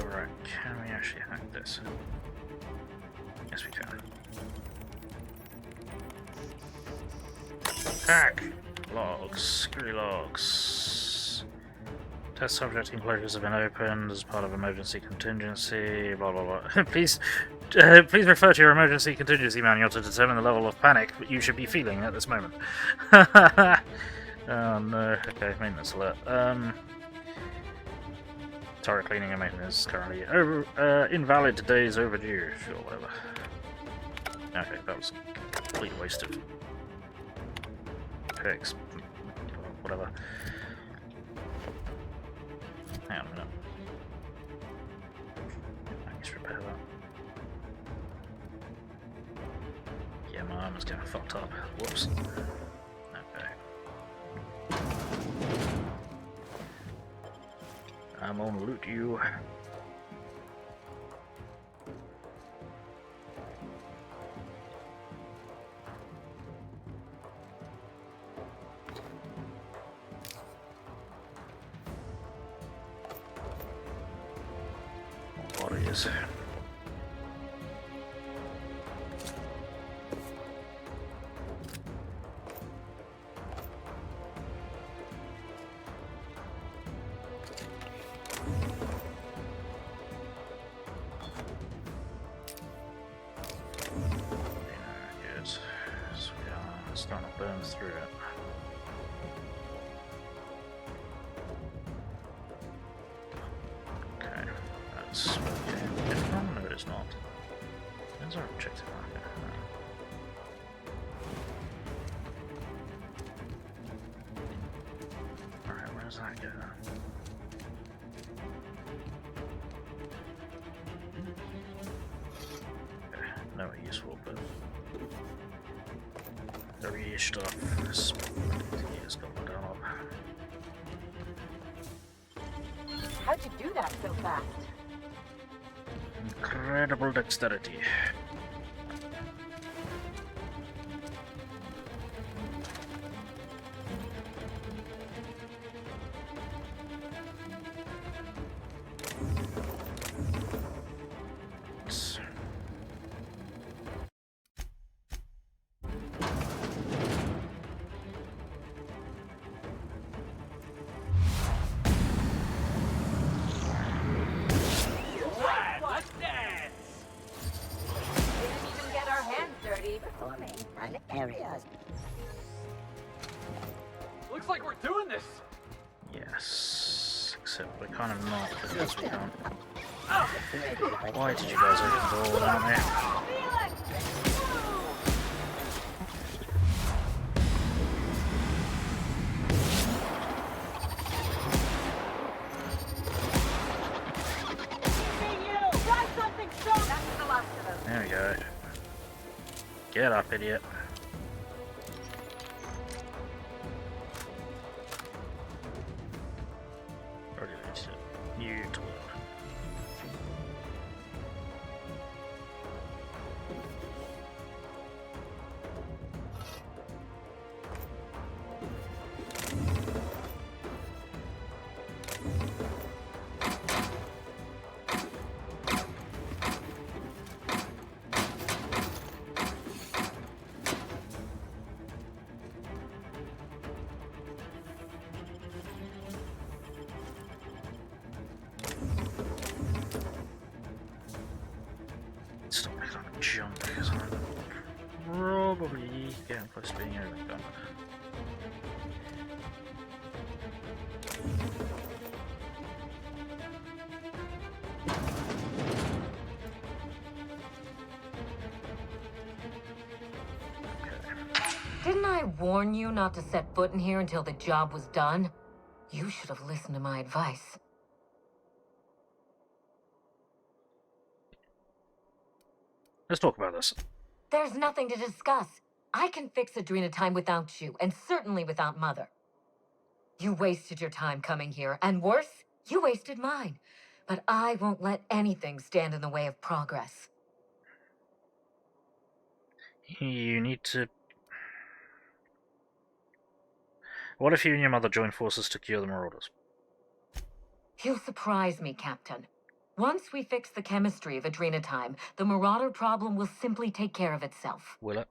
Right, can we actually hack this? Yes, we can. Hack! Logs. Screw logs. Test subject enclosures have been opened as part of emergency contingency. Blah blah blah. Please refer to your emergency contingency manual to determine the level of panic you should be feeling at this moment. Oh no. Okay, maintenance alert. Turret cleaning and maintenance is currently invalid days overdue. Sure, whatever. Okay, that was a complete waste of picks. Whatever. Hang on a minute. I need to repair that. Yeah, my armor's getting fucked up. Whoops. Okay. I'm gonna loot you. Warriors. Starting to burn through it. Okay, that's different. No, it is not. Where's our objective marker? Alright, where does that go? Okay, nowhere useful, but very stuff. This is going down. How'd you do that so fast? Incredible dexterity. Looks like we're doing this. Yes, except we're kind of not because we can't. Why did you guys open the door without me? There we go. Get up, idiot. Stop making that jump because I'm probably getting close to being overdone. Didn't I warn you not to set foot in here until the job was done? You should have listened to my advice. Let's talk about this. There's nothing to discuss. I can fix Adrena time without you, and certainly without Mother. You wasted your time coming here, and worse, you wasted mine. But I won't let anything stand in the way of progress. You need to... What if you and your mother join forces to cure the Marauders? You'll surprise me, Captain. Once we fix the chemistry of Adrena time, the Marauder problem will simply take care of itself. Will it?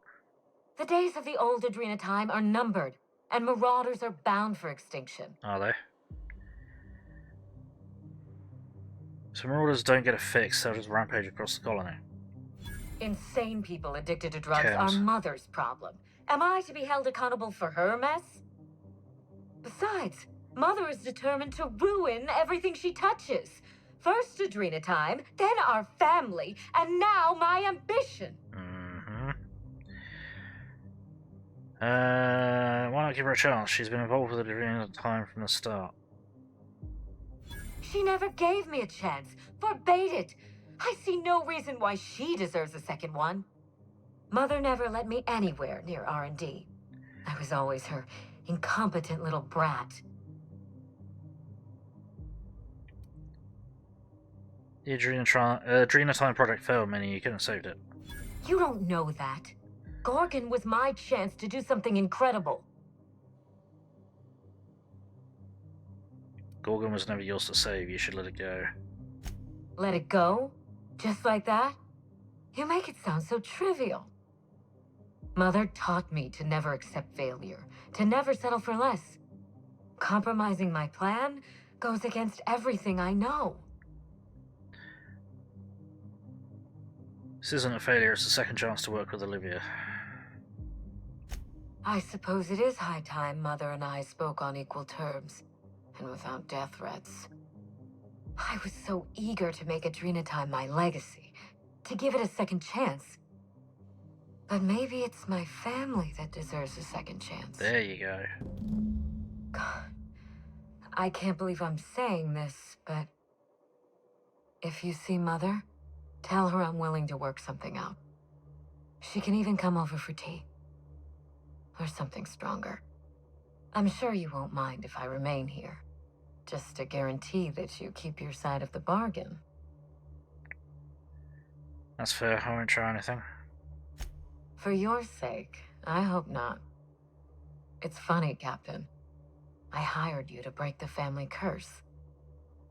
The days of the old Adrena time are numbered, and Marauders are bound for extinction. Are they? So Marauders don't get a fix, they'll just rampage across the colony. Insane people addicted to drugs Chems. are Mother's problem. Am I to be held accountable for her mess? Besides, Mother is determined to ruin everything she touches. First Adrena time, then our family, and now my ambition. Why not give her a chance? She's been involved with Adrena time from the start. She never gave me a chance. Forbade it. I see no reason why she deserves a second one. Mother never let me anywhere near R&D. I was always her incompetent little brat. The Adrena time project failed, meaning you couldn't have saved it. You don't know that. Gorgon was my chance to do something incredible. Gorgon was never yours to save, you should let it go. Let it go? Just like that? You make it sound so trivial. Mother taught me to never accept failure, to never settle for less. Compromising my plan goes against everything I know. This isn't a failure, it's a second chance to work with Olivia. I suppose it is high time Mother and I spoke on equal terms, and without death threats. I was so eager to make Adrena time my legacy, to give it a second chance. But maybe it's my family that deserves a second chance. There you go. God, I can't believe I'm saying this, but if you see Mother, tell her I'm willing to work something out. She can even come over for tea. Or something stronger. I'm sure you won't mind if I remain here. Just to guarantee that you keep your side of the bargain. That's fair, I won't try anything. For your sake, I hope not. It's funny, Captain. I hired you to break the family curse.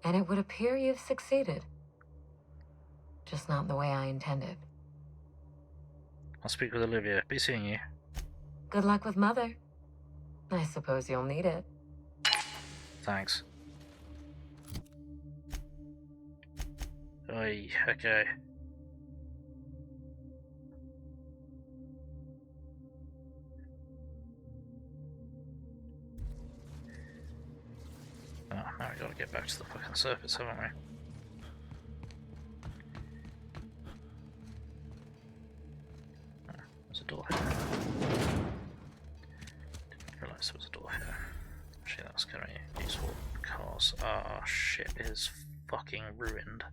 And it would appear you've succeeded. Just not the way I intended. I'll speak with Olivia. Be seeing you. Good luck with Mother. I suppose you'll need it. Thanks. Oy, okay. Oh, now we gotta get back to the fucking surface, haven't we? Oh, there's a door here. Didn't realise there was a door here. Actually, that's gonna be useful because our ship is fucking ruined.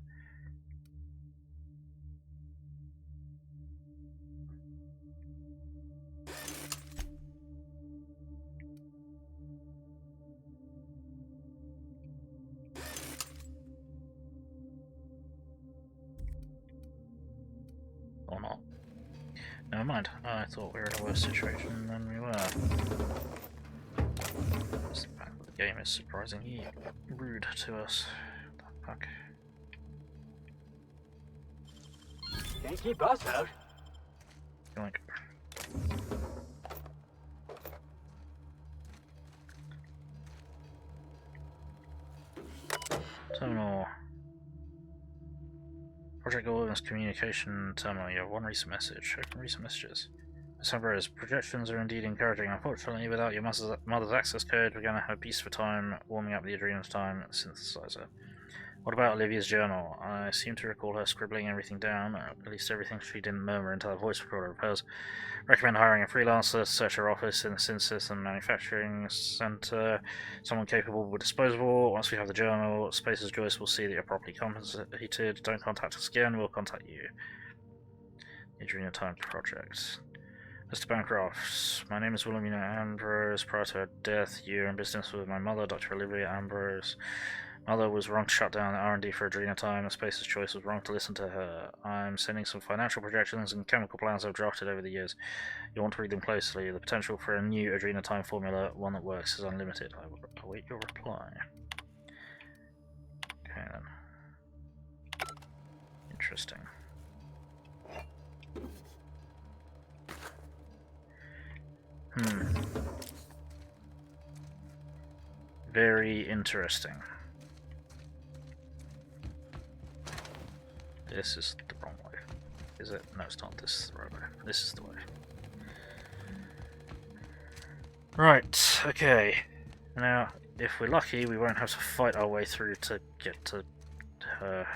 Or not. Never mind. I thought we were in a worse situation than we were. It's the fact that the game is surprisingly rude to us. What the fuck? Can't keep us out. Yoink. Terminal. Project Gorgon's communication terminal. You have one recent message. Open recent messages. Miss Ambrose, projections are indeed encouraging. Unfortunately, without your mother's access code, we're going to have peace for time, warming up the Adrenal time synthesizer. What about Olivia's journal? I seem to recall her scribbling everything down, at least everything she didn't murmur until her voice recorder of hers. Recommend hiring a freelancer to search her office in the synthesis and manufacturing center, someone capable but disposable. Once we have the journal, Spacer's Joyce will see that you're properly compensated. Don't contact us again, we'll contact you. The Adrenal Time Project. Mr. Bancroft, my name is Wilhelmina Ambrose. Prior to her death, you were in business with my mother, Dr. Olivia Ambrose. Mother was wrong to shut down R&D for Adrena time, and Spacer's Choice was wrong to listen to her. I'm sending some financial projections and chemical plans I've drafted over the years. You'll want to read them closely. The potential for a new Adrena time formula, one that works, is unlimited. I will await your reply. Okay then. Interesting. Very interesting. This is the wrong way. Is it? No, it's not. This is the right way. This is the way. Right, okay. Now, if we're lucky, we won't have to fight our way through to get to her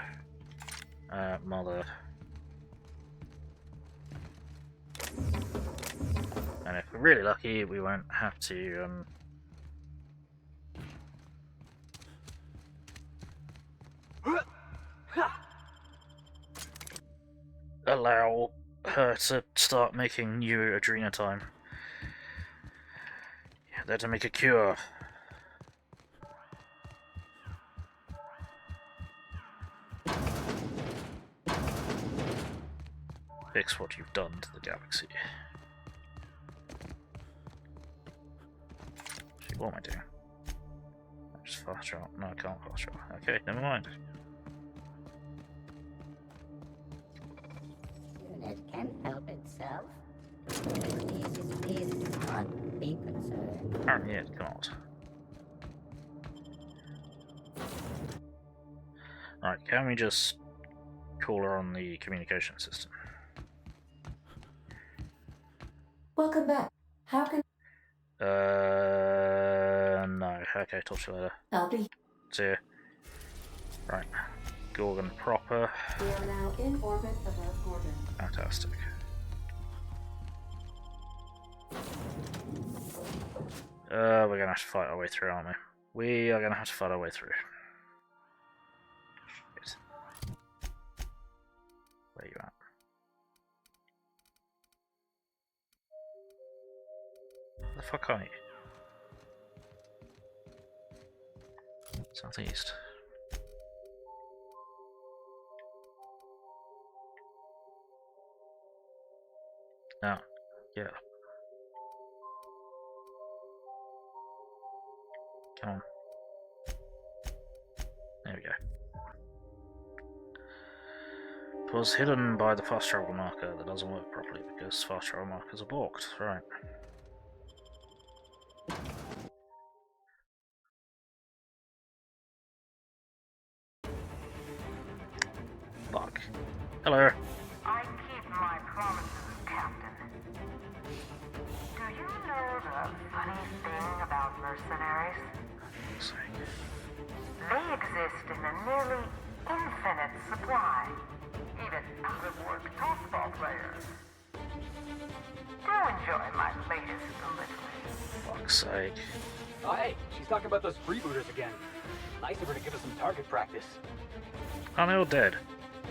mother. And if we're really lucky, we won't have to allow her to start making new Adrena time. Yeah, they're to make a cure. Fix what you've done to the galaxy. Actually, what am I doing? Just fast travel. No, I can't fast travel. Okay, never mind. Unit can help itself. Please not be concerned. Oh, yeah, it can't. Right, can we just call her on the communication system? Welcome back. How can... No. Okay, talk to you later. I'll be... See ya. Right. Gorgon proper. We are now in orbit above Gorgon. Fantastic. We're gonna have to fight our way through, aren't we? We are gonna have to fight our way through. Shit. Where you at? Where the fuck are you? Southeast. No. Yeah. Come on. There we go. It was hidden by the fast travel marker that doesn't work properly because fast travel markers are blocked. Right. Fuck. Hello. I keep my promises, Captain. Do you know the funny thing about mercenaries? They exist in a nearly infinite supply. Even out-of-work tossball players. Do enjoy my latest delivery. Fuck's sake. Oh, hey, she's talking about those freebooters again. Nice of her to give us some target practice. Oh, they're all dead.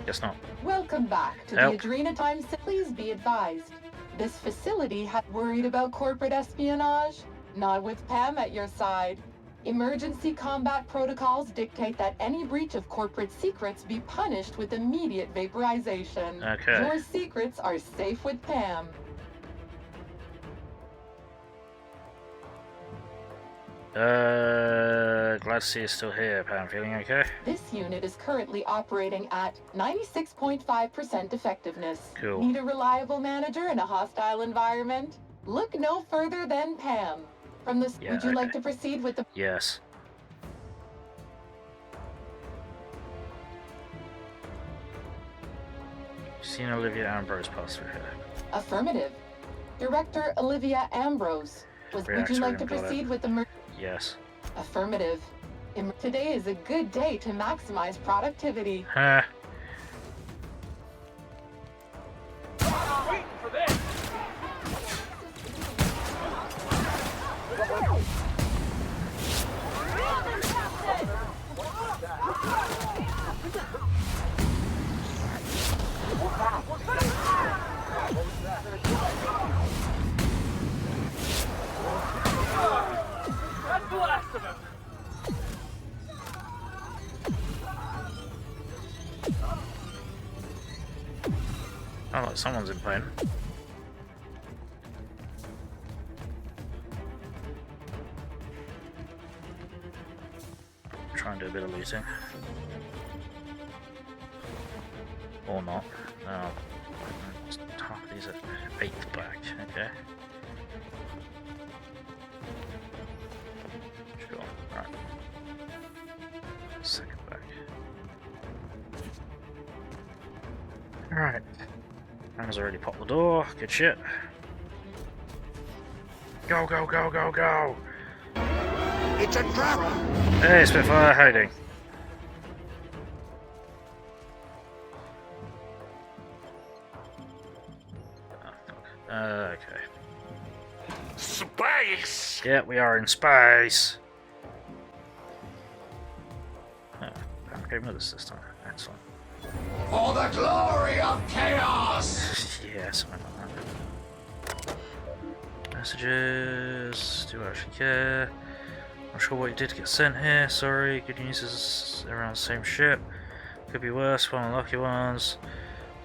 Guess not. Welcome back to the Adrena Time. Please be advised. This facility had worried about corporate espionage? Not with Pam at your side. Emergency combat protocols dictate that any breach of corporate secrets be punished with immediate vaporization. Okay. Your secrets are safe with Pam. Glad to see you still here, Pam. Feeling okay? This unit is currently operating at 96.5% effectiveness. Cool. Need a reliable manager in a hostile environment? Look no further than Pam. From the... Yeah, would you like to proceed with the... Yes. Seen Olivia Ambrose pass through here. Affirmative. Director Olivia Ambrose. Would you like to Reactor, proceed with the... Yes. Affirmative. Today is a good day to maximize productivity. Waiting for this! That's the last of him! Oh, like someone's in pain. Try and do a bit of looting. Or not. No. Half of these are 8th back, okay. Alright. Anna's already popped the door. Good shit. Go, go, go, go, go! It's a trap! Hey, Spitfire, how you doing? Okay. Space! Yeah, we are in space. Oh, Pam came with us this time. Excellent. For the glory of chaos! Yeah, something like that. Messages. Do I actually care? Not sure what you did to get sent here. Sorry. Good news is around the same ship. Could be worse. One of the lucky ones.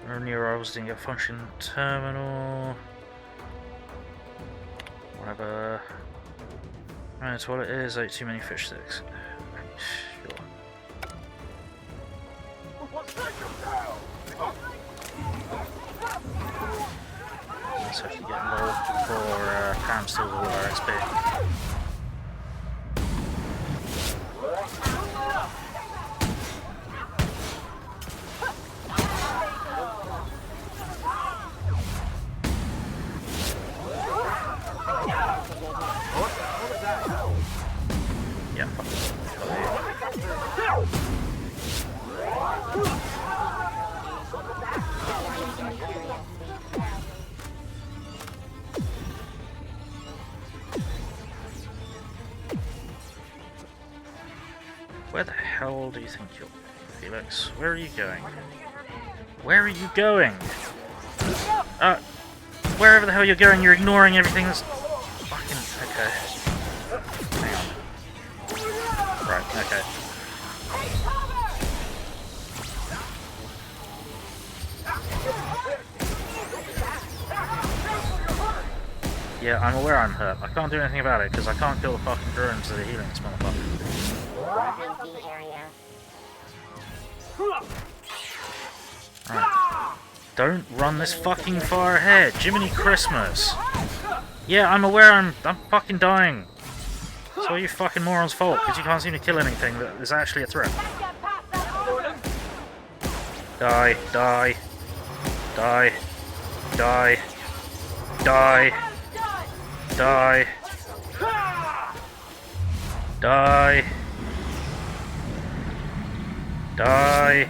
New arrivals didn't get function terminal. Whatever. That's what it is. Ate too many fish sticks. Sure. Let's have to get involved before Pam steals all our XP. Yeah, fuck. Where the hell do you think you're, Felix? Where are you going? Where are you going? Wherever the hell you're going, you're ignoring everything that's fucking... Okay. Hang on. Right, okay. Yeah, I'm aware I'm hurt. I can't do anything about it because I can't kill the fucking drones that are healing this motherfucker. Right. Don't run this fucking far ahead. Jiminy Christmas. Yeah, I'm aware I'm fucking dying. It's all you fucking morons' fault because you can't seem to kill anything that is actually a threat. Die, die, die, die, die, die, die, die.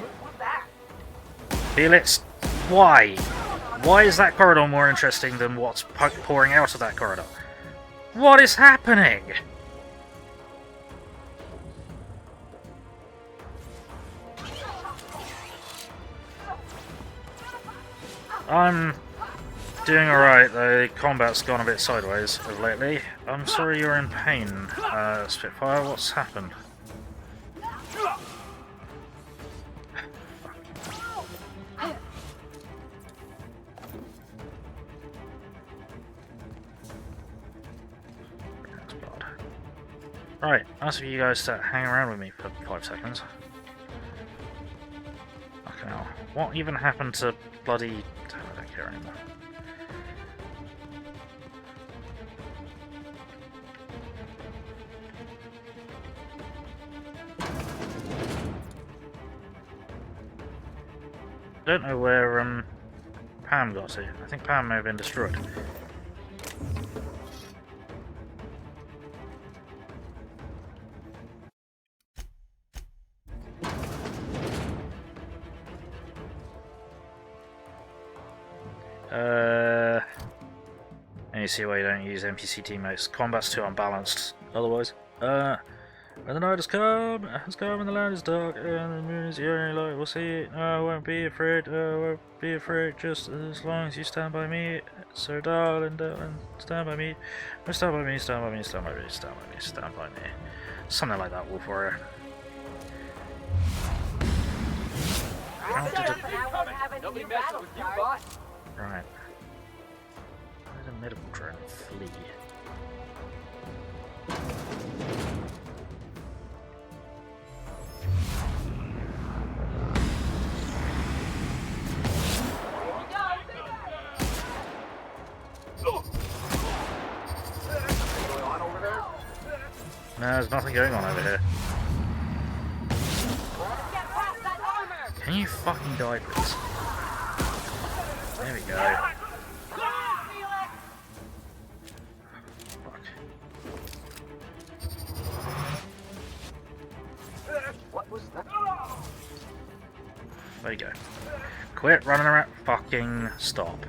Felix, why? Why is that corridor more interesting than what's pouring out of that corridor? What is happening? I'm doing alright, the combat's gone a bit sideways of lately. I'm sorry you're in pain, Spitfire, what's happened? Right, nice of you guys to hang around with me for 5 seconds. Okay, now, what even happened to bloody... I don't care anymore. Don't know where Pam got to. I think Pam may have been destroyed. And you see why you don't use NPC teammates. Combat's too unbalanced. Otherwise, when the night has come and the land is dark, and the moon is the only light we'll see. I won't be afraid, just as long as you stand by me. So darling, stand by me. Oh, stand by me, stand by me, stand by me, stand by me, stand by me. Something like that, Wolf Warrior. Right. Where's a medical drone? Flee. No, there's nothing going on over here. Can you fucking die, please? There we go. Fuck. What was that? There you go. Quit running around. Fucking stop.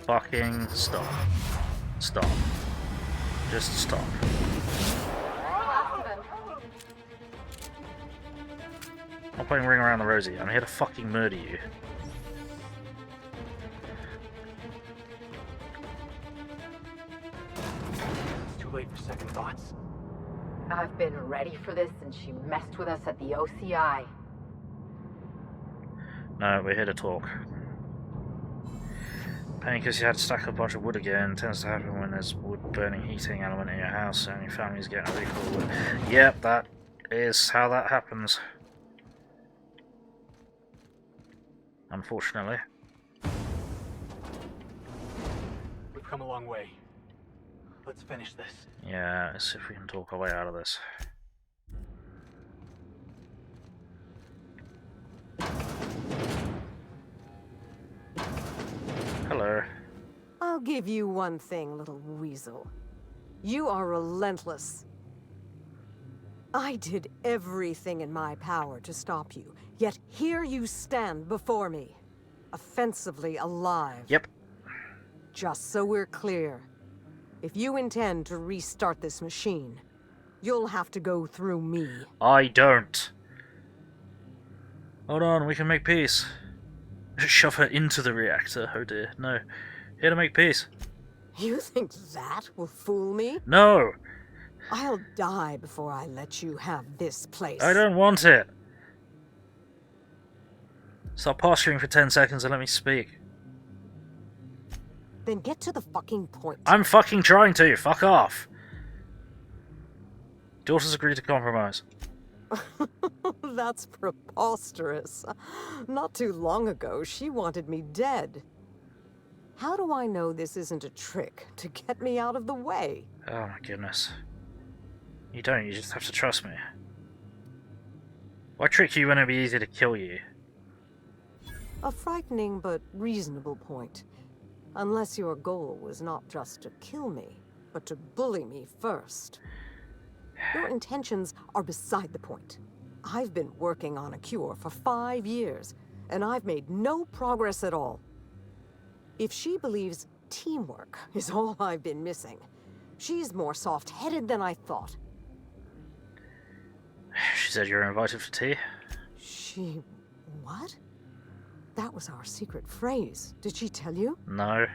Fucking stop. Stop. Just stop. I'm not playing Ring Around the Rosie. I'm here to fucking murder you. It's too late for second thoughts. I've been ready for this since she messed with us at the OCI. No, we're here to talk. Pain because you had to stack up a bunch of wood again. Tends to happen when there's wood burning heating element in your house and your family's getting a recoil wood. Yep, that is how that happens. Unfortunately. We've come a long way. Let's finish this. Yeah, let's see if we can talk our way out of this. Hello. I'll give you one thing, little weasel. You are relentless. I did everything in my power to stop you, yet here you stand before me, offensively alive. Yep. Just so we're clear, if you intend to restart this machine, you'll have to go through me. I don't. Hold on, we can make peace. Shove her into the reactor. Oh dear, no. Here to make peace. You think that will fool me? No! I'll die before I let you have this place. I don't want it. Stop posturing for 10 seconds and let me speak. Then get to the fucking point. I'm fucking trying to. Fuck off. Daughters agreed to compromise. That's preposterous. Not too long ago, she wanted me dead. How do I know this isn't a trick to get me out of the way? Oh my goodness. You don't, you just have to trust me. Why trick you when it'd be easy to kill you? A frightening but reasonable point. Unless your goal was not just to kill me, but to bully me first. Your intentions are beside the point. I've been working on a cure for 5 years, and I've made no progress at all. If she believes teamwork is all I've been missing, she's more soft-headed than I thought. She said you were invited for tea? She... what? That was our secret phrase. Did she tell you? No.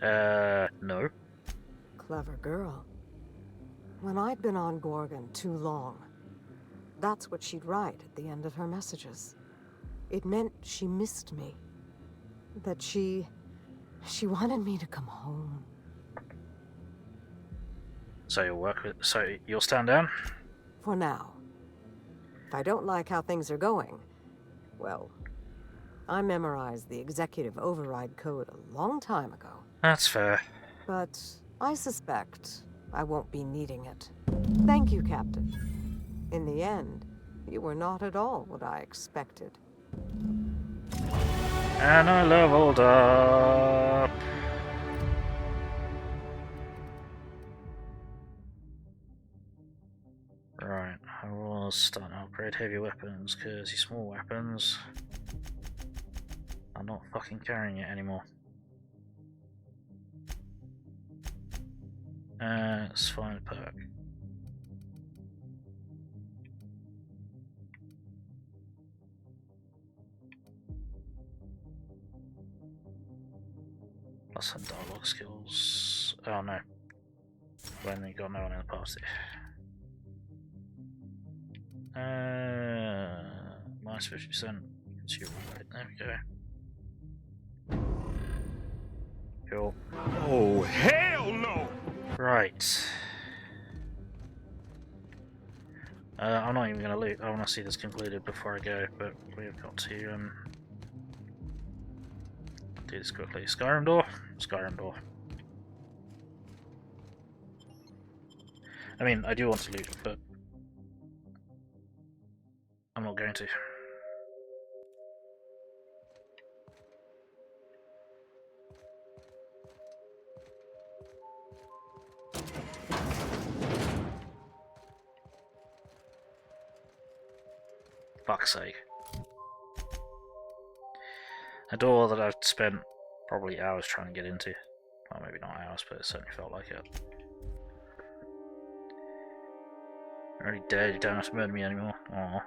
No. Clever girl. When I'd been on Gorgon too long, that's what she'd write at the end of her messages. It meant she missed me. That she wanted me to come home. So you'll stand down? For now. If I don't like how things are going, well, I memorized the executive override code a long time ago. That's fair. But I suspect I won't be needing it. Thank you, Captain. In the end, you were not at all what I expected. And I leveled up. Right, I was starting to upgrade heavy weapons because these small weapons are not fucking carrying it anymore. Let's find a perk. Plus some dialogue skills. Oh no. When they got no one in the party. Minus 50% consumer rate. There we go. Cool. Oh, hell no! Right. I'm not even gonna loot. I want to see this concluded before I go, but we've got to do this quickly. Skyrim door. Skyrim door. I mean, I do want to loot, but I'm not going to. Fuck's sake. A door that I've spent probably hours trying to get into. Well, maybe not hours, but it certainly felt like it. I'm already dead, you don't have to murder me anymore. Aww.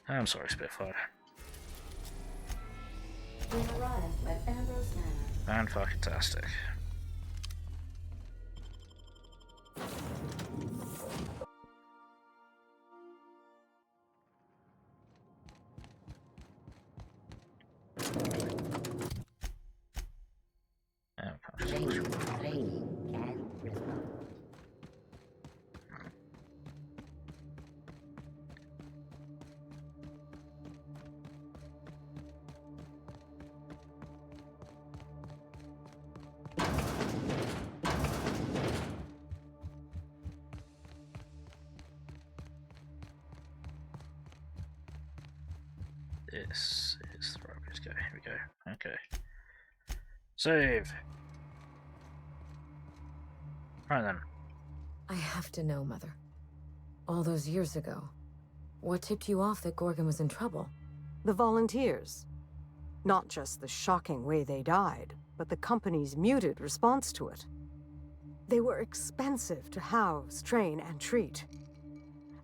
I'm sorry, Spitfire. We arrived at Ambrose Manor. Fan-fucking-tastic. This is the right way to go. Here we go. Okay. Save. Right then. I have to know, Mother. All those years ago, what tipped you off that Gorgon was in trouble? The volunteers. Not just the shocking way they died, but the company's muted response to it. They were expensive to house, train, and treat.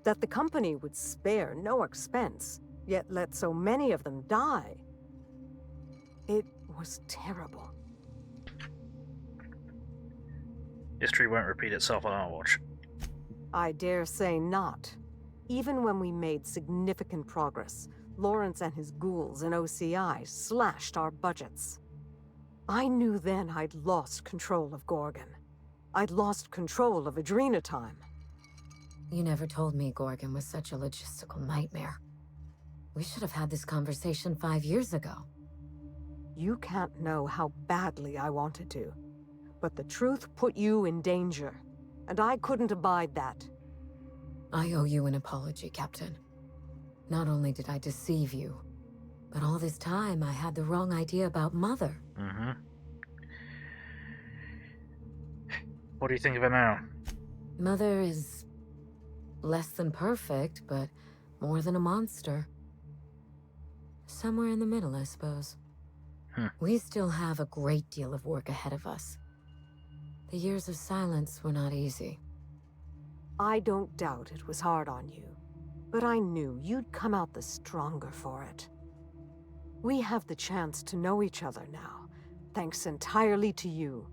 That the company would spare no expense, yet let so many of them die. It was terrible. History won't repeat itself on our watch. I dare say not. Even when we made significant progress, Lawrence and his ghouls in OCI slashed our budgets. I knew then I'd lost control of Gorgon. I'd lost control of Adrena time. You never told me Gorgon was such a logistical nightmare. We should have had this conversation 5 years ago. You can't know how badly I wanted to. But the truth put you in danger, and I couldn't abide that. I owe you an apology, Captain. Not only did I deceive you, but all this time I had the wrong idea about Mother. Mm-hmm. What do you think of her now? Mother is less than perfect, but more than a monster. Somewhere in the middle, I suppose. We still have a great deal of work ahead of us. The years of silence were not easy. I don't doubt it was hard on you, but I knew you'd come out the stronger for it. We have the chance to know each other now, thanks entirely to you.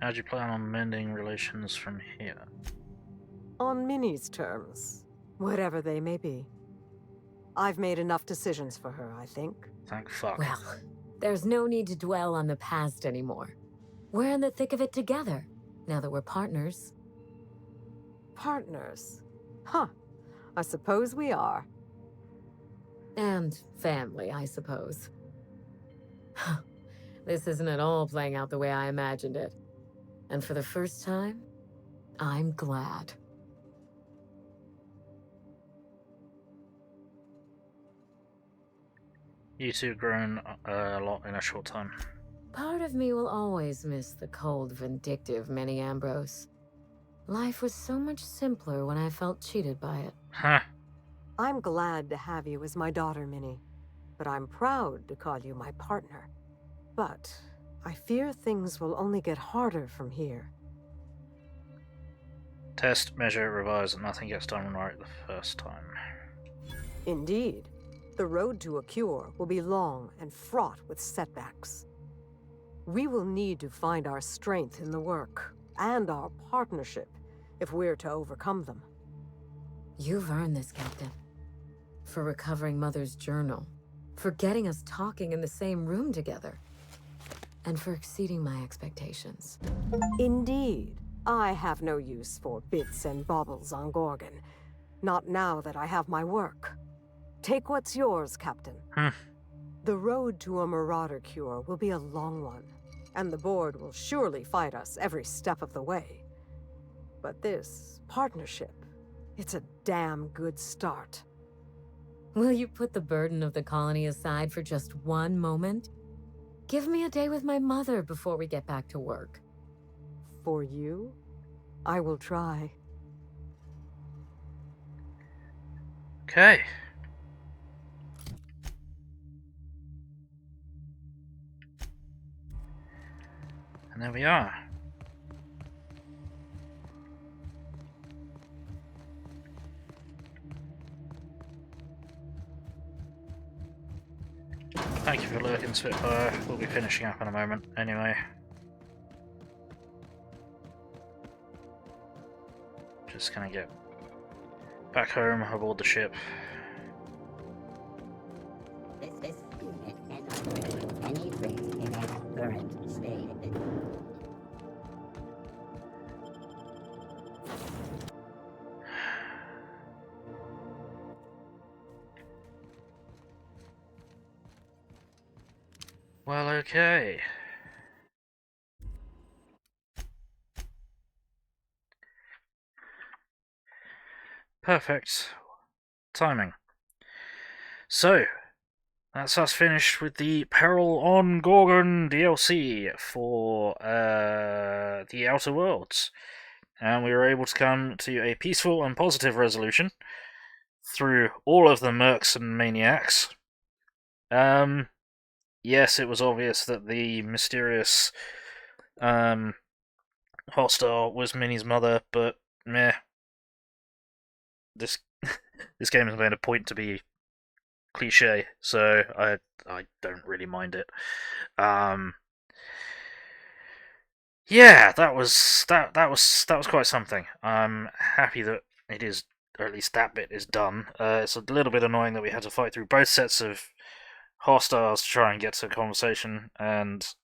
How do you plan on mending relations from here? On Minnie's terms, whatever they may be. I've made enough decisions for her, I think. Thank fuck. Well, there's no need to dwell on the past anymore. We're in the thick of it together, now that we're partners. Partners? Huh. I suppose we are. And family, I suppose. This isn't at all playing out the way I imagined it. And for the first time, I'm glad. You two have grown a lot in a short time. Part of me will always miss the cold, vindictive Minnie Ambrose. Life was so much simpler when I felt cheated by it. Huh. I'm glad to have you as my daughter, Minnie. But I'm proud to call you my partner. But I fear things will only get harder from here. Test, measure, revise, and nothing gets done right the first time. Indeed. The road to a cure will be long and fraught with setbacks. We will need to find our strength in the work, and our partnership, if we're to overcome them. You've earned this, Captain. For recovering Mother's journal, for getting us talking in the same room together, and for exceeding my expectations. Indeed. I have no use for bits and baubles on Gorgon. Not now that I have my work. Take what's yours, Captain. The road to a Marauder cure will be a long one, and the board will surely fight us every step of the way. But this partnership It's a damn good start. Will you put the burden of the colony aside for just one moment? Give me a day with my mother before we get back to work. For you, I will try. Okay. And there we are. Thank you for lurking, Spitfire. We'll be finishing up in a moment anyway. Just gonna get back home aboard the ship. This unit cannot bring any risk in its current state. Well, okay. Perfect timing. So, that's us finished with the Peril on Gorgon DLC for the Outer Worlds. And we were able to come to a peaceful and positive resolution through all of the mercs and maniacs. Yes, it was obvious that the mysterious hostile was Minnie's mother, but meh. This game has made a point to be cliche, so I don't really mind it. Yeah, that was quite something. I'm happy that it is, or at least that bit is done. It's a little bit annoying that we had to fight through both sets of hostiles to try and get to a conversation, and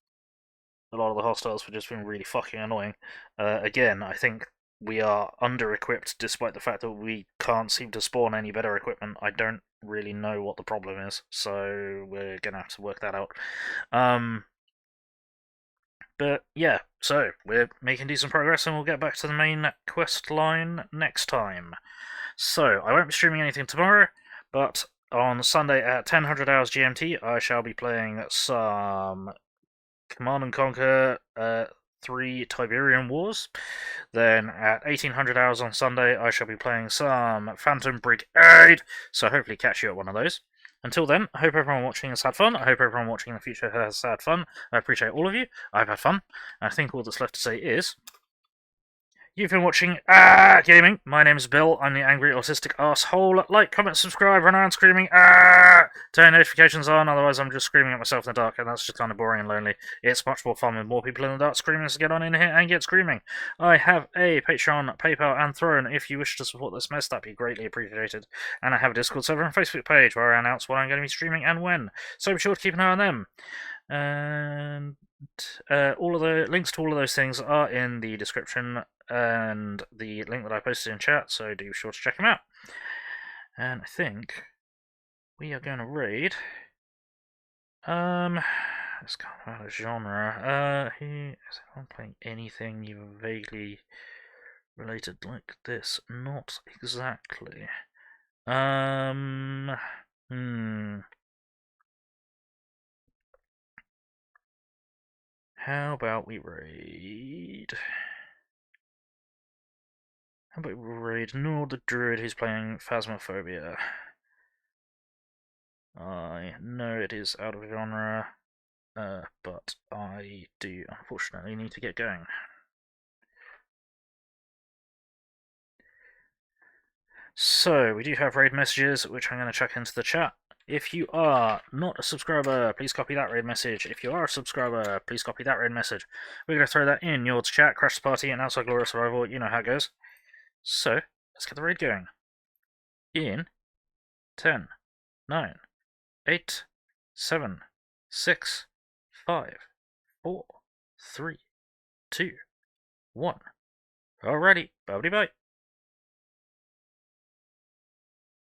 a lot of the hostiles were just being really fucking annoying. Again, I think we are under-equipped despite the fact that we can't seem to spawn any better equipment. I don't really know what the problem is, so we're gonna have to work that out. But yeah, so we're making decent progress and we'll get back to the main quest line next time. So, I won't be streaming anything tomorrow, but on Sunday at 1000 hours GMT, I shall be playing some Command & Conquer 3 Tiberian Wars. Then at 1800 hours on Sunday, I shall be playing some Phantom Brigade, so hopefully catch you at one of those. Until then, I hope everyone watching has had fun. I hope everyone watching in the future has had fun. I appreciate all of you. I've had fun. I think all that's left to say is, you've been watching Gaming. My name is Bill. I'm the angry autistic asshole. Like, comment, subscribe, run around screaming turn notifications on, otherwise I'm just screaming at myself in the dark, and that's just kind of boring and lonely. It's much more fun with more people in the dark screaming, so get on in here and get screaming. I have a Patreon, PayPal, and Throne. If you wish to support this mess, that'd be greatly appreciated. And I have a Discord server and Facebook page where I announce what I'm going to be streaming and when, so be sure to keep an eye on them. And all of the links to all of those things are in the description and the link that I posted in chat, so do be sure to check them out. And I think we are going to raid. It's kind of out of genre. Is anyone playing anything even vaguely related like this? Not exactly. How about we raid? How about we raid Nord the Druid who's playing Phasmophobia? I know it is out of genre, but I do unfortunately need to get going. So, we do have raid messages, which I'm going to chuck into the chat. If you are not a subscriber, please copy that raid message. If you are a subscriber, please copy that raid message. We're going to throw that in Yord's chat, Crash the Party, and Outside Glorious Survival. You know how it goes. So, let's get the raid going. In 10, 9, 8, 7, 6, 5, 4, 3, 2, 1. Alrighty, bye bye.